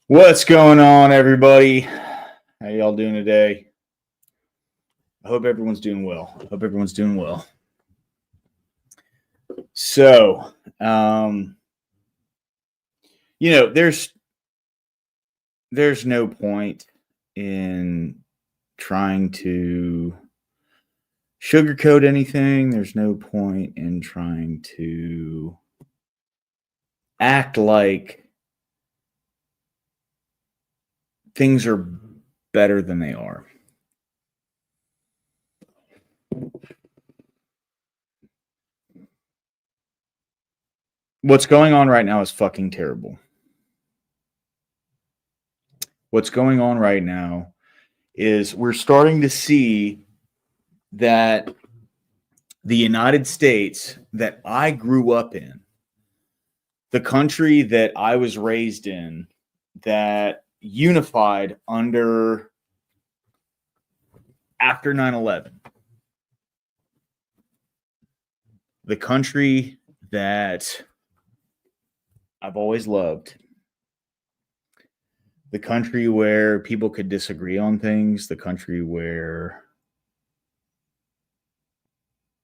What's going on, everybody? How y'all doing today? I hope everyone's doing well. So, there's no point in trying to sugarcoat anything. There's no point in trying to act like things are better than they are. What's going on right now is fucking terrible. What's going on right now is we're starting to see that the United States that I grew up in, the country that I was raised in, that unified after 9/11, the country that I've always loved, the country where people could disagree on things, the country where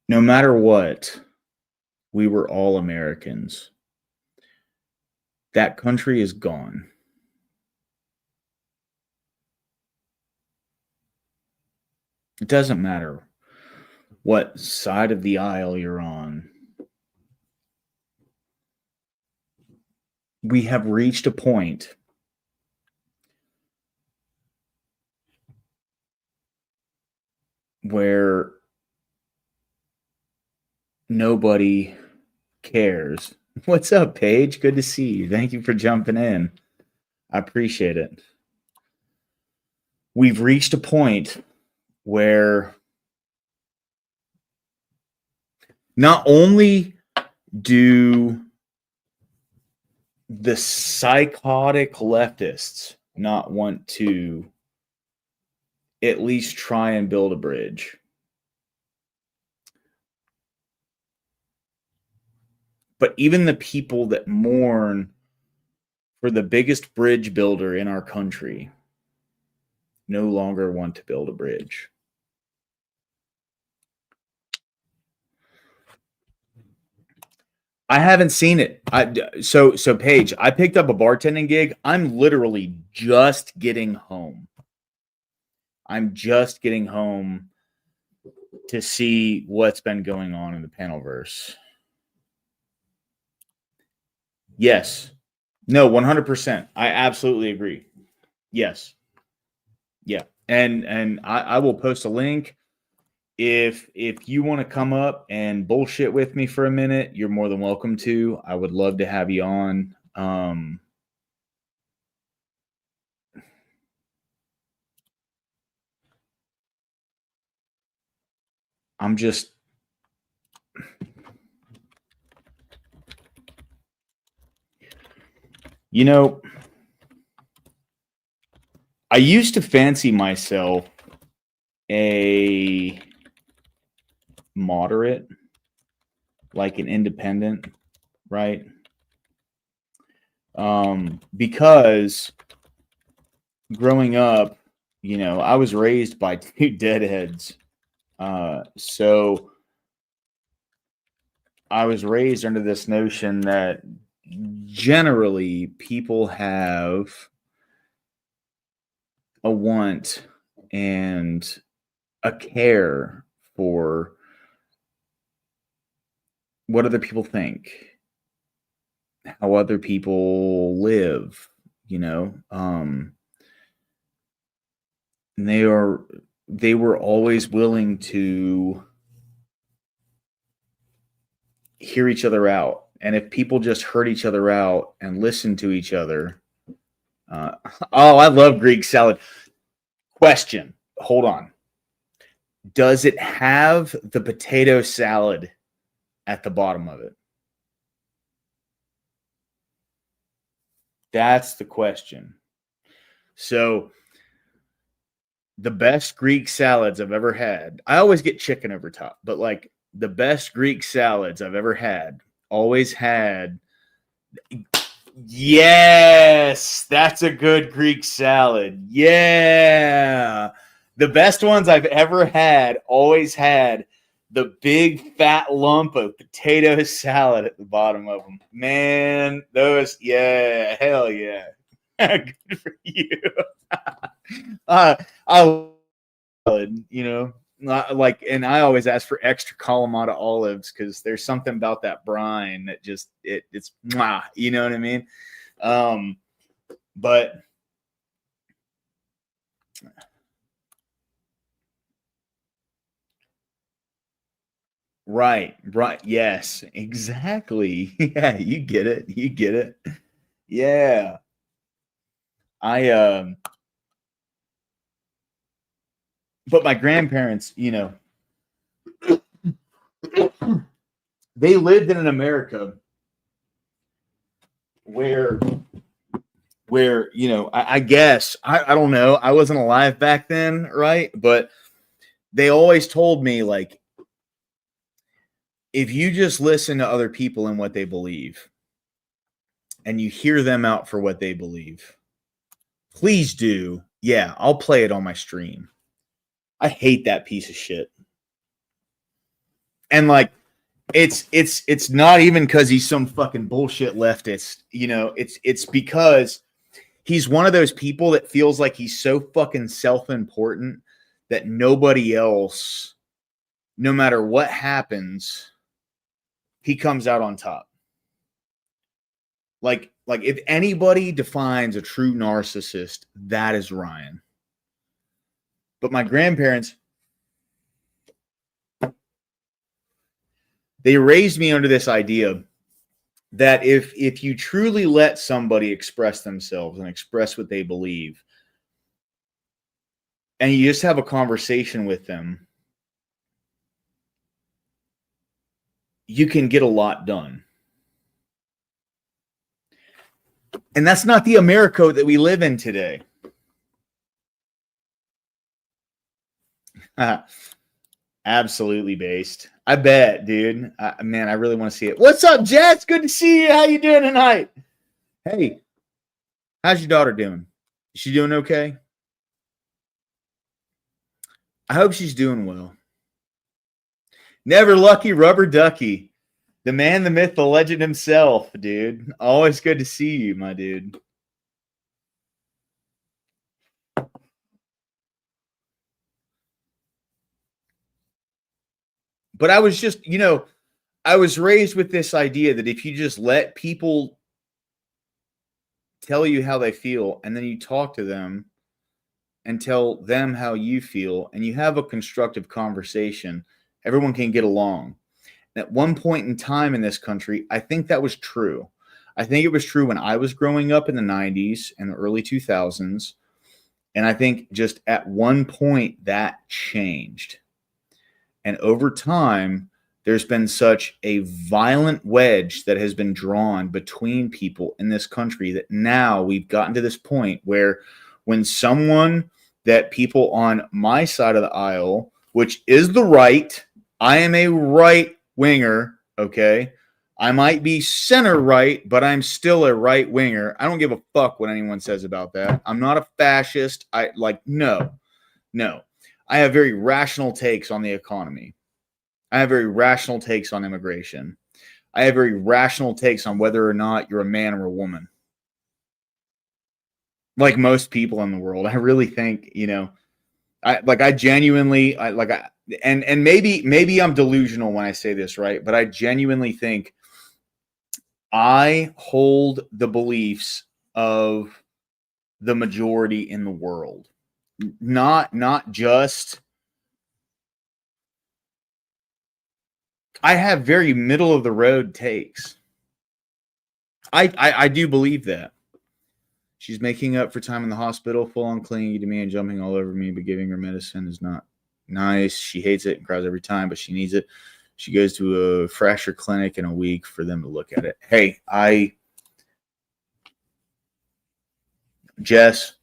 no matter what, we were all Americans. That country is gone. It doesn't matter what side of the aisle you're on. We have reached a point where nobody cares. What's up, Paige? Good to see you. Thank you for jumping in. I appreciate it. We've reached a point where not only do the psychotic leftists not want to at least try and build a bridge, but even the people that mourn for the biggest bridge builder in our country no longer want to build a bridge. I haven't seen it. So Paige, I picked up a bartending gig. I'm literally just getting home. I'm just getting home to see what's been going on in the Panelverse. Yes. No, 100%. I absolutely agree. Yes. Yeah. And I will post a link. If you want to come up and bullshit with me for a minute, you're more than welcome to. I would love to have you on. I'm just I used to fancy myself a moderate, like an independent, right? Because growing up, I was raised by two deadheads. So I was raised under this notion that generally people have a want and a care for what other people think, how other people live, and they were always willing to hear each other out. And if people just heard each other out and listened to each other, I love Greek salad. Question, hold on. Does it have the potato salad at the bottom of it? That's the question. So the best Greek salads I've ever had, I always get chicken over top, but like the best Greek salads I've ever had always had Yes, that's a good Greek salad. Yeah. The best ones I've ever had always had the big fat lump of potato salad at the bottom of them. Man, those, yeah, hell yeah. Good for you. I love salad, you know. Like, and I always ask for extra Kalamata olives because there's something about that brine that just it's mwah, you know what I mean? Um, but right, yes, exactly. Yeah, you get it. You get it. Yeah. I but my grandparents, you know, they lived in an America where you know, I guess I don't know, I wasn't alive back then, right? But they always told me, like, if you just listen to other people and what they believe and you hear them out for what they believe, please do. Yeah, I'll play it on my stream. I hate that piece of shit. And like, it's not even because he's some fucking bullshit leftist, you know, it's because he's one of those people that feels like he's so fucking self-important that nobody else, no matter what happens, he comes out on top. Like if anybody defines a true narcissist, that is Ryan. But my grandparents, they raised me under this idea that if you truly let somebody express themselves and express what they believe, and you just have a conversation with them, you can get a lot done. And that's not the America that we live in today. Absolutely based. I bet, dude. Man, I really want to see it. What's up, Jess? Good to see you. How you doing tonight? Hey, how's your daughter doing? Is she doing okay? I hope she's doing well. Never lucky rubber ducky. The man, the myth, the legend himself, dude. Always good to see you, my dude. But I was just, you know, I was raised with this idea that if you just let people tell you how they feel and then you talk to them and tell them how you feel and you have a constructive conversation, everyone can get along. At one point in time in this country, I think that was true. I think it was true when I was growing up in the 90s and the early 2000s. And I think just at one point that changed. And over time, there's been such a violent wedge that has been drawn between people in this country that now we've gotten to this point where when someone that people on my side of the aisle, which is the right, I am a right winger, okay? I might be center right, but I'm still a right winger. I don't give a fuck what anyone says about that. I'm not a fascist. No. I have very rational takes on the economy. I have very rational takes on immigration. I have very rational takes on whether or not you're a man or a woman. Like most people in the world, I really think, you know, I genuinely, and maybe I'm delusional when I say this, right? But I genuinely think I hold the beliefs of the majority in the world. Not just, I have very middle of the road takes. I do believe that. She's making up for time in the hospital, full on clinging to me and jumping all over me, but giving her medicine is not nice. She hates it and cries every time, but she needs it. She goes to a fracture clinic in a week for them to look at it. Hey, Jess,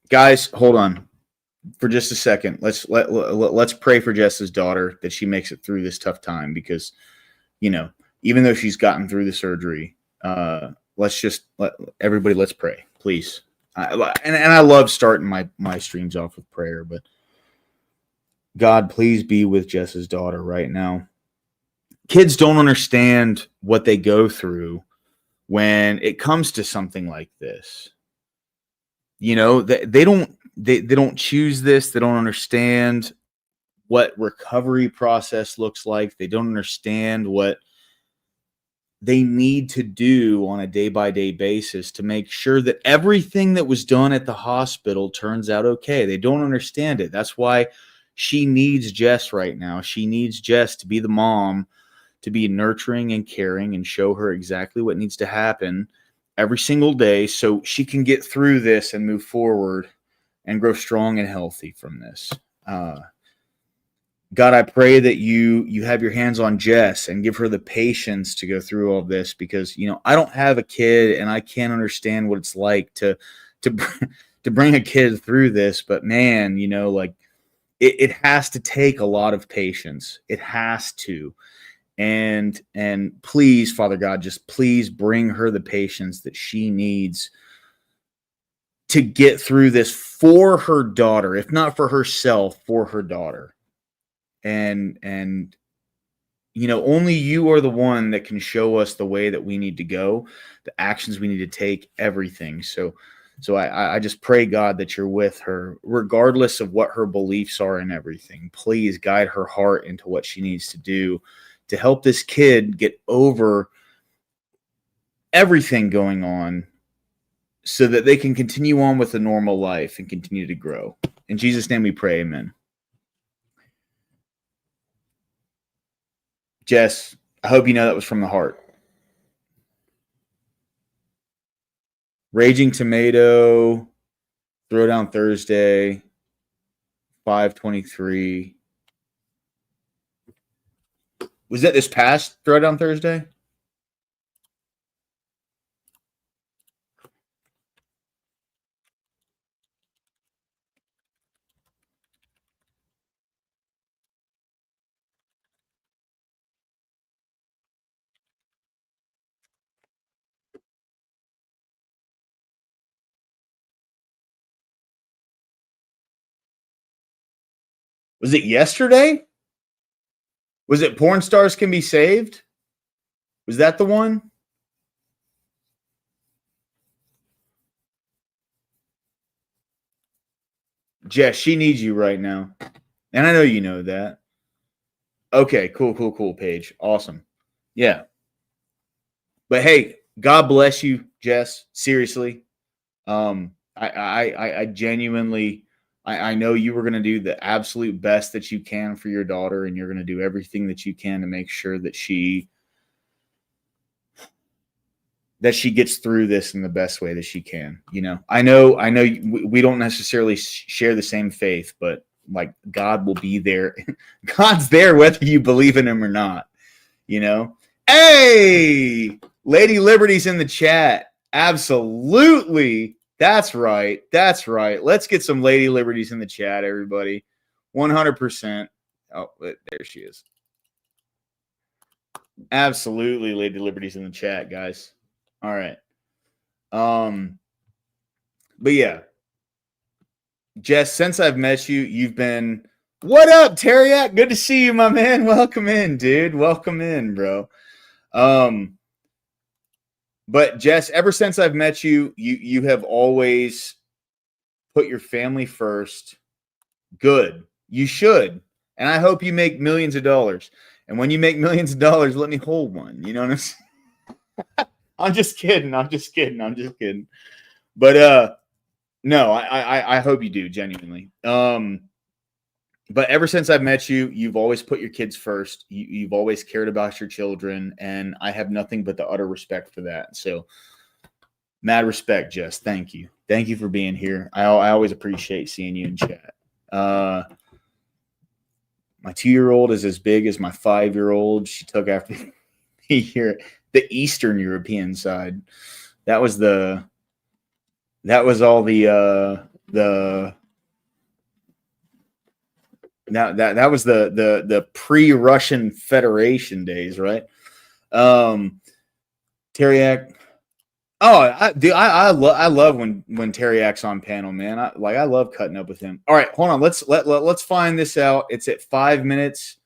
guys, hold on for just a second. Let's pray for Jess's daughter that she makes it through this tough time because, you know, even though she's gotten through the surgery, let's pray, please. And I love starting my streams off with prayer, but God, please be with Jess's daughter right now. Kids don't understand what they go through when it comes to something like this. You know, they don't choose this. They don't understand what recovery process looks like. They don't understand what they need to do on a day-by-day basis to make sure that everything that was done at the hospital turns out okay. They don't understand it. That's why she needs Jess right now. She needs Jess to be the mom, to be nurturing and caring and show her exactly what needs to happen every single day so she can get through this and move forward and grow strong and healthy from this. God, I pray that you have your hands on Jess and give her the patience to go through all this, because, you know, I don't have a kid and I can't understand what it's like to bring a kid through this. But man, you know, like it has to take a lot of patience. It has to. And please, Father God, just please bring her the patience that she needs to get through this for her daughter, if not for herself, for her daughter. And you know, only you are the one that can show us the way that we need to go, the actions we need to take, everything. So I just pray, God, that you're with her, regardless of what her beliefs are and everything. Please guide her heart into what she needs to do to help this kid get over everything going on so that they can continue on with a normal life and continue to grow. In Jesus' name we pray, amen. Jess, I hope you know that was from the heart. Raging Tomato, Throwdown Thursday, 5/23. Was that this past Throwdown Thursday? Was it yesterday? Was it Porn Stars Can Be Saved? Was that the one? Jess, she needs you right now. And I know you know that. Okay, cool, Paige. Awesome. Yeah. But hey, God bless you, Jess. Seriously. I genuinely, I know you were going to do the absolute best that you can for your daughter, and you're going to do everything that you can to make sure that she gets through this in the best way that she can. You know, I know we don't necessarily share the same faith, but like God will be there. God's there whether you believe in him or not, you know? Hey, Lady Liberty's in the chat. Absolutely. That's right. Let's get some Lady Liberties in the chat, everybody. 100%. Oh, there she is. Absolutely, Lady Liberties in the chat, guys. All right. But yeah, Jess, since I've met you, you've been. What up, Terriac? Good to see you, my man. Welcome in, dude. Welcome in, bro. But Jess, ever since I've met you, you have always put your family first. Good. You should. And I hope you make millions of dollars. And when you make millions of dollars, let me hold one. You know what I'm saying? I'm just kidding. But no, I hope you do, genuinely. But ever since I've met you, you've always put your kids first. You've always cared about your children, and I have nothing but the utter respect for that. So, mad respect, Jess. Thank you for being here. I always appreciate seeing you in chat. My 2-year-old is as big as my 5-year-old. She took after me here, the Eastern European side. That was all the that was the pre-Russian Federation days, right? Terriac, Oh, I love when Teriak's on panel, man. I love cutting up with him. All right, hold on. Let's find this out. It's at 5 minutes,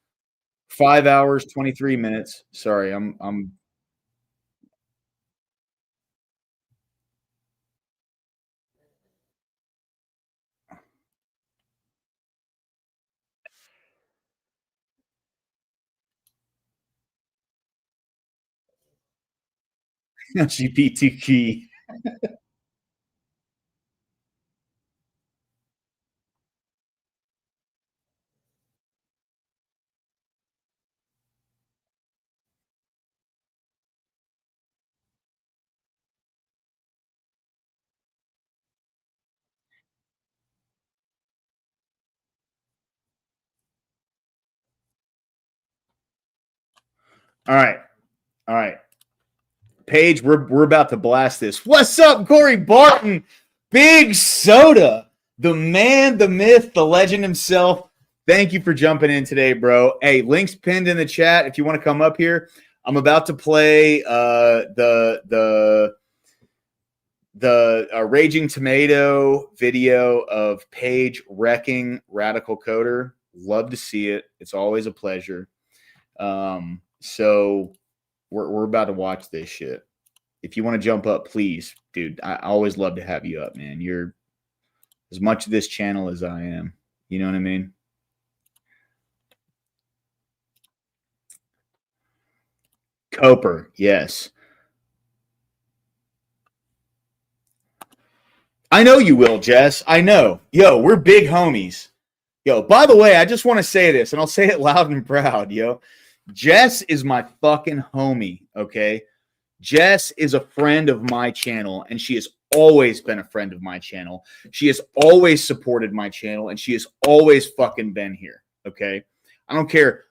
5 hours, 23 minutes. Sorry, I'm GPT. All right, all right. Paige, we're about to blast this. What's up, Corey Barton? Big Soda, the man, the myth, the legend himself. Thank you for jumping in today, bro. Hey, links pinned in the chat if you want to come up here. I'm about to play the Raging Tomato video of Paige wrecking Radical Coder. Love to see it. It's always a pleasure. So we're about to watch this shit. If you want to jump up, please, dude. I always love to have you up, man. You're as much of this channel as I am. You know what I mean? Coper, yes. I know you will, Jess. I know. Yo, we're big homies. Yo, by the way, I just want to say this, and I'll say it loud and proud, yo. Jess is my fucking homie, okay? Jess is a friend of my channel, and she has always been a friend of my channel. She has always supported my channel, and she has always fucking been here, okay? I don't care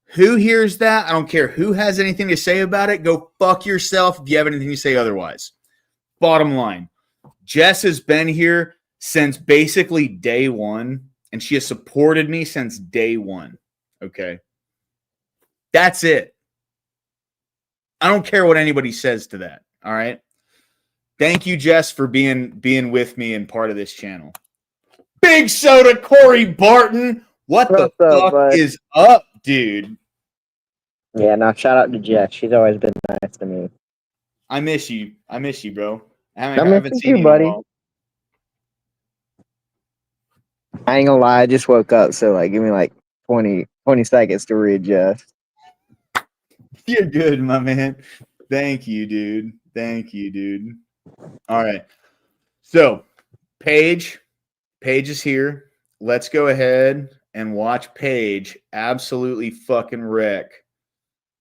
who hears that. I don't care who has anything to say about it. Go fuck yourself if you have anything to say otherwise. Bottom line, Jess has been here since basically day one, and she has supported me since day one, okay? That's it. I don't care what anybody says to that, all right? Thank you, Jess, for being with me and part of this channel. Big Soda, Corey Barton. What the fuck is up, dude? Yeah, no, shout out to Jess. She's always been nice to me. I miss you. I miss you, bro. I I haven't miss seen you, you buddy. in a while. I ain't gonna lie, I just woke up, so like give me like 20 seconds to readjust. You're good, my man. Thank you, dude. Thank you, dude. All right. So, Paige is here. Let's go ahead and watch Paige absolutely fucking wreck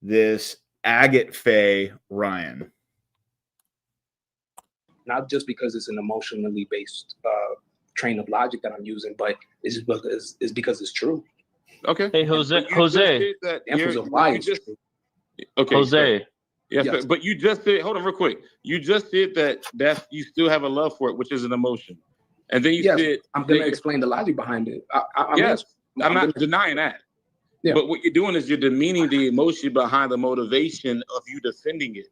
this Agate Faye Ryan. Not just because it's an emotionally based train of logic that I'm using, but it's because it's true. Okay. Hey, Jose. Okay, Jose. Yes. But you just said, hold on real quick. You just said that you still have a love for it, which is an emotion. And then you said, I'm going to explain the logic behind it. I'm not denying that. Yeah. But what you're doing is you're demeaning the emotion behind the motivation of you defending it.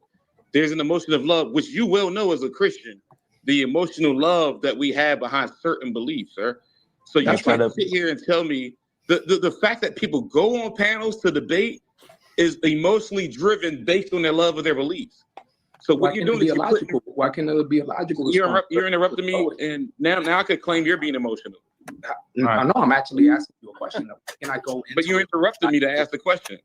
There's an emotion of love, which you will know as a Christian, the emotional love that we have behind certain beliefs, sir. So you can't sit here and tell me the fact that people go on panels to debate is emotionally driven based on their love of their beliefs. So what you're doing is why can't it be a logical? You're interrupting me, and now I could claim you're being emotional. I know I'm actually asking you a question. Can I go? But you interrupted me to ask the question.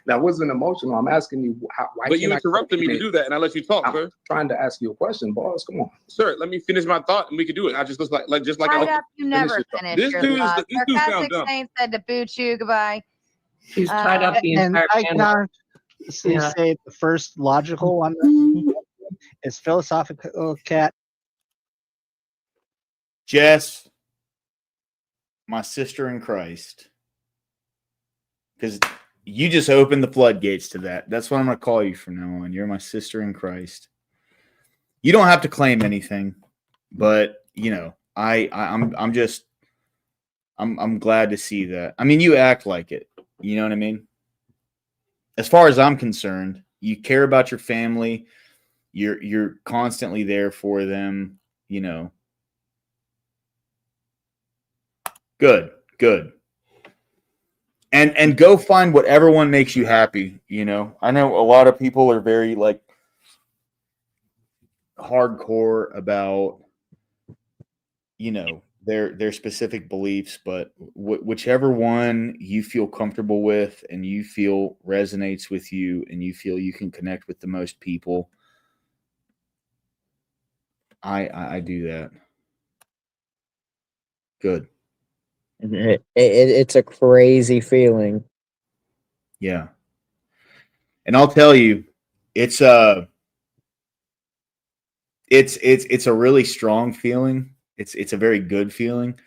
That wasn't emotional. I'm asking you why. But you interrupted me to do that, and I let you talk, sir. Trying to ask you a question, boss. Come on, sir. Let me finish my thought, and we can do it. I just look like just like you never finish this your dude thoughts. this dude sounds dumb. Saint said to boot you. Goodbye. He's tied up the entire panel. Say the first logical one is philosophical cat. Jess, my sister in Christ, because you just opened the floodgates to that. That's what I'm going to call you from now on. You're my sister in Christ. You don't have to claim anything, but you know, I'm glad to see that. I mean, you act like it. You know what I mean? As far as I'm concerned, you care about your family. You're constantly there for them, you know. Good. And go find whatever one makes you happy, you know. I know a lot of people are very like hardcore about, you know, their specific beliefs, but whichever one you feel comfortable with and you feel resonates with you and you feel you can connect with the most people, I do that. Good. It's a crazy feeling. Yeah. And I'll tell you, it's a really strong feeling. It's a very good feeling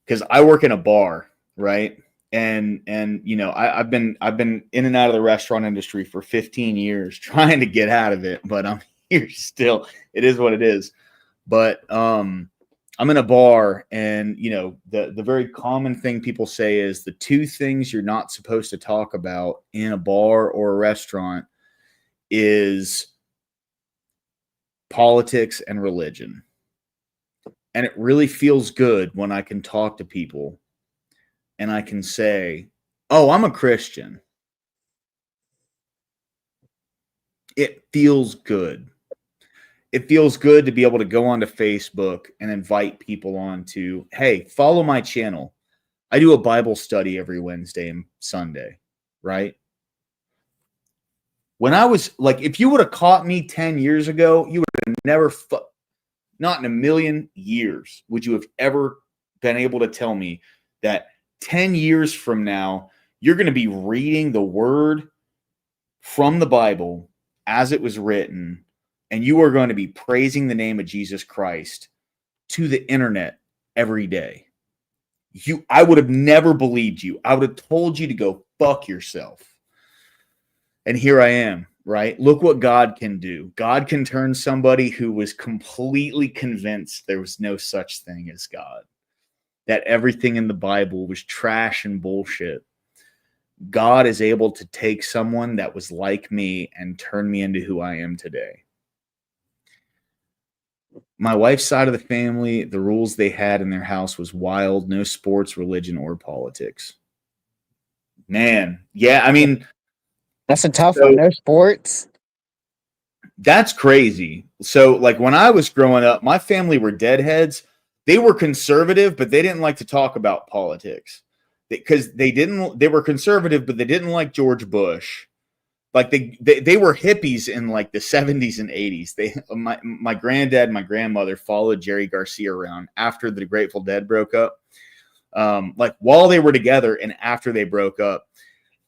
because I work in a bar, right? And you know, I've been in and out of the restaurant industry for 15 years trying to get out of it, but I'm here still. It is what it is. But I'm in a bar, and you know, the very common thing people say is the two things you're not supposed to talk about in a bar or a restaurant is politics and religion. And it really feels good when I can talk to people and I can say, "Oh, I'm a Christian." It feels good. It feels good to be able to go onto Facebook and invite people on to, "Hey, follow my channel. I do a Bible study every Wednesday and Sunday," right? When I was like, if you would have caught me 10 years ago, you would have never, not in a million years, would you have ever been able to tell me that 10 years from now, you're going to be reading the word from the Bible as it was written, and you are going to be praising the name of Jesus Christ to the internet every day. I would have never believed you. I would have told you to go fuck yourself. And here I am, right? Look what God can do. God can turn somebody who was completely convinced there was no such thing as God, that everything in the Bible was trash and bullshit. God is able to take someone that was like me and turn me into who I am today. My wife's side of the family, the rules they had in their house was wild. No sports, religion, or politics. Man, yeah, I mean, That's a tough one. No sports. that's crazy. So, like, when I was growing up, my family were deadheads. They were conservative, but they didn't like to talk about politics because they were conservative, but they didn't like George Bush. Like they were hippies in like the 70s and 80s. My granddad and my grandmother followed Jerry Garcia around after the Grateful Dead broke up. Like while they were together and after they broke up.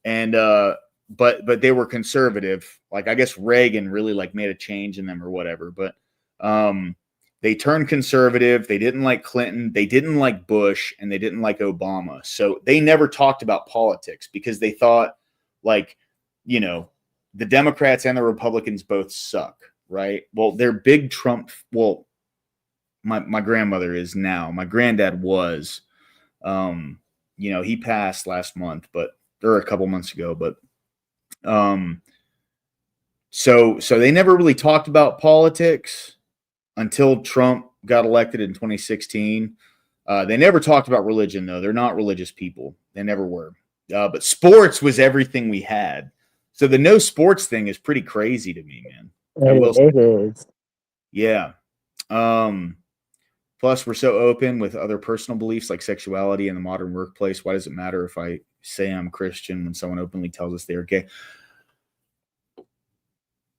And but they were conservative. Like I guess Reagan really like made a change in them or whatever. But they turned conservative. They didn't like Clinton. They didn't like Bush, and they didn't like Obama. So they never talked about politics because they thought like, you know, the Democrats and the Republicans both suck, right? Well, they're big Trump. Well, my grandmother is now. My granddad was. You know, he passed last month, or a couple months ago, but so they never really talked about politics until Trump got elected in 2016. They never talked about religion, though. They're not religious people. They never were. But sports was everything we had. So the no sports thing is pretty crazy to me, man. It is. Yeah. Plus, we're so open with other personal beliefs like sexuality in the modern workplace. Why does it matter if I say I'm Christian when someone openly tells us they're gay?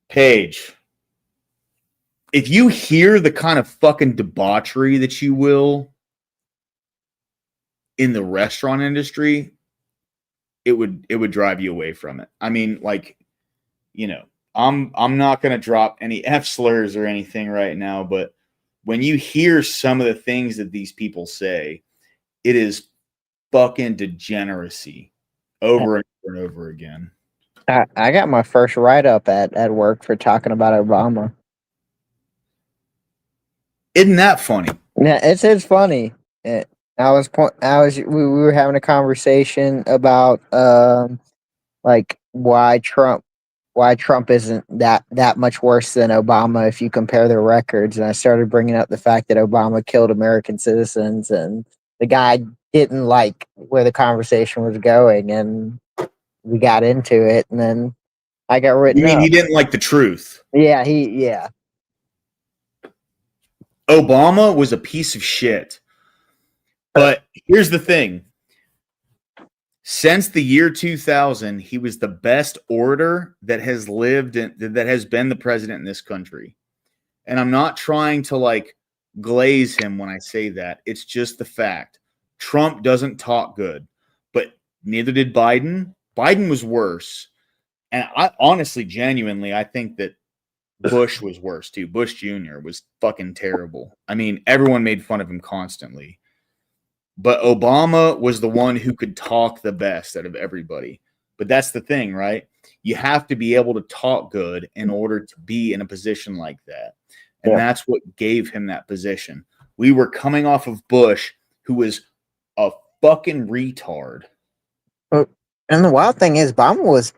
Paige, if you hear the kind of fucking debauchery that you will in the restaurant industry, it would drive you away from it. I mean, like, you know, I'm not going to drop any F slurs or anything right now, but when you hear some of the things that these people say, it is fucking degeneracy over and over and over again. I got my first write-up at work for talking about Obama. Isn't that funny? Yeah, it's funny. We were having a conversation about like why Trump why Trump isn't that much worse than Obama if you compare their records. And I started bringing up the fact that Obama killed American citizens, and the guy didn't like where the conversation was going, and we got into it, and then I got You written mean up. he didn't like the truth? Yeah, Obama was a piece of shit. But here's the thing. Since the year 2000, he was the best orator that has that has been the president in this country. And I'm not trying to like glaze him when I say that. It's just the fact. Trump doesn't talk good, but neither did Biden. Biden was worse. And I honestly, genuinely, I think that Bush was worse too. Bush Jr. was fucking terrible. I mean, everyone made fun of him constantly. But Obama was the one who could talk the best out of everybody. But that's the thing, right? You have to be able to talk good in order to be in a position like that. And that's what gave him that position. We were coming off of Bush, who was a fucking retard. And the wild thing is, Obama was,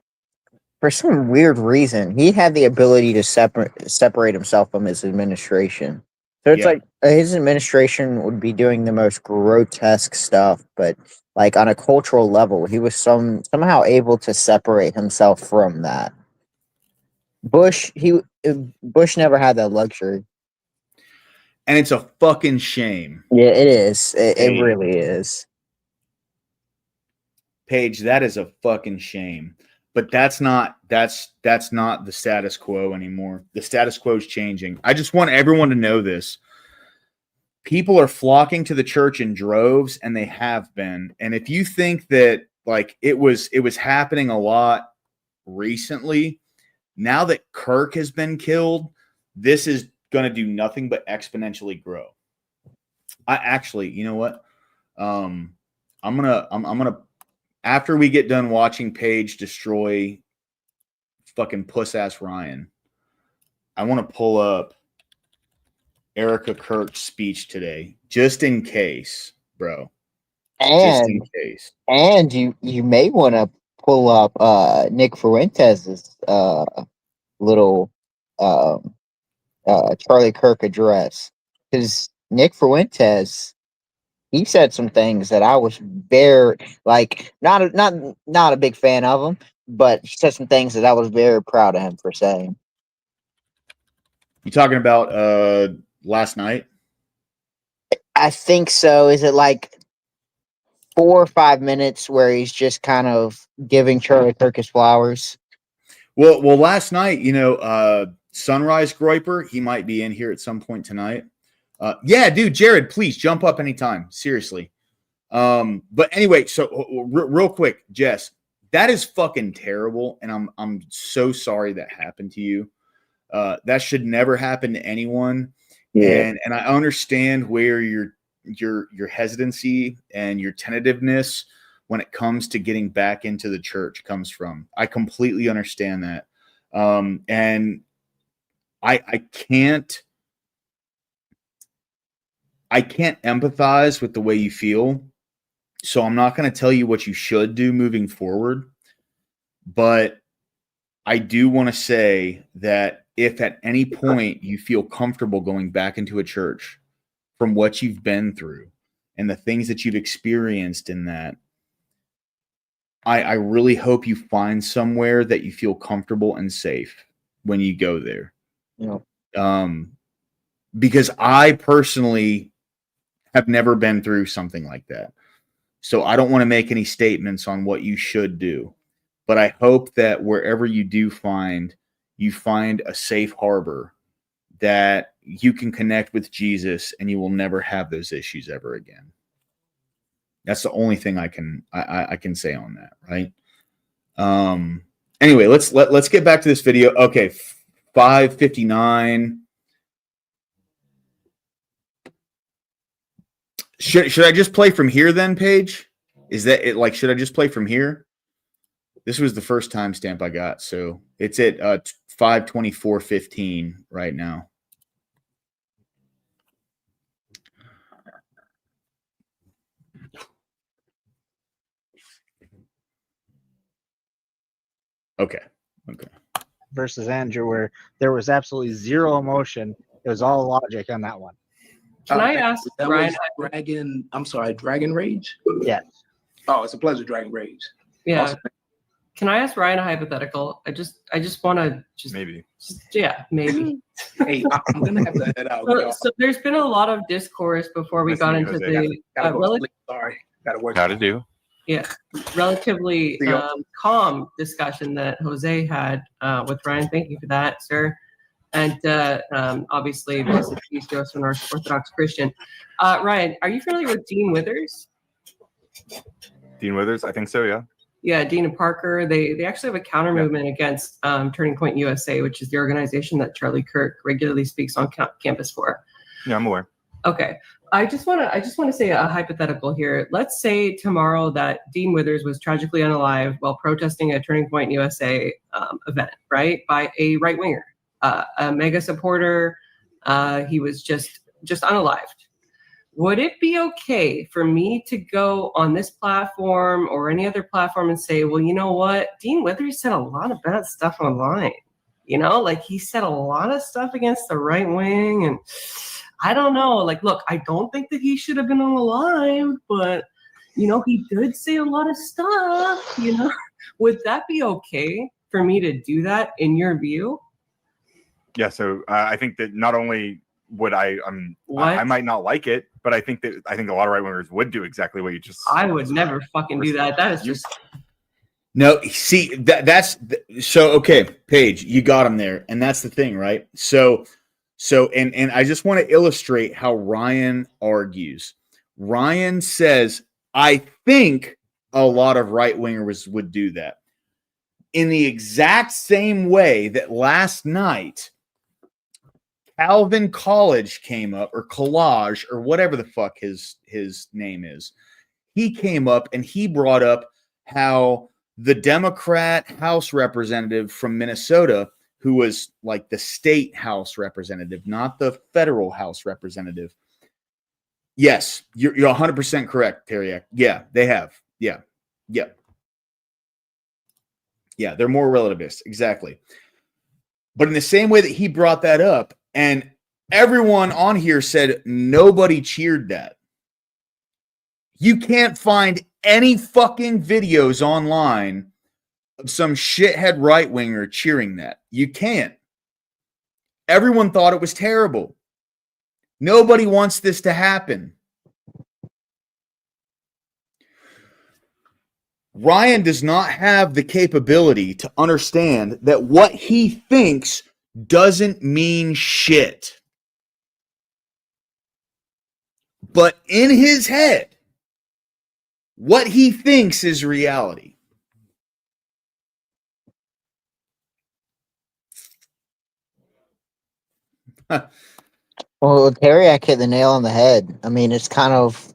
for some weird reason, he had the ability to separate himself from his administration. So it's like his administration would be doing the most grotesque stuff, but like on a cultural level, he was somehow able to separate himself from that. Bush never had that luxury. And it's a fucking shame. Yeah, it is. It really is. Paige, that is a fucking shame. But that's not the status quo anymore. The status quo is changing. I just want everyone to know this. People are flocking to the church in droves, and they have been. And if you think that like it was happening a lot recently, now that Kirk has been killed, this is going to do nothing but exponentially grow. I actually, you know what? I'm gonna after we get done watching Paige destroy fucking puss ass Ryan, I want to pull up Erica Kirk's speech today, just in case, bro. Just in case. And you may want to pull up Nick Fuentes's little Charlie Kirk address, because Nick Fuentes, he said some things that I was very like not a big fan of him, but he said some things that I was very proud of him for saying. You talking about last night? I think so. Is it like 4 or 5 minutes where he's just kind of giving Charlie Kirk his flowers? Well, last night, you know, Sunrise Groiper, he might be in here at some point tonight. Yeah, dude, Jared, please jump up anytime. Seriously. But anyway, so real quick, Jess, that is fucking terrible, and I'm so sorry that happened to you. That should never happen to anyone. Yeah. And I understand where your hesitancy and your tentativeness when it comes to getting back into the church comes from. I completely understand that. And I can't empathize with the way you feel. So I'm not going to tell you what you should do moving forward. But I do want to say that if at any point you feel comfortable going back into a church from what you've been through and the things that you've experienced in that, I really hope you find somewhere that you feel comfortable and safe when you go there. Yeah. Because I personally have never been through something like that. So I don't want to make any statements on what you should do. But I hope that wherever you do you find a safe harbor that you can connect with Jesus and you will never have those issues ever again. That's the only thing I can say on that, right? Anyway, let's get back to this video. Okay, 5:59. Should I just play from here then, Paige? Is that it? Like, should I just play from here? This was the first timestamp I got, so it's at 5:24:15 right now. Okay. versus Andrew, where there was absolutely zero emotion. It was all logic on that one. Can I ask that Ryan? was Dragon? I'm sorry, Dragon Rage. Yes. Oh, it's a pleasure, Dragon Rage. Yeah. Awesome. Can I ask Ryan a hypothetical? I just want to maybe. Maybe. Hey, I'm gonna have to head out. So there's been a lot of discourse before we got into the Sorry, gotta work. Gotta do. Yeah, relatively calm discussion that Jose had with Ryan. Thank you for that, sir. And obviously, blessed peace to us, an Orthodox Christian. Ryan, are you familiar with Dean Withers? Dean Withers, I think so. Yeah. Yeah, Dean and Parker. They actually have a counter movement against Turning Point USA, which is the organization that Charlie Kirk regularly speaks on campus for. Yeah, I'm aware. Okay. I just want to say a hypothetical here. Let's say tomorrow that Dean Withers was tragically unalive while protesting a Turning Point USA event, right, by a right winger, a mega supporter. He was just unalived. Would it be okay for me to go on this platform or any other platform and say, well, you know what, Dean Withers said a lot of bad stuff online. You know, like he said a lot of stuff against the right wing, and I don't know. Like, look, I don't think that he should have been alive, but, you know, he did say a lot of stuff, you know. Would that be okay for me to do that in your view? Yeah, so I think that not only would I might not like it, but I think a lot of right wingers would do exactly what you just. I would never fucking do that. That is just. No, see that's so okay, Paige, you got him there, and that's the thing, right? So and I just want to illustrate how Ryan argues. Ryan says, I think a lot of right wingers would do that in the exact same way that last night Calvin College came up, or Collage, or whatever the fuck his name is. He came up and he brought up how the Democrat House representative from Minnesota, who was like the state House representative, not the federal House representative. Yes, you're 100% correct, Teriak. Yeah, they have. Yeah. Yeah, they're more relativists. Exactly. But in the same way that he brought that up, and everyone on here said nobody cheered that. You can't find any fucking videos online of some shithead right winger cheering that. You can't. Everyone thought it was terrible. Nobody wants this to happen. Ryan does not have the capability to understand that what he thinks doesn't mean shit. But in his head, what he thinks is reality. Well, Teriak hit the nail on the head. I mean, it's kind of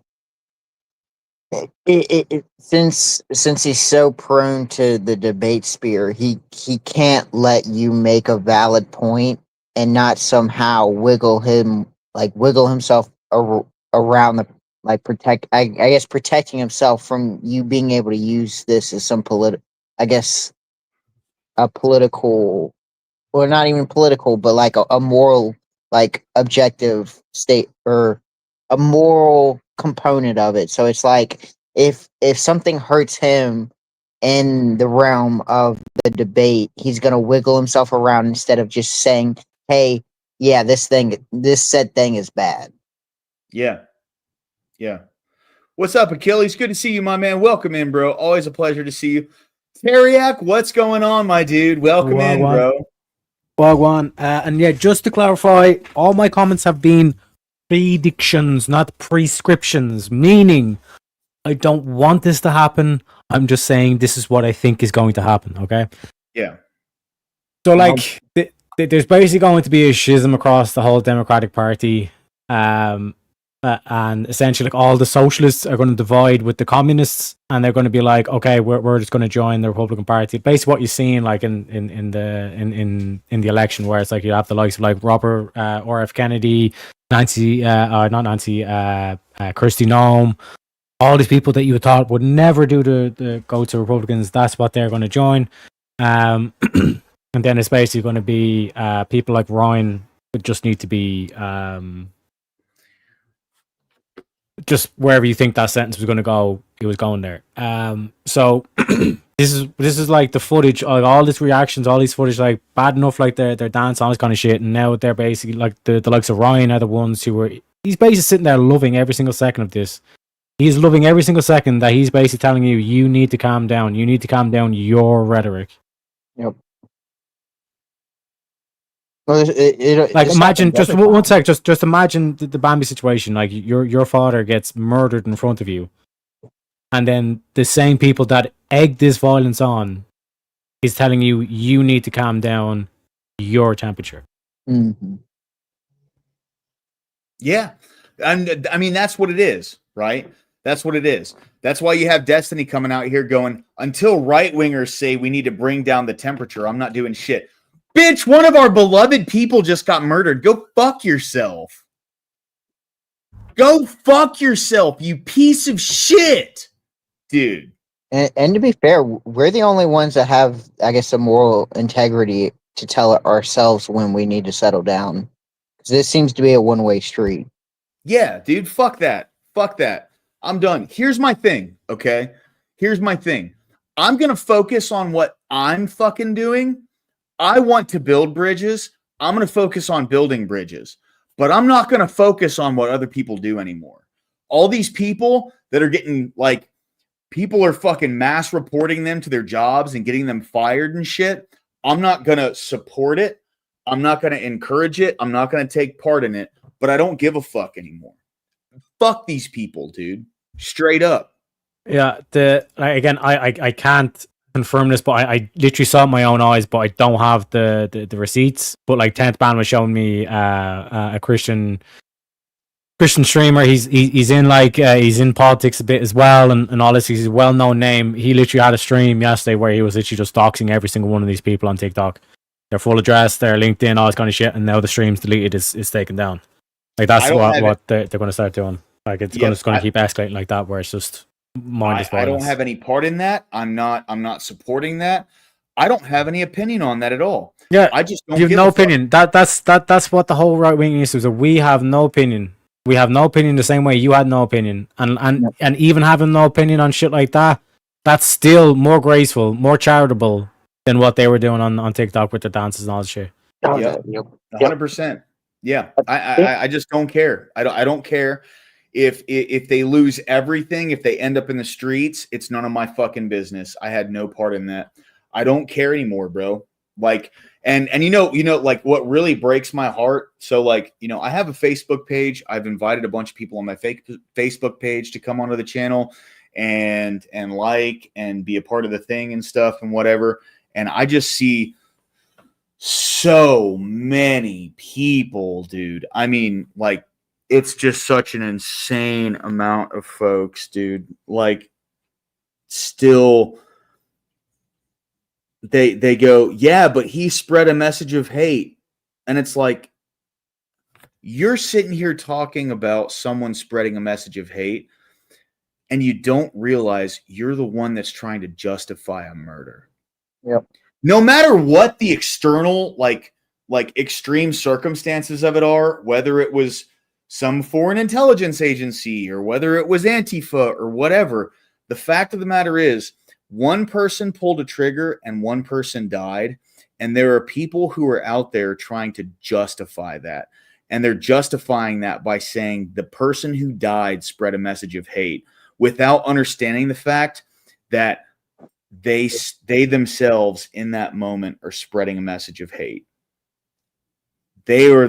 since he's so prone to the debate spear, he can't let you make a valid point and not somehow wiggle himself around the protecting himself from you being able to use this as some a political, or not even political, but like a moral, like objective state, or a moral component of it. So it's like if something hurts him in the realm of the debate, he's gonna wiggle himself around instead of just saying, hey, yeah, this said thing is bad. Yeah. What's up, Achilles? Good to see you, my man. Welcome in, bro. Always a pleasure to see you. Teriak, what's going on, my dude? Welcome in, bro. Wagwan. And yeah, just to clarify, all my comments have been predictions, not prescriptions, meaning I don't want this to happen. I'm just saying this is what I think is going to happen, okay? Yeah. So, like, there's basically going to be a schism across the whole Democratic Party. And essentially, like, all the socialists are going to divide with the communists, and they're going to be like, okay, we're just going to join the Republican Party. Basically, what you're seeing, like in the election, where it's like you have the likes of like Robert R.F. Kennedy, Kirsty Noem, all these people that you thought would never do to go to Republicans. That's what they're going to join. And then it's basically going to be people like Ryan would just need to be just wherever you think that sentence was going to go, it was going there. So this is like the footage, like all these reactions, all these footage, like bad enough, like their dance, all this kind of shit, and now they're basically like the likes of Ryan are the ones who were. He's basically sitting there loving every single second of this. He's loving every single second that he's basically telling you, you need to calm down. You need to calm down your rhetoric. Yep. Well, like imagine just one sec, just imagine the Bambi situation. Like your father gets murdered in front of you, and then the same people that egg this violence on is telling you you need to calm down your temperature. Mm-hmm. Yeah, and I mean that's what it is, right? That's what it is. That's why you have Destiny coming out here going, until right wingers say we need to bring down the temperature, I'm not doing shit. Bitch, one of our beloved people just got murdered. Go fuck yourself. Go fuck yourself, you piece of shit, dude. And to be fair, we're the only ones that have, I guess, the moral integrity to tell ourselves when we need to settle down. This seems to be a one-way street. Yeah, dude, fuck that. Fuck that. I'm done. Here's my thing, okay? Here's my thing. I'm going to focus on what I'm fucking doing. I want to build bridges. I'm going to focus on building bridges. But I'm not going to focus on what other people do anymore. All these people that are getting, like, people are fucking mass reporting them to their jobs and getting them fired and shit. I'm not going to support it. I'm not going to encourage it. I'm not going to take part in it. But I don't give a fuck anymore. Fuck these people, dude. Straight up. Yeah, I can't confirm this, but I literally saw it with my own eyes, but I don't have the receipts. But like 10th Band was showing me a Christian streamer. He's in like he's in politics a bit as well, and all this. He's a well-known name. He literally had a stream yesterday where he was literally just doxing every single one of these people on TikTok. Their full address, their LinkedIn, all this kind of shit, and now the stream's deleted is taken down. Like that's what they're going to start doing. Like it's going to keep escalating like that, where it's just mindless violence. I don't have any part in that. I'm not supporting that. I don't have any opinion on that at all. Yeah, I just don't. You have no opinion. That's what the whole right wing is. We have no opinion. We have no opinion the same way you had no opinion, and even having no opinion on shit like that, that's still more graceful, more charitable than what they were doing on TikTok with their dances and all that shit. Yeah, 100%. Yeah, I just don't care. I don't care if they lose everything. If they end up in the streets, it's none of my fucking business. I had no part in that. I don't care anymore, bro. Like, and you know, like what really breaks my heart. So, like, you know, I have a Facebook page. I've invited a bunch of people on my Facebook page to come onto the channel and like and be a part of the thing and stuff and whatever. And I just see so many people, dude. I mean, like, it's just such an insane amount of folks, dude. Like, still, they go, yeah, but he spread a message of hate. And it's like, you're sitting here talking about someone spreading a message of hate, and you don't realize you're the one that's trying to justify a murder. Yep. No matter what the external, like extreme circumstances of it are, whether it was some foreign intelligence agency or whether it was Antifa or whatever, the fact of the matter is one person pulled a trigger and one person died. And there are people who are out there trying to justify that. And they're justifying that by saying the person who died spread a message of hate without understanding the fact that they themselves in that moment are spreading a message of hate. They are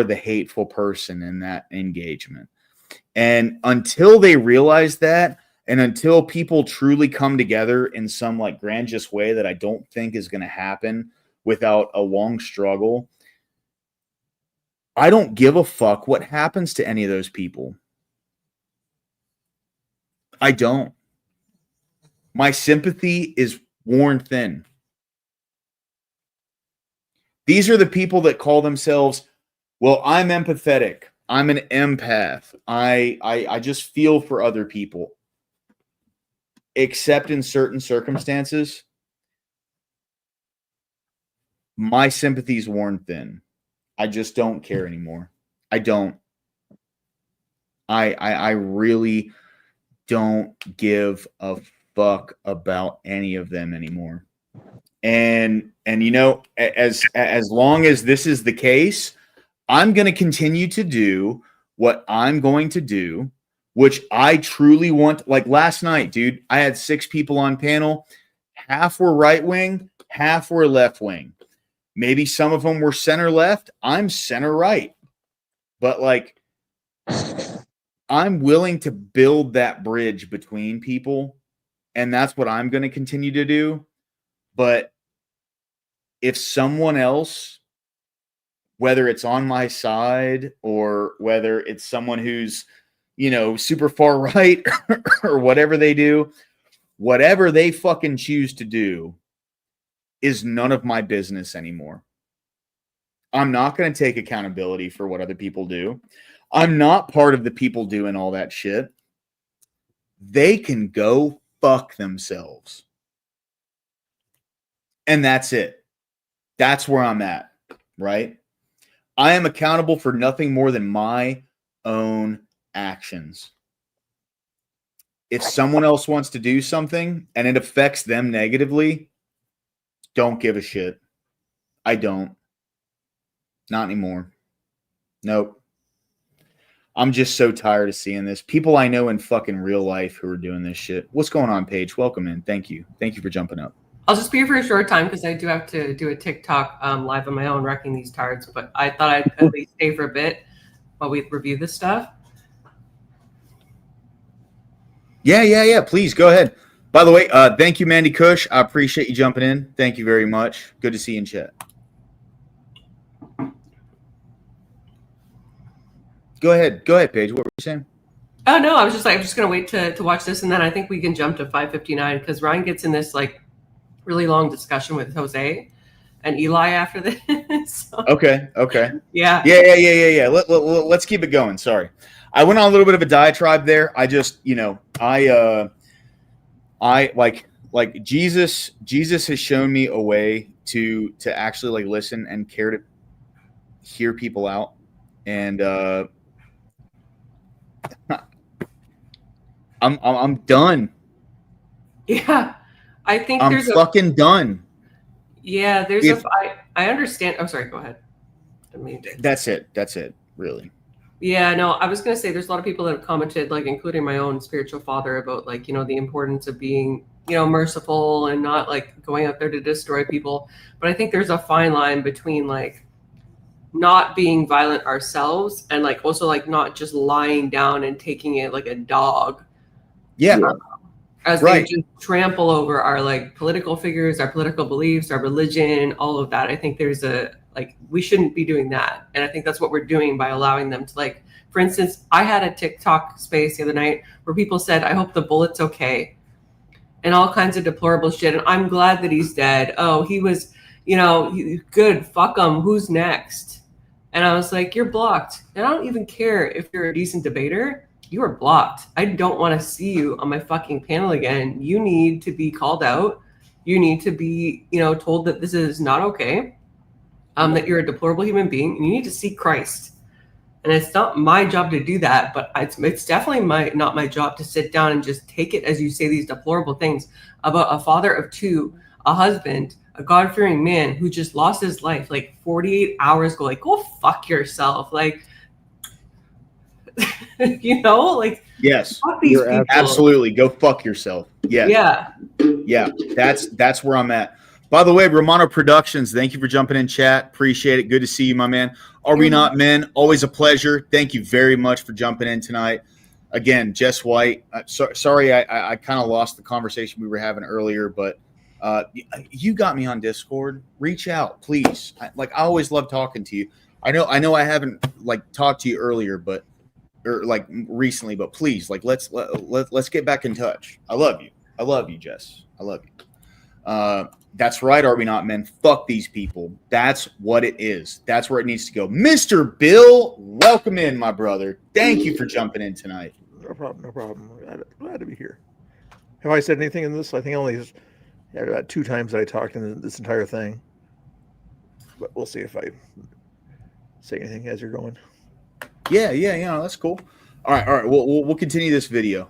the hateful person in that engagement. And until they realize that, and until people truly come together in some like grandiose way that I don't think is going to happen without a long struggle, I don't give a fuck what happens to any of those people. I don't. My sympathy is worn thin. These are the people that call themselves, well, I'm empathetic. I'm an empath. I just feel for other people. Except in certain circumstances. my sympathy's worn thin. I just don't care anymore. I don't. I really don't give a fuck about any of them anymore. And you know, as long as this is the case, I'm going to continue to do what I'm going to do, which I truly want. Like last night, dude, I had 6 people on panel. Half were right wing, half were left wing. Maybe some of them were center left. I'm center right. But like, I'm willing to build that bridge between people, and that's what I'm going to continue to do. But if someone else, whether it's on my side or whether it's someone who's, you know, super far right or whatever they do, whatever they fucking choose to do is none of my business anymore. I'm not going to take accountability for what other people do. I'm not part of the people doing all that shit. They can go fuck themselves. And that's it. That's where I'm at, right? I am accountable for nothing more than my own actions. If someone else wants to do something and it affects them negatively, don't give a shit. I don't. Not anymore. Nope. I'm just so tired of seeing this. People I know in fucking real life who are doing this shit. What's going on, Paige? Welcome in. Thank you. Thank you for jumping up. I'll just be here for a short time because I do have to do a TikTok live on my own wrecking these tards, but I thought I'd at least stay for a bit while we review this stuff. Yeah. Please go ahead. By the way, thank you, Mandy Cush. I appreciate you jumping in. Thank you very much. Good to see you in chat. Go ahead, Paige. What were you saying? Oh no, I'm just gonna wait to watch this, and then I think we can jump to 5:59 because Ryan gets in this like really long discussion with Jose and Eli after this. So, Okay. Yeah. Let's keep it going. Sorry, I went on a little bit of a diatribe there. I just, you know, I like Jesus has shown me a way to actually like listen and care to hear people out, and I'm done. Yeah, I think I'm fucking done. Yeah, I understand. Oh, sorry. Go ahead. That's it. Really. Yeah, no, I was going to say there's a lot of people that have commented, like including my own spiritual father, about like, you know, the importance of being, you know, merciful and not like going out there to destroy people. But I think there's a fine line between like not being violent ourselves and like also like not just lying down and taking it like a dog. Yeah. As they just trample over our like political figures, our political beliefs, our religion, all of that. I think there's we shouldn't be doing that. And I think that's what we're doing by allowing them to like, for instance, I had a TikTok space the other night where people said, I hope the bullet's okay. And all kinds of deplorable shit. And I'm glad that he's dead. Oh, he was, you know, good. Fuck him. Who's next? And I was like, you're blocked. And I don't even care if you're a decent debater. You are blocked. I don't want to see you on my fucking panel again. You need to be called out. You need to be, you know, told that this is not okay. That you're a deplorable human being. And you need to seek Christ. And it's not my job to do that, but it's definitely not my job to sit down and just take it as you say these deplorable things about a father of 2, a husband, a God-fearing man who just lost his life like 48 hours ago. Like, go fuck yourself. Like, you know, like, yes, fuck these people. Absolutely, go fuck yourself. Yeah. That's where I'm at. By the way, Romano Productions, thank you for jumping in chat. Appreciate it. Good to see you, my man. Are we not men? Always a pleasure. Thank you very much for jumping in tonight. Again, Jess White. Sorry, I kind of lost the conversation we were having earlier, but you got me on Discord. Reach out, please. I always love talking to you. I know I haven't like talked to you earlier, but or like recently, but please, like let's get back in touch. I love you, Jess. I love you. That's right, are we not men? Fuck these people. That's what it is. That's where it needs to go. Mr. Bill, welcome in, my brother. Thank you for jumping in tonight. No problem. Glad to be here. Have I said anything in this? I think only about 2 times that I talked in this entire thing. but we'll see if I say anything as you're going. Yeah, that's cool. All right. We'll continue this video.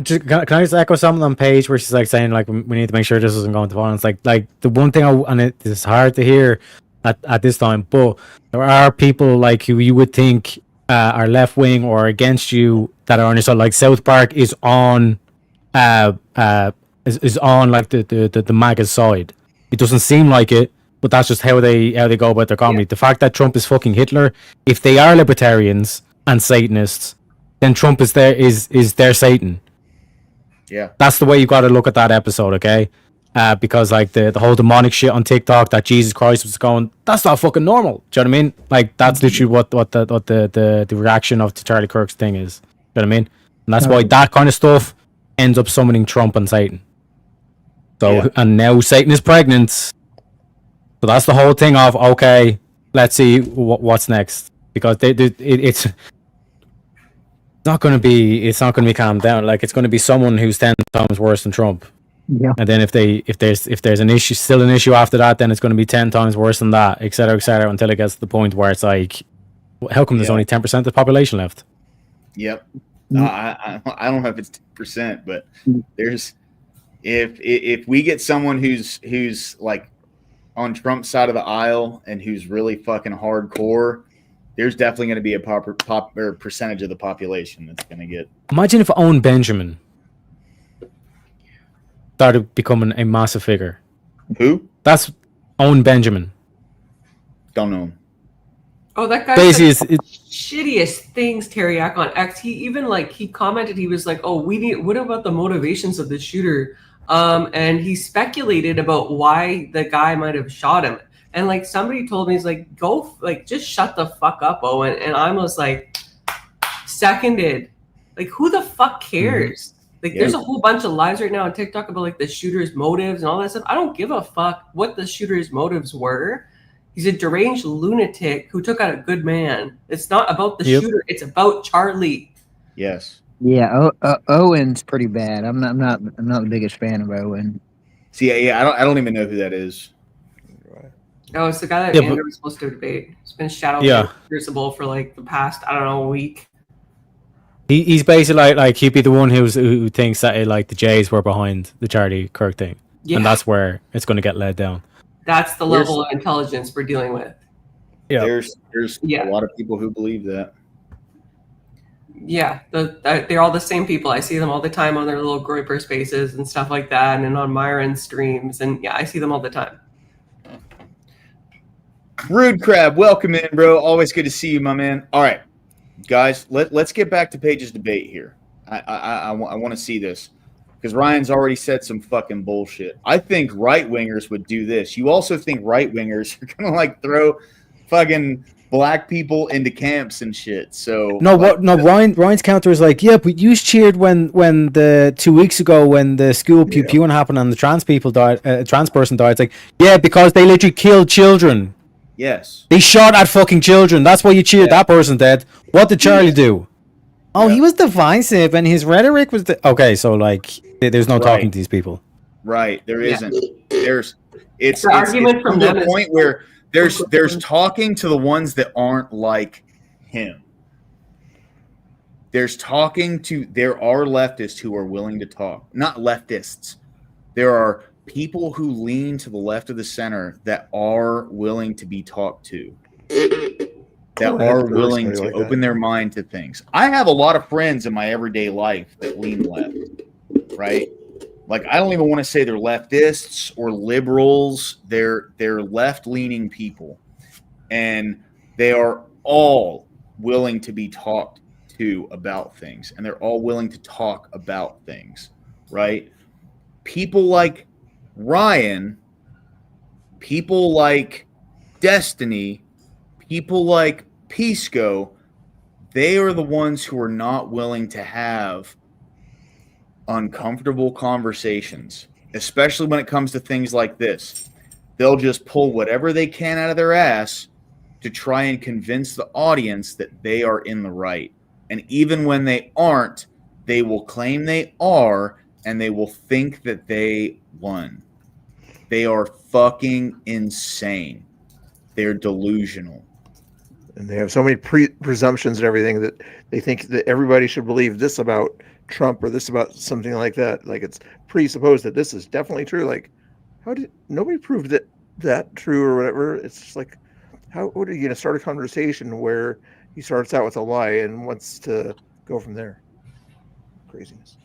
Can I just echo something on page where she's like saying like we need to make sure this isn't going to violence. Like the one thing and it is hard to hear at this time, but there are people like who you would think are left wing or against you that are on your side. Like South Park is on is on like the MAGA side. It doesn't seem like it, but that's just how they go about their comedy. The fact that Trump is fucking Hitler, if they are libertarians and Satanists, then Trump is their Satan. Yeah, that's the way you got to look at that episode, okay? Because like the whole demonic shit on TikTok that Jesus Christ was going, that's not fucking normal. Do you know what I mean? Like that's literally what the reaction of Charlie Kirk's thing is. Do you know what I mean? And that's why that kind of stuff ends up summoning Trump and Satan. So and now Satan is pregnant. So that's the whole thing of okay, let's see what's next because it's not going to be calmed down. Like it's going to be someone who's 10 times worse than Trump. Yeah. And then if there's an issue, still an issue after that, then it's going to be 10 times worse than that, et cetera, until it gets to the point where it's like, how come there's only 10% of the population left? Yep. I don't know if it's 10%, but there's if we get someone who's like on Trump's side of the aisle and who's really fucking hardcore, there's definitely going to be a or percentage of the population that's going to get. Imagine if Owen Benjamin started becoming a massive figure. Who? That's Owen Benjamin. Don't know him. Oh, that guy said shittiest things, Teriyaki on X. He even he commented, he was like, "Oh, what about the motivations of the shooter?" And he speculated about why the guy might have shot him. And somebody told me, he's like, go, just shut the fuck up, Owen. And I was like, seconded. Like, who the fuck cares? There's a whole bunch of lies right now on TikTok about the shooter's motives and all that stuff. I don't give a fuck what the shooter's motives were. He's a deranged lunatic who took out a good man. It's not about the shooter. It's about Charlie. Yes. Yeah. Owen's pretty bad. I'm not the biggest fan of Owen. See, I don't even know who that is. Oh, it's the guy that Andrew was supposed to debate. It's been shadow crucible for the past, I don't know, week. He's basically like he'd be the one who thinks that the Jays were behind the Charlie Kirk thing, and that's where it's going to get led down. That's the level of intelligence we're dealing with. Yeah, there's a lot of people who believe that. Yeah, they're all the same people. I see them all the time on their little Groyper spaces and stuff like that, and on Myron streams, and I see them all the time. Rude Crab, welcome in, bro. Always good to see you, my man. All right, guys, let's get back to Paige's debate here. I want to see this because Ryan's already said some fucking bullshit. I think right wingers would do this. You also think right wingers are gonna throw fucking black people into camps and shit. So Ryan's counter is but you cheered when the 2 weeks ago when the school pew pewing happened and the trans people died, trans person died. It's because they literally killed children. Yes. They shot at fucking children. That's why you cheered that person dead. What did Charlie do? Oh, he was divisive and his rhetoric was okay, so there's no talking to these people. Right. There isn't. It's the argument from to them the point where there's talking to the ones that aren't like him. There are leftists who are willing to talk. Not leftists. There are people who lean to the left of the center that are willing to be talked to, that are willing to open their mind to things. I have a lot of friends in my everyday life that lean left, right? I don't even want to say they're leftists or liberals. They're left-leaning people, and they are all willing to be talked to about things, and they're all willing to talk about things, right? People like Ryan, people like Destiny, people like Pisco, they are the ones who are not willing to have uncomfortable conversations, especially when it comes to things like this. They'll just pull whatever they can out of their ass to try and convince the audience that they are in the right. And even when they aren't, they will claim they are, and they will think that they won. They are fucking insane. They're delusional. And they have so many presumptions and everything that they think that everybody should believe this about Trump or this about something like that. Like it's presupposed that this is definitely true. Like, how did nobody proved that true or whatever? It's just like, how are you going to start a conversation where he starts out with a lie and wants to go from there? Craziness.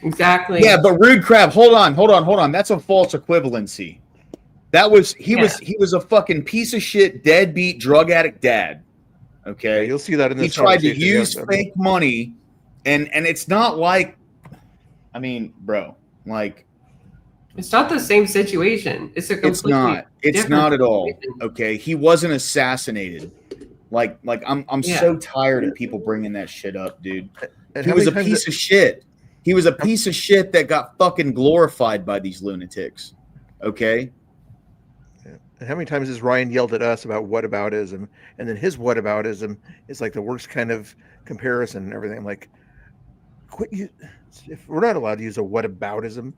Exactly. Yeah, but Rude Crab, hold on. That's a false equivalency. He was a fucking piece of shit, deadbeat, drug addict dad. Okay, yeah, you'll see that in this. He tried to use fake money, and it's not like, I mean, bro, like it's not the same situation. It's a completely It's not at all. Okay, he wasn't assassinated. Like I'm so tired of people bringing that shit up, dude. And he was a piece of shit. He was a piece of shit that got fucking glorified by these lunatics. Okay. And how many times has Ryan yelled at us about whataboutism, and then his whataboutism is like the worst kind of comparison and everything. I'm like, if we're not allowed to use a whataboutism.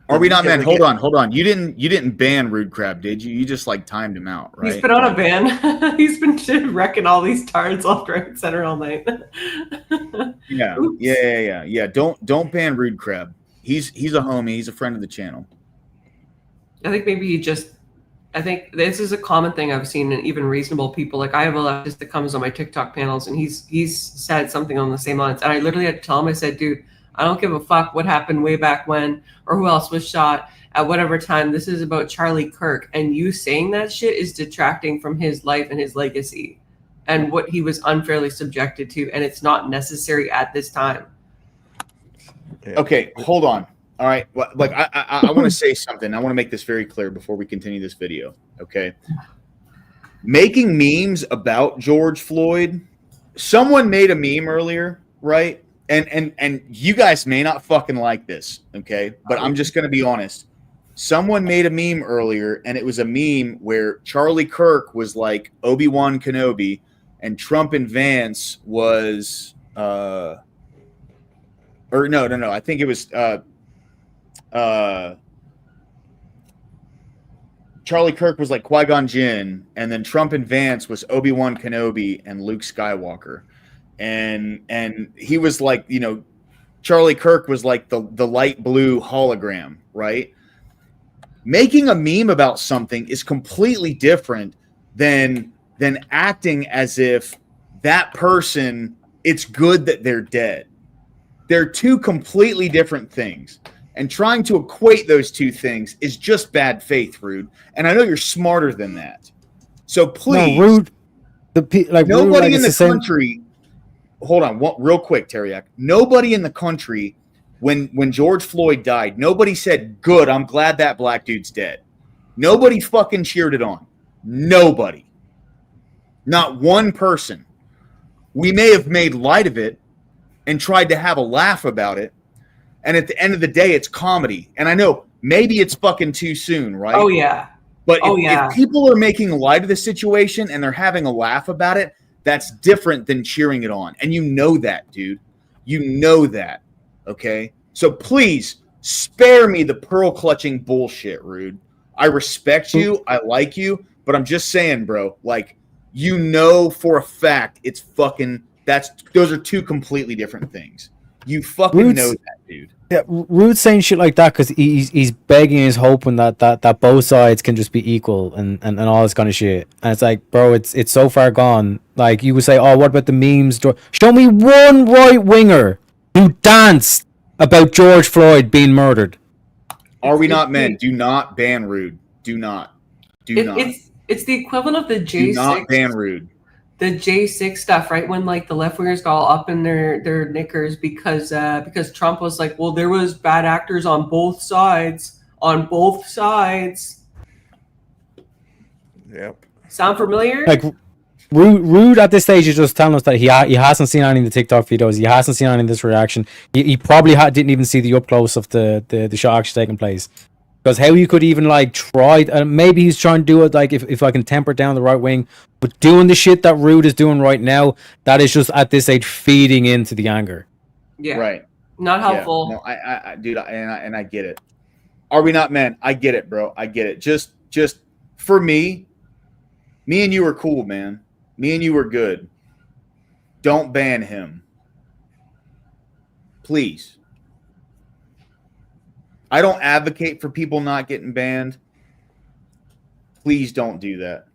Are we not, man? Hold on. You didn't ban Rude Crab, did you? You just like timed him out, right? He's been on a ban. He's been wrecking all these tards left, right, and center all night. Yeah. Don't ban Rude Crab. He's a homie. He's a friend of the channel. I think maybe I think this is a common thing I've seen in even reasonable people. Like I have a leftist that comes on my TikTok panels, and he's said something on the same lines, and I literally had to tell him. I said, dude, I don't give a fuck what happened way back when or who else was shot at whatever time. This is about Charlie Kirk, and you saying that shit is detracting from his life and his legacy and what he was unfairly subjected to, and it's not necessary at this time. Okay, hold on. All right, like I want to say something. I want to make this very clear before we continue this video. Okay, making memes about George Floyd. Someone made a meme earlier, right? And you guys may not fucking like this, okay? But I'm just gonna be honest. Someone made a meme earlier, and it was a meme where Charlie Kirk was like Obi-Wan Kenobi, and Trump and Vance was or no. I think it was Charlie Kirk was like Qui-Gon Jinn, and then Trump and Vance was Obi-Wan Kenobi and Luke Skywalker. And he was like, you know, Charlie Kirk was like the light blue hologram, right? Making a meme about something is completely different than acting as if that person, it's good that they're dead. They're two completely different things. And trying to equate those two things is just bad faith, Rude. And I know you're smarter than that. So please, no, Rude. Nobody in the country. Hold on, real quick, Teriak. Nobody in the country, when George Floyd died, nobody said, "Good, I'm glad that black dude's dead." Nobody fucking cheered it on. Nobody. Not one person. We may have made light of it and tried to have a laugh about it. And at the end of the day, it's comedy. And I know maybe it's fucking too soon, right? Oh, yeah. But if people are making light of the situation and they're having a laugh about it, that's different than cheering it on. And you know that, dude. You know that. Okay? So please spare me the pearl clutching bullshit, Rude. I respect you. I like you. But I'm just saying, bro, like, you know for a fact it's fucking, those are two completely different things. You fucking know that, dude. Yeah, Rude's saying shit like that because he's begging, he's hoping that both sides can just be equal and all this kind of shit. And it's like, bro, it's so far gone. Like, you would say, oh, what about the memes? Show me one right winger who danced about George Floyd being murdered. Are we not men? Do not ban Rude. Do not. Do not. It's the equivalent of the J6. Do not ban Rude. The J6 stuff, right? When like the left wingers got all up in their knickers because Trump was like, well, there was bad actors on both sides. On both sides. Yep. Sound familiar? Like Rude at this stage is just telling us that he hasn't seen any of the TikTok videos. He hasn't seen any of this reaction. He probably didn't even see the up close of the shot actually taking place. Because how you could even like try, maybe he's trying to do it like if I can temper down the right wing, but doing the shit that Rude is doing right now, that is just at this stage feeding into the anger. Yeah, right. Not helpful. Yeah. No, I dude, and I get it. Are we not men? I get it, bro. I get it. Just for me and you are cool, man. Me and you are good. Don't ban him. Please. I don't advocate for people not getting banned. Please don't do that.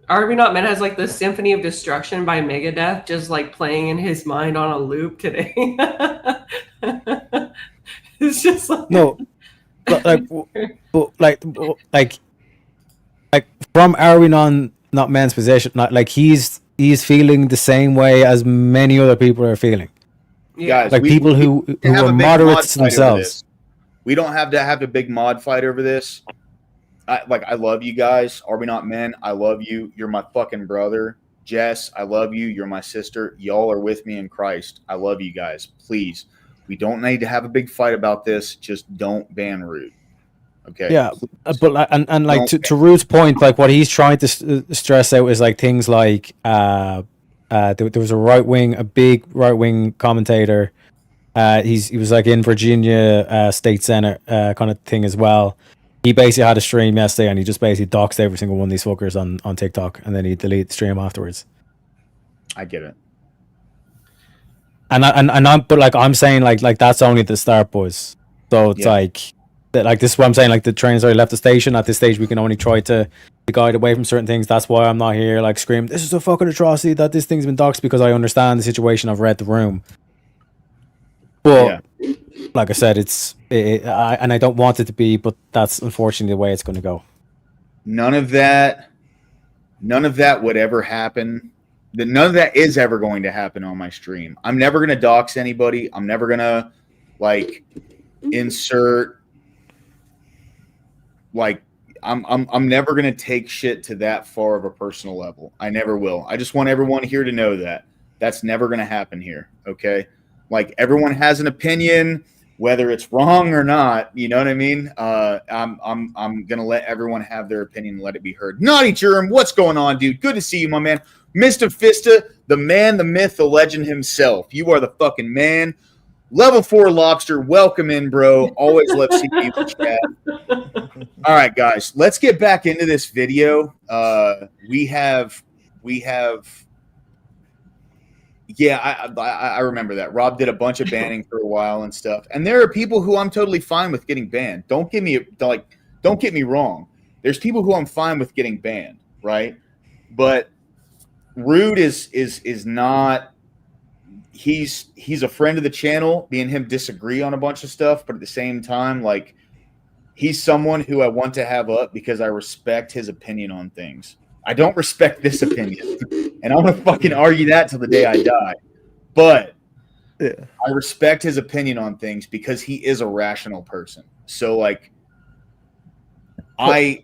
Are We Not Men has like the Symphony of Destruction by Megadeth just like playing in his mind on a loop today. It's just like No, but like from Are We Not Men's position, like he's feeling the same way as many other people are feeling. yeah. Guys, Like people who have are a big mod moderates fight over themselves. this. We don't have to have a big mod fight over this. I love you guys. Are we not men? I love you. You're my fucking brother. Jess, I love you. You're my sister. Y'all are with me in Christ. I love you guys. Please. We don't need to have a big fight about this. Just don't ban Rude. Okay. Yeah, Please. but and like Don't to Rude's point, like what he's trying to stress out is like things like there was a big right wing commentator. He was like in Virginia State Senate kind of thing as well. He basically had a stream yesterday and he just basically doxed every single one of these fuckers on TikTok and then he deleted the stream afterwards. I get it. And I'm saying like that's only the start, boys. So it's Yeah. like this is what I'm saying. Like the train's already left the station. At this stage, we can only try to guide away from certain things. That's why I'm not here like screaming, "This is a fucking atrocity that this thing's been doxed," because I understand the situation. I've read the room. But like I said, and I don't want it to be, but that's unfortunately the way it's going to go. None of that would ever happen. None of that is ever going to happen on my stream. I'm never going to dox anybody. I'm never going to like insert like I'm never going to take shit to that far of a personal level. I never will. I just want everyone here to know that that's never going to happen here, okay? Like everyone has an opinion, whether it's wrong or not. You know what I mean? I'm gonna let everyone have their opinion and let it be heard. Naughty Germ, what's going on, dude? Good to see you, my man. Mr. Fista, the man, the myth, the legend himself. You are the fucking man. Level 4 Lobster, welcome in, bro. Always love seeing you in the chat. All right, guys, let's get back into this video. We have. Yeah, I remember that. Rob did a bunch of banning for a while and stuff. And there are people who I'm totally fine with getting banned. Don't get me wrong. There's people who I'm fine with getting banned, right? But Rude is not. He's a friend of the channel. Me and him disagree on a bunch of stuff, but at the same time, like he's someone who I want to have up because I respect his opinion on things. I don't respect this opinion, and I'm gonna fucking argue that till the day I die. But I respect his opinion on things because he is a rational person. So, like, I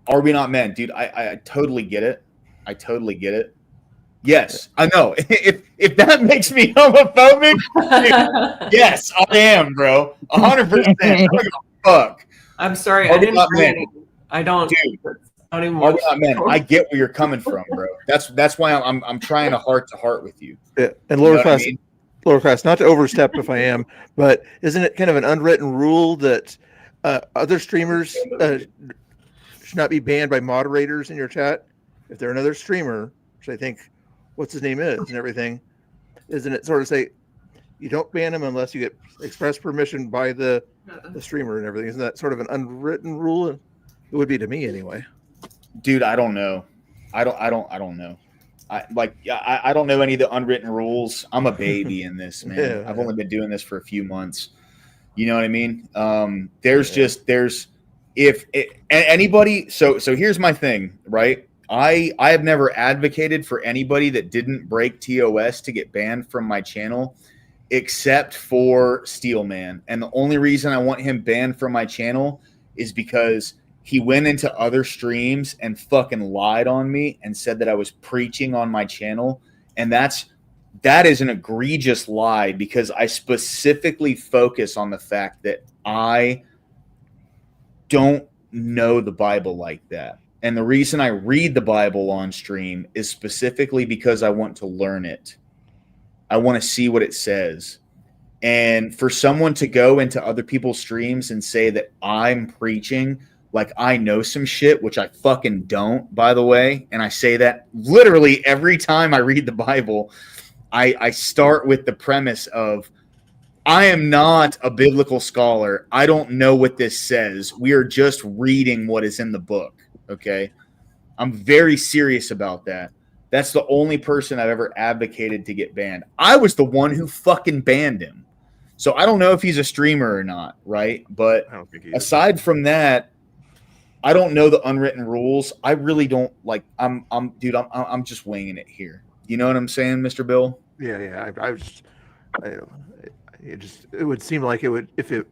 are we not men, dude? I totally get it. I totally get it. Yes, I know. If that makes me homophobic, dude, yes, I am, bro. 100%. I don't give a fuck. I'm sorry, Are I we didn't not bring men? any. I don't. Dude, I don't even are watch we not men? I get where you're coming from, bro. That's why I'm trying to heart to heart with you. Yeah. And You lower know what I class, mean? lower class. Not to overstep if I am, but isn't it kind of an unwritten rule that other streamers should not be banned by moderators in your chat if they're another streamer, which I think what's his name is and everything? Isn't it sort of say you don't ban him unless you get express permission by the streamer and everything? Isn't that sort of an unwritten rule? It would be to me anyway. Dude, I don't know. I don't know. I don't know any of the unwritten rules. I'm a baby in this, man. Yeah, I've only been doing this for a few months. You know what I mean? If anybody. So here's my thing, right? I have never advocated for anybody that didn't break TOS to get banned from my channel, except for Steelman. And the only reason I want him banned from my channel is because he went into other streams and fucking lied on me and said that I was preaching on my channel. And that is an egregious lie because I specifically focus on the fact that I don't know the Bible like that. And the reason I read the Bible on stream is specifically because I want to learn it. I want to see what it says. And for someone to go into other people's streams and say that I'm preaching like I know some shit, which I fucking don't, by the way, and I say that literally every time I read the Bible, I start with the premise of I am not a biblical scholar. I don't know what this says. We are just reading what is in the book, okay? I'm very serious about that. That's the only person I've ever advocated to get banned. I was the one who fucking banned him. So I don't know if he's a streamer or not, right? But I don't think he is. aside from that, I don't know the unwritten rules. I really don't like. I'm just winging it here. You know what I'm saying, Mr. Bill? Yeah. It would seem like it would, if it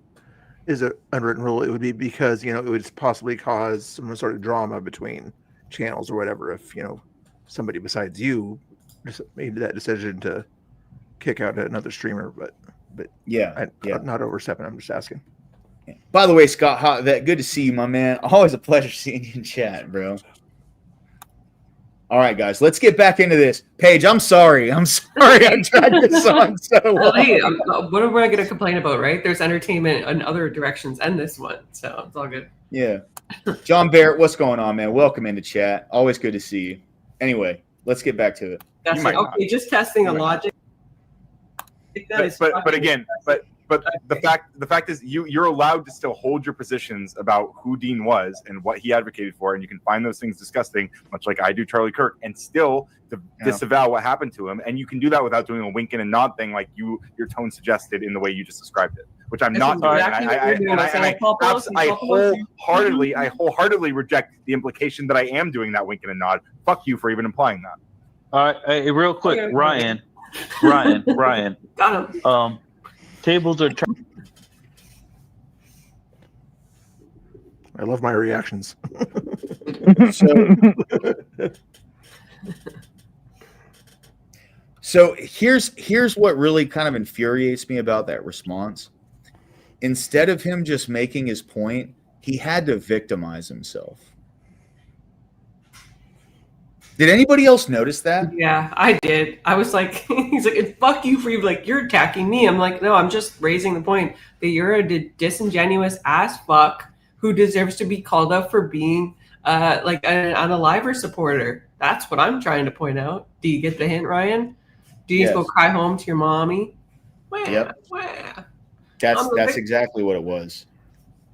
is an unwritten rule, it would be because, it would possibly cause some sort of drama between channels or whatever. If, somebody besides you just made that decision to kick out another streamer, but yeah. I'm not overstepping. I'm just asking. By the way, Scott, good to see you, my man. Always a pleasure seeing you in chat, bro. All right, guys, let's get back into this. Paige, I'm sorry. I dragged this on so long. Hey, what am I going to complain about, right? There's entertainment in other directions and this one, so it's all good. Yeah. John Barrett, what's going on, man? Welcome into chat. Always good to see you. Anyway, let's get back to it. That's it. Okay, just testing the logic. But the fact is you're allowed to still hold your positions about who Dean was and what he advocated for, and you can find those things disgusting, much like I do Charlie Kirk, and still disavow what happened to him. And you can do that without doing a wink and a nod thing like your tone suggested in the way you just described it, which I'm not doing. I wholeheartedly reject the implication that I am doing that wink and a nod. Fuck you for even implying that. All right, hey, real quick, Ryan. Got him. Tables are I love my reactions. So here's what really kind of infuriates me about that response. Instead of him just making his point, he had to victimize himself. Did anybody else notice that? Yeah, I did. I was like, he's like, fuck you for you're attacking me. I'm like, no, I'm just raising the point that you're a disingenuous ass fuck who deserves to be called up for being like an unaliver supporter. That's what I'm trying to point out. Do you get the hint, Ryan? Do you go cry home to your mommy? Yep. That's exactly what it was.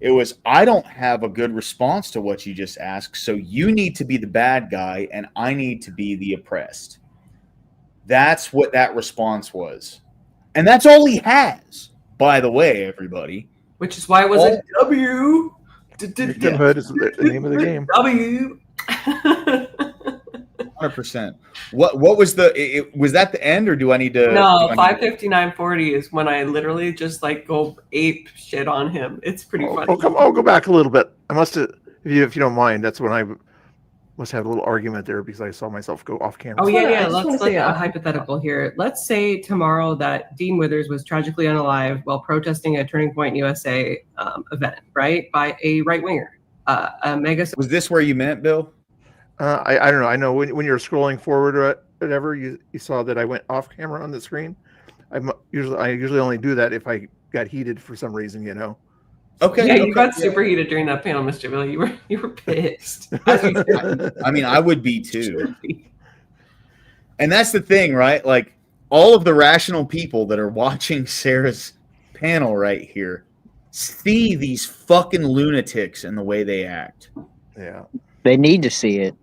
It was, I don't have a good response to what you just asked, so you need to be the bad guy and I need to be the oppressed. That's what that response was. And that's all he has, by the way, everybody. Which is why it was a W. Victimhood is the name of the game. W. 100%. What was was that the end, or do I need to? No, 5:59:40 is when I literally just go ape shit on him. It's pretty funny. I'll go back a little bit. I must have, if you don't mind, that's when I must have a little argument there because I saw myself go off camera. Oh yeah. Let's say a hypothetical here. Let's say tomorrow that Dean Withers was tragically unalive while protesting a Turning Point USA event, right, by a right winger, a mega. Was this where you meant, Bill? I don't know. I know when you're scrolling forward or whatever, you saw that I went off camera on the screen. I usually only do that if I got heated for some reason, Okay. Yeah, you got super heated during that panel, Mr. Bill. You were pissed. I mean, I would be too. And that's the thing, right? Like all of the rational people that are watching Sarah's panel right here see these fucking lunatics and the way they act. Yeah. They need to see it.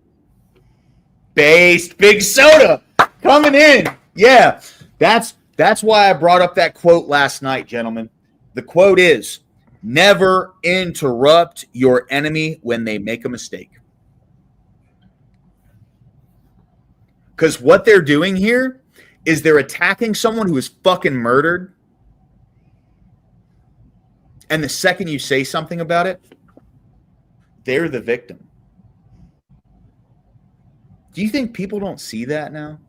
Based Big Soda coming in. Yeah. That's why I brought up that quote last night, gentlemen. The quote is, never interrupt your enemy when they make a mistake. Because what they're doing here is they're attacking someone who is fucking murdered. And the second you say something about it, they're the victim. Do you think people don't see that now?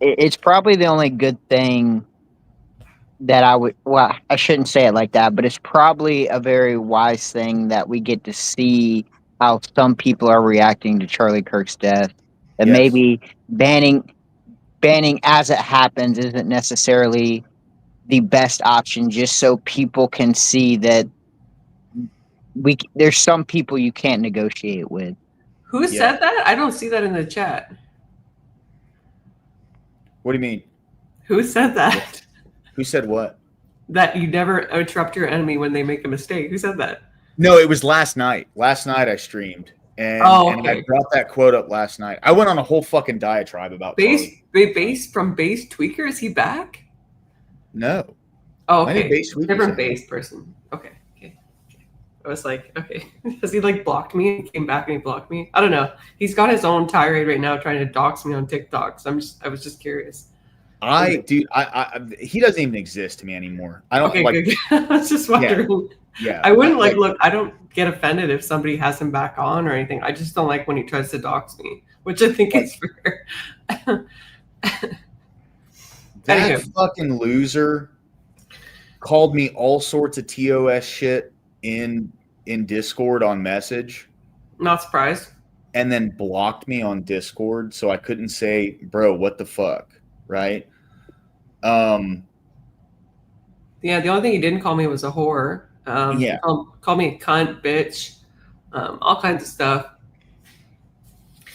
It's probably the only good thing that I shouldn't say it like that, but it's probably a very wise thing that we get to see how some people are reacting to Charlie Kirk's death. And maybe banning banning as it happens isn't necessarily the best option, just so people can see that there's some people you can't negotiate with. Who said that? I don't see that in the chat. What do you mean? Who said that? Who said what? That you never interrupt your enemy when they make a mistake. Who said that? No, it was last night. Last night I streamed. And I brought that quote up last night. I went on a whole fucking diatribe about Base Tweaker. Is he back? No. Oh, okay. Different base person. Okay. I was like, okay, because he like blocked me and came back and he blocked me. I don't know. He's got his own tirade right now trying to dox me on TikTok. So I was just curious. I he doesn't even exist to me anymore. I don't okay, like. Good. I was just wondering. Yeah. I wouldn't look. I don't get offended if somebody has him back on or anything. I just don't like when he tries to dox me, which I think is fair. That fucking loser called me all sorts of TOS shit in Discord on message. Not surprised. And then blocked me on Discord, so I couldn't say, bro, what the fuck, right? Yeah, the only thing he didn't call me was a whore. Call me a cunt, bitch, all kinds of stuff.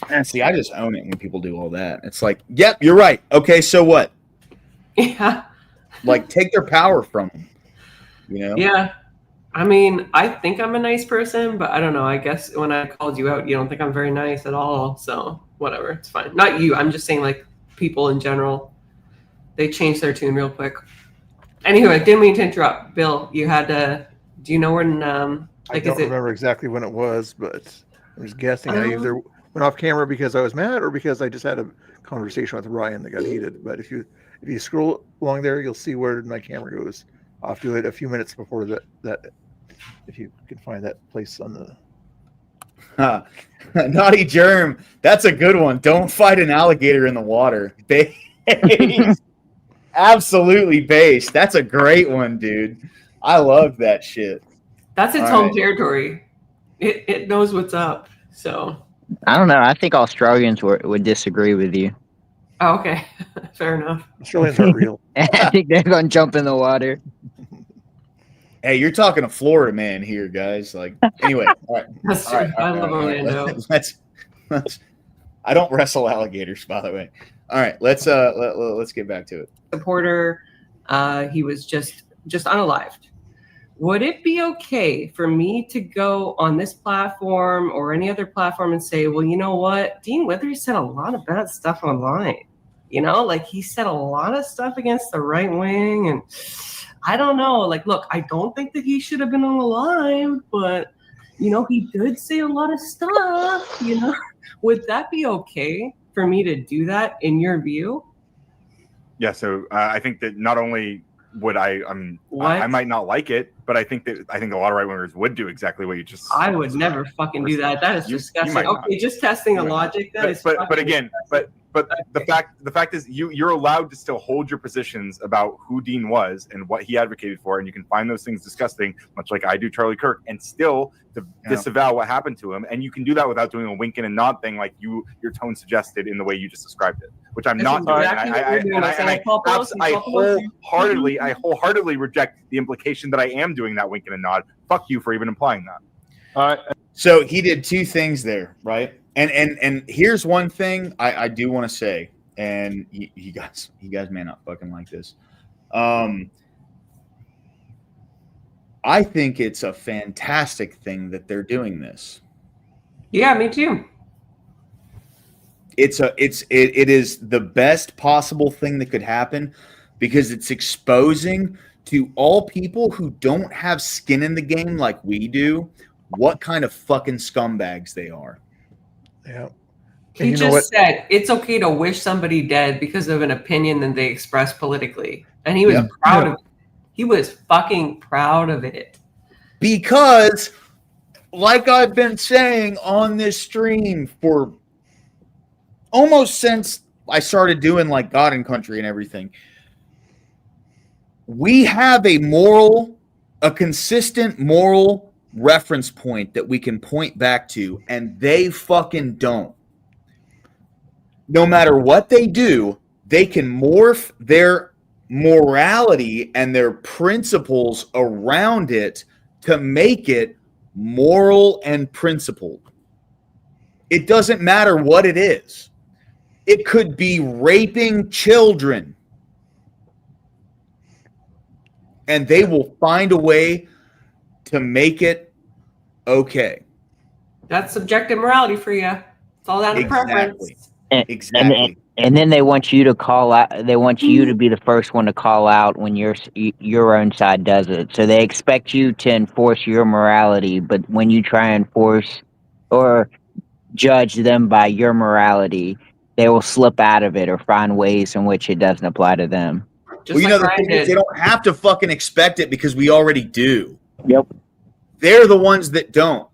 And see, I just own it when people do all that. It's like, yep, you're right. Okay, so what? Yeah. Like, take their power from them. You know? Yeah. I mean, I think I'm a nice person, but I don't know. I guess when I called you out, you don't think I'm very nice at all. So whatever, it's fine. Not you. I'm just saying, like, people in general. They changed their tune real quick. Anyway, didn't mean to interrupt. Bill, you had to. Do you know when? I don't remember exactly when it was, but I'm just guessing. I either went off camera because I was mad or because I just had a conversation with Ryan that got heated. But if you scroll along there, you'll see where my camera goes. I'll have to do it a few minutes before that if you can find that place on the Naughty Germ. That's a good one. Don't fight an alligator in the water. Absolutely based. That's a great one, dude. I love that shit. That's its home territory. It knows what's up. So I don't know. I think Australians would disagree with you. Oh, okay. Fair enough. Australians aren't real. I think they're going to jump in the water. Hey, you're talking to Florida man here, guys. Like, anyway. All right. That's true. I love Orlando. Let's I don't wrestle alligators, by the way. All right, let's get back to it. Supporter, he was just unalived. Would it be okay for me to go on this platform or any other platform and say, well, you know what? Dean Withers said a lot of bad stuff online. You know, like he said a lot of stuff against the right wing. And I don't know. Like, look, I don't think that he should have been unalived, but, you know, he did say a lot of stuff. You know, would that be okay for me to do that in your view? Yeah. So I think that not only would I might not like it, but I think a lot of right wingers would do exactly what you just. I would never fucking do that. That is disgusting. Okay, just testing the logic. But again, the fact is you're allowed to still hold your positions about who Dean was and what he advocated for, and you can find those things disgusting, much like I do Charlie Kirk, and still disavow what happened to him. And you can do that without doing a wink and a nod thing, like your tone suggested in the way you just described it, which I'm not doing. I wholeheartedly reject the implication that I am doing that wink and a nod. Fuck you for even implying that. All right. So he did two things there, right? And here's one thing I do want to say, and you guys may not fucking like this. I think it's a fantastic thing that they're doing this. Yeah, me too. It is the best possible thing that could happen because it's exposing to all people who don't have skin in the game like we do what kind of fucking scumbags they are. Yeah. He just said it's okay to wish somebody dead because of an opinion that they express politically. And he was proud of it. He was fucking proud of it. Because, like I've been saying on this stream for almost since I started doing like God and Country and everything, we have a consistent moral reference point that we can point back to, and they fucking don't. No matter what they do, they can morph their morality and their principles around it to make it moral and principled. It doesn't matter what it is. It could be raping children. And they will find a way to make it okay. That's subjective morality for you. It's all down to preference. Exactly. And then they want you to call out. They want you to be the first one to call out when your own side does it. So they expect you to enforce your morality, but when you try and force or judge them by your morality, they will slip out of it or find ways in which it doesn't apply to them. Well, you know, the thing is, they don't have to fucking expect it because we already do. Yep. They're the ones that don't.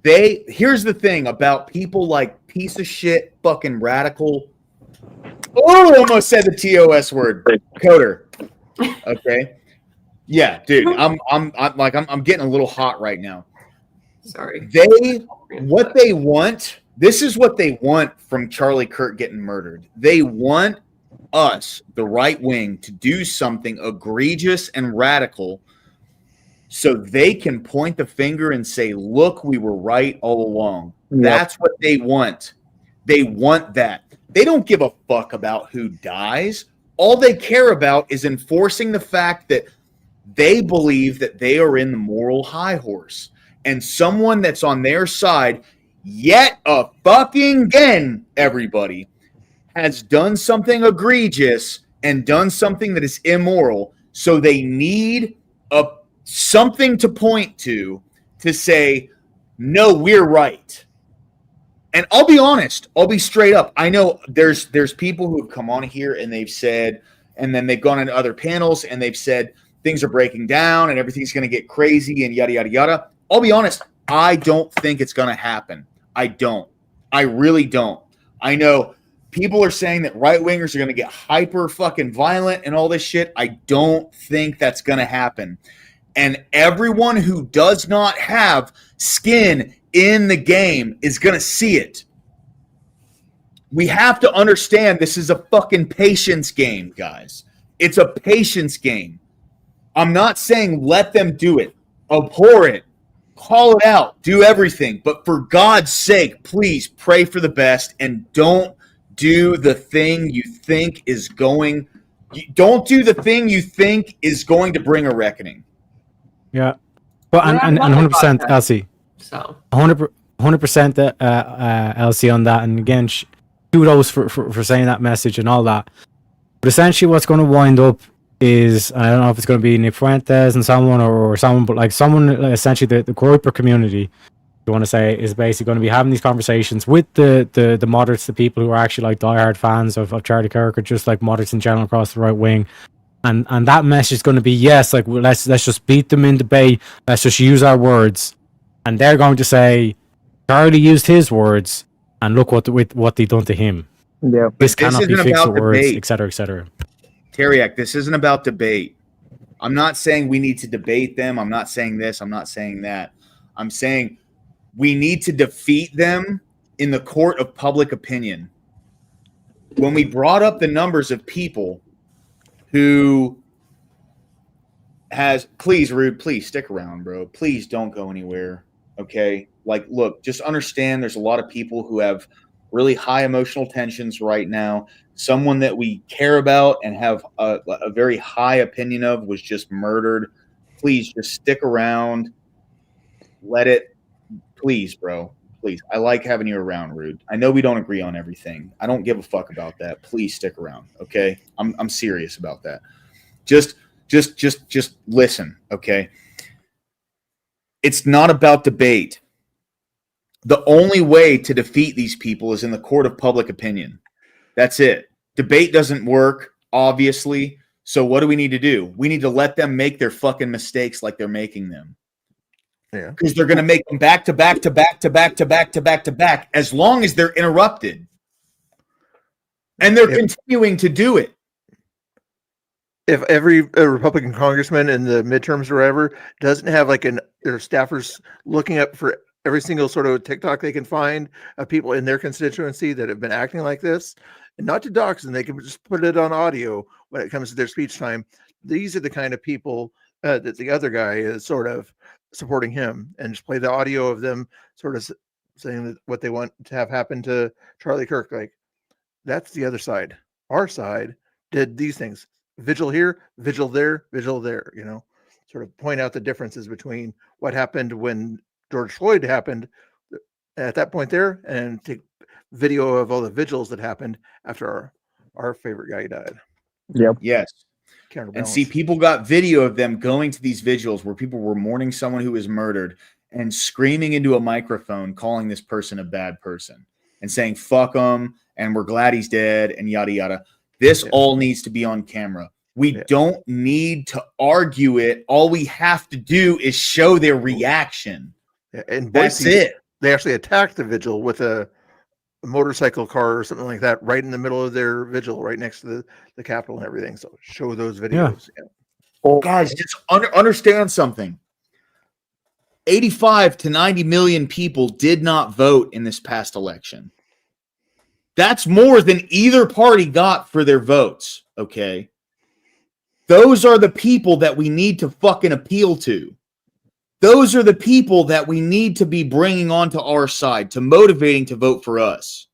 Here's the thing about people like piece of shit fucking radical. Oh, I almost said the TOS word. Coder. Okay. Yeah, dude. I'm getting a little hot right now. Sorry. What they want, this is what they want from Charlie Kirk getting murdered. They want us, the right wing, to do something egregious and radical so they can point the finger and say, look, we were right all along. Yep. That's what they want. They want that. They don't give a fuck about who dies. All they care about is enforcing the fact that they believe that they are in the moral high horse. And someone that's on their side, yet a fucking again, everybody, has done something egregious and done something that is immoral. So they need something to point to say, no, we're right. And I'll be honest, I'll be straight up. I know there's people who have come on here and they've said, and then they've gone into other panels and they've said things are breaking down and everything's going to get crazy and yada, yada, yada. I'll be honest, I don't think it's going to happen. I don't. I really don't. I know people are saying that right-wingers are going to get hyper fucking violent and all this shit. I don't think that's going to happen. And everyone who does not have skin in the game is going to see it. We have to understand this is a fucking patience game, guys. It's a patience game. I'm not saying let them do it. Abhor it. Call it out. Do everything. But for God's sake, please pray for the best and don't do the thing you think is going. Don't do the thing you think is going to bring a reckoning. Yeah, but and 100% Elsie. So 100% Elsie on that. And again, kudos for saying that message and all that. But essentially, what's going to wind up is, I don't know if it's going to be Nick Fuentes and someone or someone, but like someone, essentially the Groyper community, you want to say, is basically going to be having these conversations with the moderates, the people who are actually like diehard fans of Charlie Kirk, or just like moderates in general across the right wing. And that message is going to be, yes, like let's just beat them in debate. Let's just use our words. And they're going to say, Charlie used his words, and look what they done to him. Yeah, this cannot be fixed with words, etc., etc. Teriak, this isn't about debate. I'm not saying we need to debate them. I'm not saying this. I'm not saying that. I'm saying we need to defeat them in the court of public opinion. When we brought up the numbers of people who please, Rude, please stick around, bro. Please don't go anywhere. Okay. Like, look, just understand there's a lot of people who have really high emotional tensions right now. Someone that we care about and have a very high opinion of was just murdered. Please just stick around. Please, bro. Please. I like having you around, Rude. I know we don't agree on everything. I don't give a fuck about that. Please stick around. Okay. I'm serious about that. Just listen. Okay. It's not about debate. The only way to defeat these people is in the court of public opinion. That's it. Debate doesn't work, obviously. So what do we need to do? We need to let them make their fucking mistakes like they're making them. Yeah. Because they're going to make them back to back to back to back to back to back to back as long as they're interrupted. And they're continuing to do it. If every Republican congressman in the midterms or whatever doesn't have like their staffers looking up for every single sort of TikTok they can find of people in their constituency that have been acting like this, and not to dox, and they can just put it on audio when it comes to their speech time. These are the kind of people that the other guy is sort of supporting him, and just play the audio of them sort of saying that what they want to have happen to Charlie Kirk. Like, that's the other side. Our side did these things. Vigil here, vigil there, sort of point out the differences between what happened when George Floyd happened at that point there, and take video of all the vigils that happened after our favorite guy died. Yep. Yes. And see, people got video of them going to these vigils where people were mourning someone who was murdered and screaming into a microphone, calling this person a bad person and saying, fuck him, and we're glad he's dead, and yada, yada. This all needs to be on camera. We don't need to argue it. All we have to do is show their reaction. And that's it. They actually attacked the vigil with a motorcycle car or something like that right in the middle of their vigil, right next to the Capitol and everything. So show those videos. Yeah. Well, guys, just understand something. 85 to 90 million people did not vote in this past election. That's more than either party got for their votes, okay? Those are the people that we need to fucking appeal to. Those are the people that we need to be bringing onto our side, to motivating to vote for us.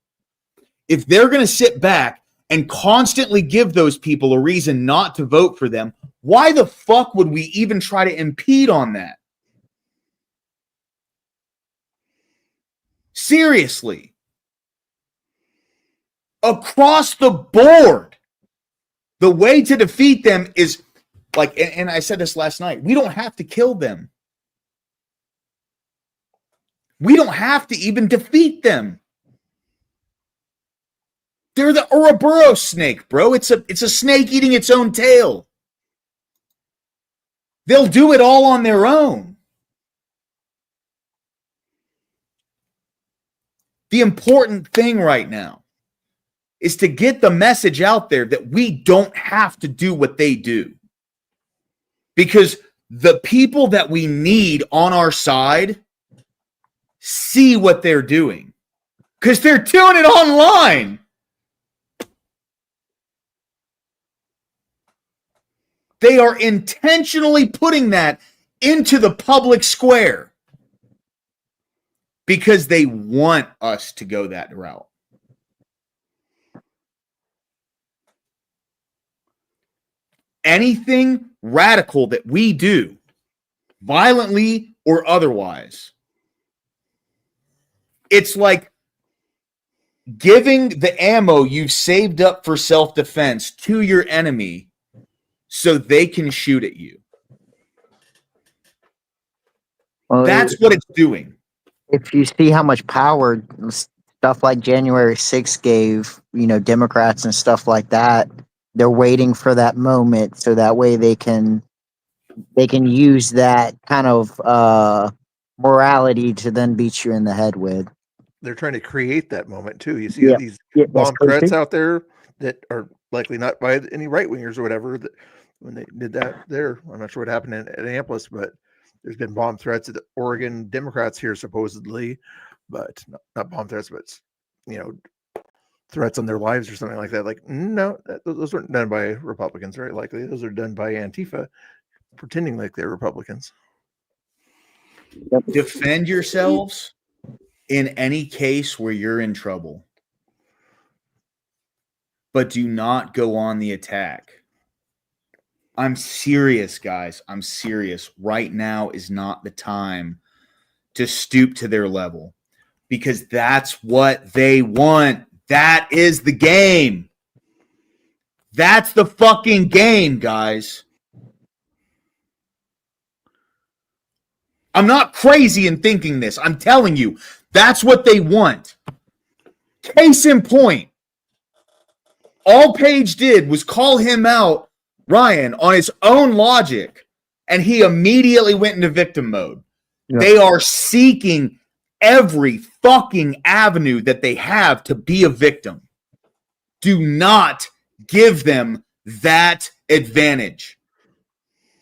If they're going to sit back and constantly give those people a reason not to vote for them, why the fuck would we even try to impede on that? Seriously. Across the board, the way to defeat them is like, and I said this last night, we don't have to kill them. We don't have to even defeat them. They're the Ouroboros snake, bro. It's a snake eating its own tail. They'll do it all on their own. The important thing right now is to get the message out there that we don't have to do what they do. Because the people that we need on our side see what they're doing. Because they're doing it online. They are intentionally putting that into the public square because they want us to go that route. Anything radical that we do, violently or otherwise, it's like giving the ammo you've saved up for self-defense to your enemy so they can shoot at you. Well, that's what it's doing. If you see how much power stuff like January 6th gave, Democrats and stuff like that, they're waiting for that moment so that way they can use that kind of morality to then beat you in the head with. They're trying to create that moment too. You see these bomb threats out there that are likely not by any right wingers or whatever. That when they did that there, I'm not sure what happened at Annapolis, but there's been bomb threats at the Oregon Democrats here supposedly, but not bomb threats, but threats on their lives or something like that. Like, no, those weren't done by Republicans, very likely. Those are done by Antifa pretending like they're Republicans. Defend yourselves in any case where you're in trouble, but do not go on the attack. I'm serious, guys. I'm serious. Right now is not the time to stoop to their level because that's what they want. That is the game. That's the fucking game, guys. I'm not crazy in thinking this. I'm telling you, that's what they want. Case in point, all Page did was call him out, Ryan, on his own logic, and he immediately went into victim mode. Yeah. They are seeking every fucking avenue that they have to be a victim. Do not give them that advantage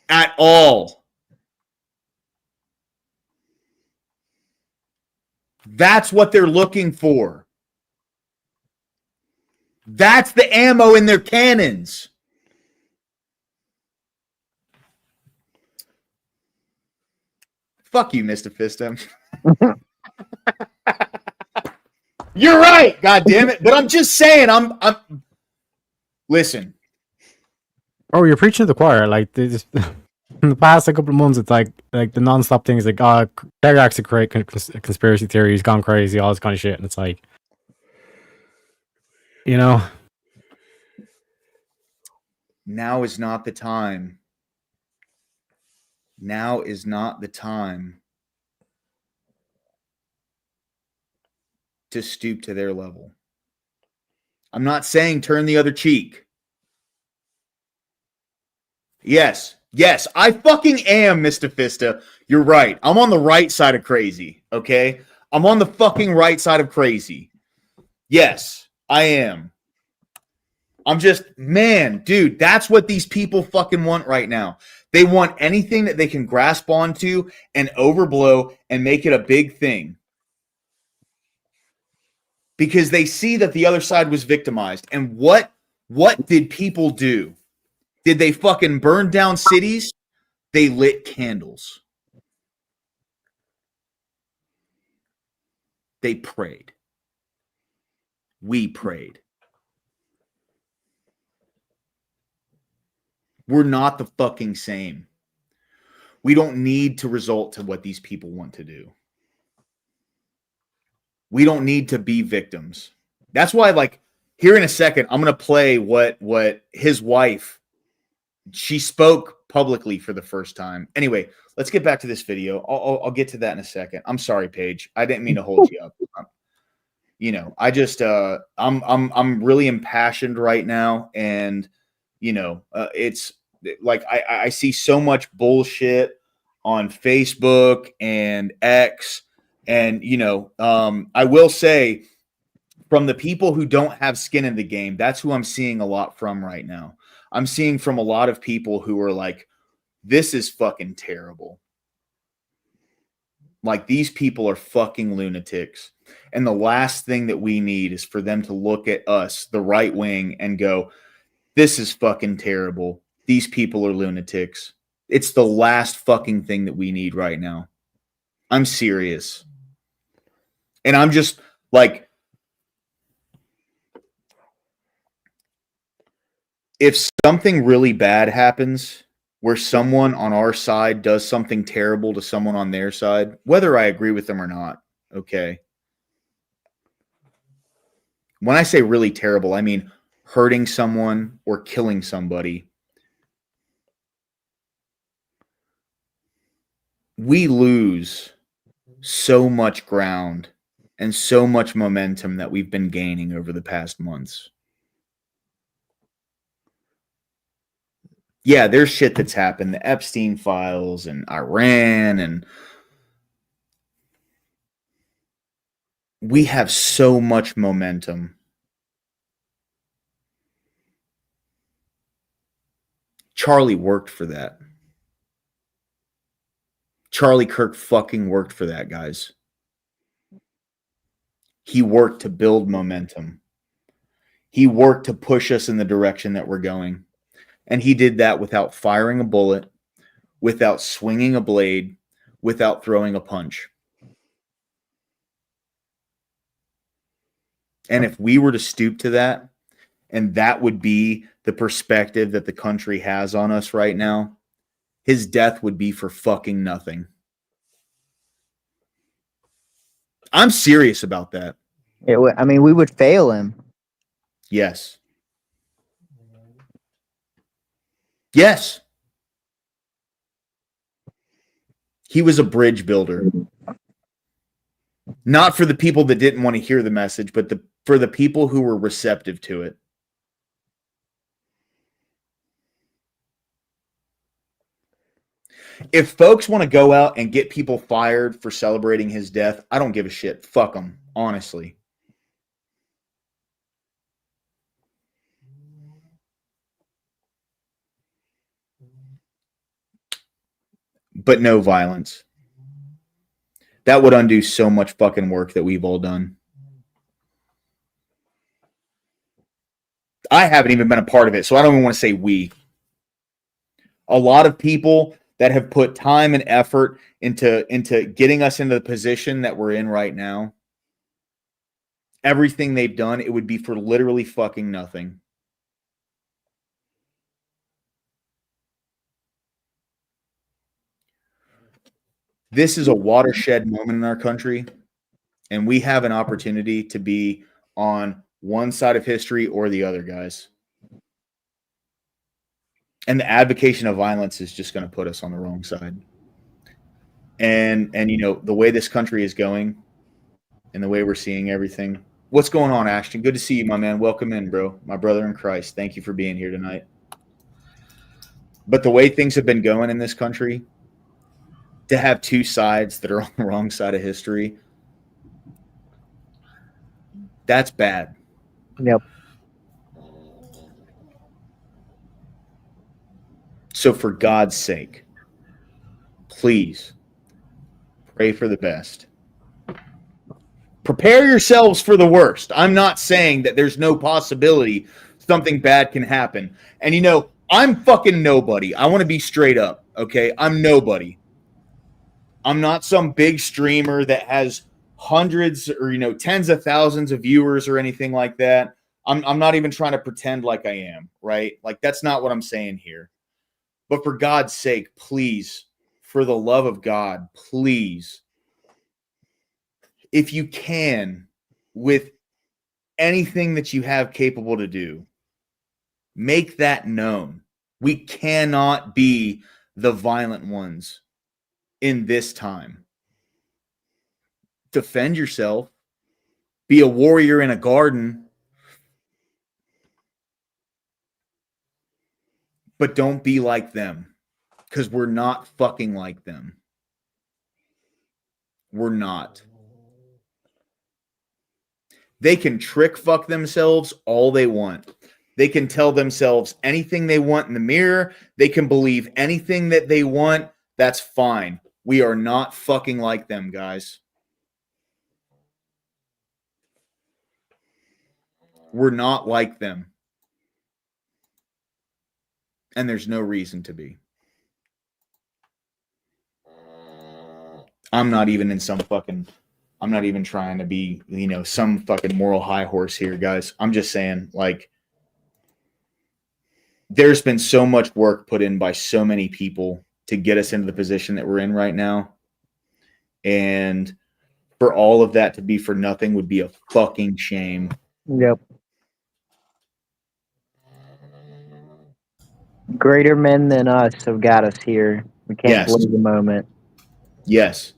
at all. That's what they're looking for. That's the ammo in their cannons. Fuck you, Mr. Fisto. You're right. God damn it. But I'm just saying, I'm listen. Oh, you're preaching to the choir. Like this, in the past couple of months, it's like the non-stop things like Terry actually create conspiracy theories, gone crazy, all this kind of shit, and it's like, you know, now is not the time. Now is not the time to stoop to their level. I'm not saying turn the other cheek. Yes, I fucking am, Mr. Fista. You're right. I'm on the right side of crazy, okay? I'm on the fucking right side of crazy. Yes, I am. I'm just, man, dude, that's what these people fucking want right now. They want anything that they can grasp onto and overblow and make it a big thing. Because they see that the other side was victimized. And what did people do? Did they fucking burn down cities? They lit candles. They prayed. We prayed. We're not the fucking same. We don't need to resort to what these people want to do. We don't need to be victims. That's why, like, here in a second, I'm going to play what his wife, she spoke publicly for the first time. Anyway, let's get back to this video. I'll get to that in a second. I'm sorry, Paige. I didn't mean to hold you up. You know, I just I'm really impassioned right now, and you know, it's like I see so much bullshit on Facebook and X, and you know, I will say from the people who don't have skin in the game, that's who I'm seeing a lot from right now. I'm seeing from a lot of people who are like, this is fucking terrible. Like, these people are fucking lunatics. And the last thing that we need is for them to look at us, the right wing, and go, this is fucking terrible. These people are lunatics. It's the last fucking thing that we need right now. I'm serious. And I'm just like, if something really bad happens where someone on our side does something terrible to someone on their side, whether I agree with them or not, okay. When I say really terrible, I mean hurting someone or killing somebody. We lose so much ground and so much momentum that we've been gaining over the past months. Yeah, there's shit that's happened, the Epstein files and Iran, and we have so much momentum. Charlie worked for that. Charlie Kirk fucking worked for that, guys. He worked to build momentum. He worked to push us in the direction that we're going. And he did that without firing a bullet, without swinging a blade, without throwing a punch. And if we were to stoop to that, and that would be the perspective that the country has on us right now, his death would be for fucking nothing. I'm serious about that. I mean, we would fail him. Yes. Yes. He was a bridge builder. Not for the people that didn't want to hear the message, but for the people who were receptive to it. If folks want to go out and get people fired for celebrating his death, I don't give a shit. Fuck them, honestly. But no violence. That would undo so much fucking work that we've all done. I haven't even been a part of it, so I don't even want to say we. A lot of people that have put time and effort into getting us into the position that we're in right now, everything they've done, it would be for literally fucking nothing. This is a watershed moment in our country, and we have an opportunity to be on one side of history or the other, guys. And the advocacy of violence is just going to put us on the wrong side. And you know, the way this country is going and the way we're seeing everything. What's going on, Ashton? Good to see you, my man. Welcome in, bro. My brother in Christ. Thank you for being here tonight. But the way things have been going in this country, to have two sides that are on the wrong side of history, that's bad. Yep. So for God's sake, please pray for the best. Prepare yourselves for the worst. I'm not saying that there's no possibility something bad can happen. And you know, I'm fucking nobody. I want to be straight up, okay? I'm nobody. I'm not some big streamer that has hundreds or, you know, tens of thousands of viewers or anything like that. I'm not even trying to pretend like I am, right? Like, that's not what I'm saying here. But for God's sake, please, for the love of God, please, if you can, with anything that you have capable to do, make that known. We cannot be the violent ones in this time. Defend yourself. Be a warrior in a garden. But don't be like them, because we're not fucking like them. We're not. They can trick fuck themselves all they want. They can tell themselves anything they want in the mirror. They can believe anything that they want. That's fine. We are not fucking like them, guys. We're not like them. And there's no reason to be. I'm not even trying to be, you know, some fucking moral high horse here, guys. I'm just saying, like, there's been so much work put in by so many people to get us into the position that we're in right now. And for all of that to be for nothing would be a fucking shame. Yep. Greater men than us have got us here. We can't believe the moment. Yes.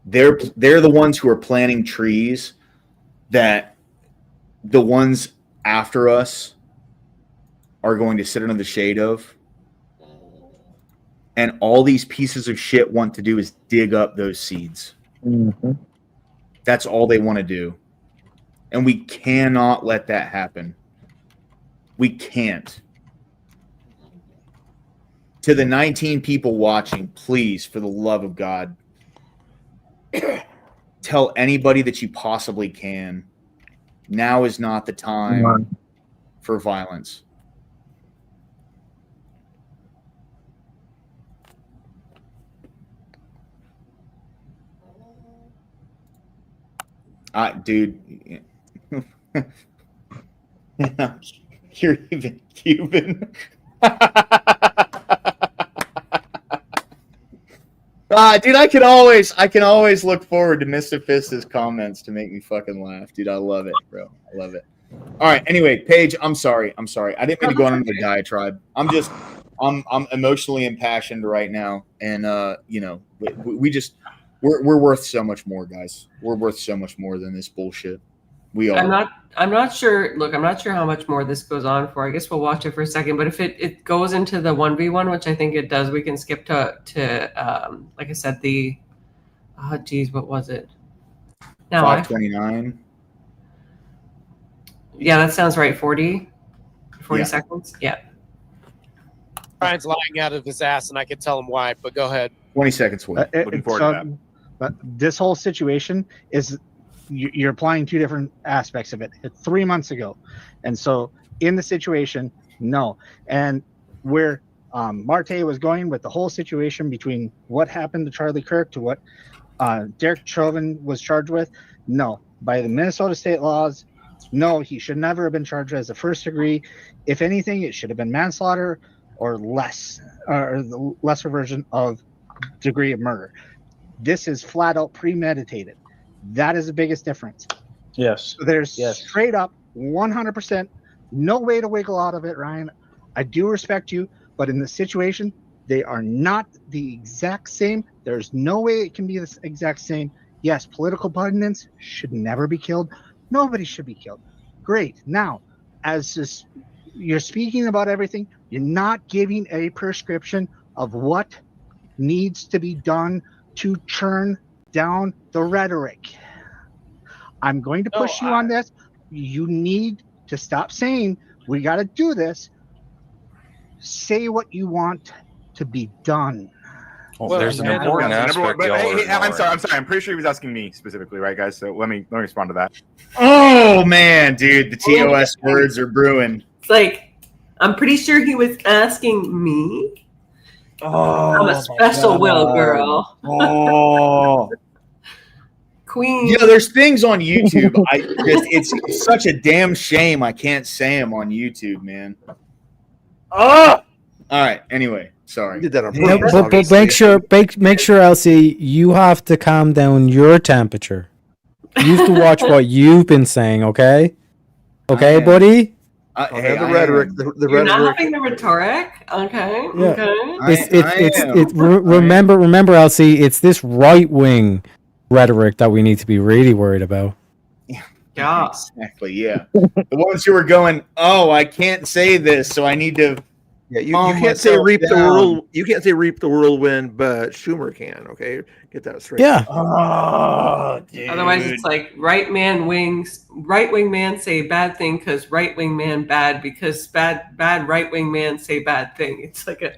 They're the ones who are planting trees that the ones after us are going to sit under the shade of. And all these pieces of shit want to do is dig up those seeds. Mm-hmm. That's all they want to do. And we cannot let that happen. We can't. To the 19 people watching, please, for the love of God, tell anybody that you possibly can, now is not the time for violence. Dude, you're even Cuban. Dude, I can always look forward to Mr. Fist's comments to make me fucking laugh. Dude, I love it, bro. I love it. All right. Anyway, Paige, I'm sorry. I didn't mean to go on another diatribe. I'm emotionally impassioned right now. And, you know, we're worth so much more, guys. We're worth so much more than this bullshit. We are. I'm not sure. Look, I'm not sure how much more this goes on for. I guess we'll watch it for a second. But if it goes into the 1v1, which I think it does, we can skip to like I said, the what was it? Now 529. Yeah, that sounds right. 40 seconds. Yeah. Brian's lying out of his ass, and I can tell him why. But go ahead. 20 seconds. Looking forward to that. But this whole situation is you're applying two different aspects of it. 3 months ago, and so in the situation, no, and where Marte was going with the whole situation between what happened to Charlie Kirk to what Derek Chauvin was charged with, no, by the Minnesota state laws, no, he should never have been charged as a first degree. If anything, it should have been manslaughter or less, or the lesser version of degree of murder. This is flat out premeditated. That is the biggest difference. Yes. There's Yes. straight up 100% no way to wiggle out of it, Ryan. I do respect you, but in this situation, they are not the exact same. There's no way it can be the exact same. Yes, political pundits should never be killed. Nobody should be killed. Great. Now, as this, you're speaking about everything, you're not giving a prescription of what needs to be done to churn down the rhetoric. I'm going to push you on this. You need to stop saying we got to do this. Say what you want to be done. Well, there's an important aspect. But, y'all hey, are I'm sorry. ignoring. I'm pretty sure he was asking me specifically, right, guys? So let me respond to that. Oh man, dude, the TOS words are brewing. It's like, I'm pretty sure he was asking me. Oh, I'm a special will girl. Oh. Queen. You know, there's things on YouTube. It's such a damn shame I can't say them on YouTube, man. Oh! All right. Anyway, sorry. Did that on No, purpose. but obviously. make sure, Elsie, you have to calm down your temperature. You have to watch what you've been saying, okay? Okay, buddy? Don't have the rhetoric. The You're not rhetoric. having the rhetoric, okay? Yeah. Okay. Remember, Elsie, it's this right-wing rhetoric that we need to be really worried about. Yeah. Exactly, yeah. The ones who are going, oh, I can't say this, so I need to. Yeah, you can't say reap the world. You can't say reap the whirlwind, but Schumer can. Okay, get that straight. Yeah. Oh, dude. Otherwise, it's like right wing man say bad thing because right wing man bad because bad right wing man say bad thing. It's like a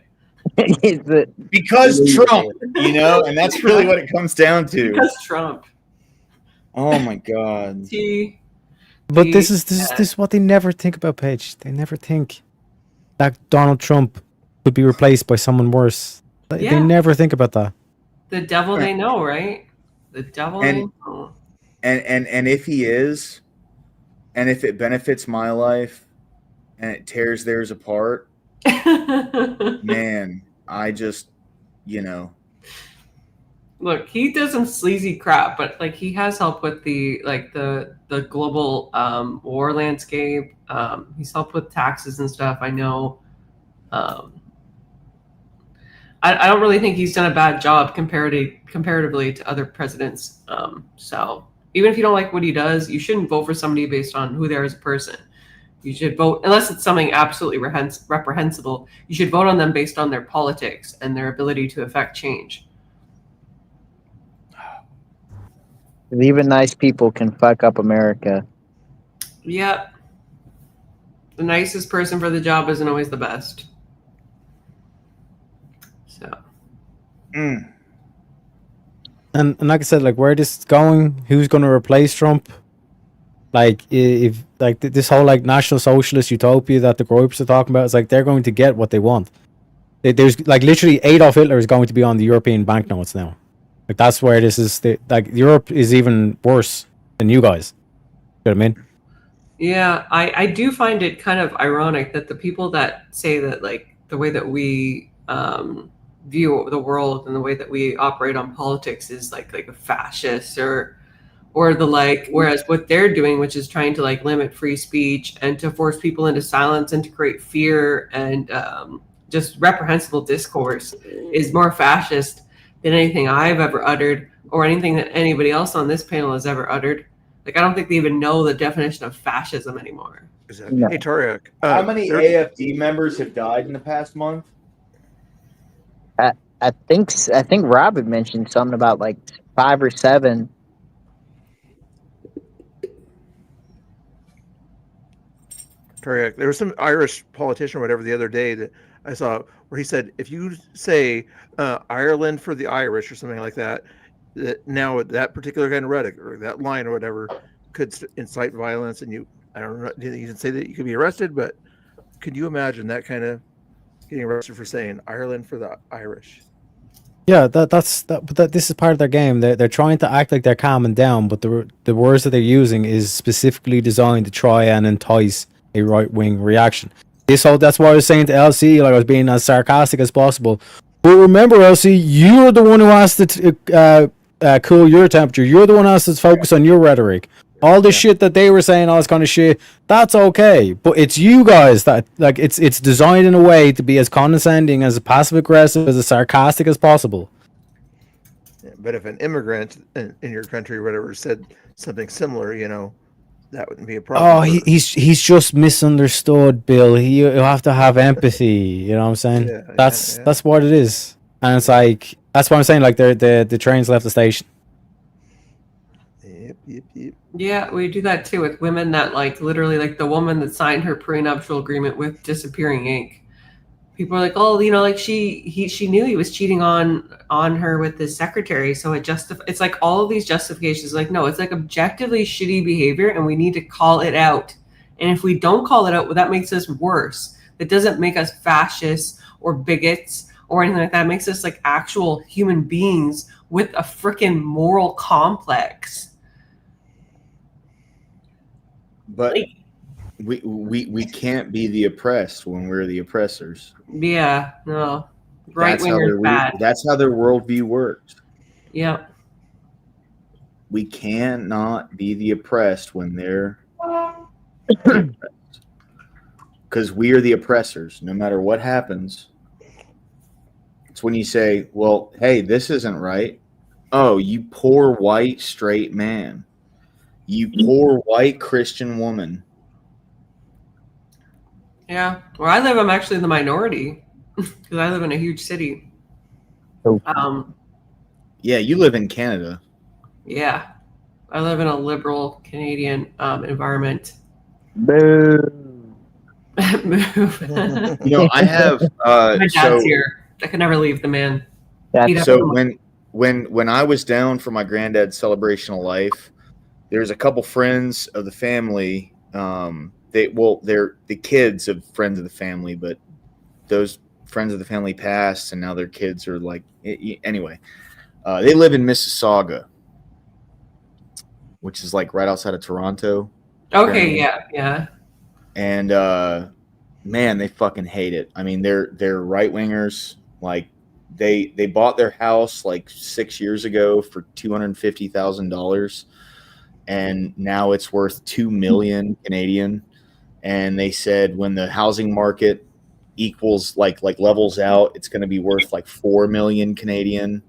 because Trump, you know, and that's really what it comes down to. Because Trump. Oh my God. But this is what they never think about, Paige. They never think that Donald Trump could be replaced by someone worse. They never think about that. The devil they know, right? The devil they know. And if he is, and if it benefits my life and it tears theirs apart, man, I just, you know. Look, he does some sleazy crap, but like he has helped with the global war landscape. He's helped with taxes and stuff. I know. I don't really think he's done a bad job comparatively to other presidents. So even if you don't like what he does, you shouldn't vote for somebody based on who they are as a person. You should vote, unless it's something absolutely reprehensible, you should vote on them based on their politics and their ability to affect change. Even nice people can fuck up America. Yep. The nicest person for the job isn't always the best. So. And like I said, like where this is going, who's going to replace Trump? Like if like this whole like national socialist utopia that the groups are talking about, it's like they're going to get what they want. There's like literally Adolf Hitler is going to be on the European banknotes now. Like that's where this is. Like Europe is even worse than you guys. You know what I mean? Yeah, I do find it kind of ironic that the people that say that like the way that we view the world and the way that we operate on politics is like a fascist or the like, whereas what they're doing, which is trying to like limit free speech and to force people into silence and to create fear and just reprehensible discourse, is more fascist than anything I've ever uttered or anything that anybody else on this panel has ever uttered. Like, I don't think they even know the definition of fascism anymore. Exactly. No. Hey, Tarek. How many AFD members have died in the past month? I think Rob had mentioned something about like 5 or 7. Tarek, there was some Irish politician or whatever the other day that I saw where he said, if you say Ireland for the Irish or something like that, that now that particular kind of rhetoric or that line or whatever could incite violence, and I don't know, you didn't say that you could be arrested, but could you imagine that kind of getting arrested for saying Ireland for the Irish? Yeah, but this is part of their game. They're trying to act like they're calming down, but the words that they're using is specifically designed to try and entice a right wing reaction. That's why I was saying to LC, like I was being as sarcastic as possible. But remember, LC, you're the one who has to cool your temperature. You're the one who has to focus on your rhetoric. All the shit that they were saying, all this kind of shit, that's okay. But it's you guys that like it's designed in a way to be as condescending, as passive aggressive, as sarcastic as possible. Yeah, but if an immigrant in your country or whatever said something similar, that wouldn't be a problem. Oh, he's just misunderstood, Bill. He'll have to have empathy. You know what I'm saying? Yeah, that's what it is. And it's like that's what I'm saying. Like the trains left the station. Yep. Yeah, we do that too with women that like literally like the woman that signed her prenuptial agreement with disappearing ink. People are like, oh, like she knew he was cheating on her with his secretary, so it's like all of these justifications. Like, no, it's like objectively shitty behavior, and we need to call it out. And if we don't call it out, well, that makes us worse. That doesn't make us fascists or bigots or anything like that. It makes us like actual human beings with a freaking moral complex. But we can't be the oppressed when we're the oppressors. Yeah, no. Right wingers bad. That's how their worldview works. Yeah. We cannot be the oppressed when they're because we are the oppressors. No matter what happens, it's when you say, "Well, hey, this isn't right." Oh, you poor white straight man. You poor white Christian woman. Yeah. Where I live, I'm actually the minority because I live in a huge city. Yeah, you live in Canada. Yeah. I live in a liberal Canadian environment. Boo. I have my dad's here. I could never leave the man. So when I was down for my granddad's celebration of life, there's a couple friends of the family. They're the kids of friends of the family, but those friends of the family passed, and now their kids are like anyway. They live in Mississauga, which is like right outside of Toronto. Okay, yeah. And man, they fucking hate it. I mean, they're right wingers. Like they bought their house like 6 years ago for $250,000, and now it's worth 2 million Canadian. And they said when the housing market equals like levels out, it's going to be worth like 4 million Canadian.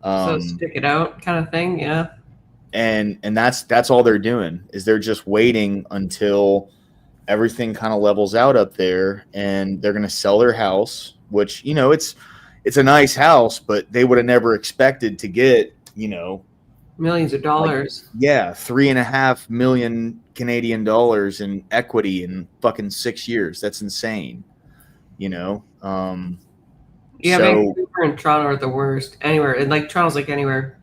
So stick it out kind of thing, yeah. And that's all they're doing is they're just waiting until everything kind of levels out up there, and they're going to sell their house, which it's a nice house, but they would have never expected to get millions of dollars. Like, yeah, 3.5 million Canadian dollars in equity in fucking 6 years. That's insane. Yeah, Vancouver and Toronto are the worst. Anywhere, and like Toronto's like anywhere.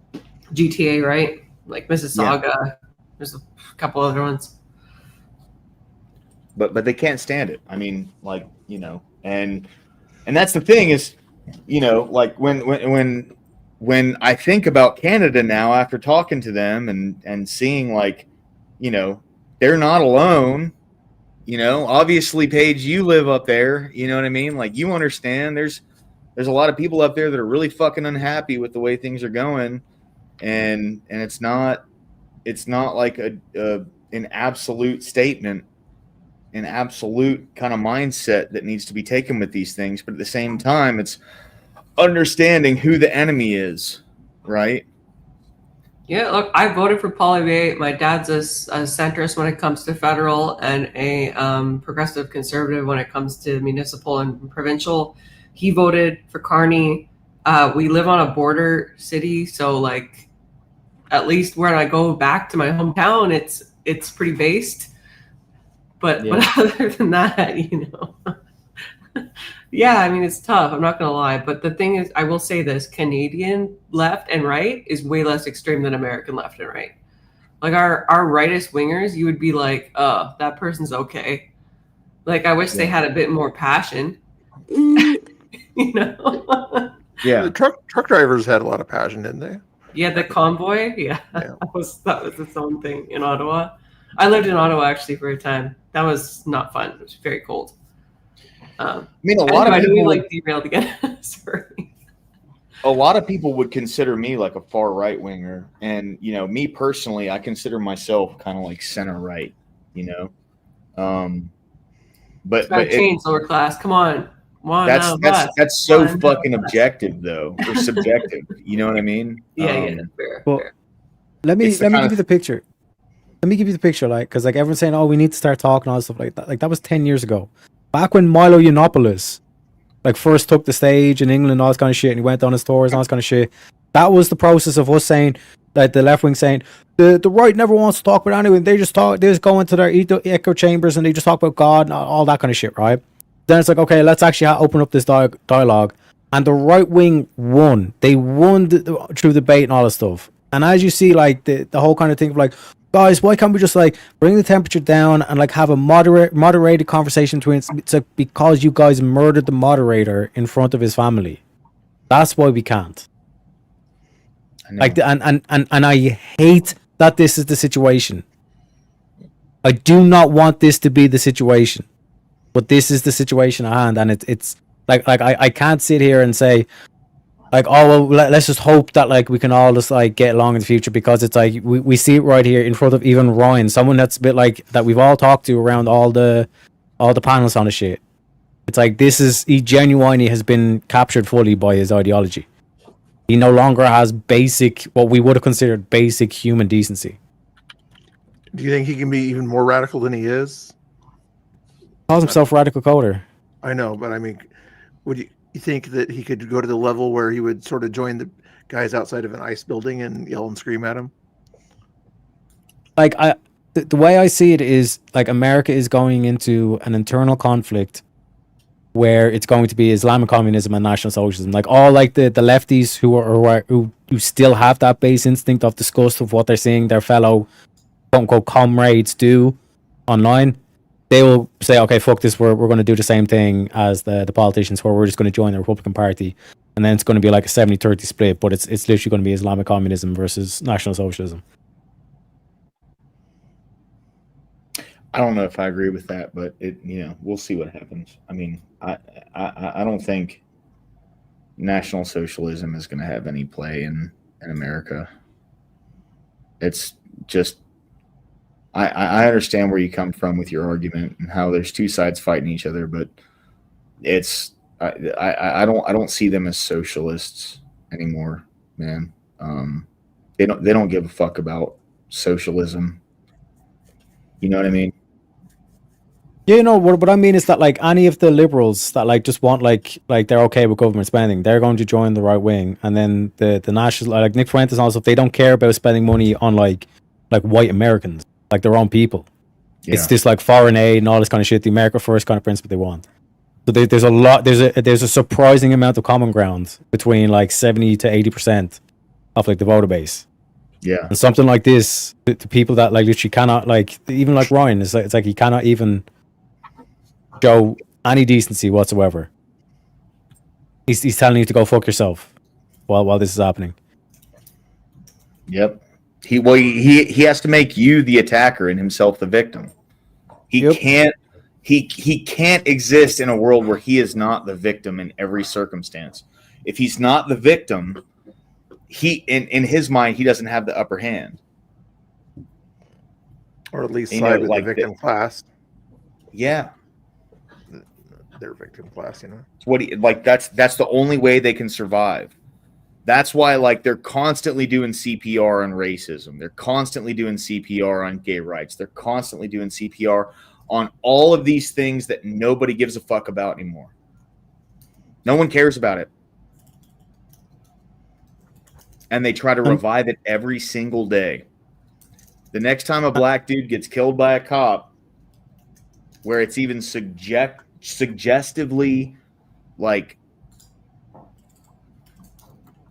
GTA, right? Like Mississauga. Yeah. There's a couple other ones. But they can't stand it. I mean, like, and that's the thing is, like when I think about Canada now after talking to them and seeing like, they're not alone. Obviously, Paige, you live up there. You know what I mean? Like, you understand there's a lot of people up there that are really fucking unhappy with the way things are going. And it's not like an absolute statement, an absolute kind of mindset that needs to be taken with these things. But at the same time, it's understanding who the enemy is, right? Yeah, look, I voted for Poilievre. My dad's a centrist when it comes to federal and a progressive conservative when it comes to municipal and provincial. He voted for Carney. We live on a border city, so like at least when I go back to my hometown, it's pretty based. But other than that, Yeah, I mean, it's tough. I'm not going to lie. But the thing is, I will say this, Canadian left and right is way less extreme than American left and right. Like our rightist wingers, you would be like, oh, that person's okay. Like, I wish they had a bit more passion. You know? Yeah. The truck drivers had a lot of passion, didn't they? Yeah, the convoy. Yeah, Yeah. that was its own thing in Ottawa. I lived in Ottawa actually for a time. That was not fun. It was very cold. I mean, a lot of people like derailed again. Sorry. A lot of people would consider me like a far right winger, and you know, me personally, I consider myself kind of like center right. You know, but change lower class. Come on. That's so fucking objective though, or subjective. You know what I mean? Yeah, fair. Well, fair. let me give you the picture. Let me give you the picture, like, because like everyone's saying, oh, we need to start talking and all stuff like that. Like that was 10 years ago, back when Milo Yiannopoulos like first took the stage in England, all this kind of shit, and he went on his tours and all this kind of shit. That was the process of us saying, like the left wing saying, the right never wants to talk about anything. They just go into their echo chambers and they just talk about God and all that kind of shit, right? Then it's like, okay, let's actually open up this dialogue. And the right wing won. They won through debate and all this stuff. And as you see, like the whole kind of thing of like, guys, why can't we just like bring the temperature down and like have a moderated conversation between? It's like because you guys murdered the moderator in front of his family. That's why we can't. Like, and I hate that this is the situation. I do not want this to be the situation, but this is the situation at hand, and it's like I can't sit here and say like, oh well, let's just hope that like we can all just like get along in the future, because it's like we see it right here in front of even Ryan, someone that's a bit like that we've all talked to around all the panels on the shit. It's like he genuinely has been captured fully by his ideology. He no longer has what we would have considered basic human decency. Do you think he can be even more radical than he is? Calls himself radical coder. I know, but I mean, would you think that he could go to the level where he would sort of join the guys outside of an ICE building and yell and scream at him? Like the way I see it is like America is going into an internal conflict where it's going to be Islamic communism and National Socialism. Like all like the lefties who still have that base instinct of disgust of what they're seeing their fellow quote unquote comrades do online. They will say, okay, fuck this, we're going to do the same thing as the politicians, where we're just going to join the Republican Party. And then it's going to be like a 70-30 split, but it's literally going to be Islamic communism versus National Socialism. I don't know if I agree with that, but we'll see what happens. I mean, I don't think National Socialism is going to have any play in America. It's just, I understand where you come from with your argument and how there's two sides fighting each other, but I don't see them as socialists anymore, man. They don't give a fuck about socialism. You know what I mean? Yeah, what I mean is that like any of the liberals that like just want like they're okay with government spending, they're going to join the right wing, and then the national, like Nick Fuentes also, they don't care about spending money on like white Americans, like their own people. Yeah. It's just like foreign aid and all this kind of shit, the America First kind of principle they want. So there's a surprising amount of common ground between like 70 to 80% of like the voter base. Yeah, and something like this, the people that like literally cannot, like even like Ryan, it's like he cannot even show any decency whatsoever. He's telling you to go fuck yourself while this is happening. Yep. He has to make you the attacker and himself the victim. He can't exist in a world where he is not the victim in every circumstance. If he's not the victim, he in his mind he doesn't have the upper hand. Or at least side with like the victim class. Yeah. Their victim class, that's the only way they can survive. That's why like they're constantly doing CPR on racism. They're constantly doing CPR on gay rights. They're constantly doing CPR on all of these things that nobody gives a fuck about anymore. No one cares about it. And they try to revive it every single day. The next time a black dude gets killed by a cop, where it's even suggestively like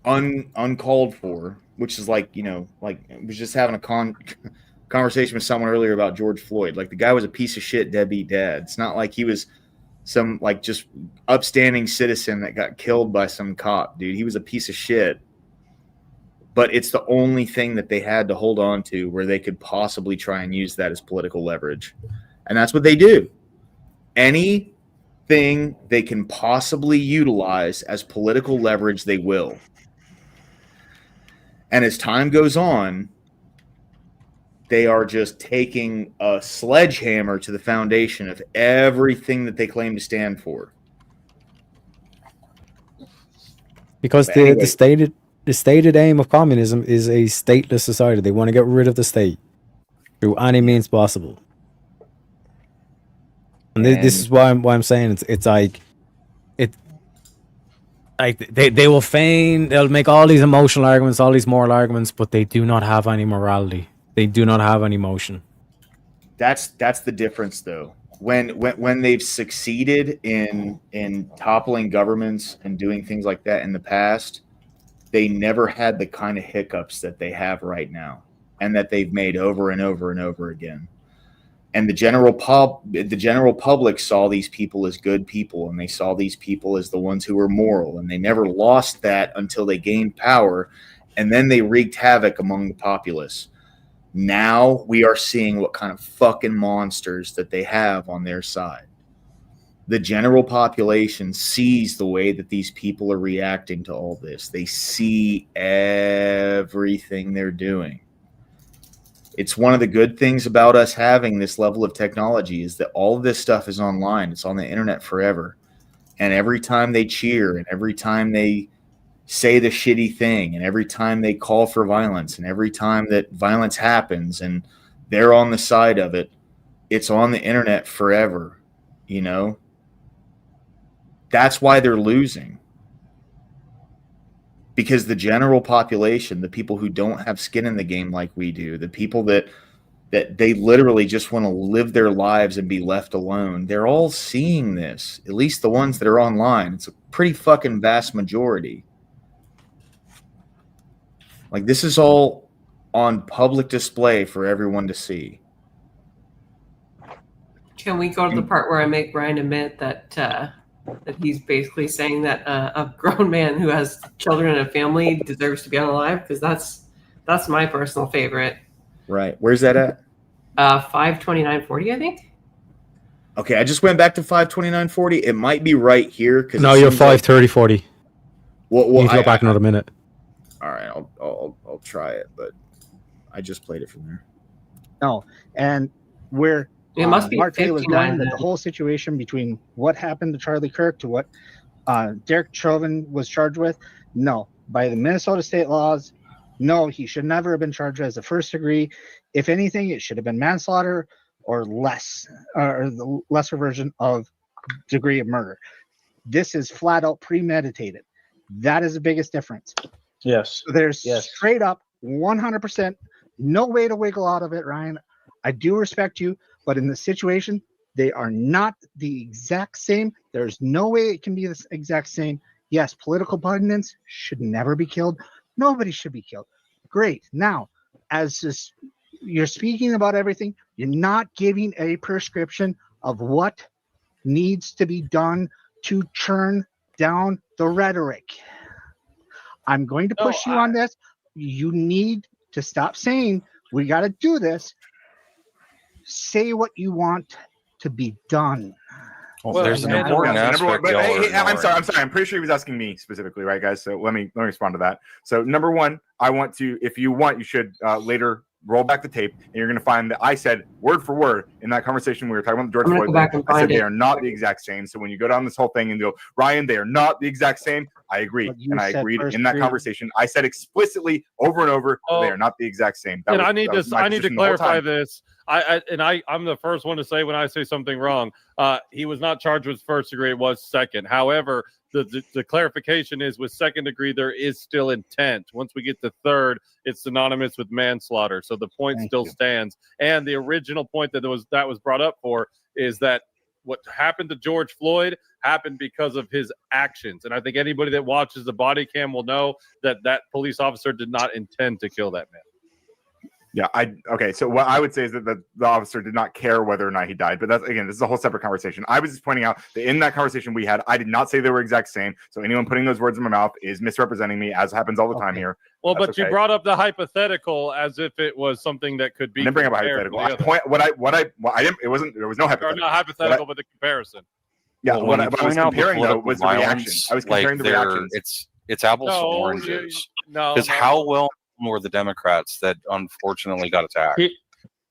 uncalled for, which is like, like I was just having a conversation with someone earlier about George Floyd. Like the guy was a piece of shit deadbeat dad. It's not like he was some like just upstanding citizen that got killed by some cop, dude. He was a piece of shit. But it's the only thing that they had to hold on to where they could possibly try and use that as political leverage. And that's what they do. Anything they can possibly utilize as political leverage, they will. And as time goes on, they are just taking a sledgehammer to the foundation of everything that they claim to stand for. Because But anyway, the stated aim of communism is a stateless society. They want to get rid of the state through any means possible. And this is why I'm saying it's like they will they'll make all these emotional arguments, all these moral arguments, but they do not have any morality. They do not have any emotion. That's the difference, though. When they've succeeded in toppling governments and doing things like that in the past, they never had the kind of hiccups that they have right now, and that they've made over and over and over again. And the general public saw these people as good people, and they saw these people as the ones who were moral, and they never lost that until they gained power, and then they wreaked havoc among the populace. Now we are seeing what kind of fucking monsters that they have on their side. The general population sees the way that these people are reacting to all this. They see everything they're doing. It's one of the good things about us having this level of technology is that all of this stuff is online. It's on the internet forever. And every time they cheer, and every time they say the shitty thing, and every time they call for violence, and every time that violence happens and they're on the side of it, it's on the internet forever, That's why they're losing. Because the general population, the people who don't have skin in the game like we do, the people that they literally just want to live their lives and be left alone, they're all seeing this, at least the ones that are online. It's a pretty fucking vast majority. Like, this is all on public display for everyone to see. Can we go to the part where I make Brian admit that he's basically saying that a grown man who has children and a family deserves to be unalive? Because that's my personal favorite. Right. Where's that at? 529.40, I think. Okay, I just went back to 529.40. It might be right here. No, you're 530.40. Well, you need to go back another minute. All right, I'll try it, but I just played it from there. No, and where it must be Marte was going, then. the whole situation between what happened to Charlie Kirk to what Derek Chauvin was charged with. No, by the Minnesota state laws, no, he should never have been charged as a first degree. If anything, it should have been manslaughter or less, or the lesser version of degree of murder. This is flat out premeditated. That is the biggest difference. Yes. So there's straight up 100%, no way to wiggle out of it, Ryan. I do respect you, but in this situation, they are not the exact same. There's no way it can be the exact same. Yes, political pundits should never be killed. Nobody should be killed. Great. Now, as this, you're speaking about everything, you're not giving a prescription of what needs to be done to turn down the rhetoric. I'm going to push you on this. You need to stop saying we got to do this. Say what you want to be done. Well, there's an important aspect. I'm sorry. I'm pretty sure he was asking me specifically, right, guys? So let me respond to that. So number one, I want to, if you want, you should later roll back the tape, and you're going to find that I said word for word in that conversation we were talking about the George Floyd thing. I said they are not the exact same. So when you go down this whole thing and go, Ryan, they are not the exact same. I agree, and I agreed in that conversation. I said explicitly over and over they are not the exact same. I need to clarify this. I'm the first one to say when I say something wrong. He was not charged with first degree; it was second. However, the clarification is with second degree there is still intent. Once we get to third, it's synonymous with manslaughter. So the point still stands. And the original point that was brought up for is that what happened to George Floyd happened because of his actions. And I think anybody that watches the body cam will know that that police officer did not intend to kill that man. Yeah, okay. So what I would say is that the officer did not care whether or not he died, but that's, again, this is a whole separate conversation. I was just pointing out that in that conversation we had, I did not say they were exact same. So anyone putting those words in my mouth is misrepresenting me, as happens all the time here. Well, That's but you brought up the hypothetical as if it was something that could be. I didn't bring up a hypothetical. I didn't. It wasn't. There was no hypothetical. Or not hypothetical, but the comparison. Yeah, Well, what I was comparing though was the reaction. I was comparing the reactions. It's apples to oranges. Because how well were the Democrats that unfortunately got attacked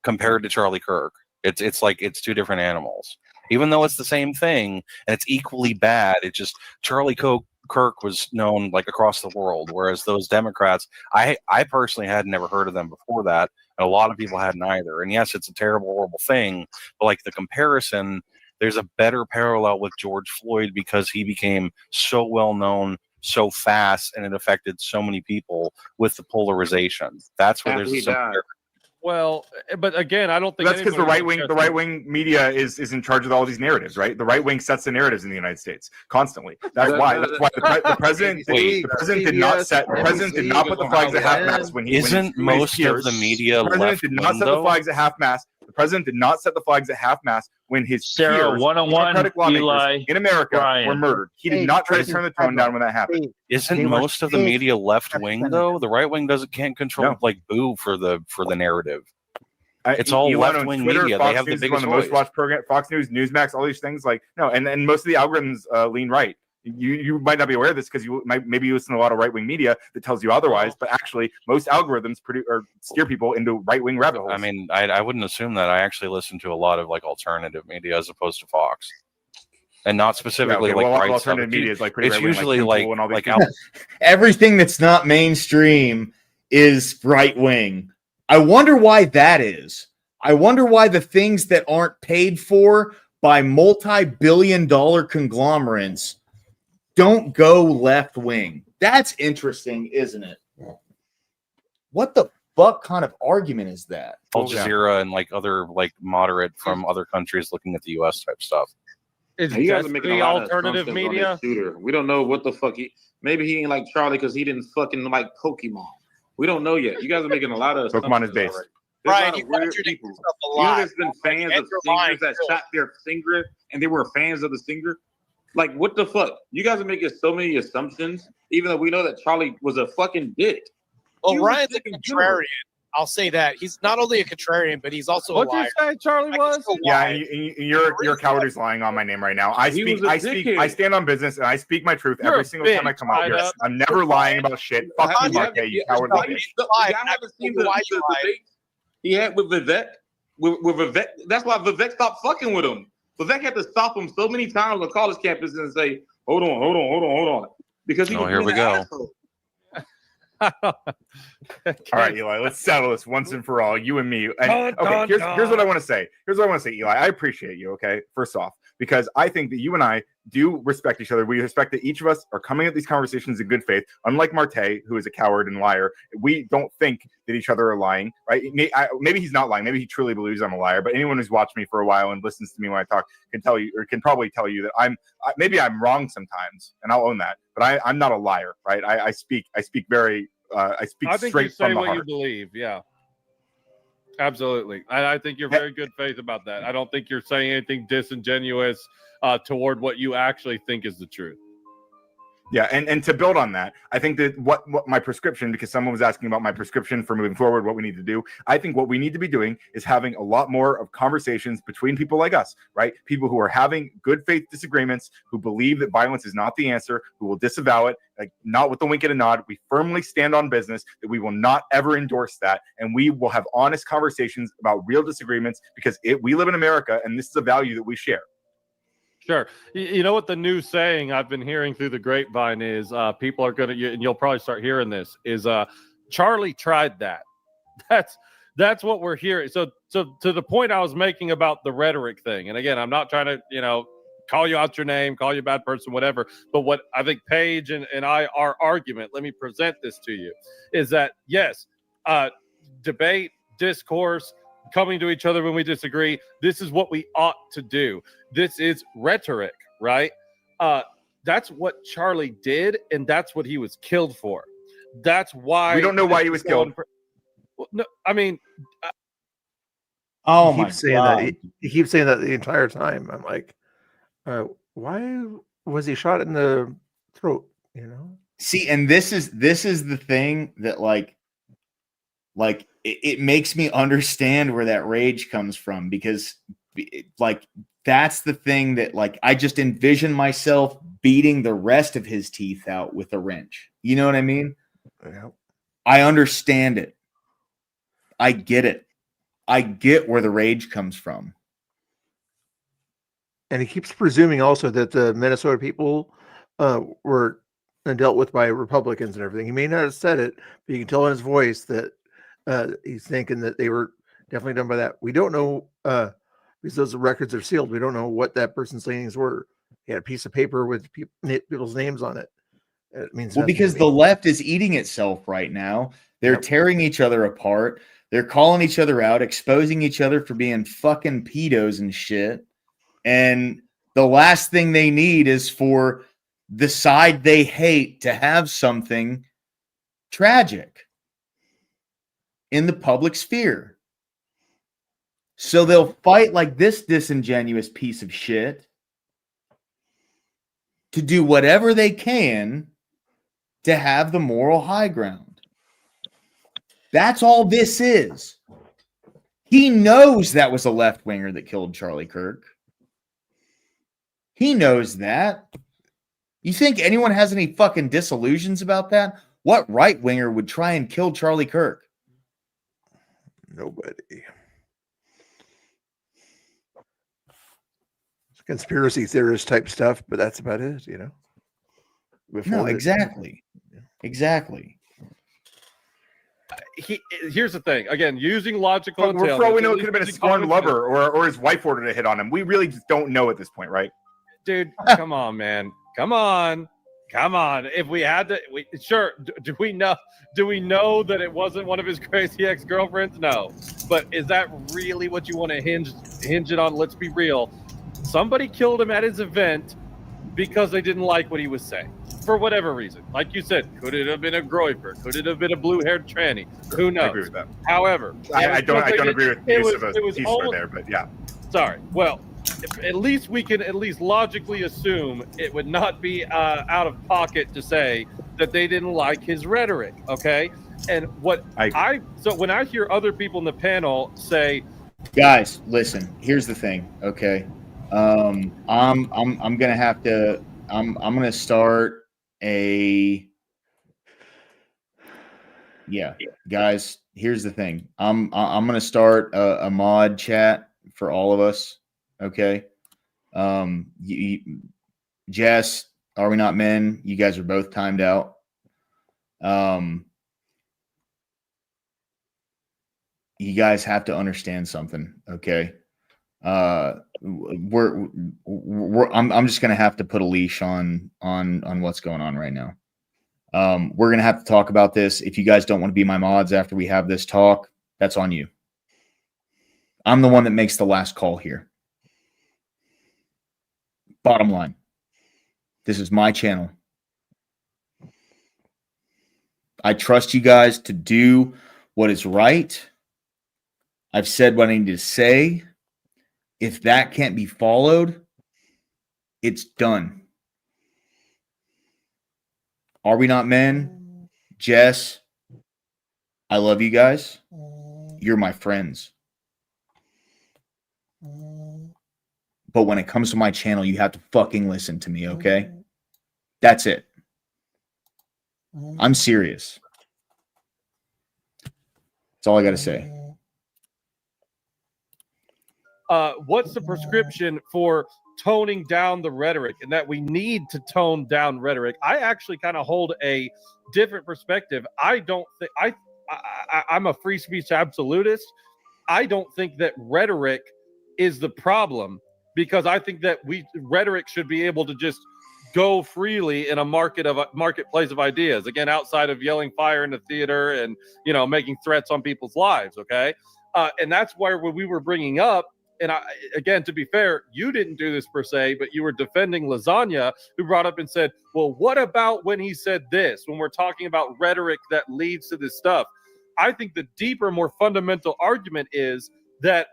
compared to Charlie Kirk? It's like it's two different animals. Even though it's the same thing and it's equally bad, it just Charlie Kirk was known like across the world, whereas those Democrats, I personally had never heard of them before that, and a lot of people hadn't either. And yes, it's a terrible, horrible thing, but like the comparison, there's a better parallel with George Floyd because he became so well known so fast, and it affected so many people with the polarization. That's where there's a Well, but again, I don't think that's because the right wing media is in charge of all these narratives, right? The right wing sets the narratives in the United States constantly. That's why the president did not put the flags at half mast when he isn't most of the media left. The president did not set the flags at half mast. The president did not set the flags at half mast when his peers, Democratic lawmakers in America, were murdered. He did not try to turn the tone down when that happened. Isn't most of the media left wing though? The right wing can't control like boo for the narrative. It's all left wing media. Fox they have News the biggest one of the most watched program. Fox News, Newsmax, all these things like no, and most of the algorithms lean right. You might not be aware of this because maybe you listen to a lot of right wing media that tells you otherwise, but actually most algorithms steer people into right wing rabbit holes. I mean, I wouldn't assume that. I actually listen to a lot of like alternative media as opposed to Fox, and not specifically alternative media is like pretty it's usually like everything that's not mainstream is right wing. I wonder why that is. I wonder why the things that aren't paid for by multi-billion-dollar conglomerates don't go left wing. That's interesting, isn't it? What the fuck kind of argument is that? Al Jazeera and like other like moderate from other countries looking at the U.S. type stuff. Is you guys are making making a lot alternative of media? Shooter. We don't know what the fuck maybe he ain't like Charlie because he didn't fucking like Pokemon. We don't know yet. You guys are making a lot of Pokemon is based. Right, you weird people. You know, there's been fans of singers that shot their singer and they were fans of the singer. Like, what the fuck? You guys are making so many assumptions, even though we know that Charlie was a fucking dick. Well, Ryan's a contrarian. I'll say that. He's not only a contrarian, but he's also a liar. What'd you say Charlie was? Yeah, you're a coward who's lying on my name right now. I stand on business and I speak my truth every single time I come out here. I'm never lying about shit. Fuck you, Marte, you cowardly bitch. I haven't seen the debate he had with Vivek. With Vivek, that's why Vivek stopped fucking with him. Vivek had to stop him so many times on college campus and say, hold on. Because he was here we go. All right, Eli, let's settle this once and for all, you and me. And here's what I want to say. Eli. I appreciate you, okay? First off, because I think that you and I do respect each other. We respect that each of us are coming at these conversations in good faith. Unlike Marte, who is a coward and liar, we don't think that each other are lying, right? Maybe he's not lying. Maybe he truly believes I'm a liar. But anyone who's watched me for a while and listens to me when I talk can probably tell you that maybe I'm wrong sometimes, and I'll own that. But I'm not a liar, right? I speak very. I think straight you say from the what heart. you believe. Yeah, absolutely. I think you're very good faith about that. I don't think you're saying anything disingenuous toward what you actually think is the truth. Yeah, and to build on that, I think that what my prescription, because someone was asking about my prescription for moving forward, what we need to do. I think what we need to be doing is having a lot more of conversations between people like us, right? People who are having good faith disagreements, who believe that violence is not the answer, who will disavow it, like not with the wink and a nod. We firmly stand on business that we will not ever endorse that, and we will have honest conversations about real disagreements because we live in America, and this is a value that we share. Sure. You know what the new saying I've been hearing through the grapevine is people are going to, and you'll probably start hearing this, is Charlie tried that. That's what we're hearing. So to the point I was making about the rhetoric thing, and again, I'm not trying to, call you out your name, call you a bad person, whatever. But what I think Paige and our argument, let me present this to you, is that, yes, debate, discourse, coming to each other when we disagree. This is what we ought to do. This is rhetoric, right? That's what Charlie did, and that's what he was killed for. That's why we don't know why he was killed. Well, no, I mean, oh he my keeps saying God. that. He keeps saying that the entire time. I'm like, why was he shot in the throat? You know. See, and this is the thing that like it makes me understand where that rage comes from, because like that's the thing that like I just envision myself beating the rest of his teeth out with a wrench. You know what I mean? Yeah. I understand it. I get it. I get where the rage comes from. And he keeps presuming also that the Minnesota people were dealt with by Republicans and everything. He may not have said it, but you can tell in his voice that he's thinking that they were definitely done by that. We don't know because those records are sealed. We don't know what that person's leanings were. He had a piece of paper with people's names on it. It means well, because the left is eating itself right now. They're tearing each other apart. They're calling each other out, exposing each other for being fucking pedos and shit. And the last thing they need is for the side they hate to have something tragic in the public sphere. So they'll fight like this disingenuous piece of shit to do whatever they can to have the moral high ground. That's all this is. He knows that was a left-winger that killed Charlie Kirk. He knows that. You think anyone has any fucking disillusions about that? What right-winger would try and kill Charlie Kirk? Nobody. It's conspiracy theorist type stuff, but that's about it, you know? No, exactly. Exactly. Here's the thing. Again, using logical. For all we know, it could have been a sworn lover or his wife ordered a hit on him. We really just don't know at this point, right? Dude, come on, man. Come on. If we had to, do we know that it wasn't one of his crazy ex-girlfriends? No. But is that really what you want to hinge it on? Let's be real. Somebody killed him at his event because they didn't like what he was saying. For whatever reason. Like you said, could it have been a groiper? Could it have been a blue-haired tranny? Who knows? I agree with that. However, I don't agree with the use of a teaser there, but yeah. Sorry. Well, at least we can logically assume it would not be out of pocket to say that they didn't like his rhetoric, okay? And so when I hear other people in the panel say, guys, listen, here's the thing, okay? I'm gonna have to I'm gonna start guys, here's the thing. I'm gonna start a mod chat for all of us. Okay. Jess, Are We Not Men? You guys are both timed out. You guys have to understand something. Okay. I'm just gonna have to put a leash on what's going on right now. We're gonna have to talk about this. If you guys don't want to be my mods after we have this talk, that's on you. I'm the one that makes the last call here. Bottom line, this is my channel. I trust you guys to do what is right. I've said what I need to say. If that can't be followed, it's done. Are We Not Men? Jess, I love you guys. You're my friends. But when it comes to my channel, you have to fucking listen to me, okay? That's it. I'm serious. That's all I got to say. What's the prescription for toning down the rhetoric, and that we need to tone down rhetoric? I actually kind of hold a different perspective. I don't think I'm a free speech absolutist. I don't think that rhetoric is the problem, because I think that rhetoric should be able to just go freely in a marketplace of ideas. Again, outside of yelling fire in the theater and making threats on people's lives. Okay. And that's why when we were bringing up, and again, to be fair, you didn't do this per se, but you were defending Lasagna, who brought up and said, well, what about when he said this, when we're talking about rhetoric that leads to this stuff? I think the deeper, more fundamental argument is that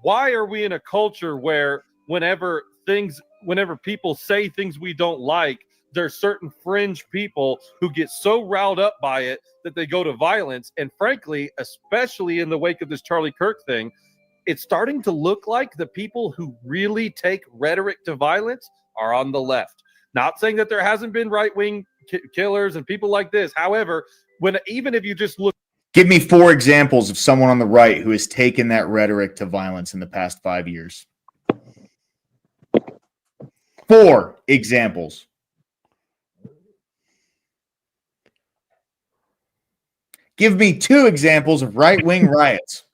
why are we in a culture where whenever people say things we don't like, there's certain fringe people who get so riled up by it that they go to violence? And frankly, especially in the wake of this Charlie Kirk thing, it's starting to look like the people who really take rhetoric to violence are on the left. Not saying that there hasn't been right-wing killers and people like this. However, even if you just look. Give me 4 examples of someone on the right who has taken that rhetoric to violence in the past 5 years. 4 examples. Give me 2 examples of right-wing riots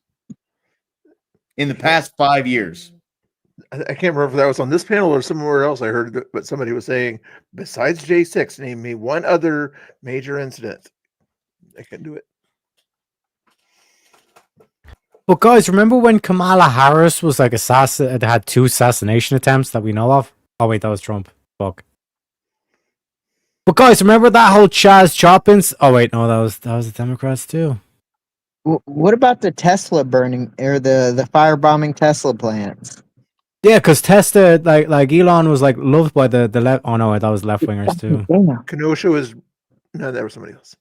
in the past 5 years. I can't remember if that was on this panel or somewhere else. I heard it, but somebody was saying, besides J6, name me one other major incident. I can do it. But guys, remember when Kamala Harris was like had 2 assassination attempts that we know of? Oh wait, that was Trump. Fuck. But guys, remember that whole Chaz Choppins? Oh wait, no, that was the Democrats too. What about the Tesla burning or the firebombing Tesla plants? Yeah, because Tesla, like Elon was like loved by the left. Oh no, that was left wingers too. Kenosha was no, that was somebody else.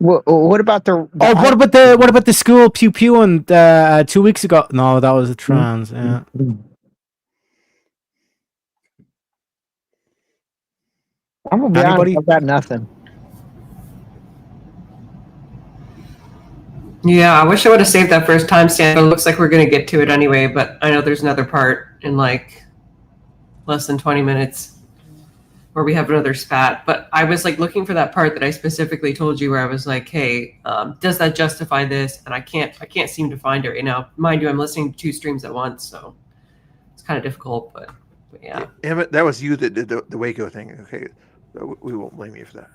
What about the what about the school pew pew and 2 weeks ago? No, that was a trans. Yeah. I'm gonna be honest, I've got nothing. Yeah, I wish I would have saved that first timestamp. It looks like we're going to get to it anyway, but I know there's another part in like less than 20 minutes where we have another spat. But I was like looking for that part that I specifically told you where I was like, hey, does that justify this? And I can't seem to find it right now. Mind you, I'm listening to 2 streams at once, so it's kind of difficult, but yeah. Emmett, that was you that did the Waco thing. Okay, we won't blame you for that.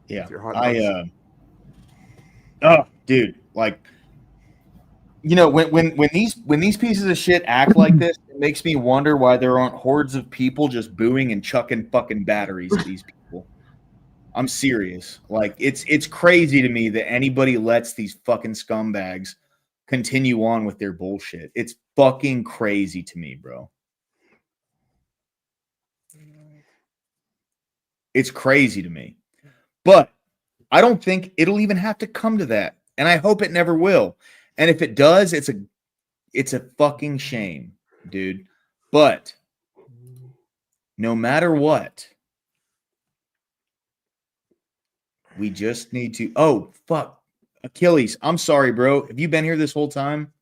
Yeah, oh, dude, like, you know, when these pieces of shit act like this, it makes me wonder why there aren't hordes of people just booing and chucking fucking batteries at these people. I'm serious. Like, it's crazy to me that anybody lets these fucking scumbags continue on with their bullshit. It's fucking crazy to me, bro. It's crazy to me. But I don't think it'll even have to come to that. And I hope it never will. And if it does, it's a fucking shame, dude. But no matter what, we just need to. Oh, fuck. Achilles, I'm sorry, bro. Have you been here this whole time?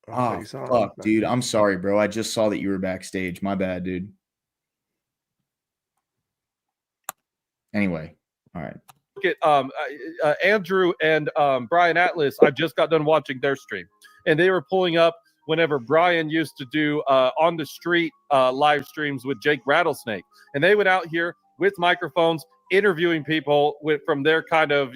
Oh, fuck, dude. I'm sorry, bro. I just saw that you were backstage. My bad, dude. Anyway. All right. Look at Andrew and Brian Atlas. I just got done watching their stream, and they were pulling up whenever Brian used to do on the street live streams with Jake Rattlesnake, and they went out here with microphones interviewing people from their kind of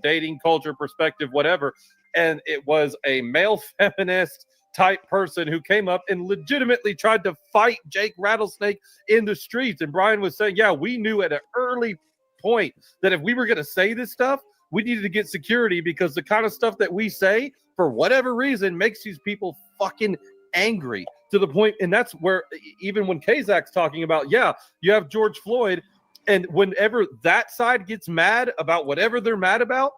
dating culture perspective, whatever. And it was a male feminist type person who came up and legitimately tried to fight Jake Rattlesnake in the streets. And Brian was saying, yeah, we knew at an early point that if we were going to say this stuff, we needed to get security because the kind of stuff that we say, for whatever reason, makes these people fucking angry to the point. And that's where even when Kazak's talking about, yeah, you have George Floyd, and whenever that side gets mad about whatever they're mad about,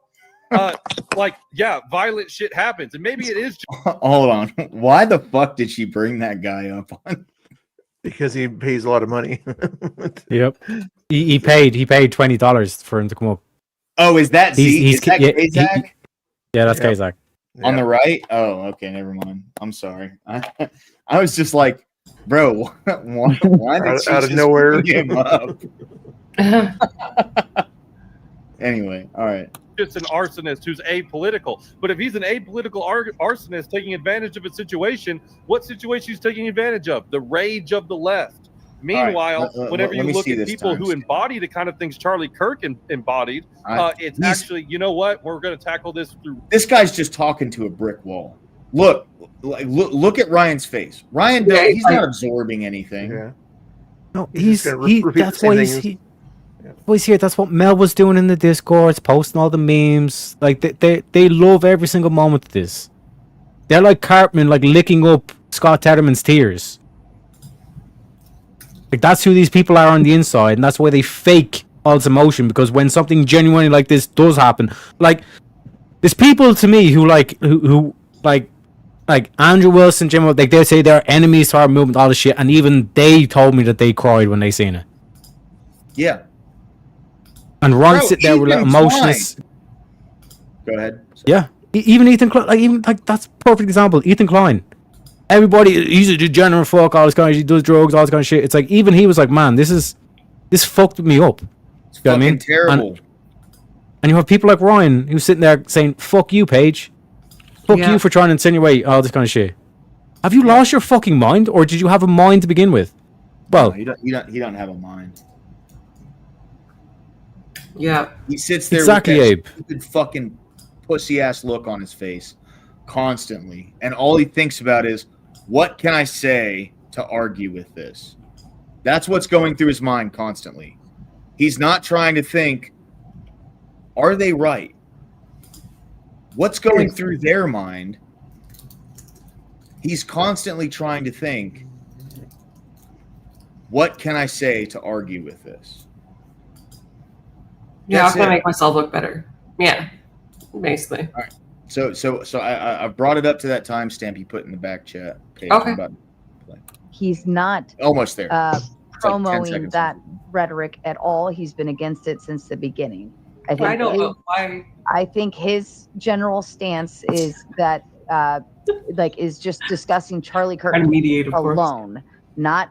violent shit happens. And maybe it is just- Hold on. Why the fuck did she bring that guy up on? Because he pays a lot of money. Yep. He paid $20 for him to come up. Oh, is that Z? Is that Kazak? Yeah, that's Kazak. On the right? Oh, okay, never mind. I'm sorry. I was just like, bro, why did she out of just nowhere bring him up? Anyway, all right. Just an arsonist who's apolitical. But if he's an apolitical arsonist taking advantage of a situation, what situation he's taking advantage of? The rage of the left. Meanwhile, All right, whenever let you me look see at this people who timestamp. embody the kind of things Charlie Kirk embodied, it's actually, you know what? We're going to tackle this through. This guy's just talking to a brick wall. Look at Ryan's face. Ryan, he's not absorbing anything. Yeah. No, He's just gonna repeat the that's same why thing he's here. That's what Mel was doing in the Discords, posting all the memes. Like they love every single moment of this. They're like Cartman, like licking up Scott Tetterman's tears. Like that's who these people are on the inside, and that's why they fake all this emotion. Because when something genuinely like this does happen, like there's people to me who like Andrew Wilson, Jim, like they say they're enemies to our movement, all this shit, and even they told me that they cried when they seen it. Yeah. And Ron sit there with like, emotionless. Go ahead. Yeah, even Ethan Klein, that's a perfect example. Ethan Klein, everybody, he's a degenerate fuck, all this kind of, he does drugs, all this kind of shit. It's like even he was like, man, this fucked me up. It's you know fucking what I mean? terrible. And you have people like Ryan who's sitting there saying, "Fuck you, Paige. Fuck you for trying to insinuate all this kind of shit." Have you lost your fucking mind, or did you have a mind to begin with? Well, No, he don't have a mind. Yeah, he sits there exactly, with Abe. that stupid fucking pussy ass look on his face constantly, and all he thinks about is, what can I say to argue with this? That's what's going through his mind constantly. He's not trying to think, are they right? What's going through their mind? He's constantly trying to think, what can I say to argue with this? Yeah, I'm gonna make myself look better. Yeah, basically. All right. So I brought it up to that timestamp you put in the back chat. Okay. About He's not almost there. It's like 10 promoting seconds. that rhetoric at all. He's been against it since the beginning. I don't know why. I think his general stance is that is just discussing Charlie Kirk alone, not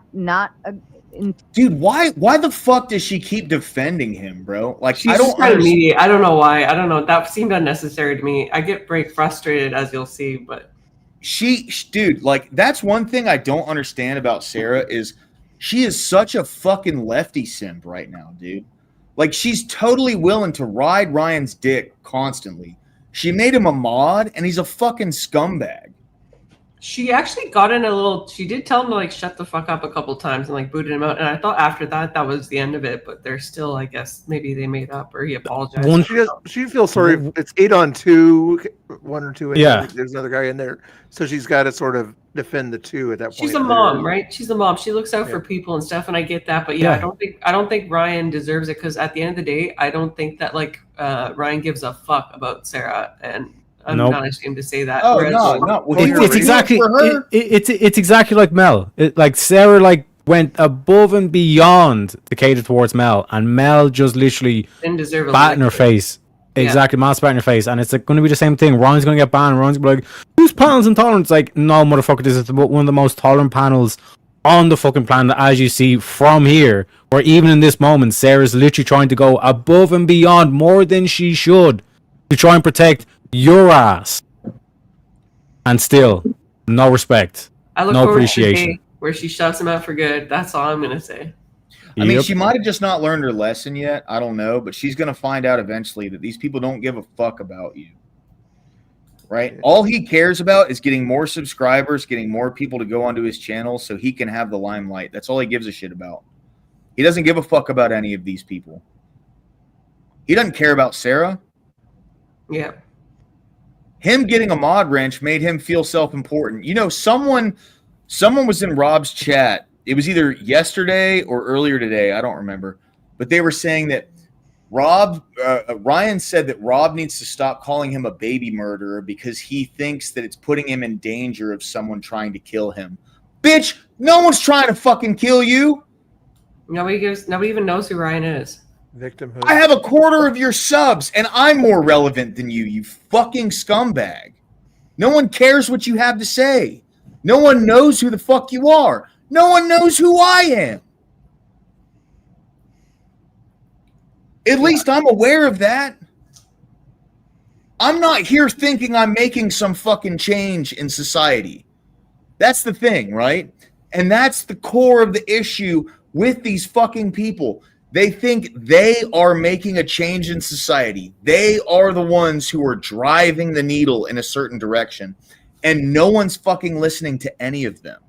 Dude, why the fuck does she keep defending him, bro? Like, She's I don't just trying to understand. mediate. I don't know why. I don't know. That seemed unnecessary to me. I get very frustrated, as you'll see, but Dude, like, that's one thing I don't understand about Sarah is she is such a fucking lefty simp right now, dude. Like, she's totally willing to ride Ryan's dick constantly. She made him a mod, and he's a fucking scumbag. she actually got in a little. She did tell him to like shut the fuck up a couple times and like booted him out. And I thought after that was the end of it. But they're still, I guess, maybe they made up or he apologized. She feels sorry. It's 8-on-2, 1 or 2. Yeah. There's another guy in there, so she's got to sort of defend the two at that point. She's a mom, right? She's a mom. She looks out for people and stuff, and I get that. But yeah, I don't think Ryan deserves it because at the end of the day, I don't think that Ryan gives a fuck about Sarah, and I'm not ashamed to say that. Oh, Whereas- no. It's exactly it's exactly like Mel. Like Sarah went above and beyond to cater towards Mel, and Mel just literally Didn't deserve a bat in her lick. face. Yeah. Exactly, Mel spat in her face, and it's going to be the same thing. Ryan's going to get banned. Ryan's going to be like, "Who's panels intolerant?" Like, no, motherfucker, this is one of the most tolerant panels on the fucking planet, as you see from here. Where even in this moment, Sarah's literally trying to go above and beyond more than she should to try and protect your ass, and still no respect, I look no forward to the appreciation. day where she shuts him out for good. That's all I'm gonna say. I mean, she might have just not learned her lesson yet. I don't know, but she's going to find out eventually that these people don't give a fuck about you. Right? All he cares about is getting more subscribers, getting more people to go onto his channel so he can have the limelight. That's all he gives a shit about. He doesn't give a fuck about any of these people. He doesn't care about Sarah. Yeah. Him getting a mod wrench made him feel self-important. You know, someone was in Rob's chat. It was either yesterday or earlier today. I don't remember. But they were saying that Ryan said that Rob needs to stop calling him a baby murderer because he thinks that it's putting him in danger of someone trying to kill him. Bitch, no one's trying to fucking kill you. Nobody even knows who Ryan is. Victimhood. I have a quarter of your subs, and I'm more relevant than you, you fucking scumbag. No one cares what you have to say. No one knows who the fuck you are. No one knows who I am. At least I'm aware of that. I'm not here thinking I'm making some fucking change in society. That's the thing, right? And that's the core of the issue with these fucking people. They think they are making a change in society. They are the ones who are driving the needle in a certain direction. And no one's fucking listening to any of them.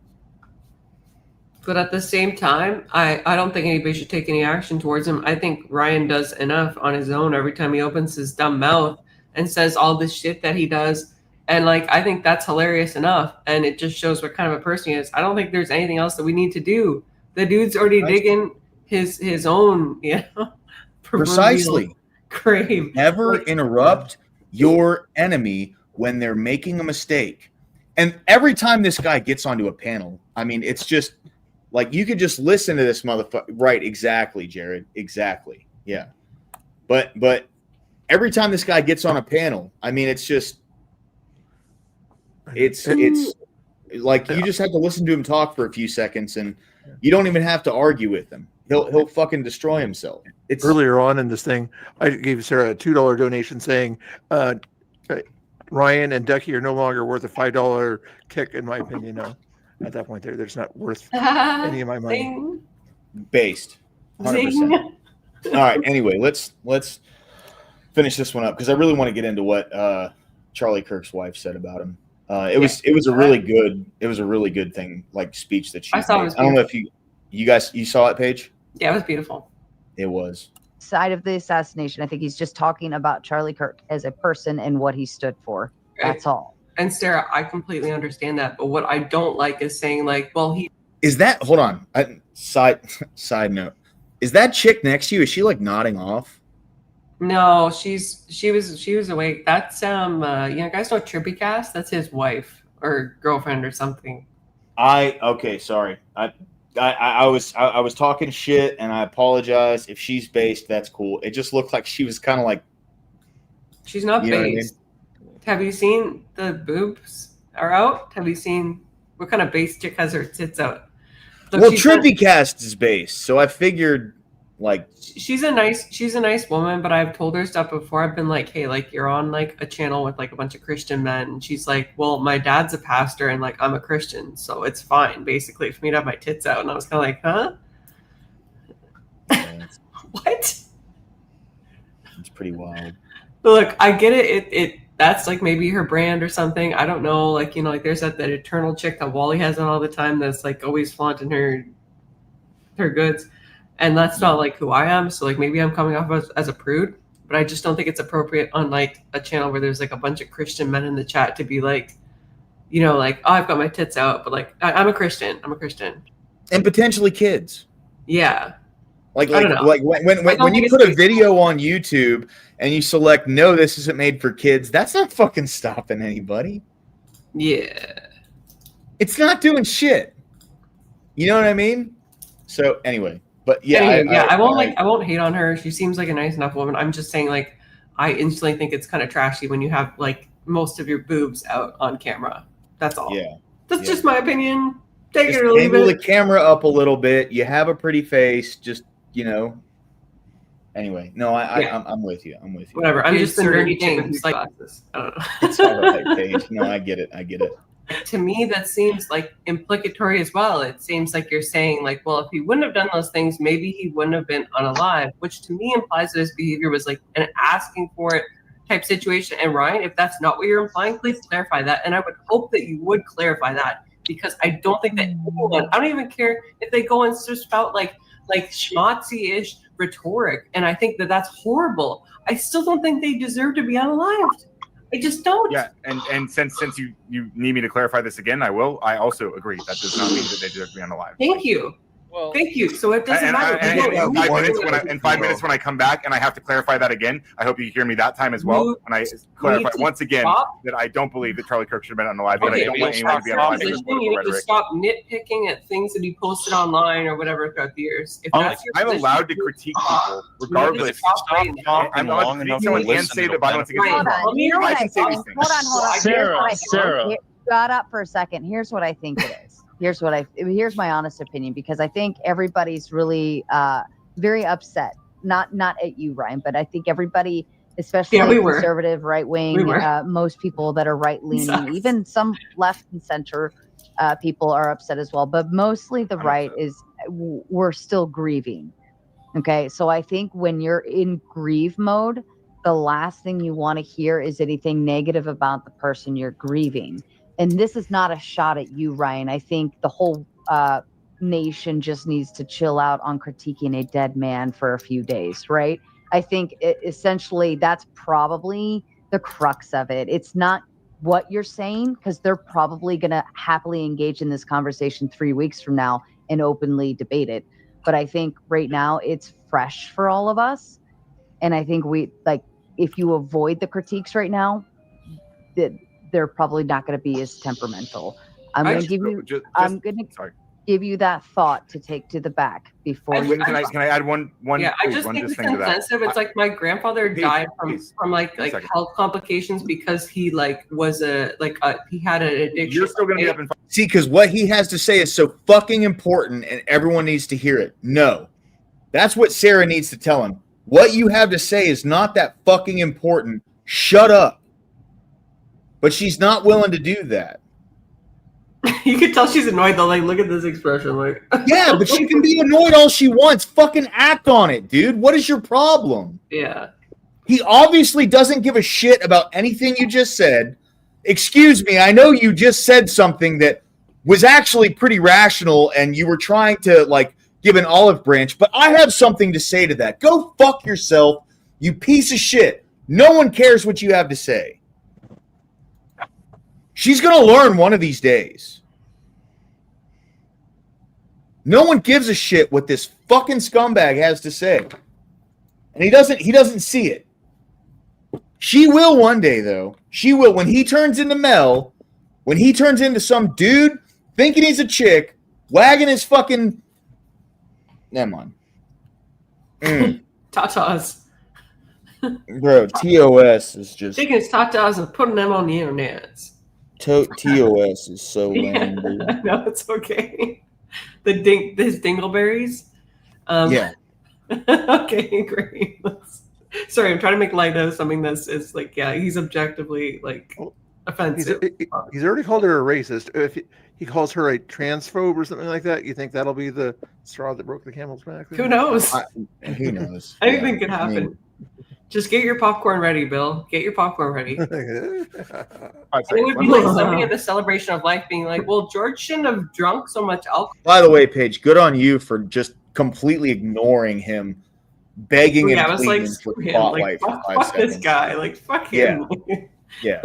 But at the same time, I don't think anybody should take any action towards him. I think Ryan does enough on his own every time he opens his dumb mouth and says all this shit that he does. And like, I think that's hilarious enough. And it just shows what kind of a person he is. I don't think there's anything else that we need to do. The dude's already digging his own, Precisely. grave. Never interrupt your enemy when they're making a mistake. And every time this guy gets onto a panel, I mean, it's just like, you could just listen to this motherfucker. Right. Exactly, Jared. Exactly. Yeah. But every time this guy gets on a panel, I mean, it's like, you just have to listen to him talk for a few seconds, and you don't even have to argue with him. He'll fucking destroy himself. It's earlier on in this thing, I gave Sarah a $2 donation saying, Ryan and Ducky are no longer worth a $5 kick, in my opinion. No, at that point, they're just not worth any of my money. Zing. Based, 100%. Zing. All right. Anyway, let's finish this one up, because I really want to get into what Charlie Kirk's wife said about him. It was a really good thing, like, speech that she I saw. made. I don't know if you guys saw it, Paige. Yeah, it was beautiful. It was. Side of the assassination, I think he's just talking about Charlie Kirk as a person and what he stood for. That's all. And Sarah, I completely understand that, but what I don't like is saying like, well, he Is that, hold on, side note, is that chick next to you, is she like nodding off? No, she was awake. That's guys know Trippy Cast? That's his wife or girlfriend or something. Okay, sorry. I was talking shit, and I apologize. If she's based, that's cool. It just looked like she was kind of like, she's not you know what I based. Have you seen the boobs are out? Have you seen what kind of base chick has her tits out? Look, well, Trippy Cast is based, so I figured like she's a nice woman, but I've told her stuff before. I've been like, hey, like, you're on like a channel with like a bunch of Christian men, and she's like, well, my dad's a pastor and like I'm a Christian, so it's fine basically for me to have my tits out. And I was kind of like, huh? What? It's pretty wild. But look, I get it. It that's like maybe her brand or something. I don't know. Like, like there's that eternal chick that Wally has on all the time that's like always flaunting her goods. And that's not like who I am. So like maybe I'm coming off as a prude, but I just don't think it's appropriate on like a channel where there's like a bunch of Christian men in the chat to be like, like, oh, I've got my tits out, but like I'm a Christian. I'm a Christian. And potentially kids. Yeah. Like when you put a video on YouTube and you select no, this isn't made for kids, that's not fucking stopping anybody. Yeah. It's not doing shit. You know what I mean? So anyway. But yeah, anyway, I won't hate on her. She seems like a nice enough woman. I'm just saying, like, I instantly think it's kind of trashy when you have like most of your boobs out on camera. That's all. Yeah, that's just my opinion. Take just it or leave angle it. the camera up a little bit. You have a pretty face. Just Anyway, no, I'm with you. I'm with you. Whatever. I'm just the nerdy things like glasses. I don't know. It's all right, Paige. No, I get it. To me, that seems like implicatory as well. It seems like you're saying, like, well, if he wouldn't have done those things, maybe he wouldn't have been unalive, which to me implies that his behavior was like an asking for it type situation. And Ryan, if that's not what you're implying, please clarify that. And I would hope that you would clarify that, because I don't think that anyone, I don't even care if they go and spout like schmaltzy-ish rhetoric. And I think that that's horrible. I still don't think they deserve to be unalived. I just don't. Yeah, and since you need me to clarify this again, I will. I also agree. That does not mean that they deserve to be unalive. Thank you. Well, thank you. So it doesn't matter. In 5 minutes when I come back and I have to clarify that again, I hope you hear me that time as well. When I clarify once again that I don't believe that Charlie Kirk should have been unalive. Okay, I don't want anyone to be unalive. You need to stop nitpicking at things that he posted online or whatever throughout the years. If that's your I'm position, allowed to critique people regardless. I'm allowed to critique someone and say that violence against women is wrong. I can say these things. Hold on. Sarah. Got up for a second. Here's what I think it is. Here's my honest opinion, because I think everybody's really very upset. Not at you, Ryan, but I think everybody, especially conservative, right wing, most people that are right leaning, even some left and center people are upset as well. But mostly the right is we're still grieving. Okay, so I think when you're in grieve mode, the last thing you want to hear is anything negative about the person you're grieving. And this is not a shot at you, Ryan. I think the whole nation just needs to chill out on critiquing a dead man for a few days, right? I think essentially that's probably the crux of it. It's not what you're saying, because they're probably going to happily engage in this conversation 3 weeks from now and openly debate it. But I think right now it's fresh for all of us. And I think if you avoid the critiques right now, they're probably not going to be as temperamental. I'm going to give you that thought to take to the back before you. Can I add one? Yeah, I just think it's insensitive. It's like my grandfather died from like health complications because he was he had an addiction. You're still gonna be up in. See, because what he has to say is so fucking important, and everyone needs to hear it. No, that's what Sarah needs to tell him. What you have to say is not that fucking important. Shut up. But she's not willing to do that. You can tell she's annoyed though. Like, look at this expression. Like, yeah, but she can be annoyed all she wants. Fucking act on it, dude. What is your problem? Yeah. He obviously doesn't give a shit about anything you just said. Excuse me, I know you just said something that was actually pretty rational and you were trying to give an olive branch, but I have something to say to that. Go fuck yourself, you piece of shit. No one cares what you have to say. She's going to learn one of these days. No one gives a shit what this fucking scumbag has to say. And he doesn't see it. She will one day, though. She will. When he turns into Mel, when he turns into some dude thinking he's a chick, wagging his fucking... Never mind. Tatas. Bro, TOS is just... Taking his tatas and putting them on the internet. TOS is so lame, dude. No, it's okay. His dingleberries. Yeah. Okay, great. Sorry, I'm trying to make light of something that's he's objectively offensive. He's already called her a racist. If he calls her a transphobe or something like that, you think that'll be the straw that broke the camel's back? Who knows? Who knows? Anything could happen. Just get your popcorn ready, Bill. Get your popcorn ready. It would be like somebody at the celebration of life being like, well, George shouldn't have drunk so much alcohol. By the way, Paige, good on you for just completely ignoring him, begging and pleading for spotlight for 5 fuck seconds. This guy. Fuck him. Yeah.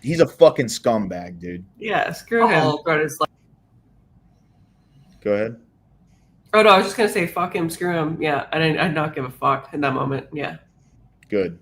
He's a fucking scumbag, dude. Yeah, screw him. Go ahead. Oh, no, I was just going to say fuck him, screw him. Yeah, I did not give a fuck in that moment. Yeah. Good.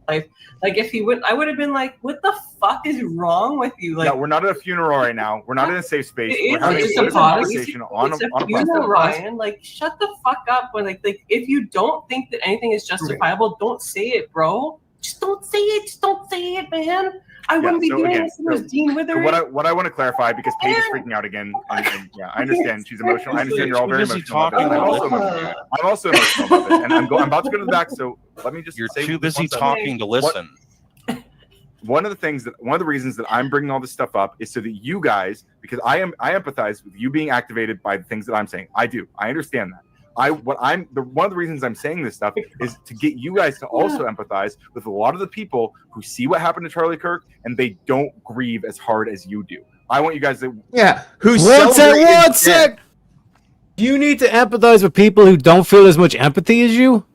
If he would, I would have been like, "What the fuck is wrong with you?" No, we're not at a funeral right now. We're not in a safe space. We're having a conversation on a funeral, Ryan. Shut the fuck up. When if you don't think that anything is justifiable, don't say it, bro. Just don't say it. Just don't say it, man. I wouldn't be doing this if it was Dean Withers. What I want to clarify, because Paige is freaking out again, and yeah, I understand she's emotional. I understand you're all very emotional. I'm also emotional about it, and I'm about to go to the back. So let me just. You're too busy talking to listen. One of the reasons that I'm bringing all this stuff up is so that you guys, because I empathize with you being activated by the things that I'm saying. I do. I understand that. One of the reasons I'm saying this stuff is to get you guys to also empathize with a lot of the people who see what happened to Charlie Kirk and they don't grieve as hard as you do. I want you guys to one sec. You need to empathize with people who don't feel as much empathy as you.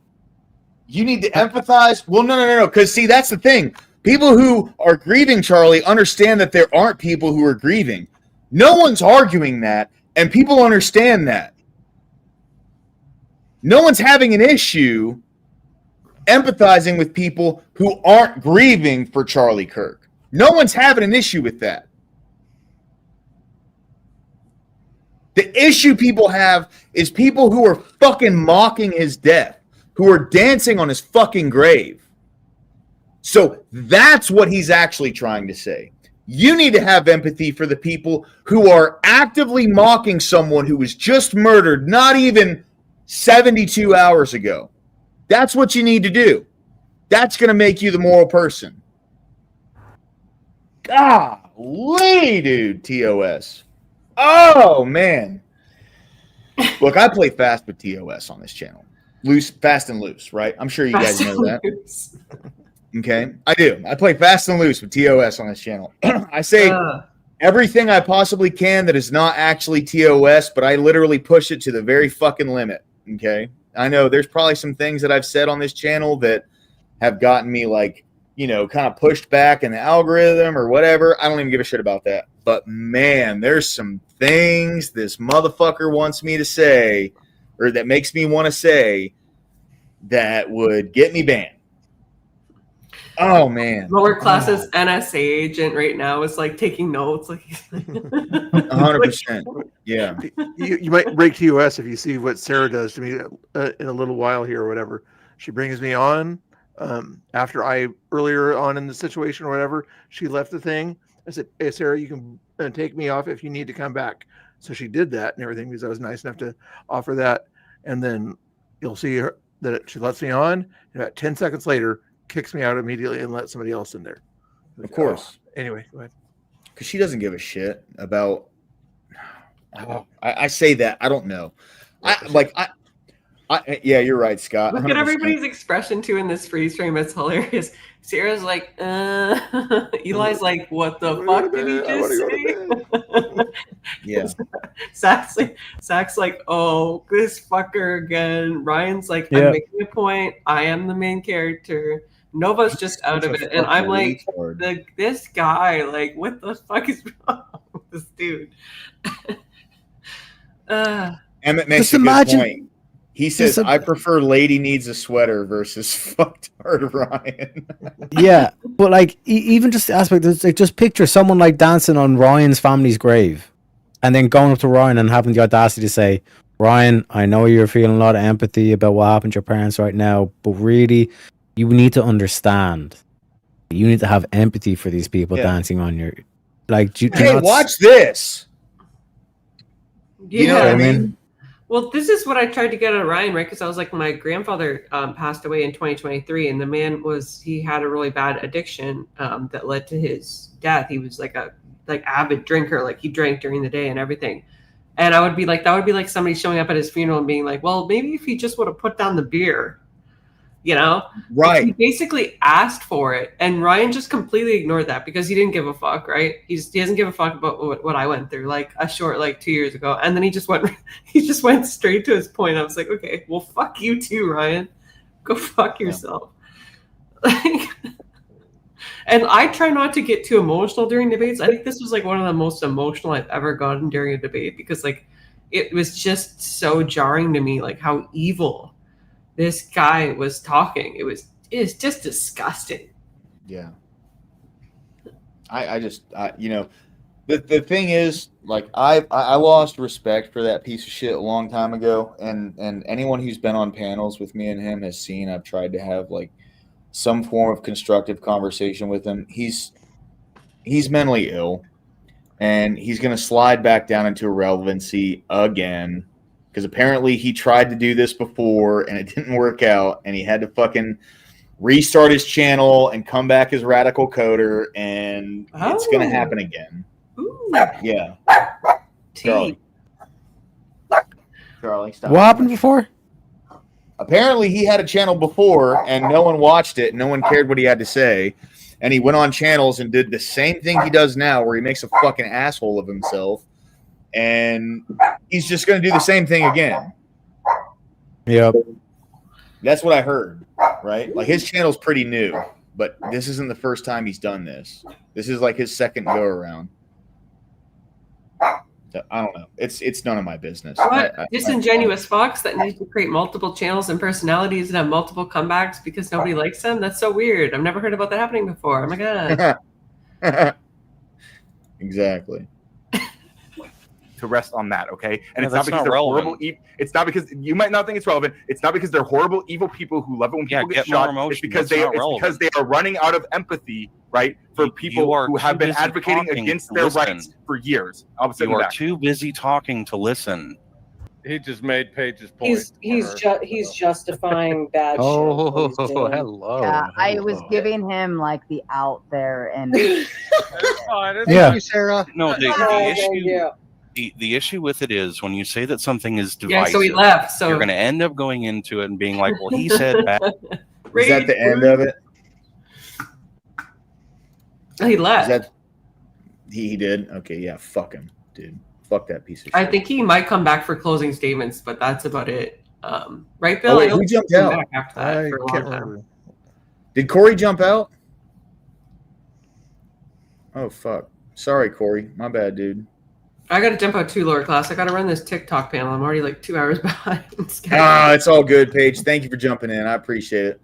You need to empathize. Well, no. Because see, that's the thing. People who are grieving Charlie understand that there aren't people who are grieving. No one's arguing that, and people understand that. No one's having an issue empathizing with people who aren't grieving for Charlie Kirk. No one's having an issue with that. The issue people have is people who are fucking mocking his death, who are dancing on his fucking grave. So that's what he's actually trying to say. You need to have empathy for the people who are actively mocking someone who was just murdered, not even 72 hours ago. That's what you need to do. That's going to make you the moral person. Golly, dude, TOS. Oh, man. Look, I play fast with TOS on this channel. Loose, fast and loose, right? I'm sure you guys know that. Okay, I do. I play fast and loose with TOS on this channel. I say everything I possibly can that is not actually TOS, but I literally push it to the very fucking limit. Okay, I know there's probably some things that I've said on this channel that have gotten me like, kind of pushed back in the algorithm or whatever. I don't even give a shit about that. But man, there's some things this motherfucker wants me to say, or that makes me want to say, that would get me banned. Oh man, lower classes NSA agent right now is like taking notes, like 100%. Yeah, you might break TOS if you see what Sarah does to me in a little while here or whatever. She brings me on after I earlier on in the situation or whatever. She left the thing. I said, "Hey Sarah, you can take me off if you need to come back." So she did that and everything because I was nice enough to offer that. And then you'll see her that she lets me on. And about 10 seconds later, kicks me out immediately and lets somebody else in there. Of course. Anyway, go ahead. Because she doesn't give a shit about. I say that. I don't know. Yeah, you're right, Scott. Look 100%. at everybody's expression too in this freeze frame. It's hilarious. Sarah's like, Eli's like, what the fuck did he just say? Yeah. Zach's like, oh, this fucker again. Ryan's like, I'm making a point. I am the main character. Nova's just out of it. And I'm like, this guy, like, what the fuck is wrong with this dude? Emmett makes a good point. He says, I prefer lady needs a sweater versus fucktard Ryan. Yeah, but like even just the aspect of like, just picture someone like dancing on Ryan's family's grave and then going up to Ryan and having the audacity to say, Ryan, I know you're feeling a lot of empathy about what happened to your parents right now, but really you need to understand. You need to have empathy for these people dancing on your like watch this. Yeah. You know what I mean? Well, this is what I tried to get at Ryan, right? Because I was like, my grandfather passed away in 2023, and the man he had a really bad addiction that led to his death. He was like a avid drinker, like he drank during the day and everything. And I would be like, that would be like somebody showing up at his funeral and being like, well, maybe if he just would have put down the beer, Right. He basically asked for it, and Ryan just completely ignored that because he didn't give a fuck, right? He doesn't give a fuck about what I went through, like a short 2 years ago, and then he just went straight to his point. I was like, okay, well, fuck you too, Ryan. Go fuck yourself. And I try not to get too emotional during debates. I think this was like one of the most emotional I've ever gotten during a debate because it was just so jarring to me, like how evil this guy was talking. It's just disgusting. Yeah. I just the thing is, like, I lost respect for that piece of shit a long time ago, and anyone who's been on panels with me and him has seen I've tried to have like some form of constructive conversation with him. He's mentally ill, and he's going to slide back down into irrelevancy again. Because apparently he tried to do this before and it didn't work out, and he had to fucking restart his channel and come back as Radical Coder, and it's going to happen again. Ooh. Yeah. Charlie, stop. What happened before? Apparently he had a channel before and no one watched it. No one cared what he had to say. And he went on channels and did the same thing he does now, where he makes a fucking asshole of himself. And he's just going to do the same thing again. Yep. That's what I heard, right? Like, his channel's pretty new, but this isn't the first time he's done this. This is like his second go around. So, I don't know. It's none of my business. What disingenuous fox that needs to create multiple channels and personalities and have multiple comebacks because nobody likes them? That's so weird. I've never heard about that happening before. Oh my god. Exactly. To rest on that, okay? And Yeah, it's not because they're relevant. horrible. It's not because you might not think it's relevant. It's not because they're horrible, evil people who love it when people get shot. It's because they are running out of empathy, right? For people who have been advocating against their rights for years. You are too busy talking to listen. He just made Paige's point. He's justifying bad shit. Oh, hello. Yeah, I was giving him like the out there, and Thank you, Sarah. No, the The issue with it is when you say that something is divisive, Yeah, so he left. So you're going to end up going into it and being like, "Well, he said bad." Is that the end of it? He left. Is that he did? Okay, yeah. Fuck him, dude. Fuck that piece of shit. I think he might come back for closing statements, but that's about it. Right, Bill? Oh, wait, I know who he jumped came out? back after that for a long time. Did Corey jump out? Oh fuck. Sorry, Corey. My bad, dude. I got to jump out too, lower class. I got to run this TikTok panel. I'm already like 2 hours behind. It's all good, Paige. Thank you for jumping in. I appreciate it.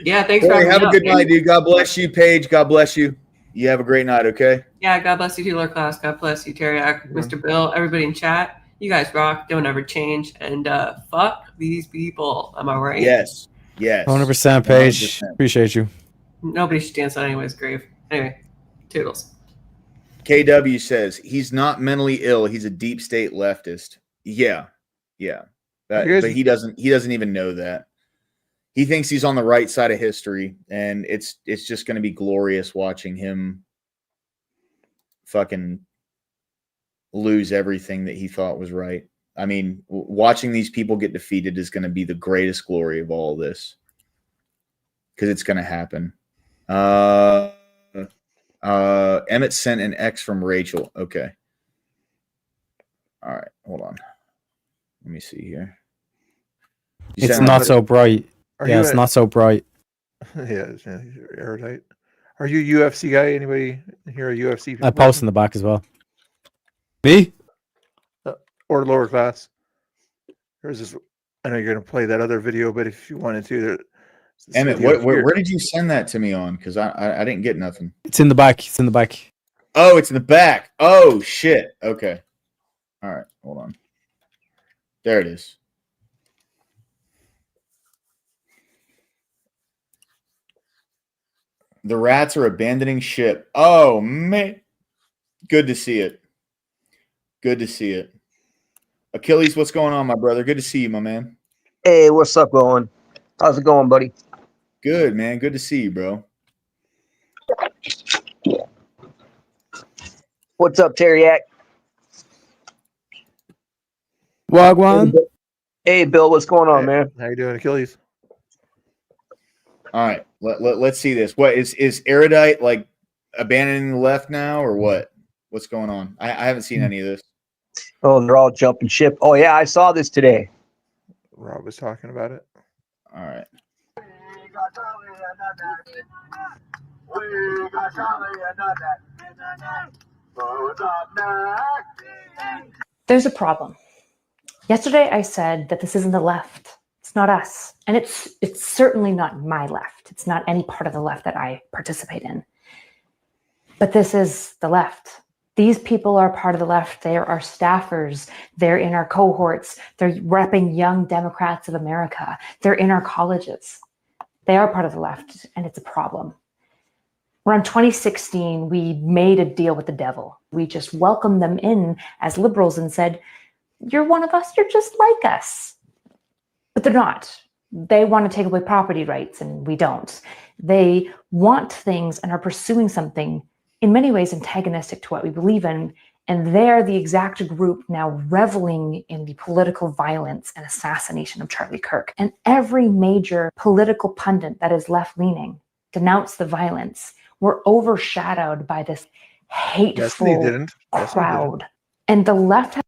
Yeah, thanks Corey, for have having a me good up. night, dude. God bless you, Paige. God bless you. You have a great night, okay? Yeah, God bless you too, lower class. God bless you, Teriak, Mr. Bill, everybody in chat. You guys rock. Don't ever change. And fuck these people. Am I right? Yes. Yes. 100% Paige. 100%. Appreciate you. Nobody should dance on anyone's grave. Anyway, toodles. KW says he's not mentally ill. He's a deep state leftist. Yeah. But he doesn't even know that. He thinks he's on the right side of history, and it's just going to be glorious watching him fucking lose everything that he thought was right. I mean, watching these people get defeated is going to be the greatest glory of all this, because it's going to happen. Emmett sent an X from Rachel. Okay. All right. Hold on. Let me see here. It's not so bright. Yeah, it's not so bright. Yeah, it's airtight. Are you a UFC guy? Anybody here a UFC? I post in the back as well. Me? Or lower class? There's this. I know you're going to play that other video, but if you wanted to, Emmett, where did you send that to me on? Because I didn't get nothing. It's in the back. It's in the back. Oh, it's in the back. Oh shit. Okay. All right. Hold on. There it is. The rats are abandoning ship. Oh man. Good to see it. Good to see it. Achilles, what's going on, my brother? Good to see you, my man. Hey, what's up, going? How's it going, buddy? Good, man. Good to see you, bro. What's up, Teriak? Wagwan. Hey, Bill, what's going on, man? How you doing, Achilles? All right, let's see this. What is Erudite like abandoning the left now, or what? What's going on? I haven't seen any of this. Oh, they're all jumping ship. Oh, yeah, I saw this today. Rob was talking about it. All right. There's a problem. Yesterday I said that this isn't the left. It's not us. And it's certainly not my left. It's not any part of the left that I participate in. But this is the left. These people are part of the left. They are our staffers. They're in our cohorts. They're repping Young Democrats of America. They're in our colleges. They are part of the left, and it's a problem. Around 2016, we made a deal with the devil. We just welcomed them in as liberals and said, you're one of us, you're just like us. But they're not. They want to take away property rights, and we don't. They want things and are pursuing something in many ways antagonistic to what we believe in, and they're the exact group now reveling in the political violence and assassination of Charlie Kirk. And every major political pundit that is left-leaning denounced the violence. We're overshadowed by this hateful crowd. And the left...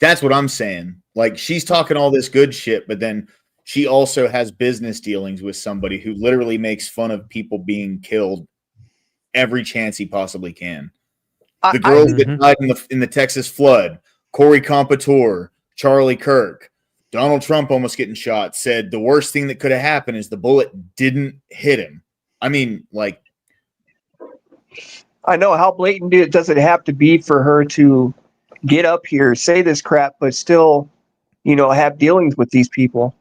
That's what I'm saying. Like, she's talking all this good shit, but then she also has business dealings with somebody who literally makes fun of people being killed every chance he possibly can. The girls that died in the Texas flood, Corey Compouture, Charlie Kirk, Donald Trump almost getting shot, said the worst thing that could have happened is the bullet didn't hit him. I mean, like, I know, how blatant does it have to be for her to get up here, say this crap, but still, have dealings with these people?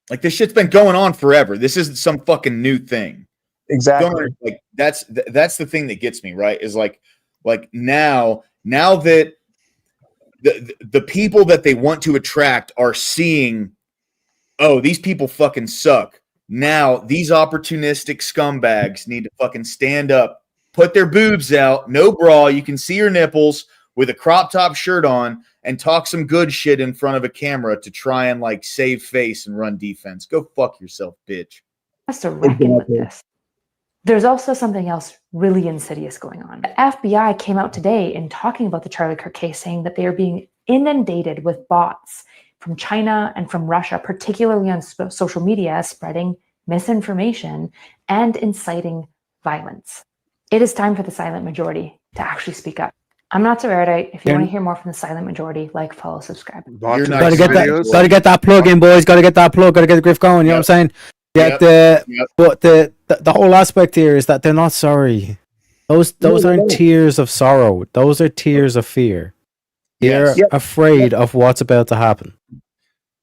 Like, this shit's been going on forever. This isn't some fucking new thing. Exactly. Like, that's the thing that gets me, right? Is like now that the people that they want to attract are seeing, oh, these people fucking suck. Now these opportunistic scumbags need to fucking stand up, put their boobs out, no bra, you can see your nipples, with a crop top shirt on and talk some good shit in front of a camera to try and like save face and run defense. Go fuck yourself, bitch. Has to reckon with this. There's also something else really insidious going on. The FBI came out today in talking about the Charlie Kirk case, saying that they are being inundated with bots from China and from Russia, particularly on social media, spreading misinformation and inciting violence. It is time for the silent majority to actually speak up. I'm not so erudite. If you want to hear more from the silent majority, like, follow, subscribe. Gotta get that plug in, boys. Gotta get that plug. Gotta get the griff going. You know what I'm saying? But the whole aspect here is that they're not sorry. Those aren't tears of sorrow. Those are tears of fear. They're afraid of what's about to happen.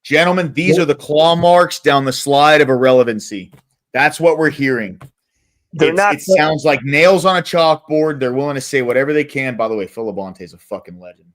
Gentlemen, these are the claw marks down the slide of irrelevancy. That's what we're hearing. It sounds like nails on a chalkboard. They're willing to say whatever they can. By the way, Phil Labonte is a fucking legend.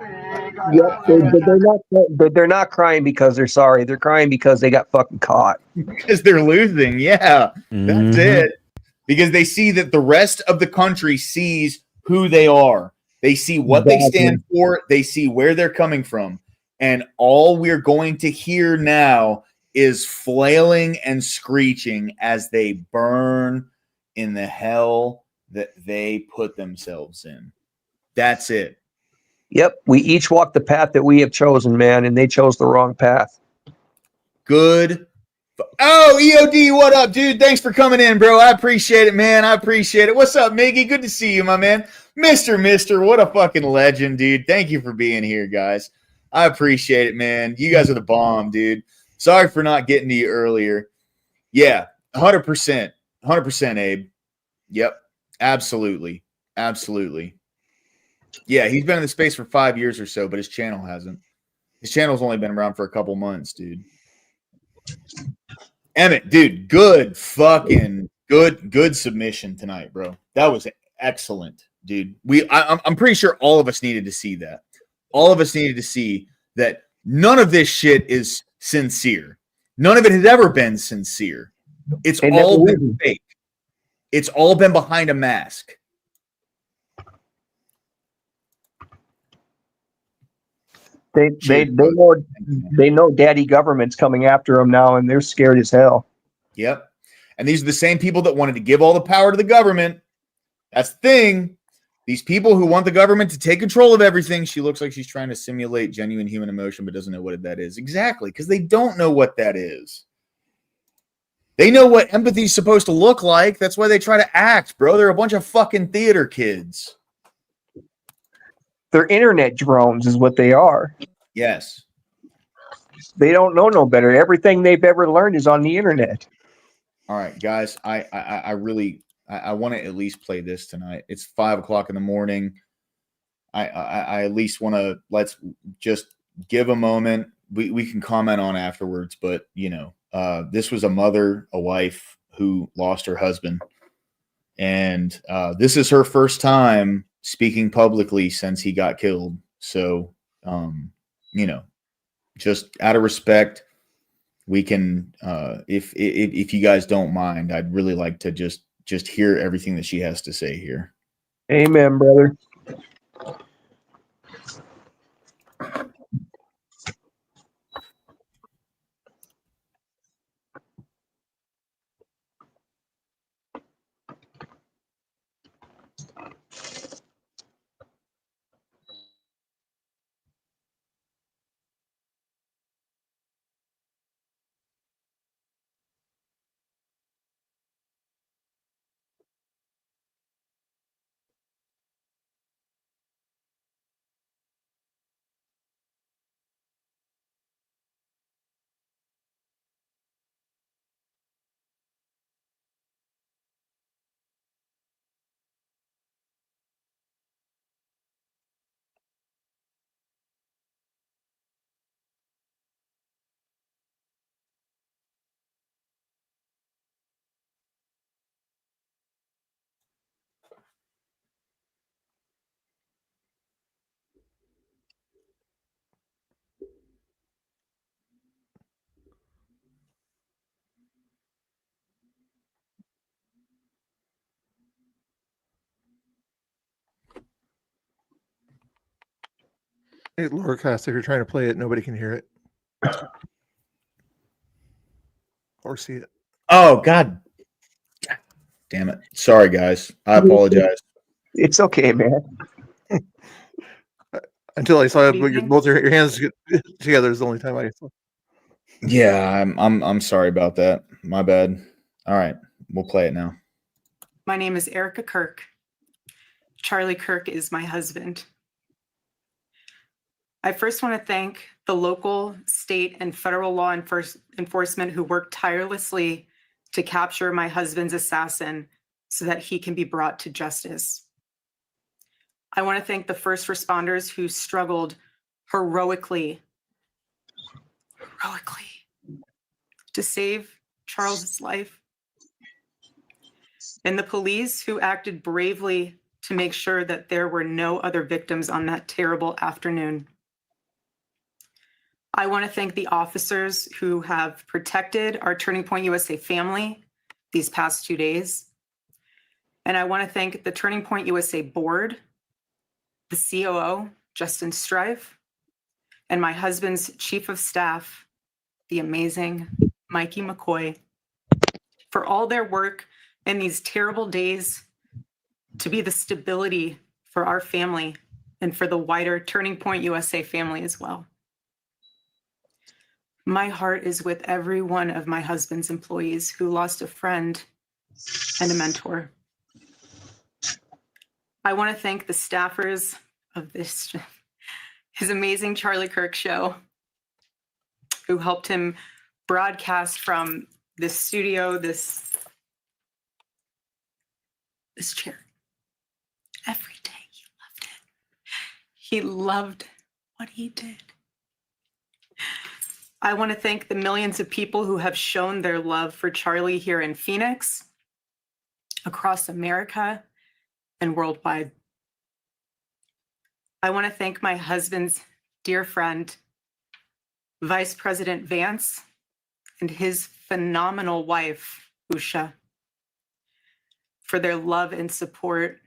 They're not crying because they're sorry. They're crying because they got fucking caught. Because they're losing. Yeah, that's it. Because they see that the rest of the country sees who they are. They see what they stand for. They see where they're coming from. And all we're going to hear now is flailing and screeching as they burn in the hell that they put themselves in. That's it. Yep. We each walk the path that we have chosen, man, and they chose the wrong path. Good. Oh, EOD, what up, dude? Thanks for coming in, bro. I appreciate it, man. I appreciate it. What's up, Miggy? Good to see you, my man. Mister, what a fucking legend, dude. Thank you for being here, guys. I appreciate it, man. You guys are the bomb, dude. Sorry for not getting to you earlier. Yeah, 100%. 100%, Abe. Yep, absolutely. Yeah, he's been in the space for 5 years or so, but his channel hasn't. His channel's only been around for a couple months, dude. Emmett, dude, good submission tonight, bro. That was excellent, dude. I'm pretty sure all of us needed to see that. All of us needed to see that none of this shit is sincere. None of it has ever been sincere. It's all been fake. It's all been behind a mask. They know daddy government's coming after them now, and they're scared as hell. Yep. And these are the same people that wanted to give all the power to the government. That's the thing. These people who want the government to take control of everything. She looks like she's trying to simulate genuine human emotion, but doesn't know what that is. Exactly, because they don't know what that is. They know what empathy is supposed to look like. That's why they try to act, bro. They're a bunch of fucking theater kids. They're internet drones is what they are. Yes. They don't know no better. Everything they've ever learned is on the internet. All right, guys. I really want to at least play this tonight. It's 5 o'clock in the morning. I at least want to let's just give a moment. We can comment on afterwards, but you know, this was a mother, a wife who lost her husband, and this is her first time speaking publicly since he got killed. So, you know, just out of respect, we can, if you guys don't mind, I'd really like to just hear everything that she has to say here. Amen, brother. Hey, Lorecast, if you're trying to play it, nobody can hear it or see it. Oh God damn it! Sorry, guys. I apologize. It's okay, man. Until I saw What do you both think? your hands together is the only time I saw. Yeah, I'm sorry about that. My bad. All right, we'll play it now. My name is Erica Kirk. Charlie Kirk is my husband. I first want to thank the local, state, and federal law enforcement who worked tirelessly to capture my husband's assassin so that he can be brought to justice. I want to thank the first responders who struggled heroically to save Charles's life, and the police who acted bravely to make sure that there were no other victims on that terrible afternoon. I want to thank the officers who have protected our Turning Point USA family these past 2 days. And I want to thank the Turning Point USA board, the COO, Justin Strife, and my husband's chief of staff, the amazing Mikey McCoy, for all their work in these terrible days to be the stability for our family and for the wider Turning Point USA family as well. My heart is with every one of my husband's employees who lost a friend and a mentor. I want to thank the staffers of his amazing Charlie Kirk show, who helped him broadcast from this studio, this chair. Every day he loved it. He loved what he did. I want to thank the millions of people who have shown their love for Charlie here in Phoenix, across America, and worldwide. I want to thank my husband's dear friend, Vice President Vance, and his phenomenal wife, Usha, for their love and support.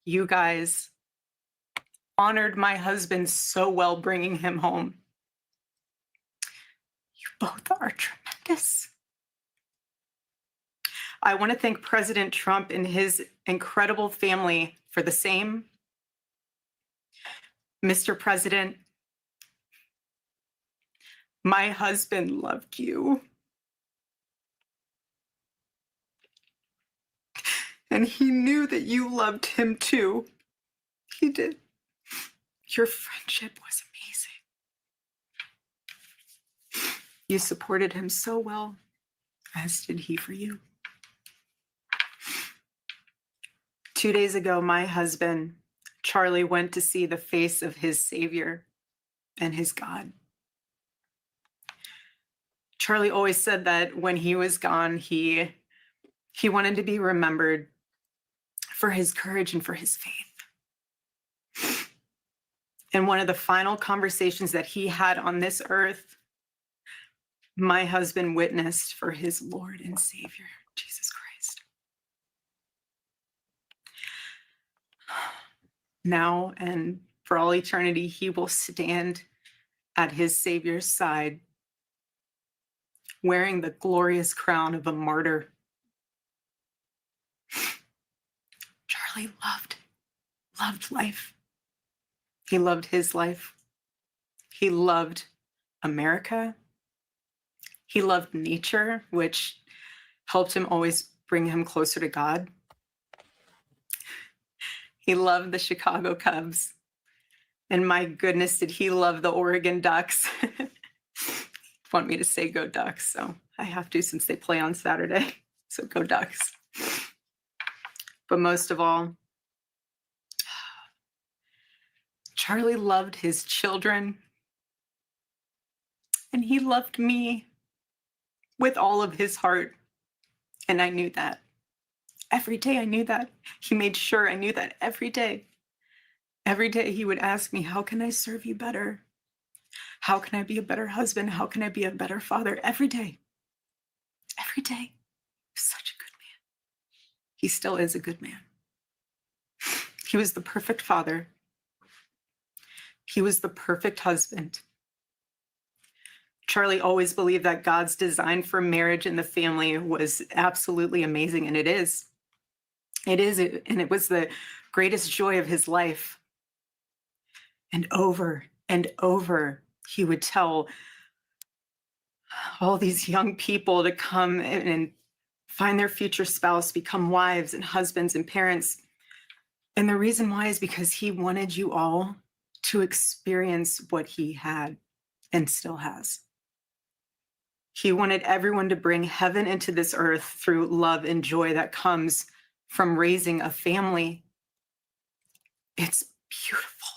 You guys honored my husband so well, bringing him home. You both are tremendous. I want to thank President Trump and his incredible family for the same. Mr. President, my husband loved you. And he knew that you loved him too. He did. Your friendship was amazing. You supported him so well, as did he for you. 2 days ago, my husband, Charlie, went to see the face of his Savior and his God. Charlie always said that when he was gone, he wanted to be remembered for his courage and for his faith. And one of the final conversations that he had on this earth, my husband witnessed for his Lord and Savior, Jesus Christ. Now and for all eternity, he will stand at his Savior's side, wearing the glorious crown of a martyr. Charlie loved life. He loved his life. He loved America. He loved nature, which helped him always bring him closer to God. He loved the Chicago Cubs. And my goodness, did he love the Oregon Ducks. Want me to say go Ducks, so I have to since they play on Saturday. So go Ducks. But most of all, Charlie loved his children. And he loved me with all of his heart. And I knew that. Every day I knew that. He made sure I knew that every day. Every day he would ask me, how can I serve you better? How can I be a better husband? How can I be a better father? Every day. Every day. He was such a good man. He still is a good man. He was the perfect father. He was the perfect husband. Charlie always believed that God's design for marriage and the family was absolutely amazing, and it is. It is, and it was the greatest joy of his life. And over, he would tell all these young people to come and find their future spouse, become wives and husbands and parents. And the reason why is because he wanted you all to experience what he had and still has. He wanted everyone to bring heaven into this earth through love and joy that comes from raising a family. It's beautiful.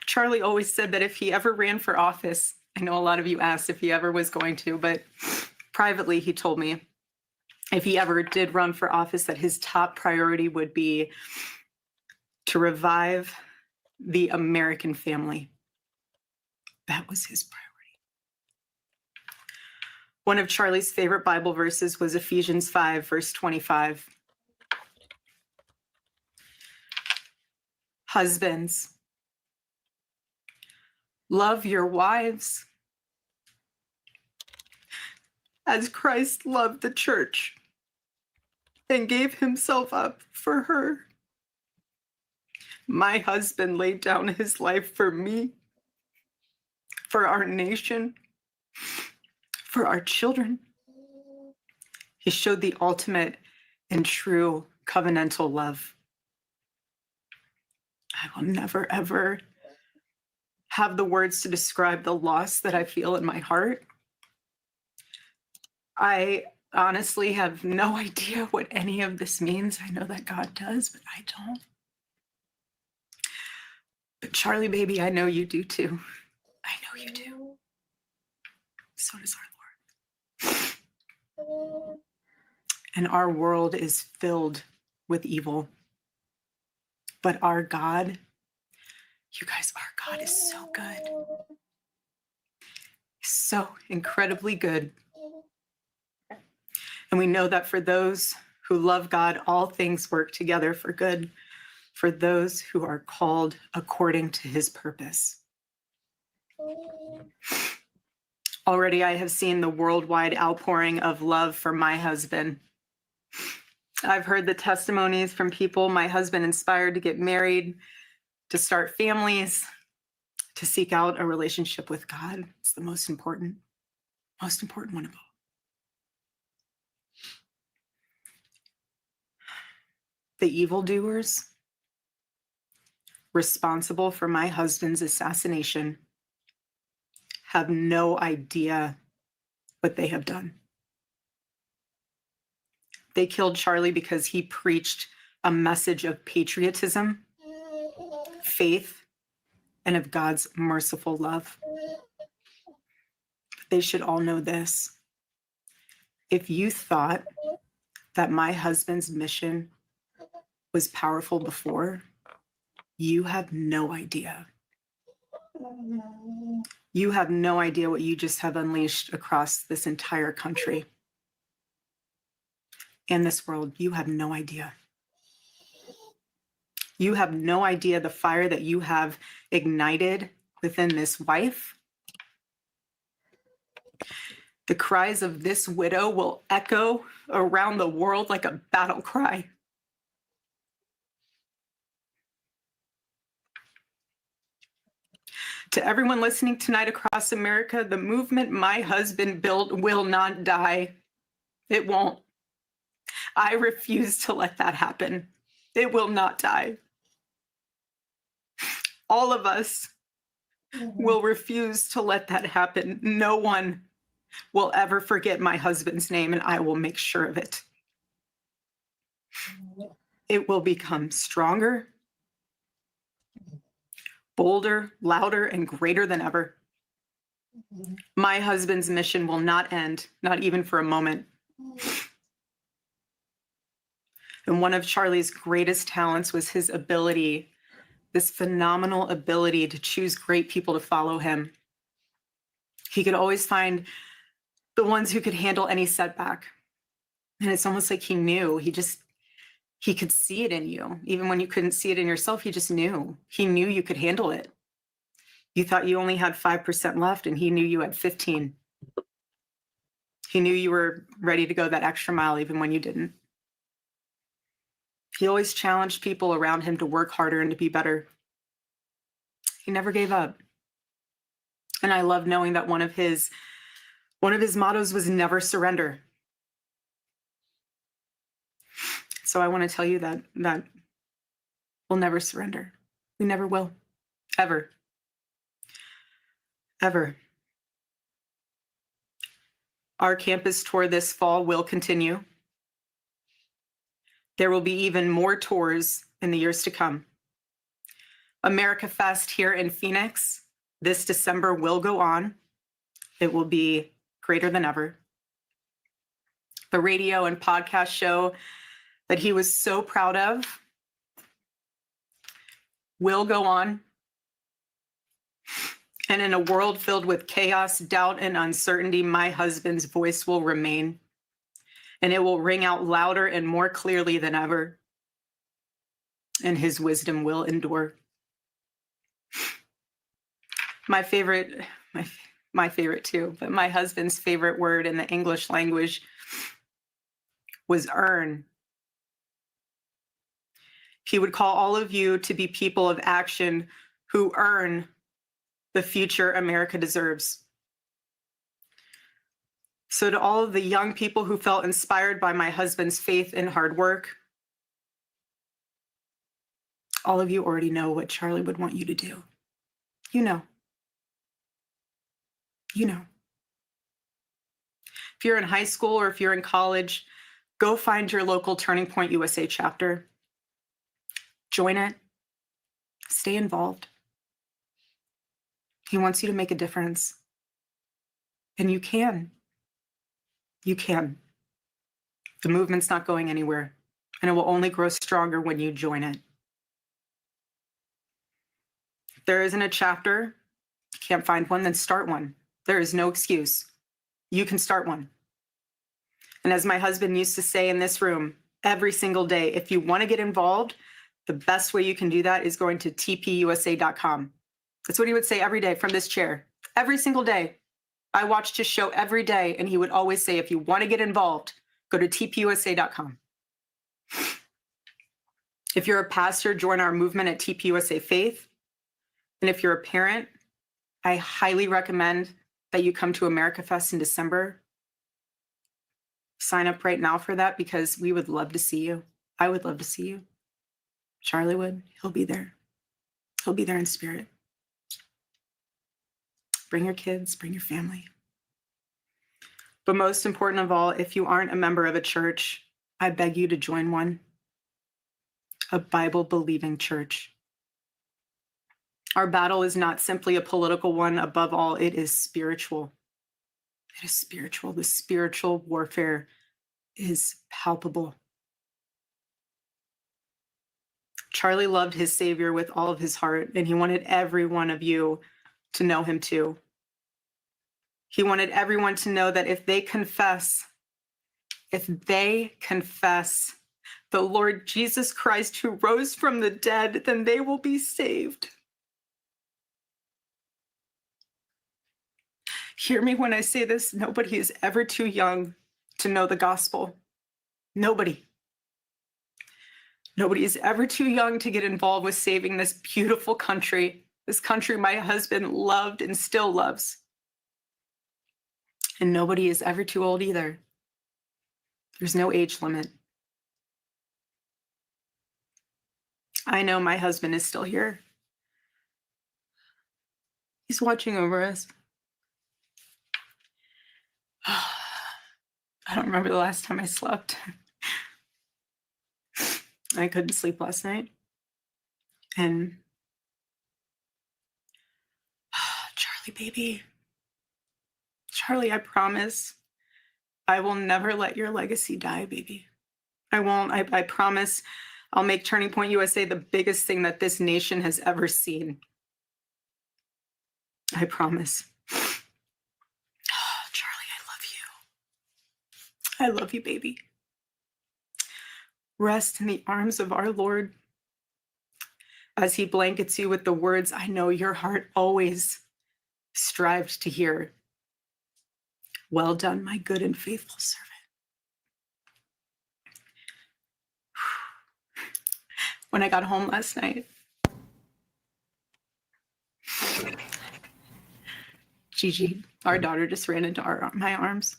Charlie always said that if he ever ran for office, I know a lot of you asked if he ever was going to, but privately he told me if he ever did run for office that his top priority would be to revive the American family. That was his priority. One of Charlie's favorite Bible verses was Ephesians 5, verse 25. Husbands, love your wives as Christ loved the church and gave himself up for her. My husband laid down his life for me, for our nation, for our children. He showed the ultimate and true covenantal love. I will never, ever have the words to describe the loss that I feel in my heart. I honestly have no idea what any of this means. I know that God does, but I don't. But Charlie, baby, I know you do too. I know you do. So does our Lord. And our world is filled with evil. But our God, you guys, our God is so good. He's so incredibly good. And we know that for those who love God, all things work together for good, for those who are called according to his purpose. Already I have seen the worldwide outpouring of love for my husband. I've heard the testimonies from people my husband inspired to get married, to start families, to seek out a relationship with God. It's the most important one of all. The evildoers responsible for my husband's assassination have no idea what they have done. They killed Charlie because he preached a message of patriotism, faith, and of God's merciful love. They should all know this. If you thought that my husband's mission was powerful before, you have no idea. You have no idea what you just have unleashed across this entire country and this world. You have no idea. You have no idea the fire that you have ignited within this wife. The cries of this widow will echo around the world like a battle cry. To everyone listening tonight across America, the movement my husband built will not die. It won't. I refuse to let that happen. It will not die. All of us will refuse to let that happen. No one will ever forget my husband's name, and I will make sure of it. It will become stronger, bolder, louder, and greater than ever. My husband's mission will not end, not even for a moment. And one of Charlie's greatest talents was his ability, this phenomenal ability to choose great people to follow him. He could always find the ones who could handle any setback. And it's almost like he knew, he He could see it in you. Even when you couldn't see it in yourself, he just knew. He knew you could handle it. You thought you only had 5% left, and he knew you had 15. He knew you were ready to go that extra mile even when you didn't. He always challenged people around him to work harder and to be better. He never gave up. And I love knowing that one of his mottos was never surrender. So I want to tell you that we'll never surrender. We never will. Ever. Ever. Our campus tour this fall will continue. There will be even more tours in the years to come. America Fest here in Phoenix this December will go on. It will be greater than ever. The radio and podcast show that he was so proud of will go on. And in a world filled with chaos, doubt, and uncertainty, my husband's voice will remain. And it will ring out louder and more clearly than ever. And his wisdom will endure. My favorite too, but my husband's favorite word in the English language was earn. He would call all of you to be people of action who earn the future America deserves. So to all of the young people who felt inspired by my husband's faith and hard work, all of you already know what Charlie would want you to do. You know. You know. If you're in high school or if you're in college, go find your local Turning Point USA chapter. Join it. Stay involved. He wants you to make a difference. And you can. You can. The movement's not going anywhere, and it will only grow stronger when you join it. If there isn't a chapter, you can't find one, then start one. There is no excuse. You can start one. And as my husband used to say in this room, every single day, if you want to get involved, the best way you can do that is going to tpusa.com. That's what he would say every day from this chair. Every single day. I watched his show every day, and he would always say, if you want to get involved, go to tpusa.com. If you're a pastor, join our movement at TPUSA Faith. And if you're a parent, I highly recommend that you come to America Fest in December. Sign up right now for that because we would love to see you. I would love to see you. Charlie would. He'll be there. He'll be there in spirit. Bring your kids, bring your family. But most important of all, if you aren't a member of a church, I beg you to join one. A Bible-believing church. Our battle is not simply a political one. Above all, it is spiritual. It is spiritual. The spiritual warfare is palpable. Charlie loved his Savior with all of his heart, and he wanted every one of you to know him too. He wanted everyone to know that if they confess the Lord Jesus Christ who rose from the dead, then they will be saved. Hear me when I say this, nobody is ever too young to know the gospel. Nobody. Nobody is ever too young to get involved with saving this beautiful country, this country my husband loved and still loves. And nobody is ever too old either. There's no age limit. I know my husband is still here. He's watching over us. I don't remember the last time I slept. I couldn't sleep last night. And Charlie, baby. Charlie, I promise I will never let your legacy die, baby. I won't. I promise I'll make Turning Point USA the biggest thing that this nation has ever seen. I promise. Charlie, I love you. I love you, baby. Rest in the arms of our Lord as he blankets you with the words I know your heart always strived to hear. Well done, my good and faithful servant. When I got home last night, Gigi, our daughter, just ran into my arms.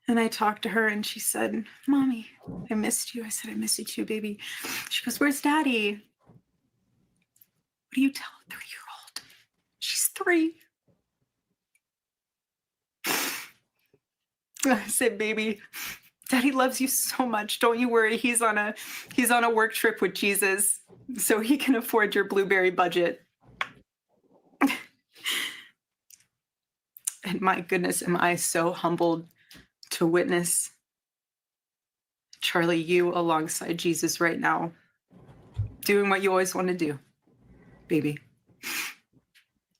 And I talked to her and she said, Mommy, I missed you. I said, I missed you too, baby. She goes, where's Daddy? What do you tell a 3-year-old? She's 3. I said, baby, Daddy loves you so much. Don't you worry. He's on a work trip with Jesus, so he can afford your blueberry budget. And my goodness, am I so humbled to witness Charlie, you alongside Jesus right now, doing what you always want to do, baby.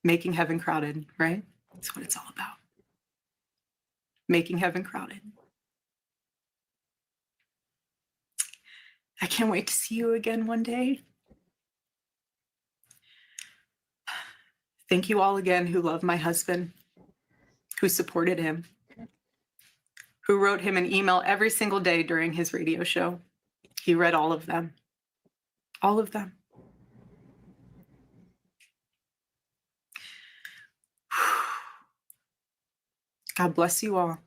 Making heaven crowded, right? That's what it's all about. Making heaven crowded. I can't wait to see you again one day. Thank you all again who love my husband, who supported him, who wrote him an email every single day during his radio show. He read all of them. All of them. God bless you all.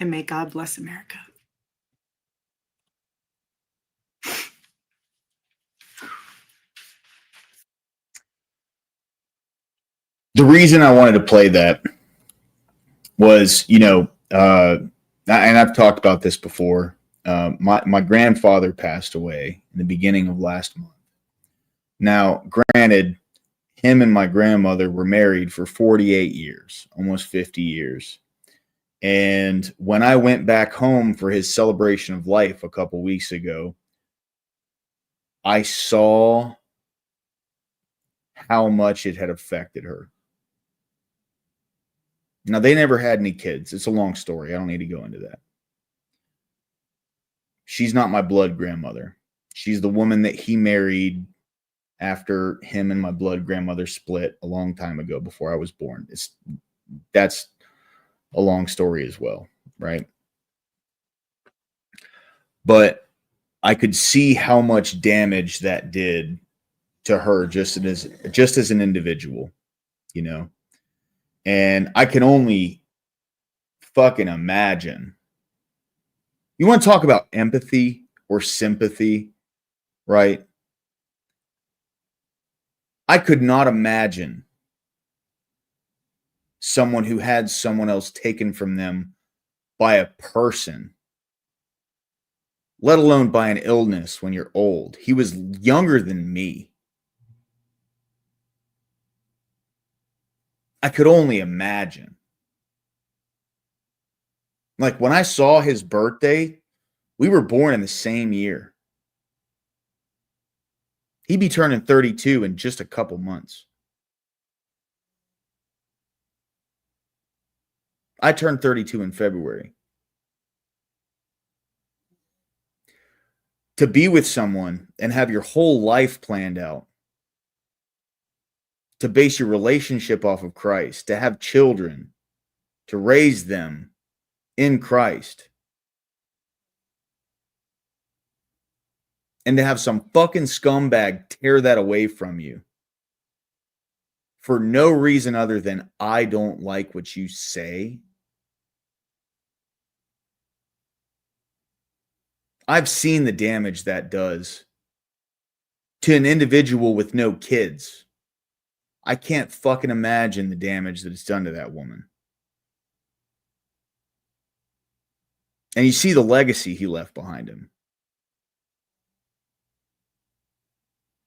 And may God bless America. The reason I wanted to play that was, and I've talked about this before. My grandfather passed away in the beginning of last month. Now, granted, him and my grandmother were married for 48 years, almost 50 years. And when I went back home for his celebration of life a couple weeks ago, I saw how much it had affected her. Now, they never had any kids. It's a long story. I don't need to go into that. She's not my blood grandmother. She's the woman that he married after him and my blood grandmother split a long time ago before I was born. That's a long story as well, right? But I could see how much damage that did to her just as an individual, And I can only fucking imagine. You want to talk about empathy or sympathy, right? I could not imagine someone who had someone else taken from them by a person, let alone by an illness when you're old. He was younger than me. I could only imagine. Like when I saw his birthday, we were born in the same year. He'd be turning 32 in just a couple months. I turned 32 in February. To be with someone and have your whole life planned out, to base your relationship off of Christ, to have children, to raise them in Christ, and to have some fucking scumbag tear that away from you for no reason other than I don't like what you say. I've seen the damage that does to an individual with no kids. I can't fucking imagine the damage that it's done to that woman. And you see the legacy he left behind him.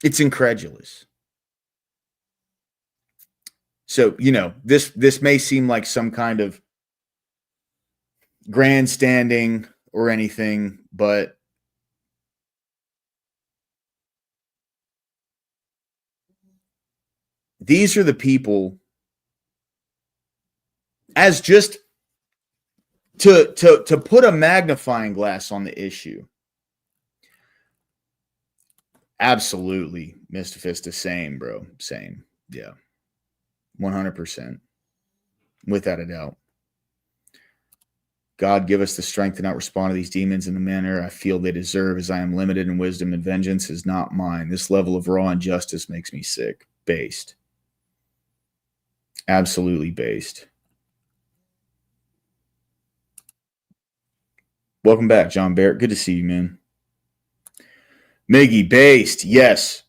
It's incredulous. So, this may seem like some kind of grandstanding or anything, but these are the people, as just to put a magnifying glass on the issue. Absolutely, Mr. Fista, same, bro. Same. Yeah. 100%. Without a doubt. God, give us the strength to not respond to these demons in the manner I feel they deserve, as I am limited in wisdom, and vengeance is not mine. This level of raw injustice makes me sick. Based. Absolutely based. Welcome back, John Barrett. Good to see you, man. Miggy, based. Yes.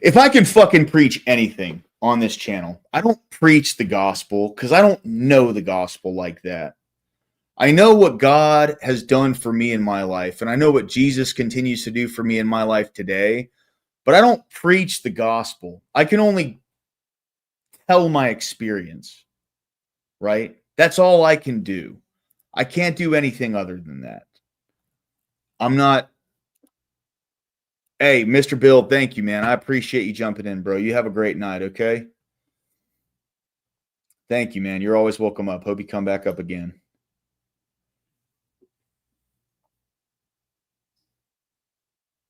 If I can fucking preach anything on this channel, I don't preach the gospel because I don't know the gospel like that. I know what God has done for me in my life, and I know what Jesus continues to do for me in my life today, but I don't preach the gospel. I can only tell my experience, right? That's all I can do. I can't do anything other than that. I'm not... Hey, Mr. Bill, thank you, man. I appreciate you jumping in, bro. You have a great night, okay? Thank you, man. You're always welcome up. Hope you come back up again.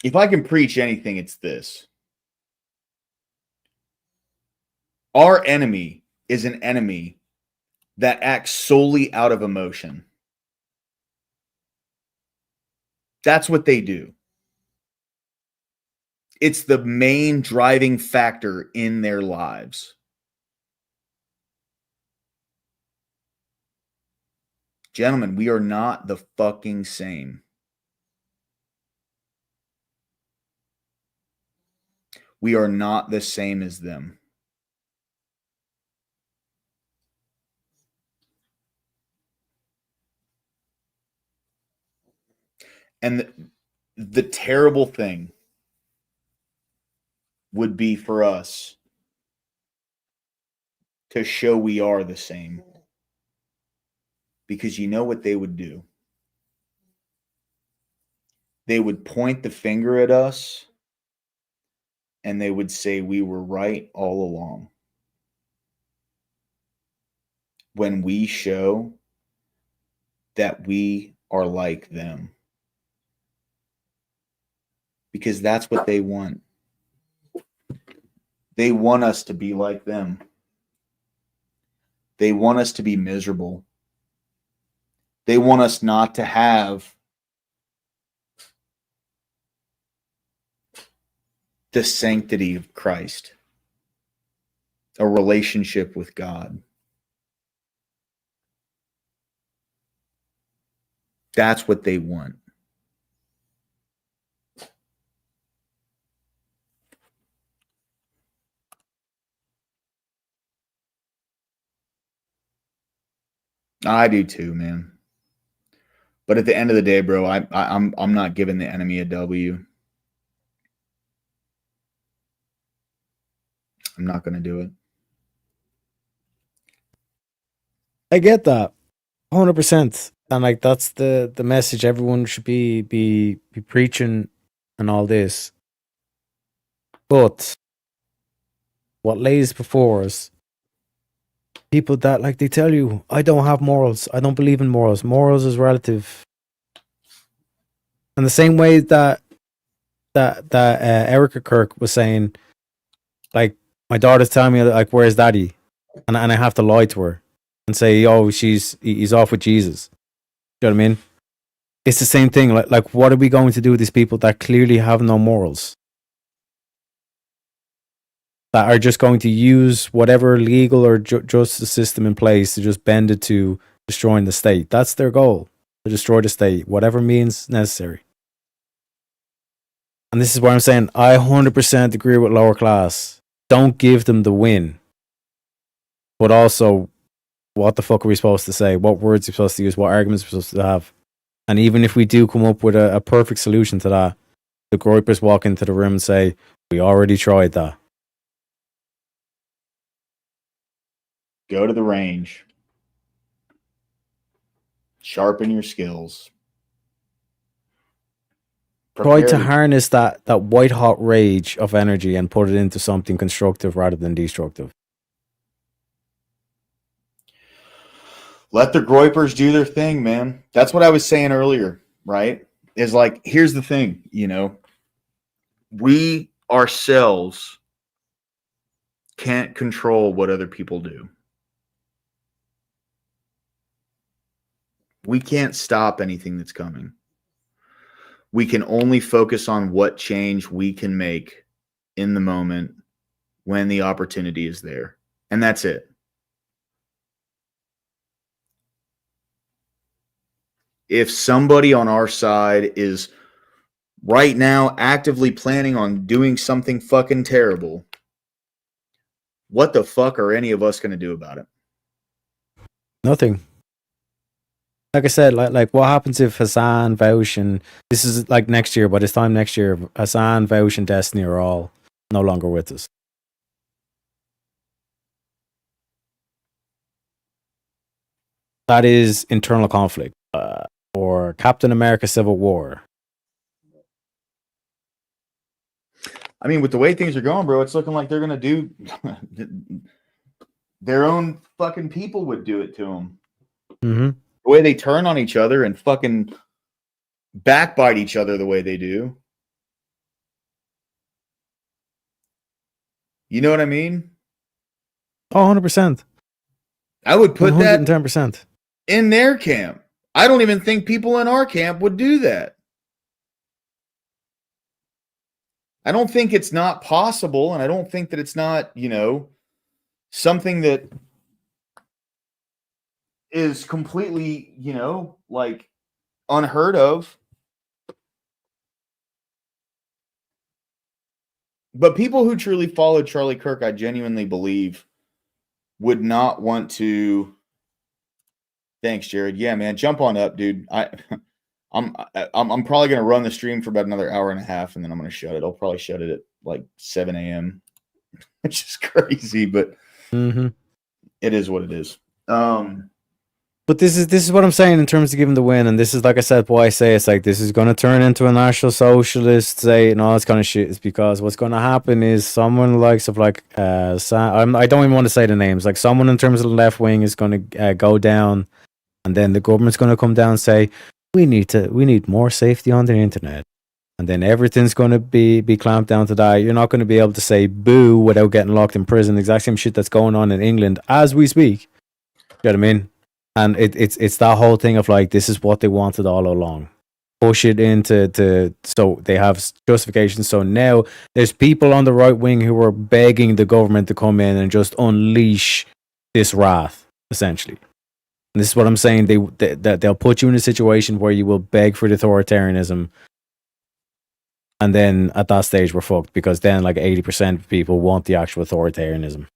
If I can preach anything, it's this. Our enemy is an enemy that acts solely out of emotion. That's what they do. It's the main driving factor in their lives. Gentlemen, we are not the fucking same. We are not the same as them. And the terrible thing would be for us to show we are the same. Because you know what they would do? They would point the finger at us and they would say we were right all along. When we show that we are like them. Because that's what they want. They want us to be like them. They want us to be miserable. They want us not to have the sanctity of Christ, a relationship with God. That's what they want. I do too, man. But at the end of the day, bro, I'm not giving the enemy a W. I'm not going to do it. I get that 100%, and like that's the message everyone should be preaching and all this. But what lays before us, people that like they tell you, I don't have morals, I don't believe in morals. Morals is relative. And the same way that Erica Kirk was saying, like, my daughter's telling me, like, where's daddy? And I have to lie to her and say, oh, he's off with Jesus. You know what I mean? It's the same thing. Like, what are we going to do with these people that clearly have no morals? That are just going to use whatever legal or justice system in place to just bend it to destroying the state. That's their goal, to destroy the state, whatever means necessary. And this is where I'm saying I 100% agree with lower class. Don't give them the win. But also, what the fuck are we supposed to say? What words are we supposed to use? What arguments are we supposed to have? And even if we do come up with a perfect solution to that, the groypers walk into the room and say, we already tried that. Go to the range. Sharpen your skills. Try to harness that white hot rage of energy and put it into something constructive rather than destructive. Let the Groypers do their thing, man. That's what I was saying earlier, right? Is like, here's the thing, we ourselves can't control what other people do. We can't stop anything that's coming. We can only focus on what change we can make in the moment when the opportunity is there. And that's it. If somebody on our side is right now actively planning on doing something fucking terrible, what the fuck are any of us going to do about it? Nothing. Like I said, like what happens if Hassan, Vouch, and this is like next year, by this time next year, Hassan, Vouch, and Destiny are all no longer with us. That is internal conflict, or Captain America Civil War. I mean, with the way things are going, bro, it's looking like they're going to do their own fucking people would do it to them. Mm-hmm. The way they turn on each other and fucking backbite each other the way they do. You know what I mean? Oh, 100%. I would put 110%. that in their camp. I don't even think people in our camp would do that. I don't think it's not possible, and I don't think that it's not, something that is completely, like unheard of. But people who truly follow Charlie Kirk, I genuinely believe, would not want to. Thanks, Jared. Yeah, man, jump on up, dude. I'm probably gonna run the stream for about another hour and a half, and then I'm gonna shut it. I'll probably shut it at like 7 a.m., which is crazy, but it is what it is. But this is what I'm saying in terms of giving the win, and this is, like I said, why I say it's like this is going to turn into a national socialist state and all this kind of shit. Is because what's going to happen is someone likes of like I don't even want to say the names. Like someone in terms of the left wing is going to go down, and then the government's going to come down and say we need more safety on the internet, and then everything's going to be clamped down to that. You're not going to be able to say boo without getting locked in prison. The exact same shit that's going on in England as we speak. You know what I mean? And it's that whole thing of like, this is what they wanted all along. Push it into so they have justification. So now there's people on the right wing who are begging the government to come in and just unleash this wrath, essentially. And this is what I'm saying. They'll put you in a situation where you will beg for the authoritarianism. And then at that stage, we're fucked, because then like 80% of people want the actual authoritarianism.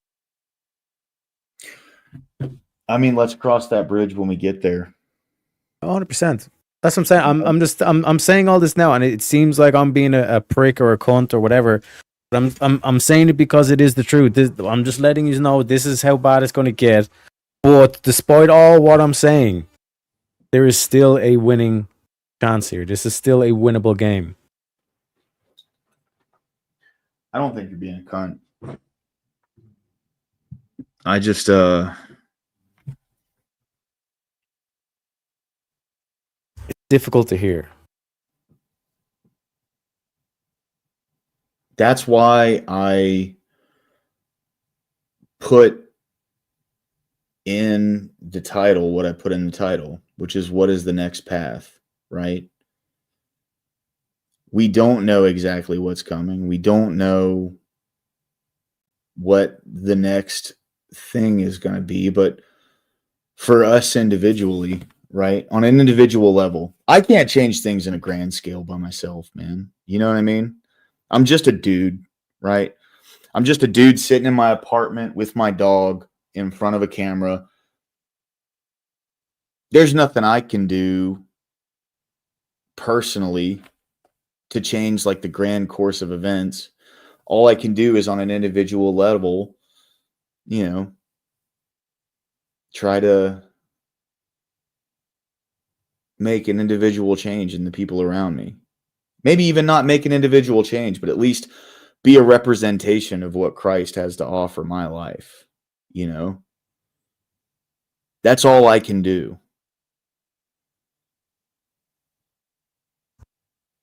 I mean, let's cross that bridge when we get there. 100%. That's what I'm saying. I'm saying all this now, and it seems like I'm being a prick or a cunt or whatever. But I'm saying it because it is the truth. I'm just letting you know this is how bad it's going to get. But despite all what I'm saying, there is still a winning chance here. This is still a winnable game. I don't think you're being a cunt. I just It's difficult to hear. That's why I put in the title what I put in the title, which is what is the next path, right? We don't know exactly what's coming. We don't know what the next thing is going to be, but for us individually, right, on an individual level, I can't change things in a grand scale by myself, man. You know what I mean? I'm just a dude, right? I'm just a dude sitting in my apartment with my dog in front of a camera. There's nothing I can do personally to change like the grand course of events. All I can do is on an individual level, try to make an individual change in the people around me. Maybe even not make an individual change, but at least be a representation of what Christ has to offer my life, That's all I can do.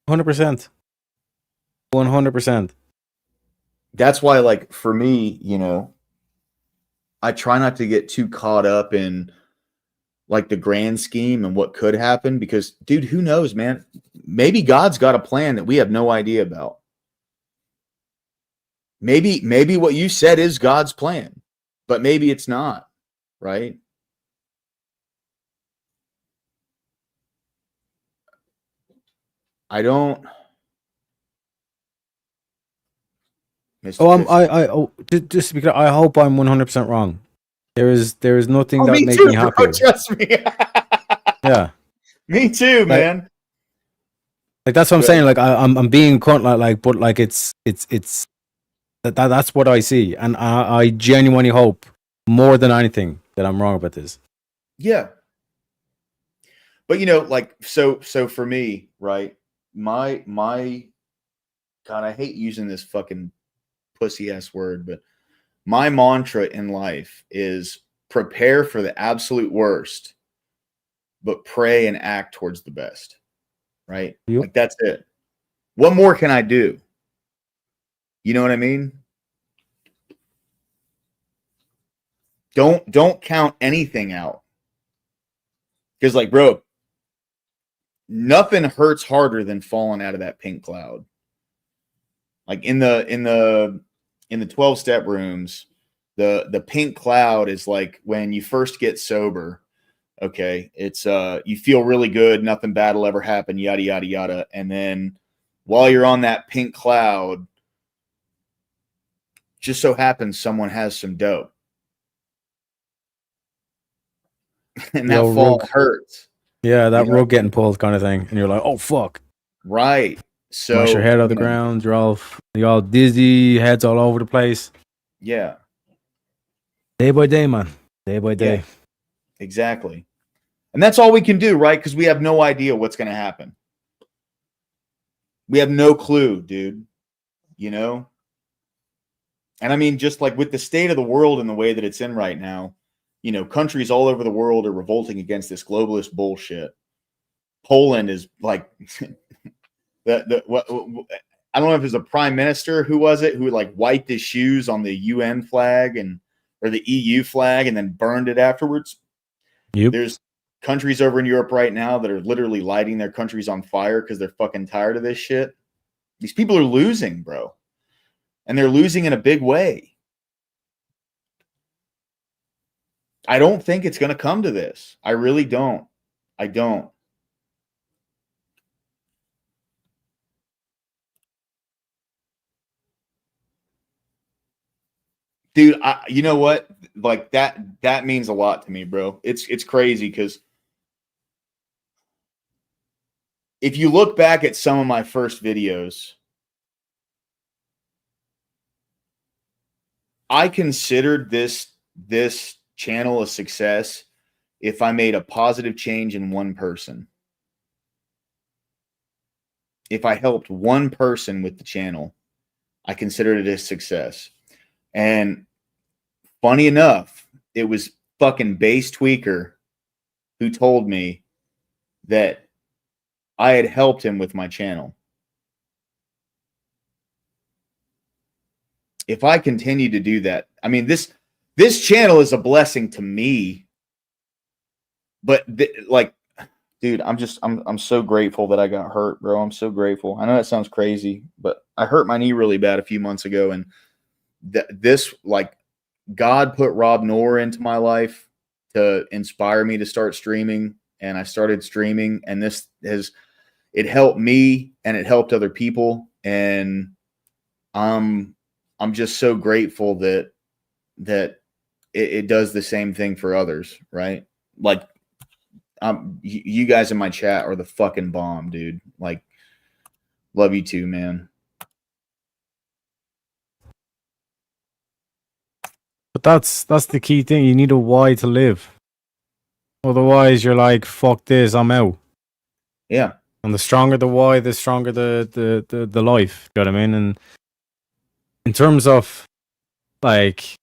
100%. 100%. That's why, like, for me, you know, I try not to get too caught up in like the grand scheme and what could happen because, dude, who knows, man? Maybe God's got a plan that we have no idea about. Maybe what you said is God's plan, but maybe it's not, right? I don't. Just because I hope I'm 100% wrong. There is nothing that me make too, me happy. bro, trust me. Yeah, me too, man. Like that's what I'm saying. Like I'm being current, but like it's that's what I see, and I genuinely hope more than anything that I'm wrong about this. Yeah. But you know, like so for me, right? My God, I hate using this fucking pussy ass word, but my mantra in life is prepare for the absolute worst, but pray and act towards the best. Right? Yep. Like that's it. What more can I do? You know what I mean? Don't count anything out. Because like, bro, nothing hurts harder than falling out of that pink cloud. Like in the 12-step rooms, the pink cloud is like when you first get sober. Okay, it's you feel really good, nothing bad will ever happen, yada yada yada, and then while you're on that pink cloud, just so happens someone has some dope, and that fall hurts. Yeah, that You know? rug getting pulled kind of thing, and you're like, oh fuck. Right. So Smash your head out the ground. You're all dizzy, heads all over the place. Yeah. Day by day, man. Day by day. Yeah, exactly. And that's all we can do, right? Because we have no idea what's going to happen. We have no clue, dude. You know? And I mean, just like with the state of the world and the way that it's in right now, you know, countries all over the world are revolting against this globalist bullshit. Poland is like, I don't know if it was a prime minister, who was it, who like wiped his shoes on the UN flag or the EU flag and then burned it afterwards. Yep. There's countries over in Europe right now that are literally lighting their countries on fire because they're fucking tired of this shit. These people are losing, bro. And they're losing in a big way. I don't think it's going to come to this. I really don't. I don't. Dude, you know what? Like that means a lot to me, bro. It's crazy because if you look back at some of my first videos, I considered this channel a success if I made a positive change in one person. If I helped one person with the channel, I considered it a success. And funny enough, it was fucking Bass Tweaker who told me that I had helped him with my channel. If I continue to do that, I mean, this channel is a blessing to me. But like, dude, I'm so grateful that I got hurt, bro. I'm so grateful. I know that sounds crazy, but I hurt my knee really bad a few months ago, and this, like, God put Rob Noor into my life to inspire me to start streaming, and I started streaming, and it helped me and it helped other people, and I'm just so grateful that it does the same thing for others, right? Like, you guys in my chat are the fucking bomb, dude. Like, love you too, man. But that's the key thing. You need a why to live. Otherwise, you're like, fuck this, I'm out. Yeah. And the stronger the why, the stronger the life. You know what I mean? And in terms of like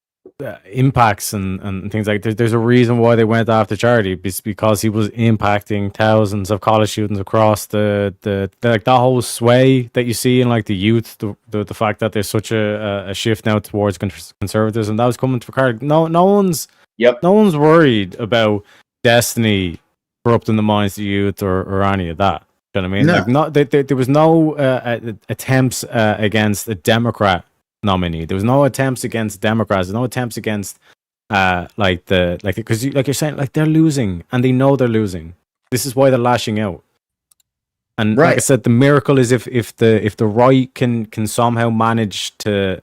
impacts and things like there's a reason why they went after Charlie. It's because he was impacting thousands of college students across the like that whole sway that you see in like the youth, the fact that there's such a shift now towards conservatives, and that was coming to Carter. No one's worried about Destiny corrupting the minds of the youth or any of that. You know what I mean? No. Like there was no attempts against a Democrat nominee. There was no attempts against Democrats. There's no attempts against because like you're saying, like they're losing and they know they're losing. This is why they're lashing out. And like I said, the miracle is if the right can somehow manage to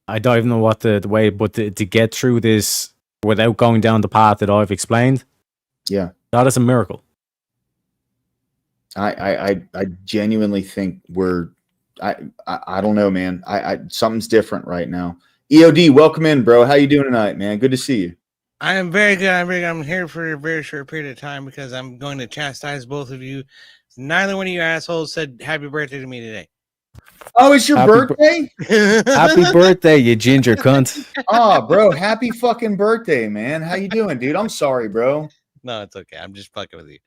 I don't even know what the way, but to get through this without going down the path that I've explained. Yeah, that is a miracle. I genuinely think I don't know, man. I something's different right now. EOD, welcome in, bro. How you doing tonight, man? Good to see you. I am very good. I'm here for a very short period of time because I'm going to chastise both of you. Neither one of you assholes said happy birthday to me today. Oh, it's your birthday? Happy birthday, you ginger cunt. Oh, bro, happy fucking birthday, man. How you doing, dude? I'm sorry, bro. No, it's okay. I'm just fucking with you.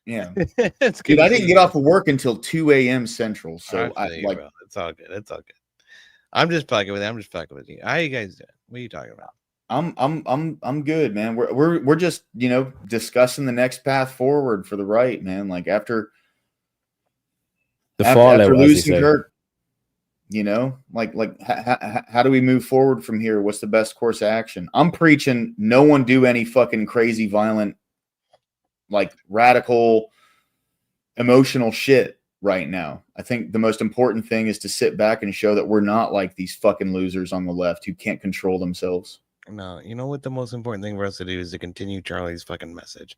Yeah. It's Dude, good I to didn't see get you. off of work until 2 a.m. Central. So I feel you, bro. It's all good. It's all good. I'm just fucking with you. How you guys doing? What are you talking about? I'm good, man. We're just, discussing the next path forward for the right, man. Like after fallout, losing Kirk, how do we move forward from here? What's the best course of action? I'm preaching no one do any fucking crazy, violent, like radical, emotional shit right now. I think the most important thing is to sit back and show that we're not like these fucking losers on the left who can't control themselves. No, you know what the most important thing for us to do is to continue Charlie's fucking message,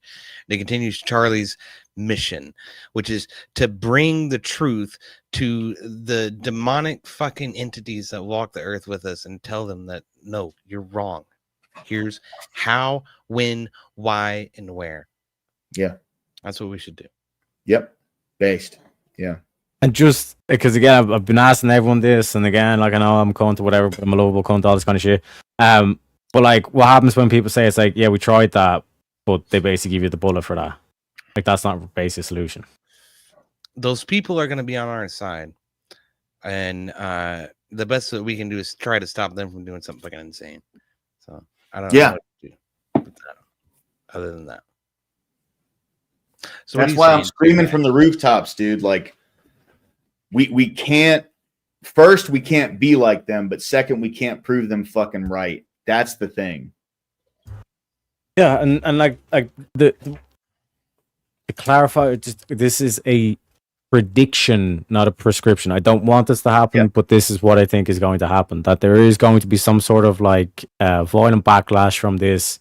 to continue Charlie's mission, which is to bring the truth to the demonic fucking entities that walk the earth with us and tell them that, no, you're wrong. Here's how, when, why, and where. Yeah. That's what we should do. Yep. Based. Yeah. And just because again, I've been asking everyone this, and again, like I know I'm cunt or whatever, but I'm a lovable cunt, all this kind of shit. But like, what happens when people say it's like, yeah, we tried that, but they basically give you the bullet for that? Like, that's not a basic solution. Those people are going to be on our side, and the best that we can do is try to stop them from doing something fucking insane. So I don't know what to do other than that. So that's why I'm screaming from the rooftops, dude. Like, we can't. First, we can't be like them, but second, we can't prove them fucking right. That's the thing. Yeah, and like the to clarify, just this is a prediction, not a prescription. I don't want this to happen, but this is what I think is going to happen. That there is going to be some sort of like violent backlash from this,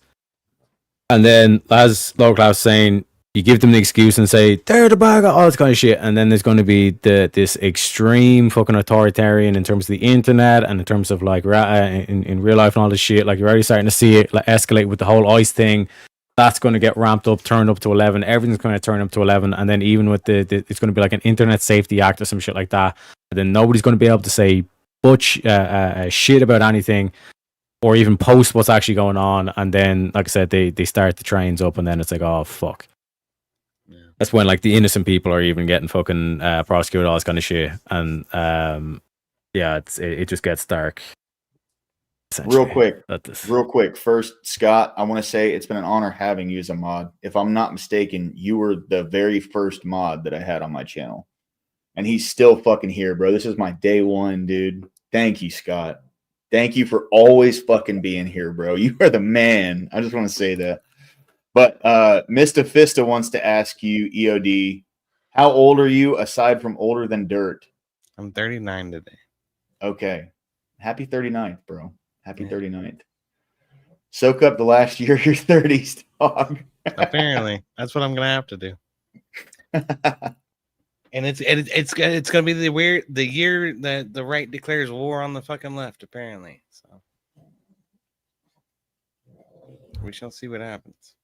and then as Local was saying, you give them the excuse and say they're the bag, all this kind of shit, and then there's going to be this extreme fucking authoritarian in terms of the internet and in terms of like in real life and all this shit. Like you're already starting to see it like escalate with the whole ICE thing. That's going to get ramped up, turned up to 11. Everything's going to turn up to 11, and then even with the it's going to be like an Internet Safety Act or some shit like that. And then nobody's going to be able to say shit about anything, or even post what's actually going on. And then, like I said, they start the trains up, and then it's like, oh fuck. That's when like the innocent people are even getting fucking prosecuted, all this kind of shit, and it just gets dark. Real quick. First, Scott, I want to say it's been an honor having you as a mod. If I'm not mistaken, you were the very first mod that I had on my channel, and he's still fucking here, bro. This is my day one, dude. Thank you, Scott. Thank you for always fucking being here, bro. You are the man. I just want to say that. But Mr. Fista wants to ask you, EOD, how old are you aside from older than dirt? I'm 39 today. Okay. Happy 39th, bro. Happy 39th. Soak up the last year of your 30s, dog. Apparently. That's what I'm going to have to do. And it's going to be the year that the right declares war on the fucking left, apparently. So we shall see what happens.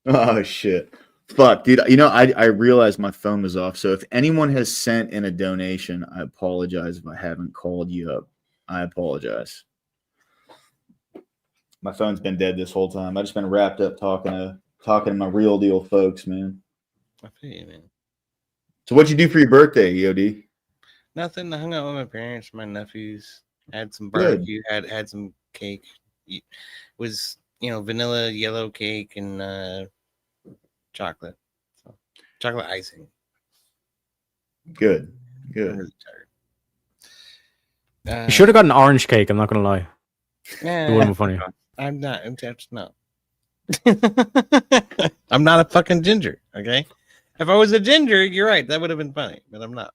Oh shit. Fuck, dude. You know, I realized my phone was off. So if anyone has sent in a donation, I apologize if I haven't called you up. I apologize. My phone's been dead this whole time. I just been wrapped up talking to my real deal folks, man. I feel you, man. So what'd you do for your birthday, EOD? Nothing. I hung out with my parents, my nephews, had some Good. barbecue, had some cake. It was, vanilla yellow cake and chocolate. So, chocolate icing. Good. I'm Good. really tired. You should have got an orange cake. I'm not gonna lie. Yeah, It would have been funny. I'm not. No. I'm not a fucking ginger. Okay. If I was a ginger, you're right. That would have been funny, but I'm not.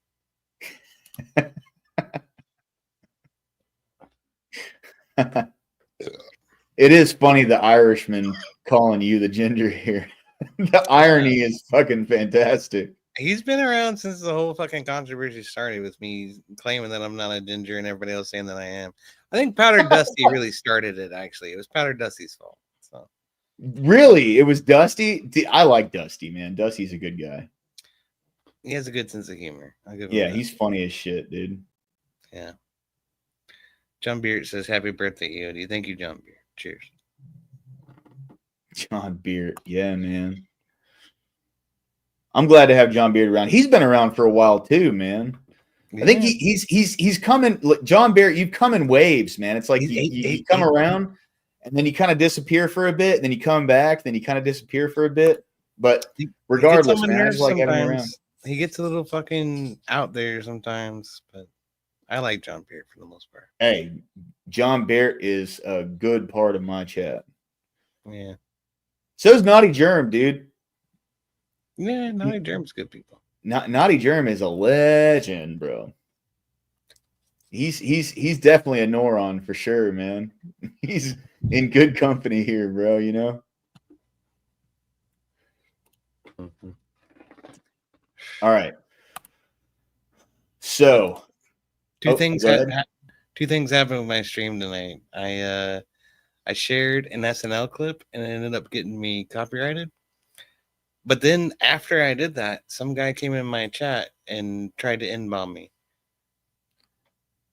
It is funny the Irishman calling you the ginger here. The irony is fucking fantastic. He's been around since the whole fucking controversy started with me claiming that I'm not a ginger and everybody else saying that I am. I think Powder Dusty really started it, actually. It was Powder Dusty's fault. So Really? It was Dusty? I like Dusty, man. Dusty's a good guy. he has a good sense of humor. I'll give him Yeah, that. he's funny as shit, dude. Yeah. John Beard says, "Happy birthday, EOD." Thank you, John Beard. Cheers. John Beard. Yeah, man. I'm glad to have John Beard around. He's been around for a while too, man. I think he's coming. Look, John Beard, you've come in waves, man. It's like you come around and then you kind of disappear for a bit, then you come back, then you kind of disappear for a bit. But regardless, man, I just like having him around. He gets a little fucking out there sometimes, but I like John Beard for the most part. Hey, John Beard is a good part of my chat. Yeah. So's Naughty Germ, dude. Yeah, Naughty Germ's good people. Naughty Germ is a legend, bro. He's definitely a Noron for sure, man. He's in good company here, bro. You know. Mm-hmm. All right. So, two things happened with my stream tonight. I shared an SNL clip and it ended up getting me copyrighted. But then after I did that, some guy came in my chat and tried to N-bomb me.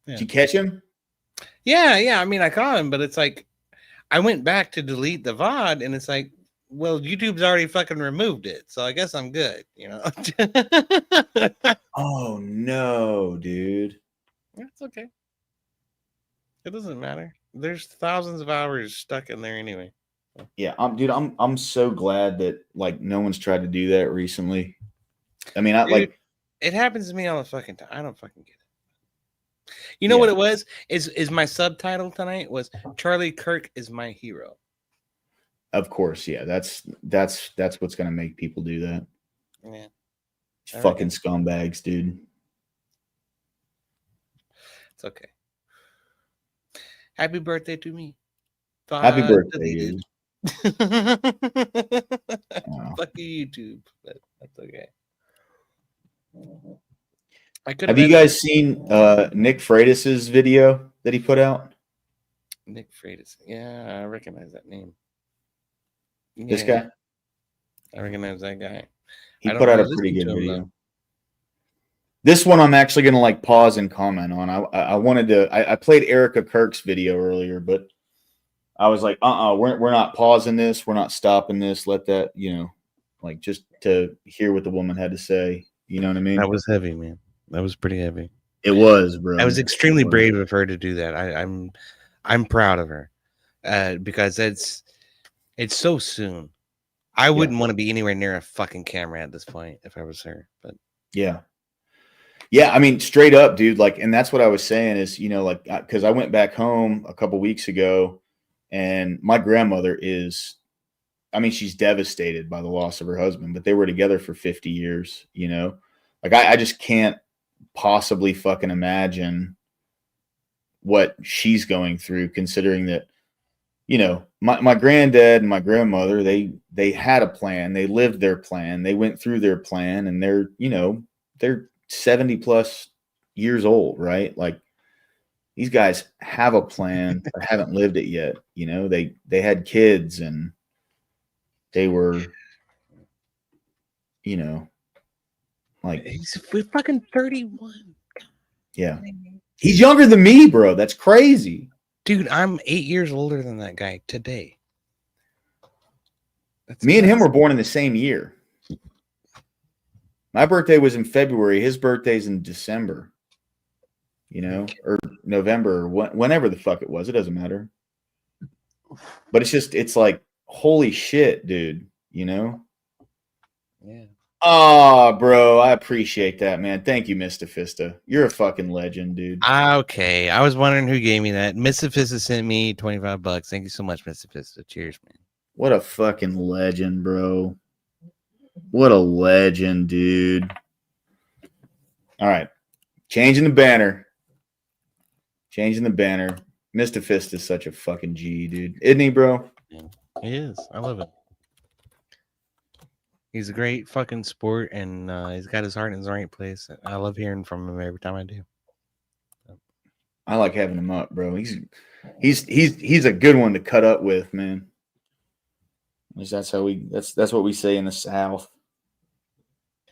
Yeah. Did you catch him? Yeah. I mean, I caught him, but it's like I went back to delete the VOD, and it's like, well, YouTube's already fucking removed it, so I guess I'm good, you know. Oh no, dude. It's okay. It doesn't matter. There's thousands of hours stuck in there anyway. Yeah, I'm so glad that like no one's tried to do that recently. I mean, it happens to me all the fucking time. I don't fucking get it. You know what it was? Is my subtitle tonight was Charlie Kirk is my hero. Of course, yeah. That's what's gonna make people do that. Yeah. Fucking scumbags, dude. It's okay. Happy birthday to me. Happy birthday, dude. Fuck you, YouTube, but that's okay. Have you guys seen Nick Freitas's video that he put out? Nick Freitas. Yeah, I recognize that name. This guy? I recognize that guy. He put out a pretty good video. This one I'm actually going to like pause and comment on. I wanted to I played Erica Kirk's video earlier, but I was like, we're not pausing this. We're not stopping this. Let that, like just to hear what the woman had to say. You know what I mean? That was heavy, man. That was pretty heavy. It was, bro. That was extremely brave of her to do that. I'm proud of her because it's so soon. I wouldn't want to be anywhere near a fucking camera at this point if I was her. But yeah. I mean, straight up, dude. Like, and that's what I was saying is, like, because I went back home a couple weeks ago. And my grandmother is, I mean, she's devastated by the loss of her husband, but they were together for 50 years, Like, I just can't possibly fucking imagine what she's going through, considering that, my granddad and my grandmother, they had a plan. They lived their plan. They went through their plan, and they're 70 plus years old, right? Like, these guys have a plan, but haven't lived it yet. They had kids and they were, you know, like he's fucking 31. Yeah. He's younger than me, bro. That's crazy. Dude, I'm 8 years older than that guy today. Me and him were born in the same year. My birthday was in February. His birthday's in December. You know, or November, or whenever the fuck it was. It doesn't matter. But it's like, holy shit, dude. You know? Yeah. Oh, bro, I appreciate that, man. Thank you, Mr. Fista. You're a fucking legend, dude. Okay, I was wondering who gave me that. Mr. Fista sent me $25. Thank you so much, Mr. Fista. Cheers, man. What a fucking legend, bro. What a legend, dude. All right. Changing the banner. Changing the banner. Mr. Fist is such a fucking G, dude. Isn't he, bro? He is. I love it. He's a great fucking sport, and he's got his heart in the right place. I love hearing from him every time I do. I like having him up, bro. He's a good one to cut up with, man. That's what we say in the South.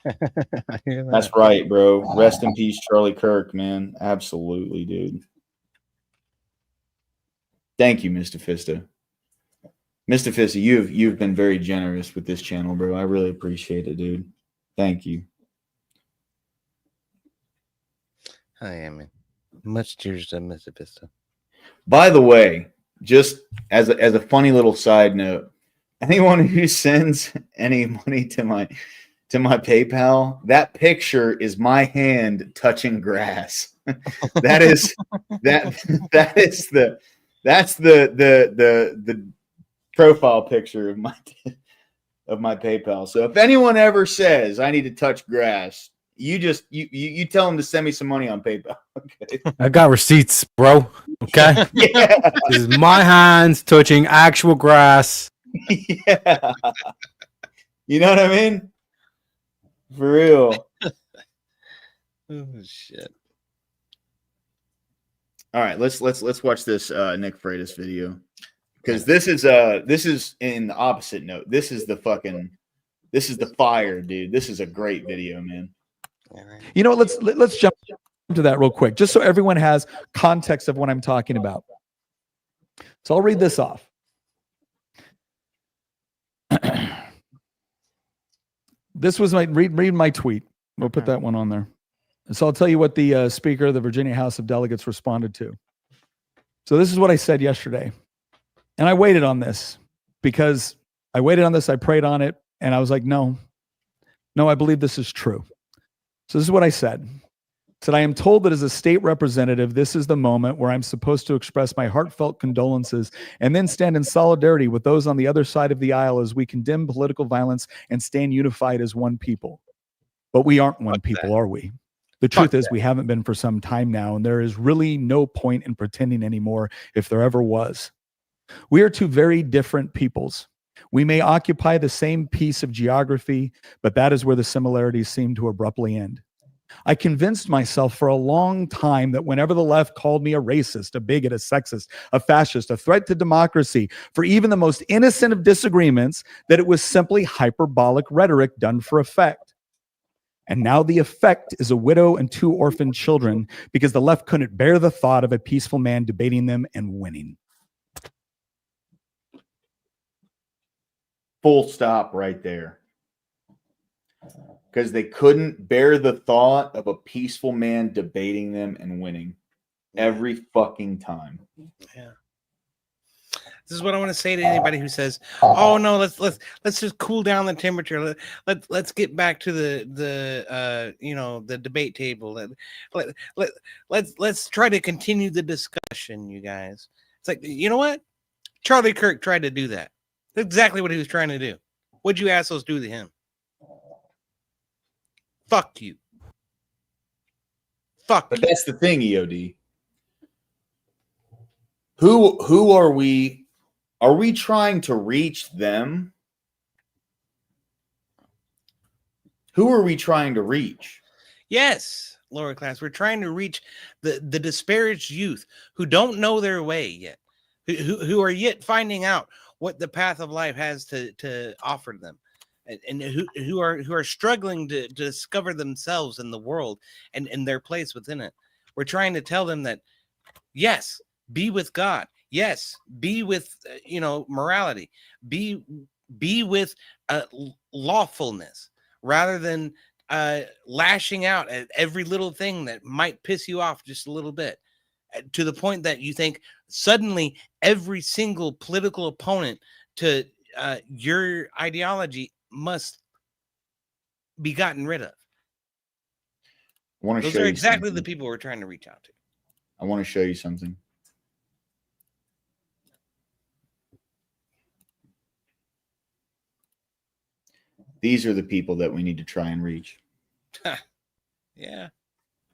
That's right, bro. Rest in peace, Charlie Kirk, man. Absolutely, dude. Thank you, Mr. Fista. Mr. Fista, you've been very generous with this channel, bro. I really appreciate it, dude. Thank you. I am, man. Much cheers to Mr. Fista. By the way, just as a funny little side note, anyone who sends any money to my PayPal, that picture is my hand touching grass. That's the profile picture of my PayPal. So if anyone ever says I need to touch grass, you tell them to send me some money on PayPal. Okay. I got receipts, bro. Okay. Yeah. This is my hands touching actual grass. Yeah. You know what I mean? For real. Oh shit. All right, let's watch this Nick Freitas video. Because this is in the opposite note. This is the fire, dude. This is a great video, man. You know, let's jump to that real quick, just so everyone has context of what I'm talking about. So I'll read this off. This was read my tweet. We'll put that one on there. So I'll tell you what the Speaker of the Virginia House of Delegates responded to. So this is what I said yesterday. And I waited on this because I waited on this. I prayed on it. And I was like, no, I believe this is true. So this is what I said. I said, I am told that as a state representative, this is the moment where I'm supposed to express my heartfelt condolences and then stand in solidarity with those on the other side of the aisle as we condemn political violence and stand unified as one people. But we aren't one people, are we? The truth is we haven't been for some time now, and there is really no point in pretending anymore if there ever was. We are two very different peoples. We may occupy the same piece of geography, but that is where the similarities seem to abruptly end. I convinced myself for a long time that whenever the left called me a racist, a bigot, a sexist, a fascist, a threat to democracy, for even the most innocent of disagreements, that it was simply hyperbolic rhetoric done for effect. And now the effect is a widow and 2 orphaned children because the left couldn't bear the thought of a peaceful man debating them and winning. Full stop right there. Because they couldn't bear the thought of a peaceful man debating them and winning every fucking time. Yeah. This is what I want to say to anybody who says, "Oh no, let's just cool down the temperature. Let's get back to the debate table. Let's try to continue the discussion, you guys." It's like, you know what? Charlie Kirk tried to do that. That's exactly what he was trying to do. What'd you assholes do to him? Fuck you. Fuck. But that's the thing, EOD. Who are we? Are we trying to reach them? Who are we trying to reach? Yes, lower class. We're trying to reach the disparaged youth who don't know their way yet, who are yet finding out what the path of life has to offer them. and who are struggling to discover themselves in the world and their place within it. We're trying to tell them that, yes, be with God. Yes, be with morality. Be with lawfulness, rather than lashing out at every little thing that might piss you off just a little bit, to the point that you think suddenly every single political opponent to your ideology must be gotten rid of. I want to Those show are you exactly something. the people we're trying to reach out to. I want to show you something. These are the people that we need to try and reach. Yeah,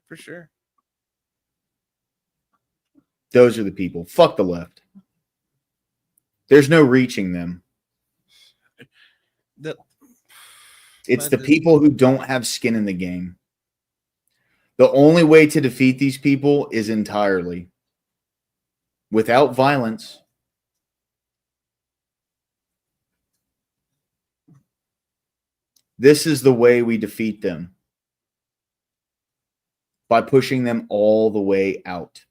for sure. Those are the people. Fuck the left. There's no reaching them. It's the people who don't have skin in the game. The only way to defeat these people is entirely without violence. This is the way we defeat them. By pushing them all the way out.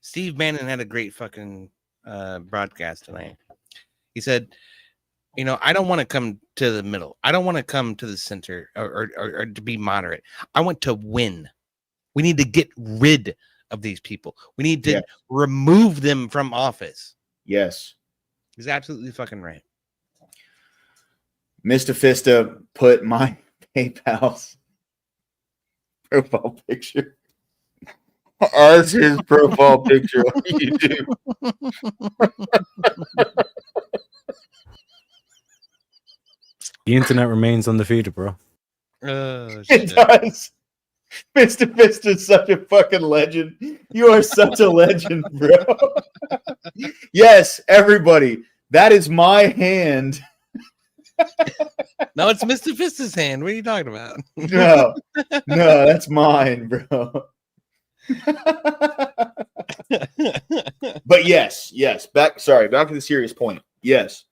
Steve Bannon had a great fucking broadcast tonight. He said, I don't want to come to the middle. I don't want to come to the center or to be moderate. I want to win. We need to get rid of these people. We need to remove them from office. Yes. He's absolutely fucking right. Mr. Fista put my PayPal's profile picture as his profile picture on YouTube. The internet remains undefeated, bro. It does. Mr. Fista's such a fucking legend. You are such a legend, bro. Yes, everybody. That is my hand. No, it's Mr. Fista's hand. What are you talking about? No, that's mine, bro. But yes. Back to the serious point. Yes.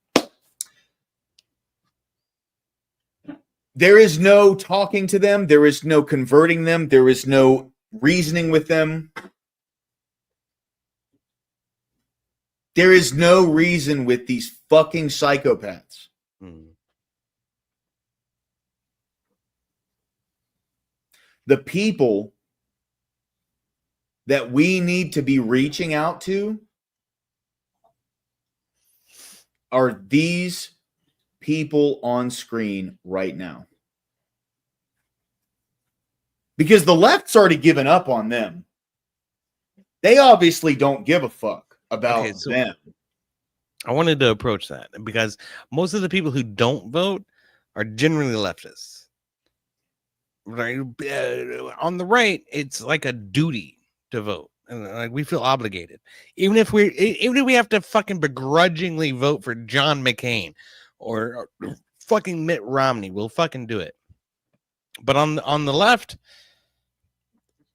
There is no talking to them. There is no converting them. There is no reasoning with them. There is no reason with these fucking psychopaths. The people that we need to be reaching out to are these people on screen right now. Because the left's already given up on them. They obviously don't give a fuck about them. I wanted to approach that because most of the people who don't vote are generally leftists. Right? On the right, it's like a duty to vote. And we feel obligated. Even if we have to fucking begrudgingly vote for John McCain or fucking Mitt Romney, we'll fucking do it. But on the left,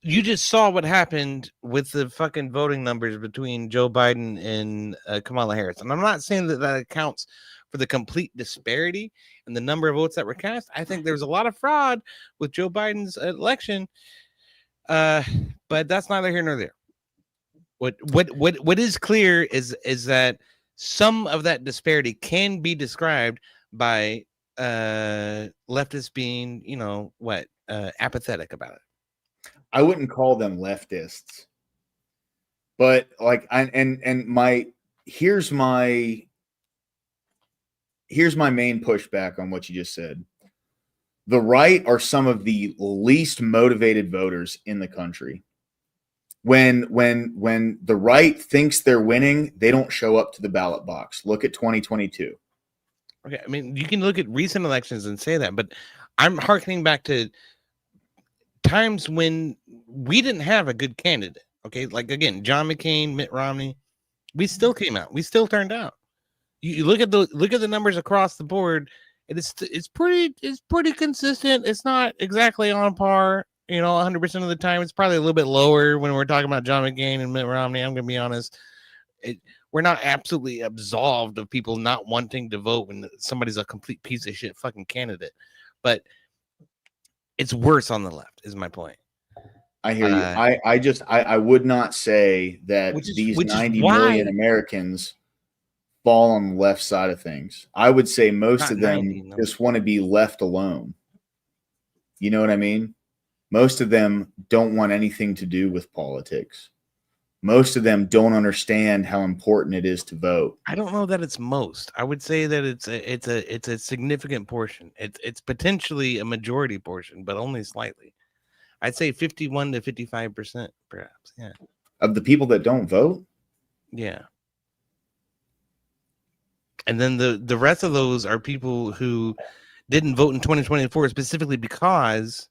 you just saw what happened with the fucking voting numbers between Joe Biden and Kamala Harris. And I'm not saying that accounts for the complete disparity in the number of votes that were cast. I think there's a lot of fraud with Joe Biden's election. But that's neither here nor there. What is clear is that some of that disparity can be described by leftists being, apathetic about it. I wouldn't call them leftists, but here's my main pushback on what you just said. The right are some of the least motivated voters in the country. When the right thinks they're winning, they don't show up to the ballot box. Look at 2022. Okay, I mean, you can look at recent elections and say that, but I'm hearkening back to times when we didn't have a good candidate. Okay, like again, John McCain, Mitt Romney, we still came out. We still turned out. You look at the numbers across the board. It's pretty consistent. It's not exactly on par. 100% of the time. It's probably a little bit lower when we're talking about John McCain and Mitt Romney. I'm gonna be honest. we're not absolutely absolved of people not wanting to vote when somebody's a complete piece of shit fucking candidate, but it's worse on the left. Is my point. I hear you. I would not say that these 90 million Americans fall on the left side of things. I would say most of them just want to be left alone. You know what I mean? Most of them don't want anything to do with politics. Most of them don't understand how important it is to vote. I don't know that it's most. I would say that it's a significant portion. It's potentially a majority portion, but only slightly. I'd say 51 to 55%, perhaps. Yeah. Of the people that don't vote? Yeah. And then the rest of those are people who didn't vote in 2024 specifically because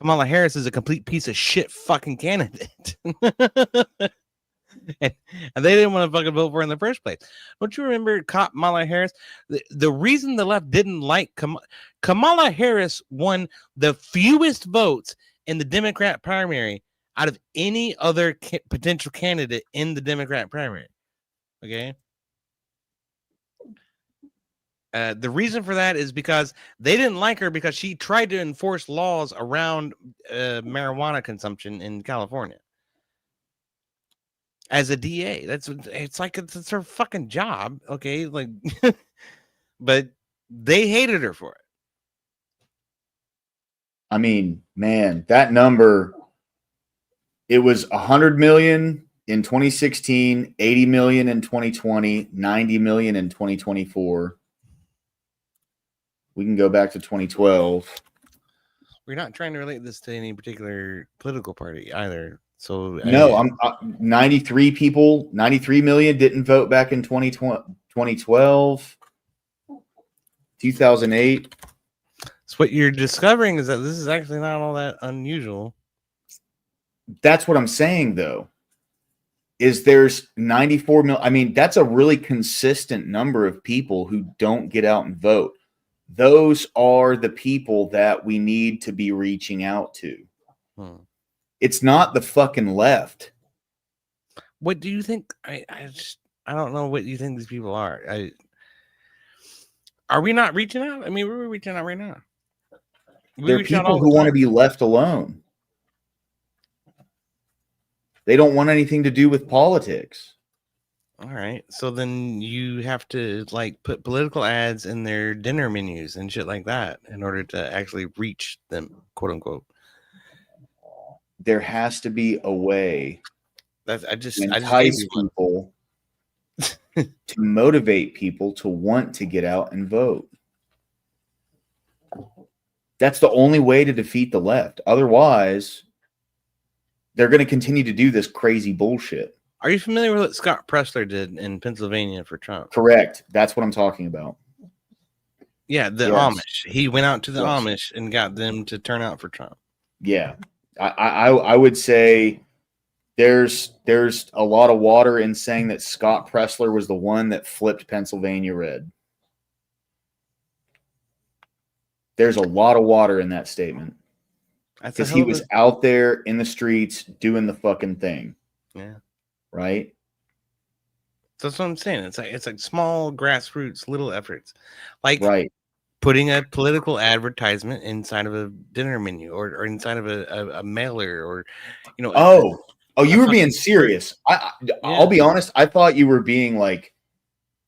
Kamala Harris is a complete piece of shit fucking candidate. and they didn't want to fucking vote for her in the first place. Don't you remember Kamala Harris? The reason the left didn't like Kamala Harris won the fewest votes in the Democrat primary out of any other potential candidate in the Democrat primary. Okay. The reason for that is because they didn't like her because she tried to enforce laws around marijuana consumption in California as a DA. It's her fucking job, okay? Like, but they hated her for it. I mean, man, that number, it was 100 million in 2016, 80 million in 2020, 90 million in 2024. We can go back to 2012. We're not trying to relate this to any particular political party either. So no, I'm 93 people, 93 million didn't vote back in 2012, 2008. So what you're discovering is that this is actually not all that unusual. That's what I'm saying, though, is there's 94 million. I mean, that's a really consistent number of people who don't get out and vote. Those are the people that we need to be reaching out to. It's not the fucking left. What do you think? I don't know what you think these people are. Are we not reaching out? I mean, we're reaching out right now. They're people who want to be left alone. They don't want anything to do with politics. All right. So then you have to like put political ads in their dinner menus and shit like that in order to actually reach them, quote unquote. There has to be a way to entice people to motivate people to want to get out and vote. That's the only way to defeat the left. Otherwise, they're going to continue to do this crazy bullshit. Are you familiar with what Scott Pressler did in Pennsylvania for Trump? Correct. That's what I'm talking about. Yeah, the Amish. He went out to the Amish and got them to turn out for Trump. Yeah. I would say there's a lot of water in saying that Scott Pressler was the one that flipped Pennsylvania red. There's a lot of water in that statement. Because he was out there in the streets doing the fucking thing. Yeah. Right. That's what I'm saying. It's like small grassroots little efforts, like putting a political advertisement inside of a dinner menu or inside of a mailer or you were being serious. I'll be honest, I thought you were being like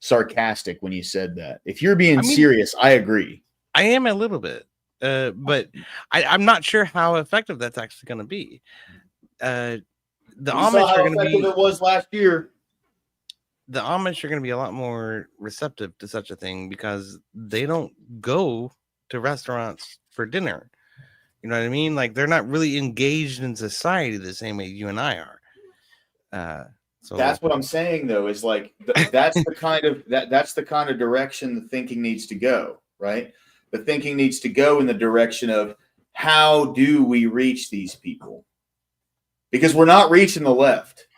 sarcastic when you said that. If you're being serious, I agree. I am a little bit, but I'm not sure how effective that's actually going to be. The Amish are going to be. It was last year. The Amish are going to be a lot more receptive to such a thing because they don't go to restaurants for dinner. You know what I mean? Like they're not really engaged in society the same way you and I are. So that's what I'm saying, though, is like that's the kind of that's the kind of direction the thinking needs to go. Right? The thinking needs to go in the direction of how do we reach these people? Because we're not reaching the left.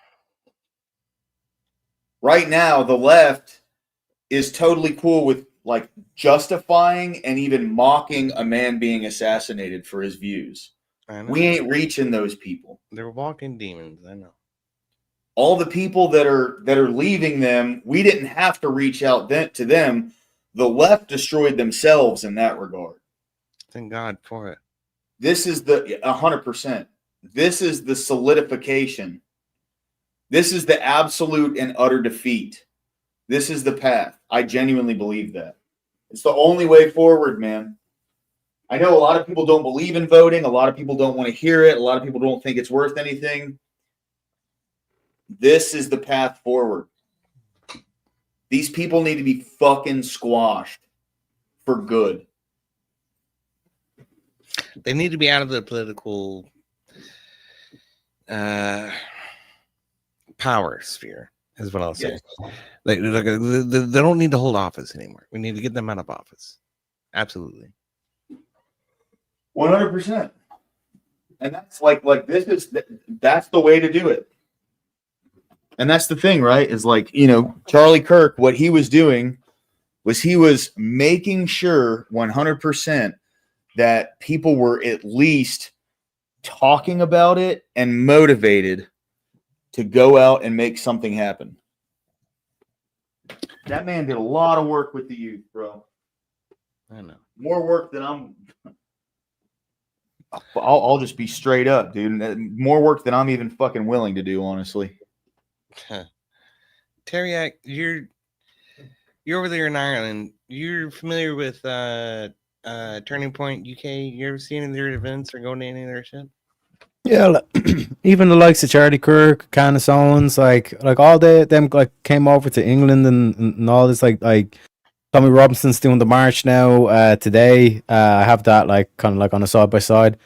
Right now, the left is totally cool with like justifying and even mocking a man being assassinated for his views. We ain't reaching those people. They're walking demons, I know. All the people that are leaving them, we didn't have to reach out to them. The left destroyed themselves in that regard. Thank God for it. This is the 100%. This is the solidification. This is the absolute and utter defeat. This is the path. I genuinely believe that. It's the only way forward, man. I know a lot of people don't believe in voting. A lot of people don't want to hear it. A lot of people don't think it's worth anything. This is the path forward. These people need to be fucking squashed for good. They need to be out of the political power sphere, is what I'll say. They don't need to hold office anymore. We need to get them out of office. Absolutely. 100%. And that's like that's the way to do it. And that's the thing, right? Is like, you know, Charlie Kirk, what he was doing was he was making sure 100% that people were at least talking about it and motivated to go out and make something happen. That man did a lot of work with the youth, bro. I know. More work than I'll just be straight up, dude. More work than I'm even fucking willing to do, honestly. Teriak, you're over there in Ireland. You're familiar with Turning Point UK? You ever seen any of their events or going to any of their shit? Yeah, even the likes of Charlie Kirk, Candace Owens, like all them like came over to England and all this, like Tommy Robinson's doing the march now today. I have that like kind of like on a side by side.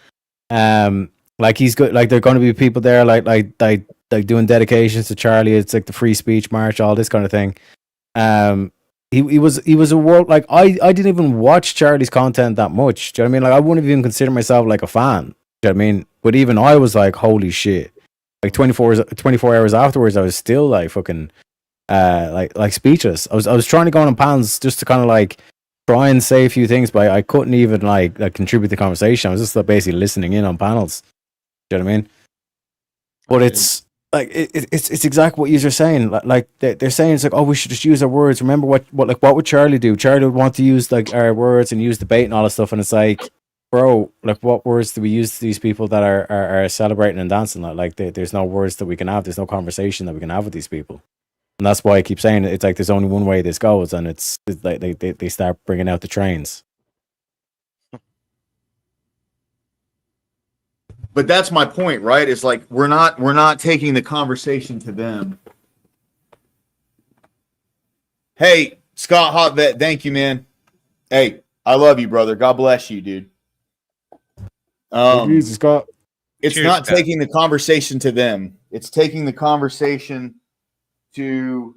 Like he's good. Like there are going to be people there like doing dedications to Charlie. It's like the free speech march, all this kind of thing. He was a world, like I didn't even watch Charlie's content that much. Do you know what I mean? Like I wouldn't even consider myself like a fan. Do you know what I mean? But even I was like, holy shit. Like 24 hours afterwards, I was still like fucking like speechless. I was trying to go on panels just to kind of like try and say a few things, but I couldn't even like contribute to the conversation. I was just like, basically listening in on panels. Do you know what I mean? But it's like it's exactly what you're saying. Like they're saying it's like, oh, we should just use our words. Remember what would Charlie do? Charlie would want to use like our words and use debate and all this stuff. And it's like, bro, like what words do we use to these people that are celebrating and dancing? Like there's no words that we can have. There's no conversation that we can have with these people. And that's why I keep saying it's like there's only one way this goes, and it's like they start bringing out the trains. But that's my point, right? It's like we're not taking the conversation to them. Hey, Scott Hot Vet, thank you, man. Hey, I love you, brother. God bless you, dude. Scott. It's Cheers, not Scott. taking the conversation to them. It's taking the conversation to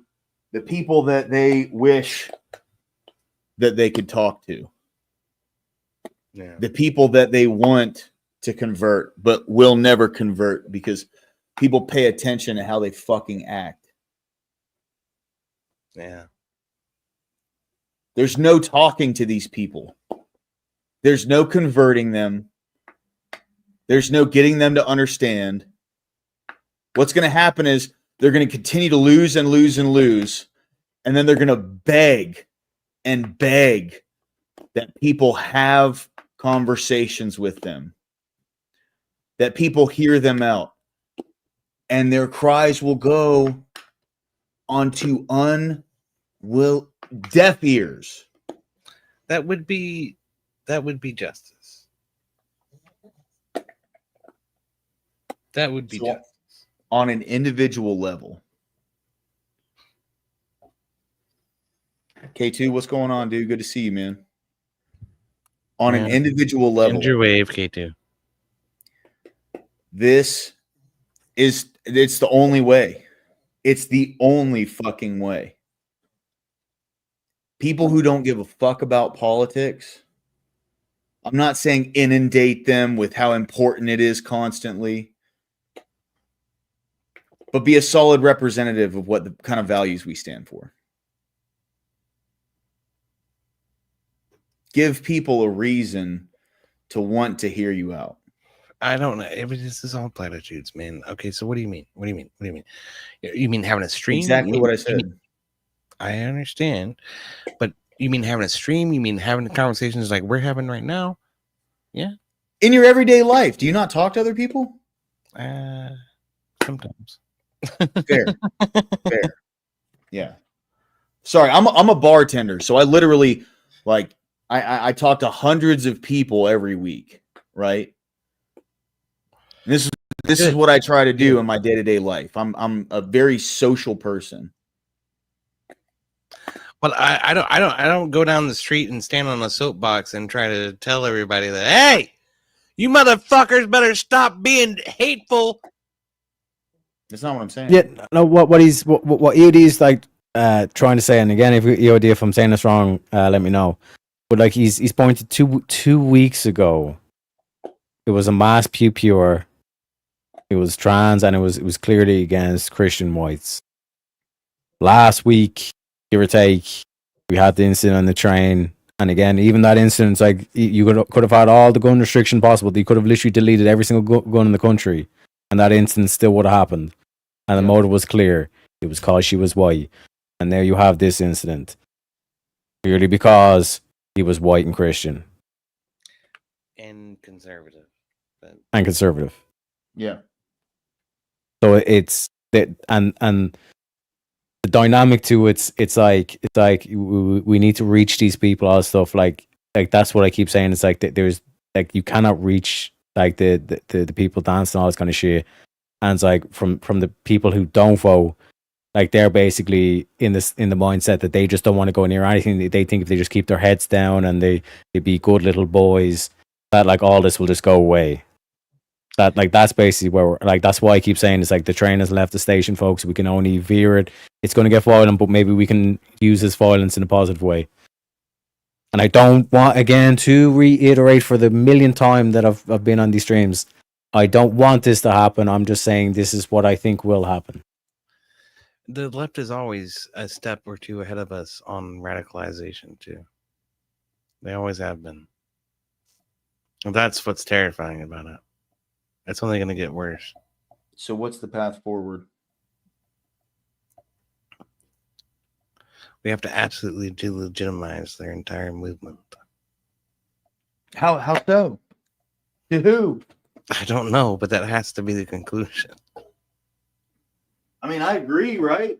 the people that they wish that they could talk to. Yeah. The people that they want to convert, but will never convert because people pay attention to how they fucking act. Yeah. There's no talking to these people. There's no converting them. There's no getting them to understand. What's going to happen is they're going to continue to lose and lose and lose. And then they're going to beg and beg that people have conversations with them, that people hear them out, and their cries will go onto deaf ears. That would be justice. That would be justice. On an individual level. K2, what's going on, dude? Good to see you, man. On an individual level. End your wave, K2. It's the only way. It's the only fucking way. People who don't give a fuck about politics, I'm not saying inundate them with how important it is constantly, but be a solid representative of what the kind of values we stand for. Give people a reason to want to hear you out. I don't know. This is all platitudes, man. Okay, so what do you mean? What do you mean? What do you mean? You mean having a stream? Exactly what I said. I understand, but you mean having a stream? You mean having the conversations like we're having right now? Yeah. In your everyday life, do you not talk to other people? Sometimes. Fair. Fair. Yeah. Sorry, I'm a bartender, so I literally like I talk to hundreds of people every week, right? And this is what I try to do in my day-to-day life. I'm a very social person. Well, I don't go down the street and stand on a soapbox and try to tell everybody that, hey, you motherfuckers better stop being hateful. That's not what I'm saying. Yeah, no. What EOD is like trying to say, and again, if EOD, if I'm saying this wrong, let me know. But like he's pointed to 2 weeks ago, it was a mass pure. It was trans, and it was clearly against Christian whites. Last week, give or take, we had the incident on the train, and again, even that incident, like you could have had all the gun restriction possible. You could have literally deleted every single gun in the country, and that incident still would have happened. And the motive was clear. It was because she was white. And there you have this incident. Purely because he was white and Christian. And conservative. And conservative. Yeah. So it's that, and the dynamic to it's like we need to reach these people, all stuff like that's what I keep saying. It's like there's like you cannot reach like the people dancing, all this kind of shit. And it's like from the people who don't vote, like they're basically in the mindset that they just don't want to go near anything. They think if they just keep their heads down and they be good little boys, that like all this will just go away. That like that's basically where that's why I keep saying it's like the train has left the station, folks. We can only veer it. It's going to get violent, but maybe we can use this violence in a positive way. And I don't want again to reiterate for the millionth time that I've been on these streams. I don't want this to happen. I'm just saying this is what I think will happen. The left is always a step or two ahead of us on radicalization, too. They always have been. And that's what's terrifying about it. It's only going to get worse. So what's the path forward? We have to absolutely delegitimize their entire movement. How so? To who? I don't know, but that has to be the conclusion. I mean, I agree, right?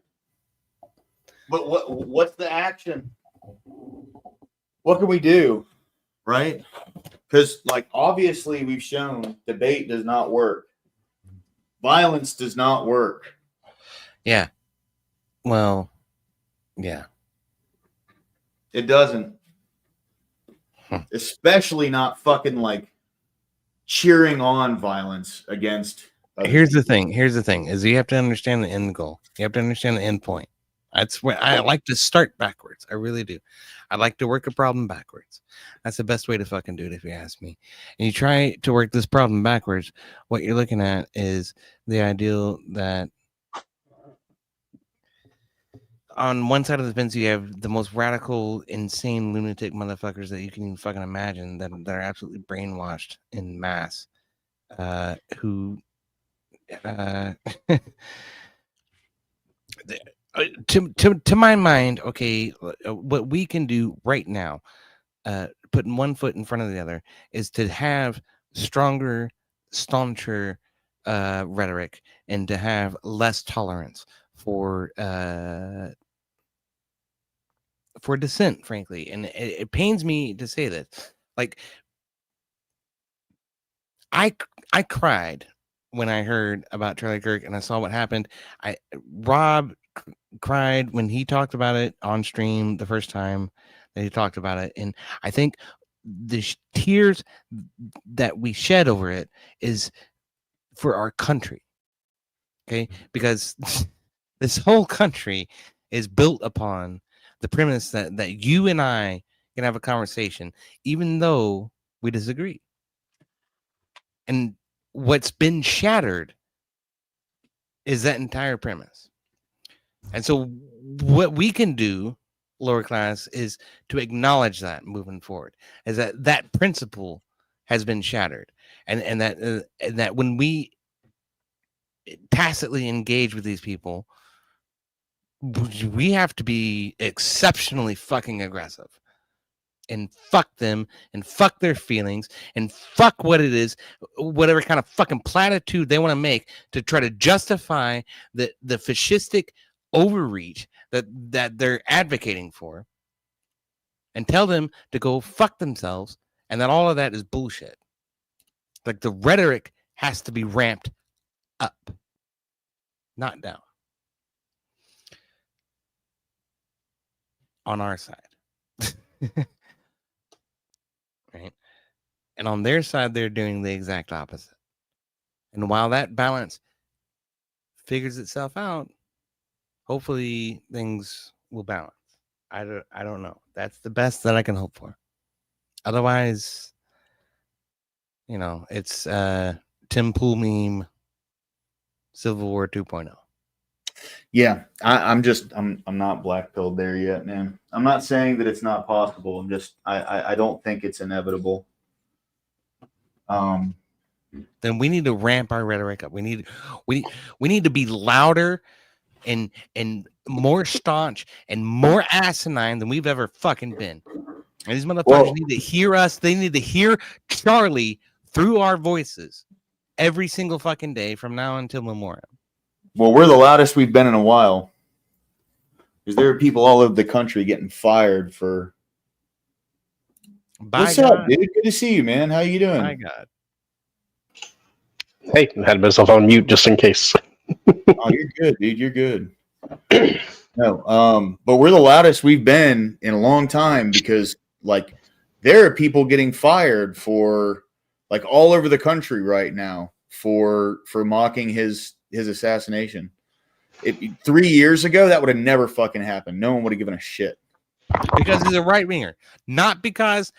But what's the action? What can we do, right? Because, like, obviously we've shown debate does not work. Violence does not work. Yeah. Well, yeah. It doesn't. Especially not fucking, like, cheering on violence against Here's the thing is you have to understand the end goal. You have to understand the end point. That's where I like to start backwards. I really do. I like to work a problem backwards. That's the best way to fucking do it, if you ask me. And you try to work this problem backwards, what you're looking at is the ideal that on one side of the fence you have the most radical, insane lunatic motherfuckers that you can even fucking imagine that are absolutely brainwashed in mass, who to my mind, okay, what we can do right now, putting one foot in front of the other, is to have stronger, stauncher rhetoric and to have less tolerance for dissent, frankly. And it pains me to say this. Like, I cried when I heard about Charlie Kirk and I saw what happened. Rob cried when he talked about it on stream the first time that he talked about it. And I think the tears that we shed over it is for our country. Okay? Because this whole country is built upon the premise that you and I can have a conversation, even though we disagree. And what's been shattered is that entire premise. And so what we can do, lower class, is to acknowledge that moving forward, is that principle has been shattered. and that when we tacitly engage with these people, we have to be exceptionally fucking aggressive and fuck them and fuck their feelings and fuck what it is, whatever kind of fucking platitude they want to make to try to justify the fascistic overreach that they're advocating for, and tell them to go fuck themselves, and that all of that is bullshit. Like, the rhetoric has to be ramped up, not down. On our side. Right? And on their side, they're doing the exact opposite. And while that balance figures itself out, hopefully things will balance. I don't know. That's the best that I can hope for. Otherwise, it's Tim Pool meme, Civil War 2.0. Yeah, I'm not black pilled there yet, man. I'm not saying that it's not possible. I don't think it's inevitable. Then we need to ramp our rhetoric up. We need to be louder and more staunch and more asinine than we've ever fucking been. And these motherfuckers need to hear us. They need to hear Charlie through our voices every single fucking day from now until memorial. Well, we're the loudest we've been in a while. Because there are people all over the country getting fired for. What's up, dude? Good to see you, man. How you doing? My God. Hey, I had myself on mute just in case. Oh, you're good, dude. You're good. No, but we're the loudest we've been in a long time because, like, there are people getting fired for, like, all over the country right now for mocking his assassination. 3 years ago, that would have never fucking happened. No one would have given a shit. Because he's a right winger, not because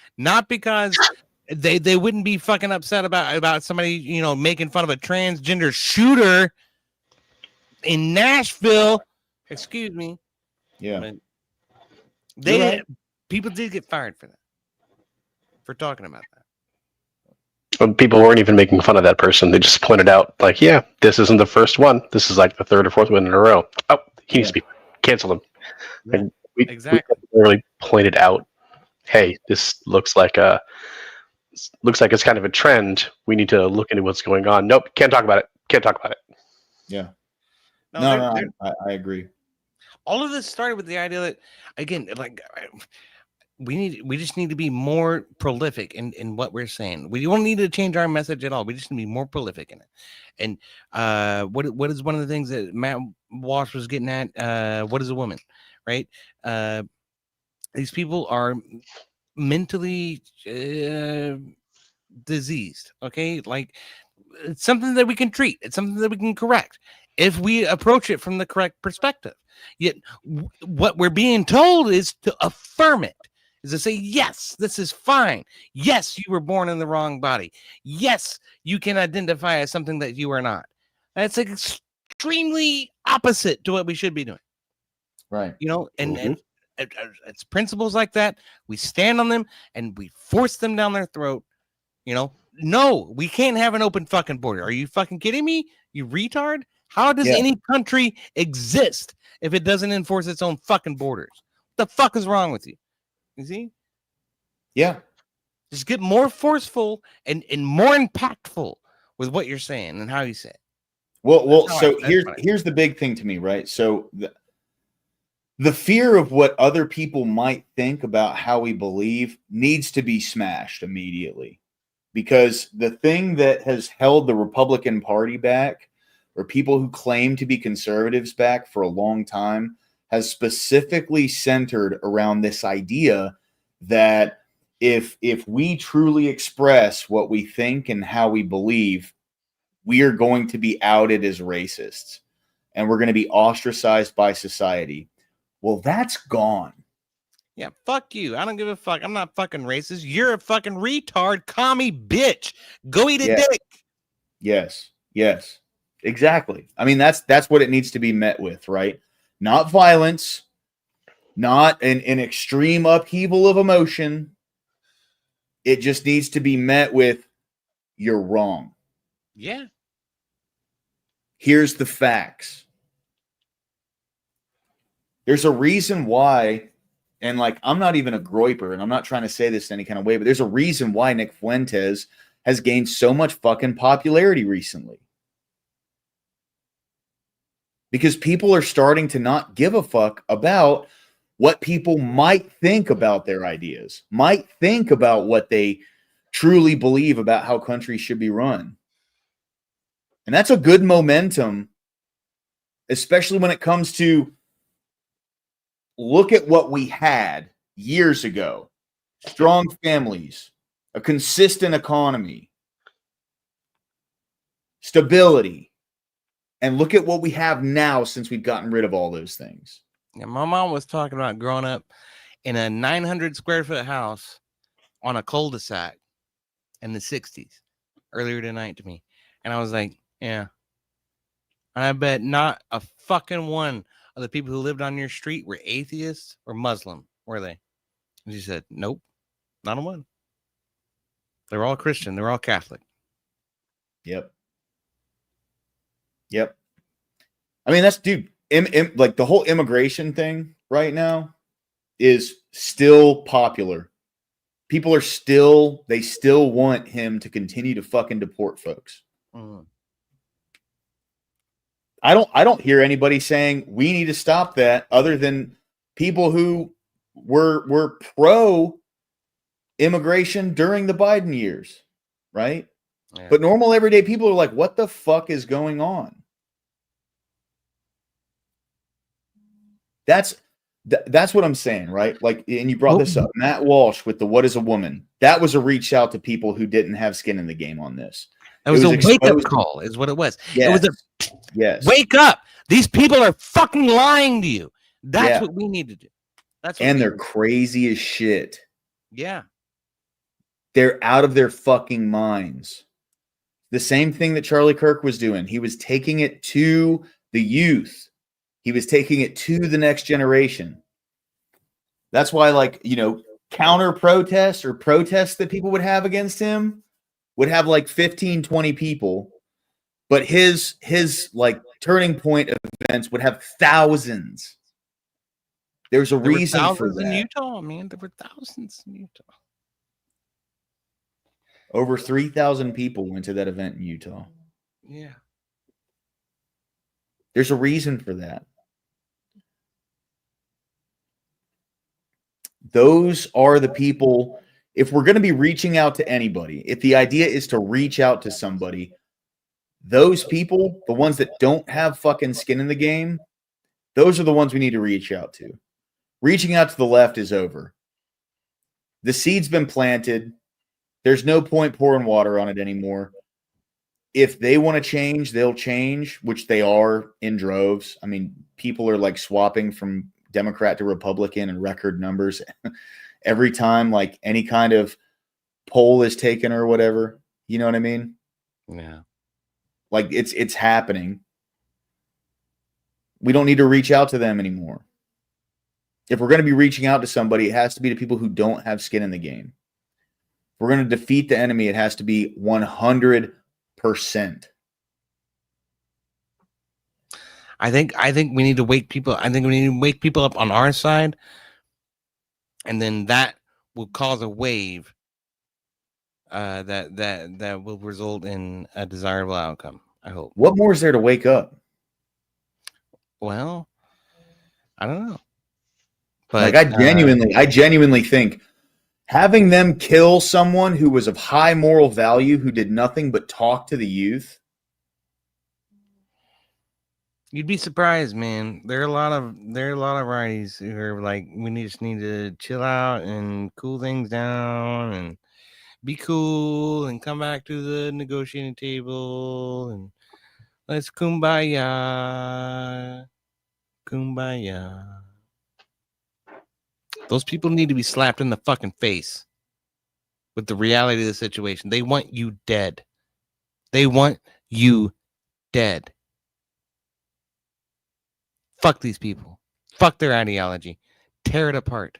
they wouldn't be fucking upset about somebody making fun of a transgender shooter in Nashville. Excuse me. Yeah. But people did get fired for that, for talking about that. Well, people weren't even making fun of that person. They just pointed out, like, yeah, this isn't the first one. This is like the third or fourth one in a row. Oh, he needs to be canceled. And we really pointed out, hey, this looks like it's kind of a trend. We need to look into what's going on. Nope, can't talk about it. Can't talk about it. Yeah. No, I agree. All of this started with the idea that, again, like, we just need to be more prolific in what we're saying. We don't need to change our message at all. We just need to be more prolific in it. And what is one of the things that Matt Walsh was getting at? What is a woman, right? These people are mentally diseased. Okay, like, it's something that we can treat. It's something that we can correct if we approach it from the correct perspective. Yet what we're being told is to affirm it, is to say, yes, this is fine. Yes, you were born in the wrong body. Yes, you can identify as something that you are not. That's extremely opposite to what we should be doing. Right. And it's principles like that. We stand on them and we force them down their throat. No, we can't have an open fucking border. Are you fucking kidding me? You retard? How does any country exist if it doesn't enforce its own fucking borders? What the fuck is wrong with you? You see? Yeah. Just get more forceful and more impactful with what you're saying and how you say it. Well, so here's the big thing to me, right? So the fear of what other people might think about how we believe needs to be smashed immediately. Because the thing that has held the Republican Party back, or people who claim to be conservatives back for a long time, has specifically centered around this idea that if we truly express what we think and how we believe, we are going to be outed as racists and we're going to be ostracized by society. Well, that's gone. Yeah, fuck you. I don't give a fuck. I'm not fucking racist. You're a fucking retard, commie bitch. Go eat a dick. Yes. Exactly. I mean, that's what it needs to be met with, right? Not violence, not an extreme upheaval of emotion. It just needs to be met with, you're wrong. Yeah. Here's the facts. There's a reason why, and like, I'm not even a groiper, and I'm not trying to say this in any kind of way, but there's a reason why Nick Fuentes has gained so much fucking popularity recently. Because people are starting to not give a fuck about what people might think about their ideas, might think about what they truly believe about how countries should be run. And that's a good momentum, especially when it comes to look at what we had years ago. Strong families, a consistent economy, stability. And look at what we have now since we've gotten rid of all those things. Yeah, my mom was talking about growing up in a 900 square foot house on a cul-de-sac in the 60s earlier tonight to me. And I was like, yeah. And I bet not a fucking one of the people who lived on your street were atheists or Muslim, were they? And she said, nope, not a one. They were all Christian. They were all Catholic. Yep. Yep. I mean, that's, dude, like the whole immigration thing right now is still popular. People are still, they still want him to continue to fucking deport folks. Mm. I don't hear anybody saying we need to stop that other than people who were pro immigration during the Biden years, right? Yeah. But normal everyday people are like, what the fuck is going on? That's what I'm saying, right? Like, and you brought this up, Matt Walsh with the "What is a Woman?" That was a reach out to people who didn't have skin in the game on this. That was a wake-up call, is what it was. Yes. It was a yes. Wake up. These people are fucking lying to you. That's what we need to do. That's what and they're crazy as shit. Yeah. They're out of their fucking minds. The same thing that Charlie Kirk was doing. He was taking it to the youth. He was taking it to the next generation. That's why, like, you know, counter protests or protests that people would have against him would have like 15, 20 people. But his like turning point events would have thousands. There's a reason for that. In Utah, man. There were thousands in Utah. Over 3,000 people went to that event in Utah. Yeah. There's a reason for that. Those are the people, if we're going to be reaching out to anybody, if the idea is to reach out to somebody, those people, the ones that don't have fucking skin in the game, those are the ones we need to reach out to. Reaching out to the left is over. The seed's been planted. There's no point pouring water on it anymore. If they want to change, they'll change, which they are in droves. I mean, people are like swapping from Democrat to Republican in record numbers every time like any kind of poll is taken or whatever. You know what I mean? Yeah. Like it's happening. We don't need to reach out to them anymore. If we're going to be reaching out to somebody, it has to be to people who don't have skin in the game. If we're going to defeat the enemy, it has to be 100%. I think we need to wake people. I think we need to wake people up on our side, and then that will cause a wave that will result in a desirable outcome. I hope. What more is there to wake up? Well, I don't know. But like I genuinely think having them kill someone who was of high moral value, who did nothing but talk to the youth. You'd be surprised, man. There are a lot of righties who are like, we just need to chill out and cool things down and be cool and come back to the negotiating table and let's kumbaya. Kumbaya. Those people need to be slapped in the fucking face with the reality of the situation. They want you dead. They want you dead. Fuck these people. Fuck their ideology. Tear it apart.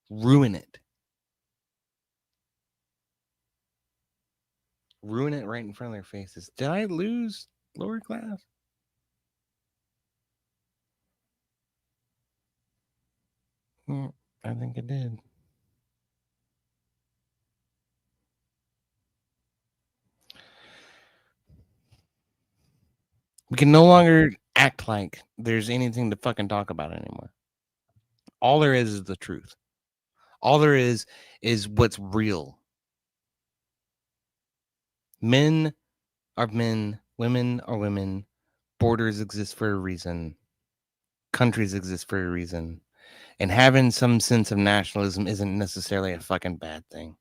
Ruin it. ruin it right in front of their faces. Did I lose lower class? I think it did. We can no longer act like there's anything to fucking talk about anymore. All there is the truth. All there is what's real. Men are men, women are women, borders exist for a reason, countries exist for a reason, and having some sense of nationalism isn't necessarily a fucking bad thing.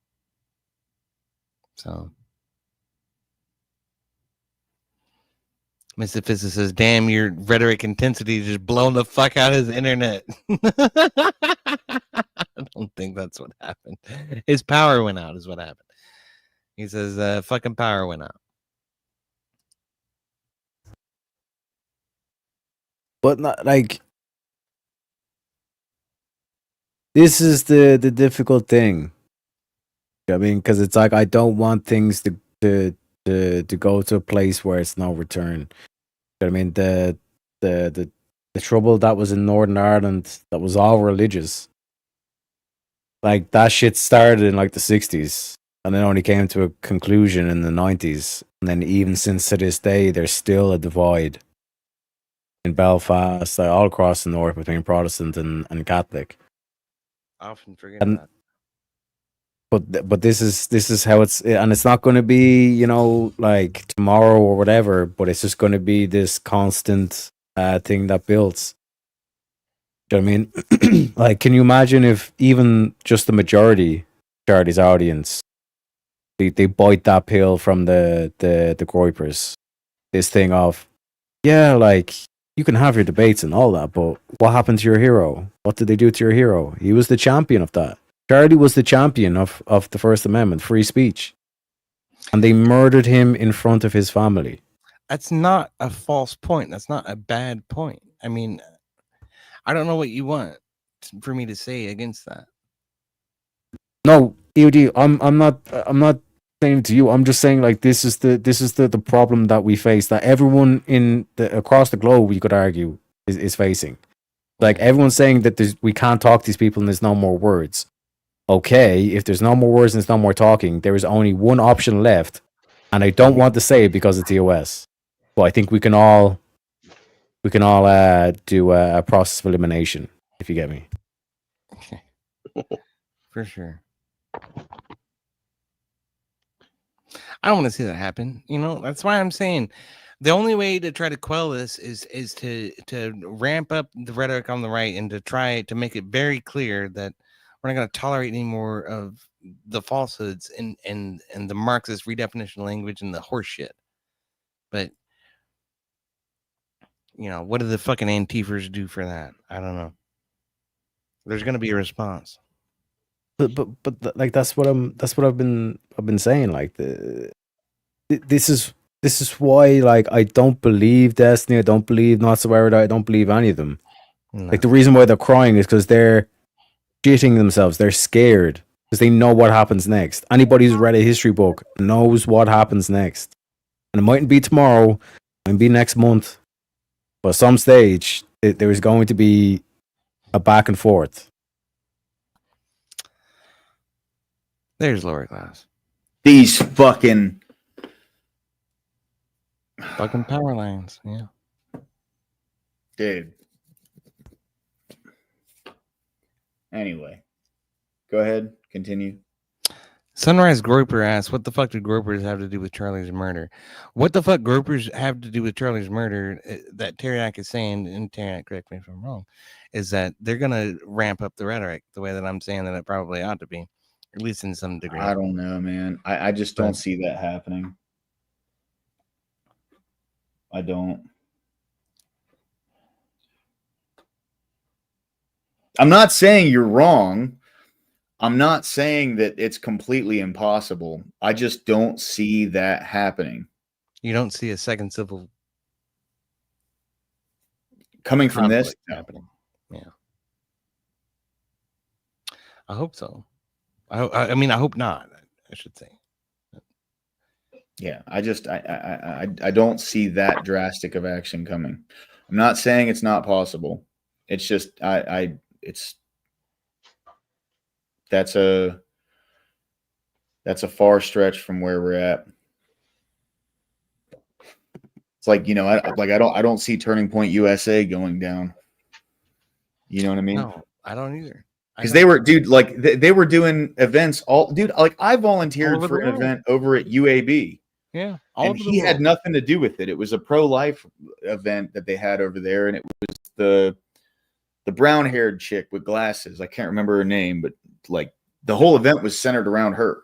So, Mr. Physicist says, damn, your rhetoric intensity just blown the fuck out of his internet. I don't think that's what happened. His power went out is what happened. He says, fucking power went out. But not like this is the difficult thing. I mean, because it's like I don't want things to go to a place where it's no return. I mean, the trouble that was in Northern Ireland, that was all religious. Like that shit started in like the 60s and then only came to a conclusion in the 90s. And then even since to this day, there's still a divide in Belfast, like all across the north between Protestant and Catholic. I often forget And that. but this is how it's, and it's not going to be, you know, like tomorrow or whatever, but it's just going to be this constant thing that builds. Do you know what I mean? Like, can you imagine if even just the majority, Charlie's audience, they bite that pill from the groypers, this thing of, yeah, like you can have your debates and all that, but what happened to your hero? What did they do to your hero? He was the champion of that. Charlie was the champion of the First Amendment, free speech. And they murdered him in front of his family. That's not a false point. That's not a bad point. I mean, I don't know what you want for me to say against that. No, EOD, I'm not saying to you. I'm just saying like this is the problem that we face, that everyone across the globe, you could argue, is facing. Like everyone's saying that we can't talk to these people and there's no more words. Okay, if there's no more words and there's no more talking, there is only one option left, and I don't want to say it because it's EOS, but I think we can all do a process of elimination, if you get me. For sure. I don't want to see that happen. You know, that's why I'm saying the only way to try to quell this is to ramp up the rhetoric on the right and to try to make it very clear that we're not going to tolerate any more of the falsehoods and the Marxist redefinition language and the horse shit. But you know, what do the fucking Antifers do for that? I don't know. There's going to be a response. But like that's what I've been saying. Like this is why, like, I don't believe Destiny, I don't believe Not So Weird, I don't believe any of them. No. Like the reason why they're crying is because they're shitting themselves. They're scared because they know what happens next. Anybody who's read a history book knows what happens next, and it mightn't be tomorrow, it might be next month, but at some stage there is going to be a back and forth. There's lower class. These fucking power lines, yeah. Dude. Anyway, go ahead, continue. Sunrise Groper asks, what the fuck did Gropers have to do with Charlie's murder? What the fuck Gropers have to do with Charlie's murder that Teriak is saying, and Teriak, correct me if I'm wrong, is that they're going to ramp up the rhetoric the way that I'm saying that it probably ought to be, at least in some degree. I don't know, man. I just don't see that happening. I don't. I'm not saying you're wrong. I'm not saying that it's completely impossible. I just don't see that happening. You don't see a second civil coming from this happening. Yeah. I hope so. I mean, I hope not, I should say. Yeah, I don't see that drastic of action coming. I'm not saying it's not possible. It's just it's that's a far stretch from where we're at. It's like, I don't see Turning Point USA going down. You know what I mean? No, I don't either. Because they were, dude, like they were doing events like I volunteered over for the an world. event over at UAB. Yeah, all And over the he had world. nothing to do with it. It was a pro-life event that they had over there, and it was the brown-haired chick with glasses. I can't remember her name, but like the whole event was centered around her.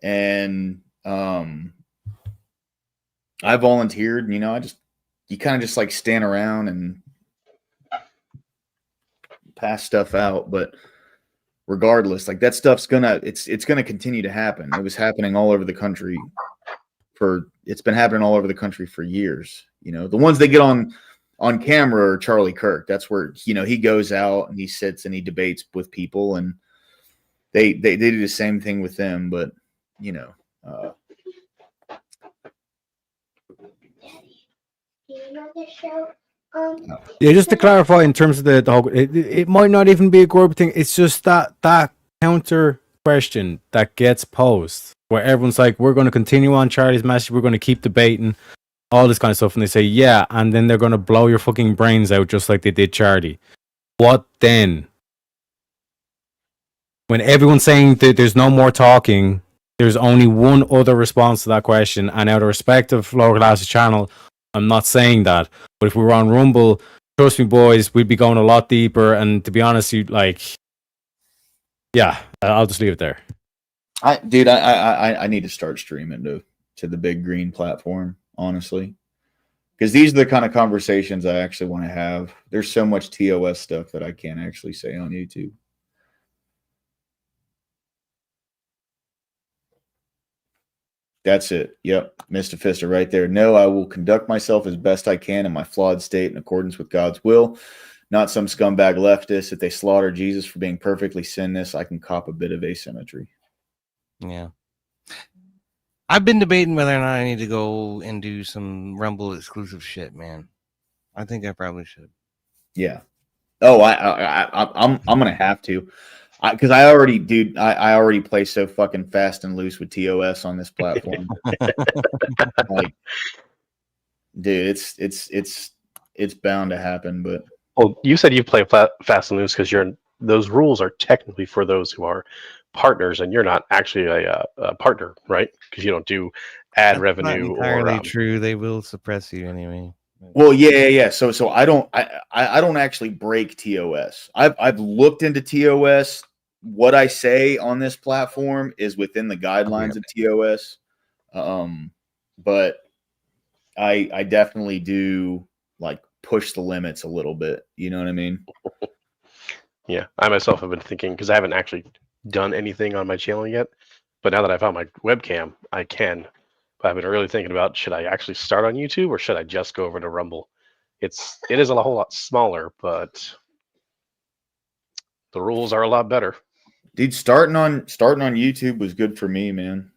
And I volunteered, and you kind of just like stand around and pass stuff out, but regardless, like that stuff's it's gonna continue to happen. It was happening all over the country it's been happening all over the country for years. The ones that get on camera are Charlie Kirk. That's where he goes out and he sits and he debates with people, and they do the same thing with them. But Yeah, just to clarify, in terms of the whole, it might not even be a group thing. It's just that counter question that gets posed, where everyone's like, "We're going to continue on Charlie's message. We're going to keep debating all this kind of stuff," and they say, "Yeah," and then they're going to blow your fucking brains out just like they did Charlie. What then? When everyone's saying that there's no more talking, there's only one other response to that question, and out of respect of Lower Classes channel, I'm not saying that. But if we were on Rumble, trust me, boys, we'd be going a lot deeper. And to be honest, yeah, I'll just leave it there. I need to start streaming to the big green platform, honestly, because these are the kind of conversations I actually want to have. There's so much TOS stuff that I can't actually say on YouTube. That's it. Yep. Mr. Fister right there. No, I will conduct myself as best I can in my flawed state in accordance with God's will. Not some scumbag leftist. If they slaughter Jesus for being perfectly sinless, I can cop a bit of asymmetry. Yeah. I've been debating whether or not I need to go and do some Rumble exclusive shit, man. I think I probably should. Yeah. Oh, I'm gonna have to. Because I already play so fucking fast and loose with TOS on this platform. Like, dude, it's bound to happen. But well, you said you play fast and loose because those rules are technically for those who are partners, and you're not actually a partner, right? Because you don't do ad revenue. Not entirely true. They will suppress you anyway. Well, yeah. So I don't actually break TOS. I've looked into TOS. What I say on this platform is within the guidelines of TOS. But I definitely do like push the limits a little bit. You know what I mean? Yeah, I myself have been thinking, because I haven't actually done anything on my channel yet, but now that I found my webcam, I can. But I've been really thinking about, should I actually start on YouTube or should I just go over to Rumble? It is a whole lot smaller, but the rules are a lot better. Dude, starting on YouTube was good for me, man.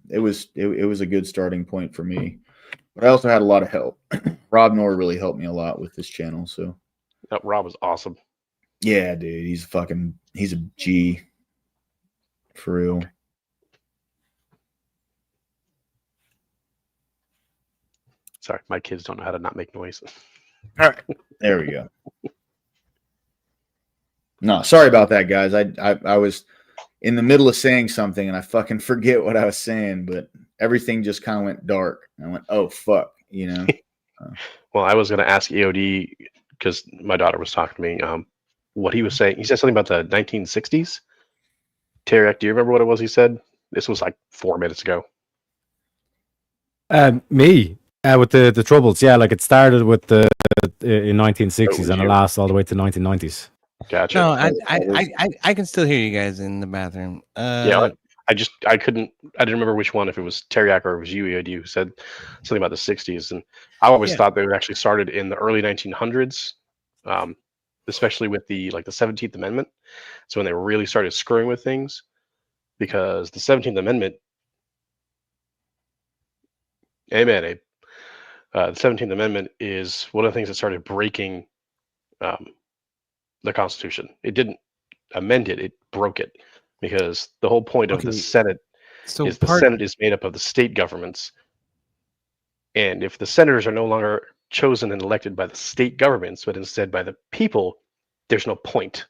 It was a good starting point for me. But I also had a lot of help. Rob Noor really helped me a lot with this channel, so Rob was awesome. Yeah, dude, he's a G. For real. Sorry, my kids don't know how to not make noise. All right, there we go. No, sorry about that, guys. I was in the middle of saying something and I fucking forget what I was saying, but everything just kind of went dark. I went, oh fuck, Well, I was going to ask EOD because my daughter was talking to me. What he was saying, he said something about the 1960s. Tarek, do you remember what it was he said? This was like 4 minutes ago. Me with the Troubles, yeah, like it started with the in 1960s and it lasts all the way to 1990s. Gotcha. No, I can still hear you guys in the bathroom. Yeah, I didn't remember which one, if it was Teriak or it was you, EOD, who said something about the 60s. And I always thought they were actually started in the early 1900s, especially with the 17th Amendment. So when they really started screwing with things, because the 17th Amendment Amen, Abe. The 17th Amendment is one of the things that started breaking the Constitution. It didn't amend it; it broke it, because the whole point of the Senate is the Senate is made up of the state governments, and if the senators are no longer chosen and elected by the state governments, but instead by the people, there's no point,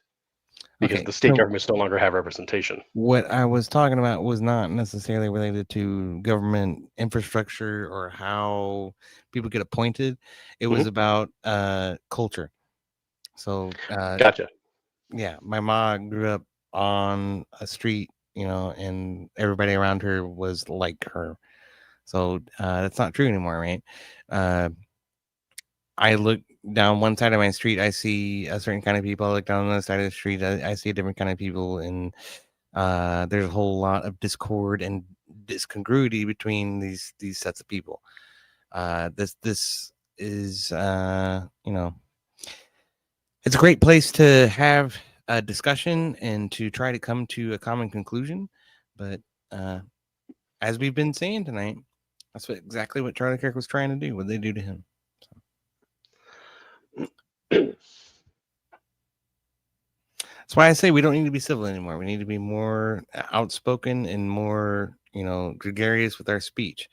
because the state governments no longer have representation. What I was talking about was not necessarily related to government infrastructure or how people get appointed. It was about culture. So gotcha. Yeah, my mom grew up on a street, and everybody around her was like her. So that's not true anymore, right? I look down one side of my street, I see a certain kind of people. I look down the other side of the street, I see a different kind of people, and there's a whole lot of discord and discongruity between these sets of people. This is it's a great place to have a discussion and to try to come to a common conclusion, but as we've been saying tonight, that's exactly what Charlie Kirk was trying to do. What they do to him. That's why I say we don't need to be civil anymore. We need to be more outspoken and more, gregarious with our speech.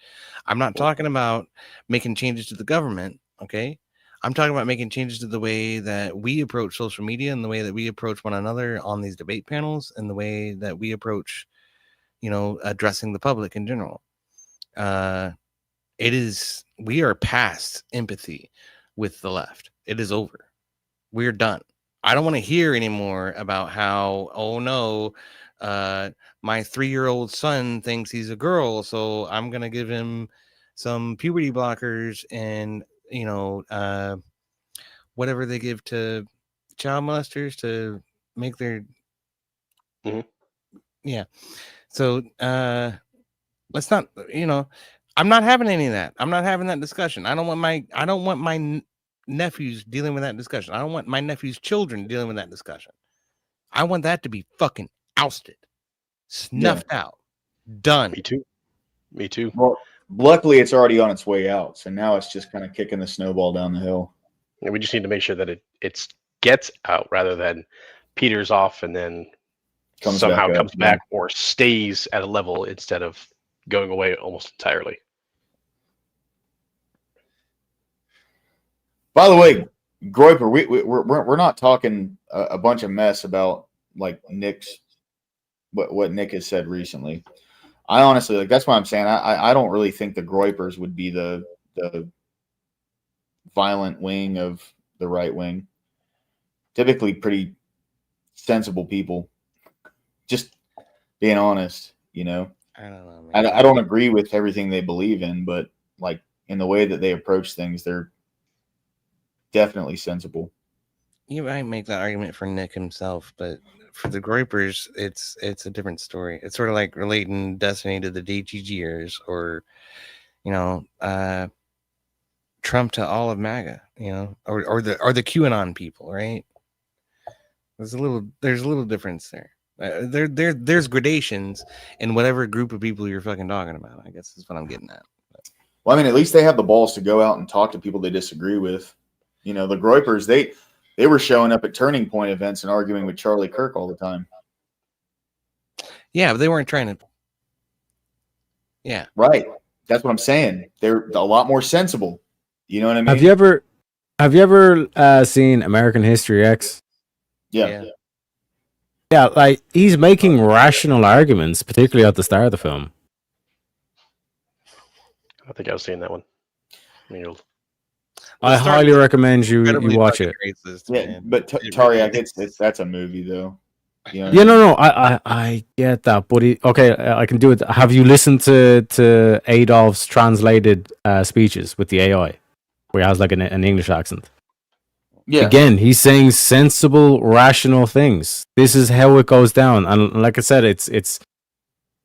I'm not talking about making changes to the government, okay? I'm talking about making changes to the way that we approach social media and the way that we approach one another on these debate panels and the way that we approach, addressing the public in general. We are past empathy with the left. It is over. We're done. I don't want to hear anymore about how, oh no, my 3-year-old son thinks he's a girl, so I'm going to give him some puberty blockers and, whatever they give to child molesters to make their, yeah. So let's not, I'm not having any of that. I'm not having that discussion. I don't want my nephews dealing with that discussion. I don't want my nephew's children dealing with that discussion. I want that to be fucking ousted, snuffed out, done. Me too. Well, luckily it's already on its way out, so now it's just kind of kicking the snowball down the hill. And we just need to make sure that it gets out rather than peters off and then comes back or stays at a level instead of going away almost entirely. By the way, Groiper, we're not talking a bunch of mess about like what Nick has said recently. I honestly, that's why I'm saying I don't really think the Groipers would be the violent wing of the right wing. Typically pretty sensible people. Just being honest, I don't know, man. I don't agree with everything they believe in, but like in the way that they approach things, they're definitely sensible. You might make that argument for Nick himself, but for the Groipers, it's a different story. It's sort of like relating Destiny to the DGGers or, Trump to all of MAGA, or the QAnon people, right? There's a little difference there. There's gradations in whatever group of people you're fucking talking about. I guess is what I'm getting at. Well, I mean, at least they have the balls to go out and talk to people they disagree with. The Groipers, they were showing up at Turning Point events and arguing with Charlie Kirk all the time. Yeah, but they weren't trying to. Yeah, right. That's what I'm saying. They're a lot more sensible. You know what I mean? Have you ever seen American History X? Yeah. Yeah, like he's making rational arguments, particularly at the start of the film. I think I was seeing that one. I highly recommend you watch it. Yeah, but Tariq, that's a movie though. No, I get that, but I can do it. Have you listened to Adolf's translated speeches with the AI, where he has like an English accent? Yeah. Again, he's saying sensible, rational things. This is how it goes down, and like I said, it's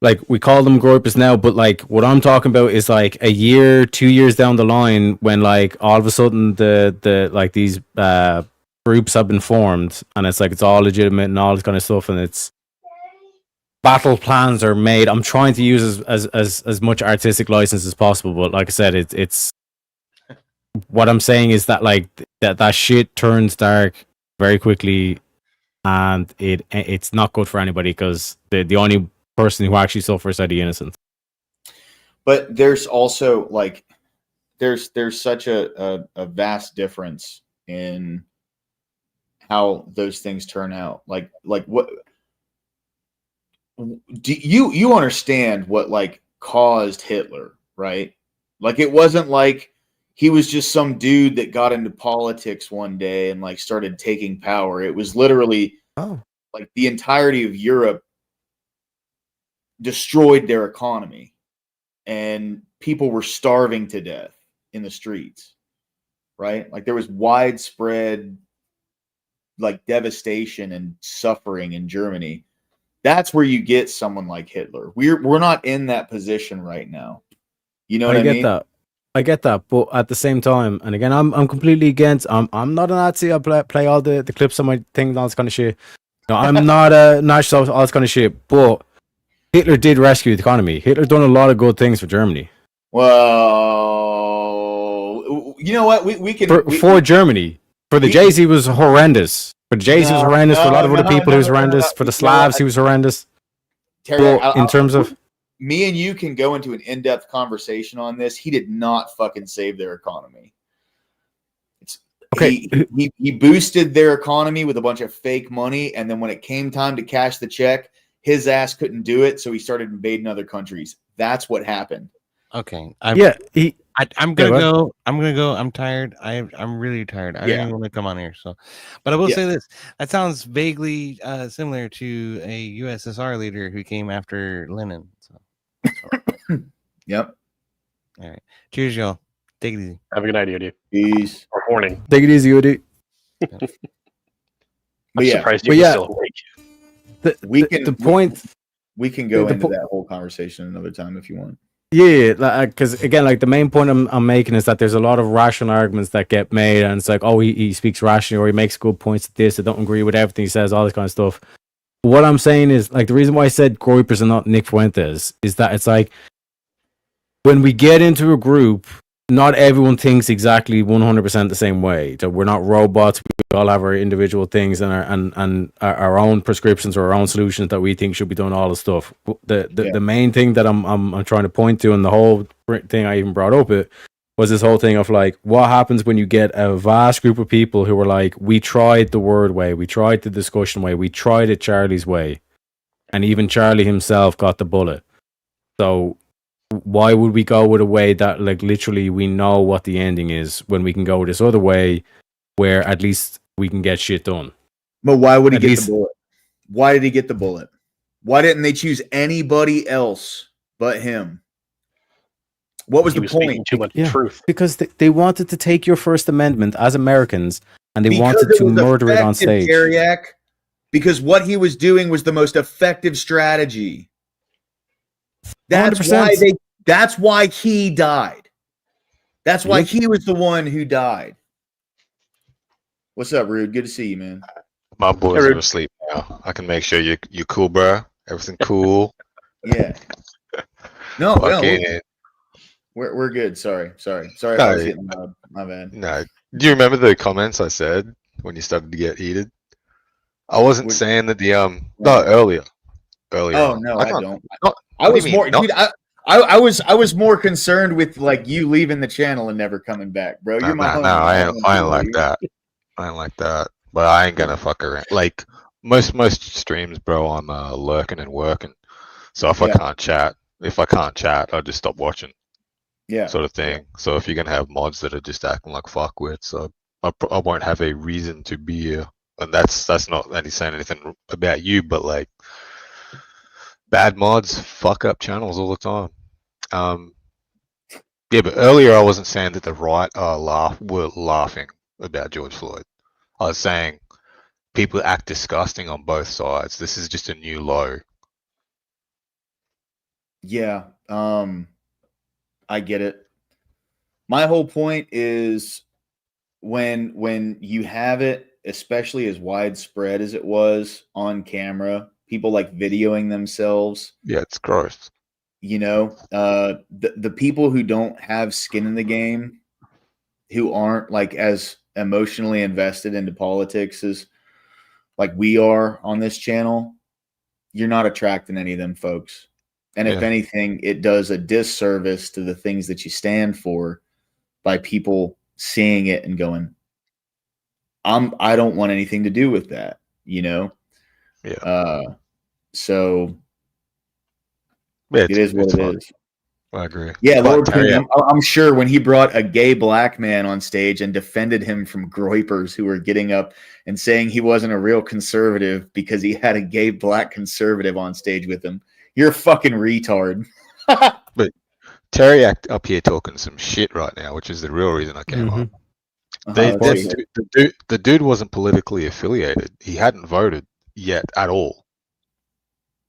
like we call them Groipers now, but like what I'm talking about is like a year, 2 years down the line, when like all of a sudden the like these groups have been formed, and it's like it's all legitimate and all this kind of stuff, and it's battle plans are made. I'm trying to use as much artistic license as possible, but like I said, it's what I'm saying is that like that shit turns dark very quickly, and it's not good for anybody because the only person who actually suffers are the innocent. But there's also like there's such a vast difference in how those things turn out. Like what do you understand what like caused Hitler, right? Like it wasn't like he was just some dude that got into politics one day and like started taking power. It was literally like the entirety of Europe destroyed their economy and people were starving to death in the streets, right? Like there was widespread like devastation and suffering in Germany. That's where you get someone like Hitler. We're not in that position right now. You know what I mean? I get that, but at the same time, and again, I'm completely against. I'm not a Nazi. I play all the clips on my thing, all this kind of shit. No, I'm not a national, all this kind of shit. But Hitler did rescue the economy. Hitler done a lot of good things for Germany. Well, you know what? We can for Germany. For the Jays, he was horrendous. For the Jays, he was horrendous. For a lot of other people, he was horrendous. For the Slavs, he was horrendous. Terry, but in terms of me and you can go into an in-depth conversation on this. He did not fucking save their economy. Okay. He boosted their economy with a bunch of fake money, and then when it came time to cash the check, his ass couldn't do it, so he started invading other countries. That's what happened. Okay. I'm gonna go. I'm tired. I'm really tired. I didn't want to come on here. So, but I will say this: that sounds vaguely similar to a USSR leader who came after Lenin. So. Yep. All right. Cheers, y'all. Take it easy. Have a good night, Yodi. Peace. Or morning. Take it easy, Yodi. I'm surprised you're still awake. We can go into that whole conversation another time if you want. Yeah, because again, like the main point I'm making is that there's a lot of rational arguments that get made, and it's like, oh, he speaks rationally, or he makes good points at this. I don't agree with everything he says, all this kind of stuff. What I'm saying is, like, the reason why I said Groypers and not Nick Fuentes is that it's like when we get into a group, not everyone thinks exactly 100% the same way. So we're not robots. We all have our individual things and our own prescriptions or our own solutions that we think should be done. All the stuff. The main thing that I'm trying to point to, and the whole thing I even brought up it was this whole thing of like, what happens when you get a vast group of people who are like, we tried the word way, we tried the discussion way, we tried it Charlie's way, and even Charlie himself got the bullet. So why would we go with a way that like literally we know what the ending is when we can go this other way where at least we can get shit done? But why would he get the bullet? Why did he get the bullet? Why didn't they choose anybody else but him? What was the point? Too much truth. Because they wanted to take your First Amendment as Americans and they wanted to murder it on stage. Ariak, because what he was doing was the most effective strategy. That's 100%. That's why he died. That's why he was the one who died. What's up, Rude? Good to see you, man. My boys are asleep now. I can make sure you cool, bro. Everything cool. Yeah. No, we're good. Sorry. If I was getting loud. My bad. No. Do you remember the comments I said when you started to get heated? I wasn't saying that earlier. Oh no, I don't. I was more, dude. I was more concerned with like you leaving the channel and never coming back, bro. You're my homie. No, I ain't like that. I ain't like that. But I ain't gonna fuck around. Like most streams, bro, I'm lurking and working. So if I can't chat, I'll just stop watching. Yeah. Sort of thing. So if you're gonna have mods that are just acting like fuckwits, I won't have a reason to be here. And that's not any saying anything about you, but like bad mods fuck up channels all the time. Yeah, but earlier I wasn't saying that the right were laughing about George Floyd. I was saying people act disgusting on both sides. This is just a new low. Yeah, I get it. My whole point is when you have it, especially as widespread as it was on camera, people like videoing themselves. Yeah, it's gross. You know, the people who don't have skin in the game, who aren't like as emotionally invested into politics as like we are on this channel, you're not attracting any of them folks. And if Yeah. anything, it does a disservice to the things that you stand for by people seeing it and going, I don't want anything to do with that, you know? Yeah. So Yeah, it is what it's it fun. is. I agree. Yeah, But Lord King, Terry, I'm sure when he brought a gay black man on stage and defended him from groypers who were getting up and saying he wasn't a real conservative because he had a gay black conservative on stage with him, you're a fucking retard. but Terry up here talking some shit right now, which is the real reason I came on. The dude wasn't politically affiliated. He hadn't voted yet at all.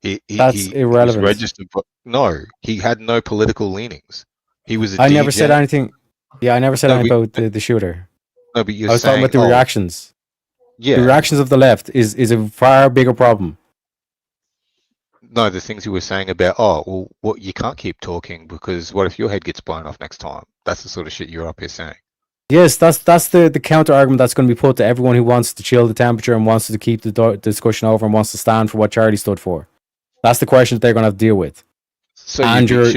That's He was irrelevant. registered. No, he had no political leanings. He was a I never said DJ. anything. Yeah, I never said No, anything but- about the shooter. No, but you're I was talking saying, about the reactions. Yeah. The reactions of the left is a far bigger problem. No, the things you were saying about, well, you can't keep talking because what if your head gets blown off next time? That's the sort of shit you're up here saying. Yes, that's the counter argument that's going to be put to everyone who wants to chill the temperature and wants to keep the discussion over and wants to stand for what Charlie stood for. That's the question that they're going to have to deal with. So And you you're-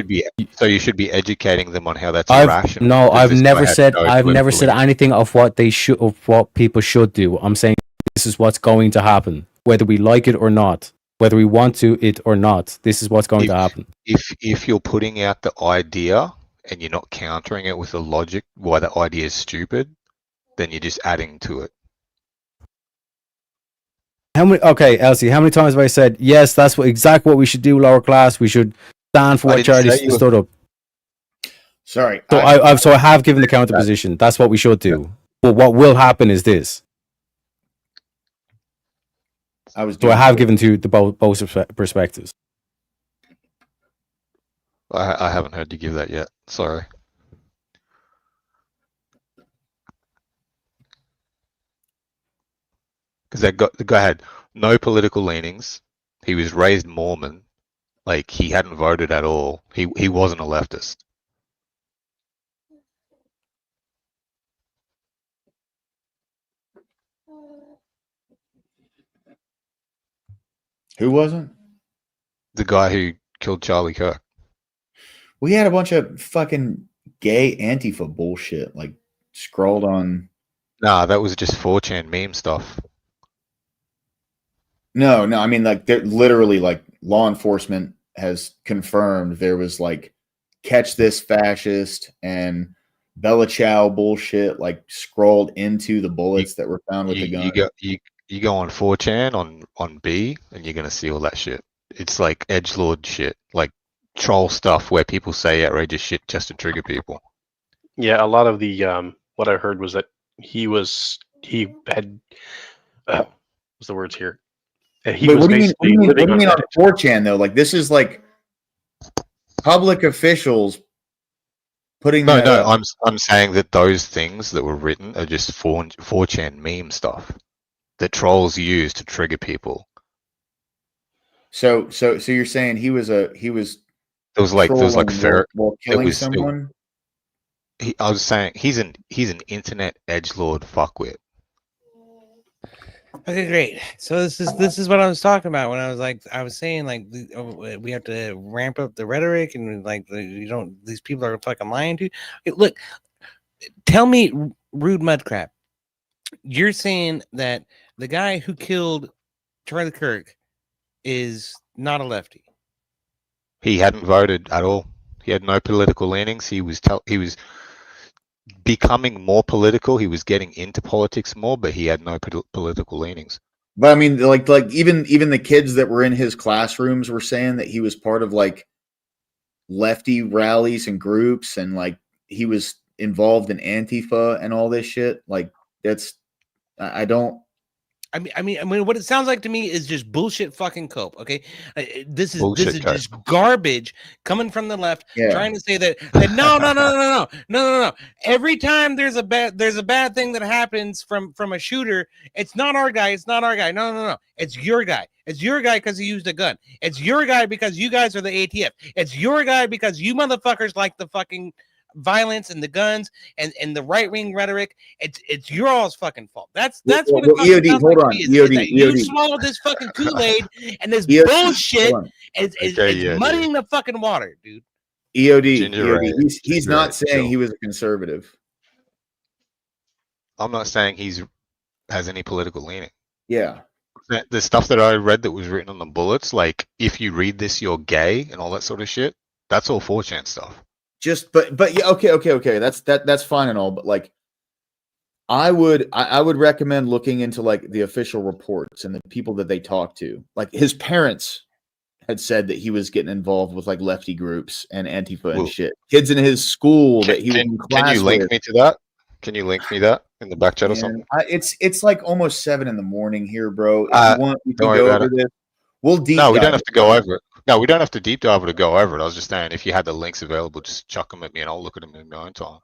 should be educating them on how that's I've irrational. no, because I've this guy never had said no I've never political said leanings. anything of what people should do. I'm saying this is what's going to happen, whether we like it or not, whether we want to it or not. This is what's going to happen. If you're putting out the idea and you're not countering it with the logic why the idea is stupid, then you're just adding to it. Okay, Elsie, how many times have I said yes? That's exactly what we should do. Lower class, we should stand for I what didn't Charlie say you were- stood up. Sorry. So I have given the counter position. That's what we should do. But what will happen is this. I was. So I have given to the both perspectives. I haven't heard you give that yet. Sorry. Because the guy had no political leanings. He was raised Mormon. Like, he hadn't voted at all. He wasn't a leftist. Who wasn't? The guy who killed Charlie Kirk. We had a bunch of fucking gay Antifa bullshit, like scrolled on. Nah, that was just 4chan meme stuff. No, I mean, like, they're literally, like, law enforcement has confirmed there was, like, catch this fascist and Bella Ciao bullshit, like, scrolled into the bullets that were found with the gun. You go on 4chan on B and you're gonna see all that shit. It's like edgelord shit, like troll stuff where people say outrageous shit just to trigger people. Yeah, a lot of the what I heard was that he had what's the words here? He But was what do you mean? basically What do you mean on Reddit. 4chan though? Like, this is like public officials putting No, that no, up. I'm saying that those things that were written are just 4chan meme stuff that trolls use to trigger people. So you're saying he was There was like trolling fair. while killing someone? I was saying he's an internet edgelord fuckwit. Okay, great. So this is what I was talking about when I was saying we have to ramp up the rhetoric and these people are fucking lying to you. Okay, look, tell me, Rude Mudcrap, you're saying that the guy who killed Charlie Kirk is not a lefty. He hadn't voted at all. He had no political leanings. He was becoming more political. He was getting into politics more, but he had no political leanings. But I mean, like even the kids that were in his classrooms were saying that he was part of like lefty rallies and groups, and like he was involved in Antifa and all this shit. Like, that's I don't. I mean, what it sounds like to me is just bullshit fucking cope. Okay, this is Bullshit cope. just garbage coming from the left, Yeah. trying to say that no. Every time there's a bad thing that happens from a shooter, it's not our guy. It's not our guy. No. It's your guy. It's your guy because he used a gun. It's your guy because you guys are the ATF. It's your guy because you motherfuckers like the fucking violence and the guns and the right-wing rhetoric. It's your all's fucking fault. That's what it fucking EOD, sounds hold like to on. me, is EOD, that you EOD. swallowed this fucking Kool-Aid and this EOD, bullshit hold on. is Okay, EOD. muddying the fucking water, dude. EOD. He's Ginger not ale, saying chill. he was a conservative. I'm not saying he's has any political leaning. Yeah. The stuff that I read that was written on the bullets, like if you read this, you're gay and all that sort of shit. That's all 4chan stuff. But yeah, okay. That's fine and all, but like I would recommend looking into like the official reports and the people that they talk to. Like his parents had said that he was getting involved with like lefty groups and Antifa and shit. Kids in his school that he was in class Can you link with. me to that? Can you link me that in the back chat or something? It's like almost 7 a.m. here, bro. If you want, we can don't worry go about over it. this. We'll deep No, we don't dive have to go over it. No, we don't have to deep dive to go over it. I was just saying, if you had the links available, just chuck them at me and I'll look at them in my own time.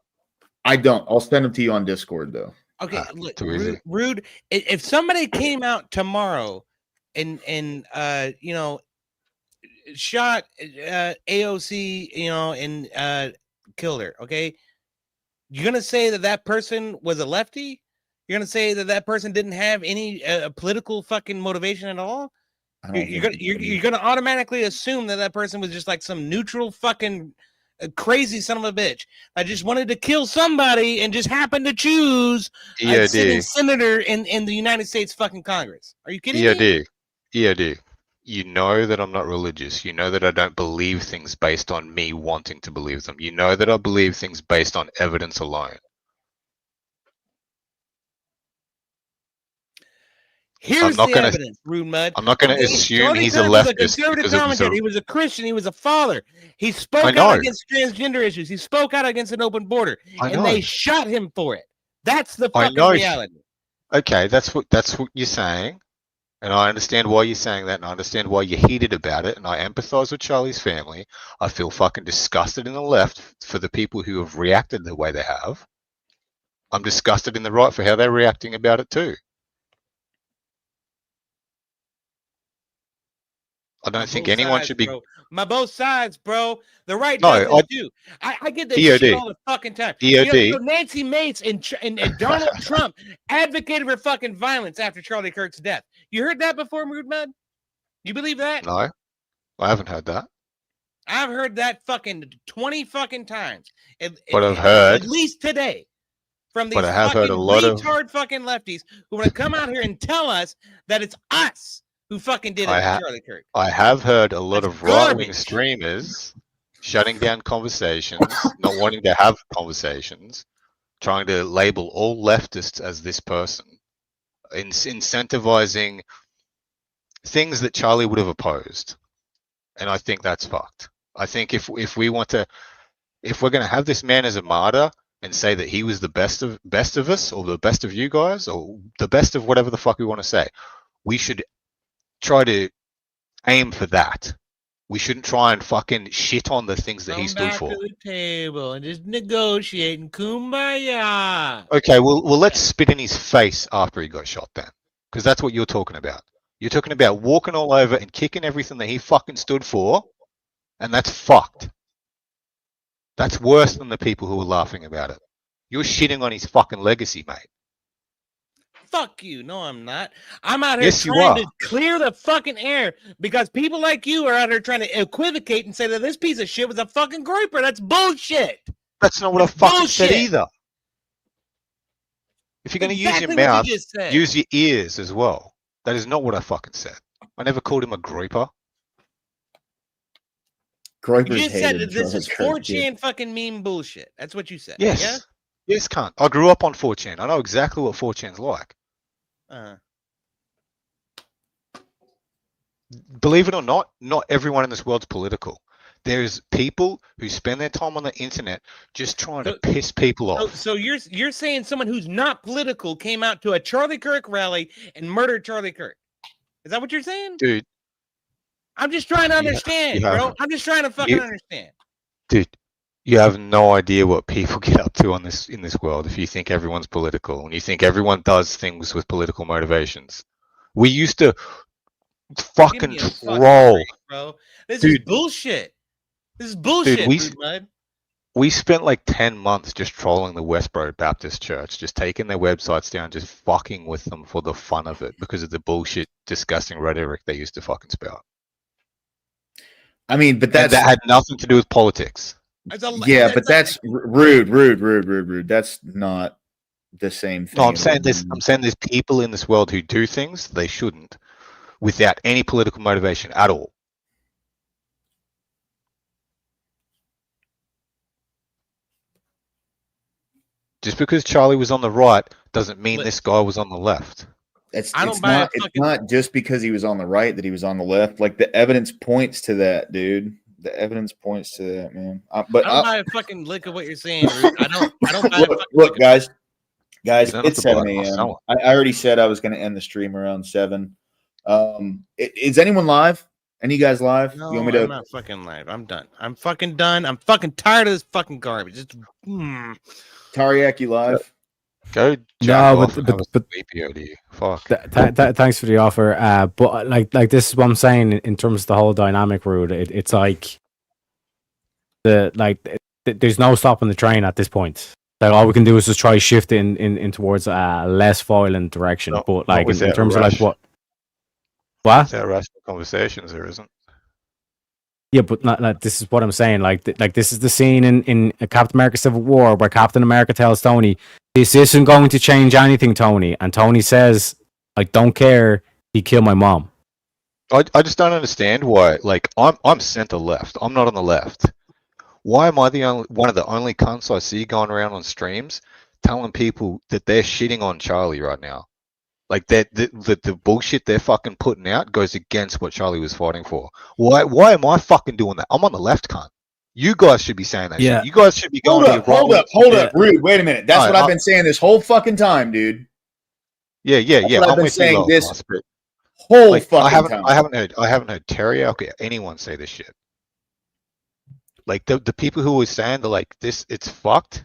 I don't. I'll send them to you on Discord though. Okay, look, too easy. Rude. If somebody came out tomorrow and you know, shot AOC, you know, and killed her, okay, you're gonna say that person was a lefty? You're gonna say that person didn't have any political fucking motivation at all? You're gonna automatically assume that person was just like some neutral fucking crazy son of a bitch. I just wanted to kill somebody and just happened to choose a sitting senator in the United States fucking Congress. Are you kidding me? EOD. You know that I'm not religious. You know that I don't believe things based on me wanting to believe them. You know that I believe things based on evidence alone. Here's the evidence, Rude Mud. I'm not going to assume Charlie he's Kirk a was leftist. a conservative commentator. He was a Christian. He was a father. He spoke I know. out against transgender issues. He spoke out against an open border, I and know. they shot him for it. That's the I fucking know. reality. Okay, that's what you're saying, and I understand why you're saying that, and I understand why you're heated about it, and I empathize with Charlie's family. I feel fucking disgusted in the left for the people who have reacted the way they have. I'm disgusted in the right for how they're reacting about it too. I don't think anyone should be. Bro. Both sides, bro. The right No, does this too. I get this EOD. shit all the fucking time. EOD. You know, Nancy Mace and Donald Trump advocated for fucking violence after Charlie Kirk's death. You heard that before, Rude Mud? You believe that? No, I haven't heard that. I've heard that fucking 20 fucking times. But I've heard, at least today, from these but I have fucking heard a lot of. retard fucking lefties who want to come out here and tell us that it's us who fucking did it to Charlie Kirk. I have heard a lot of garbage. right-wing streamers shutting down conversations, not wanting to have conversations, trying to label all leftists as this person, incentivizing things that Charlie would have opposed, and I think that's fucked. I think if we're going to have this man as a martyr and say that he was the best of us, or the best of you guys, or the best of whatever the fuck we want to say, we should try to aim for that. We shouldn't try and fucking shit on the things that he stood for. Come back to the table and just negotiate and kumbaya. Okay, well, let's spit in his face after he got shot then, because that's what you're talking about. You're talking about walking all over and kicking everything that he fucking stood for, and that's fucked. That's worse than the people who were laughing about it. You're shitting on his fucking legacy, mate. Fuck you. No, I'm not. I'm out here Yes, you trying are. to clear the fucking air because people like you are out here trying to equivocate and say that this piece of shit was a fucking groyper. That's bullshit. That's not what I fucking said either. If you're going to use your mouth, use your ears as well. That is not what I fucking said. I never called him a groyper. You just said that this is 4chan fucking meme bullshit. That's what you said. Yes. Yeah? Yes, cunt. I grew up on 4chan. I know exactly what 4chan's like. Believe it or not everyone in this world's political. there's people who spend their time on the internet just trying to piss people off. So you're saying someone who's not political came out to a Charlie Kirk rally and murdered Charlie Kirk? Is that what you're saying, dude? I'm just trying to understand, bro. I'm just trying to fucking understand, dude. You have no idea what people get up to in this world if you think everyone's political and you think everyone does things with political motivations. We used to fucking troll, break, bro. This is bullshit. This is bullshit, dude. We spent like 10 months just trolling the Westboro Baptist Church, just taking their websites down, just fucking with them for the fun of it because of the bullshit, disgusting rhetoric they used to fucking spout. I mean, but that had nothing to do with politics. Yeah, but that's rude. That's not the same thing. No, I'm saying there's people in this world who do things they shouldn't without any political motivation at all. Just because Charlie was on the right doesn't mean this guy was on the left. It's not just because he was on the right that he was on the left. Like the evidence points to that, dude. The evidence points to that, man. I don't buy a fucking lick of what you're saying, Rude. I don't buy look, guys, it's 7 a.m. I already said I was going to end the stream around 7. Is anyone live? Any guys live? No, you want me to? I'm not fucking live. I'm done. I'm fucking done. I'm fucking tired of this fucking garbage. It's Tariaq, you live? Go. No, but fuck. Thanks for the offer. But like this is what I'm saying in terms of the whole dynamic route. It's like there's no stopping the train at this point. Like all we can do is just try to shift it in towards a less violent direction. No, but like in terms of like what? Is that rational conversations? There isn't. Yeah, but not like this is what I'm saying. Like this is the scene in Captain America: Civil War where Captain America tells Tony, "This isn't going to change anything, Tony." And Tony says, "I don't care. He killed my mom." I just don't understand why. Like I'm center left. I'm not on the left. Why am I one of the only cunts I see going around on streams telling people that they're shitting on Charlie right now? Like the bullshit they're fucking putting out goes against what Charlie was fighting for. Why am I fucking doing that? I'm on the left, cunt. You guys should be saying that shit. You guys should be going hold up, Rude. Wait a minute. That's what I've been saying this whole fucking time, dude. Yeah. I've been saying this whole fucking time. I haven't heard Tariaq or anyone say this shit. Like the people who were saying that like this, it's fucked.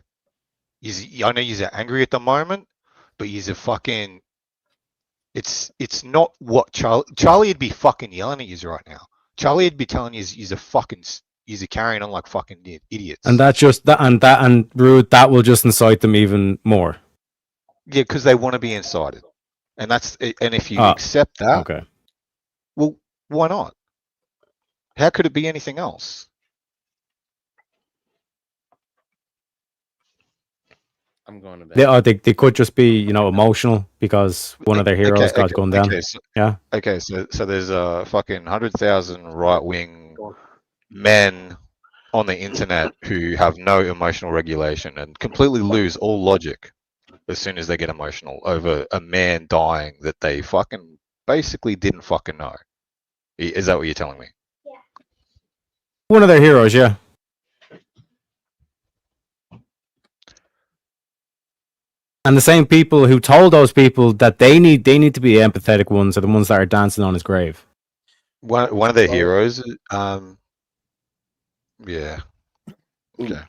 I know you're angry at the moment, but you're fucking. It's not what Charlie would be fucking yelling at you right now. Charlie would be telling you he's carrying on like fucking idiots. And and Rude, that will just incite them even more. Yeah, because they want to be incited, and if you accept that, okay. Well, why not? How could it be anything else? I'm going to bed. They could just be, emotional because one of their heroes got gunned down. Yeah. Okay, so there's fucking 100,000 right-wing men on the internet who have no emotional regulation and completely lose all logic as soon as they get emotional over a man dying that they fucking basically didn't fucking know. Is that what you're telling me? Yeah. One of their heroes, yeah. And the same people who told those people that they need to be empathetic ones are the ones that are dancing on his grave. One of their heroes, yeah. Okay.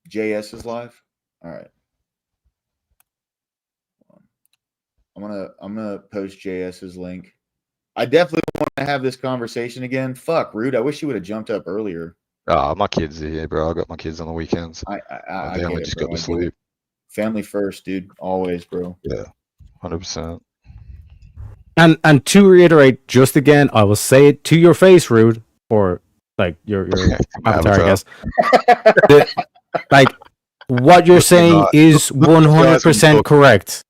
JS is live. All right. I'm gonna post JS's link. I definitely want to have this conversation again. Fuck, Rude. I wish you would have jumped up earlier. Oh, my kids are here, bro. I got my kids on the weekends. I they only just got to sleep. Family first, dude. Always, bro. Yeah, 100%. And to reiterate, just again, I will say it to your face, Rude, or like your avatar, I guess. Like what you're saying is 100% correct.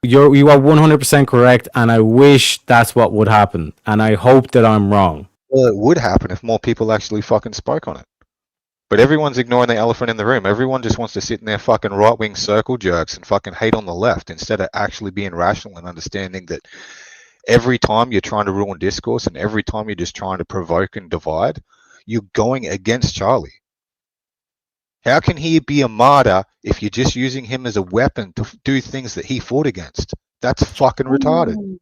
You are 100% correct, and I wish that's what would happen, and I hope that I'm wrong. Well, it would happen if more people actually fucking spoke on it. But everyone's ignoring the elephant in the room. Everyone just wants to sit in their fucking right-wing circle jerks and fucking hate on the left instead of actually being rational and understanding that every time you're trying to ruin discourse and every time you're just trying to provoke and divide, you're going against Charlie. How can he be a martyr if you're just using him as a weapon to do things that he fought against? That's fucking retarded.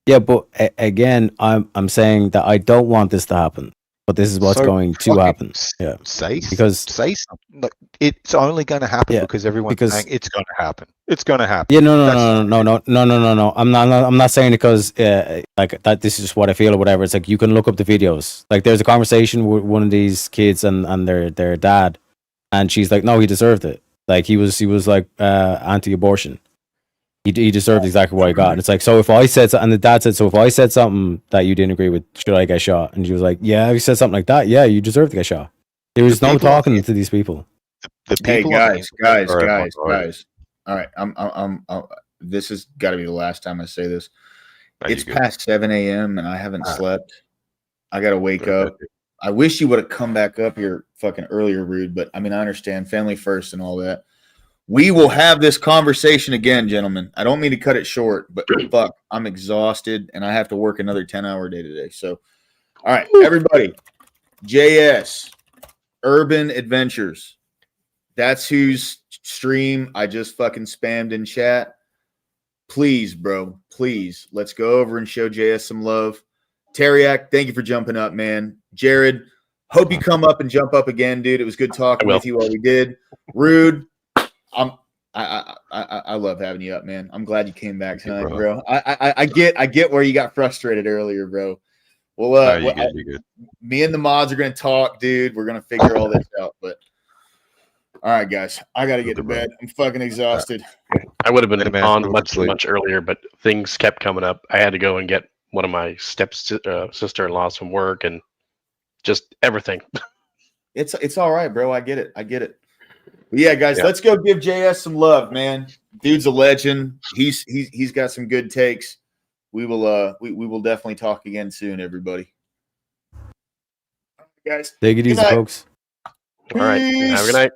Yeah, but again, I'm saying that I don't want this to happen, but this is what's So going to fucking happen. Yeah, say because something. Look, it's only going to happen yeah, because everyone's because saying it's going to happen. It's going to happen. yeah, no. I'm not saying it because like that. This is just what I feel or whatever. It's like you can look up the videos. Like there's a conversation with one of these kids and their dad, and she's like, no, he deserved it. Like he was like anti-abortion. He deserved exactly what he got. And it's like, so if I said, and the dad said, so if I said something that you didn't agree with, should I get shot? And she was like, yeah, if you said something like that, yeah, you deserve to get shot. There was no talking to these people. Hey guys. All right, I'm this has got to be the last time I say this. It's past 7 a.m. and I haven't slept. I got to wake up. I wish you would have come back up here fucking earlier, Rude, but I mean, I understand family first and all that. We will have this conversation again, gentlemen. I don't mean to cut it short, but fuck, I'm exhausted and I have to work another 10-hour day today. So, all right, everybody, JS, Urban Adventures. That's whose stream I just fucking spammed in chat. Please, bro, please, let's go over and show JS some love. Teriak, thank you for jumping up, man. Jared, hope you come up and jump up again, dude. It was good talking with you while we did. Rude, I love having you up, man. I'm glad you came back tonight, bro. I get where you got frustrated earlier, bro. Well, you're good. Me and the mods are gonna talk, dude. We're gonna figure all this out. But all right, guys, I gotta get to bed. I'm fucking exhausted. I would have been on much earlier, but things kept coming up. I had to go and get one of my sister-in-laws from work, and just everything. It's all right, bro. I get it. But yeah, guys, let's go give JS some love, man. Dude's a legend. He's got some good takes. We will definitely talk again soon, everybody. Guys, take it easy, folks. All right, have a good night.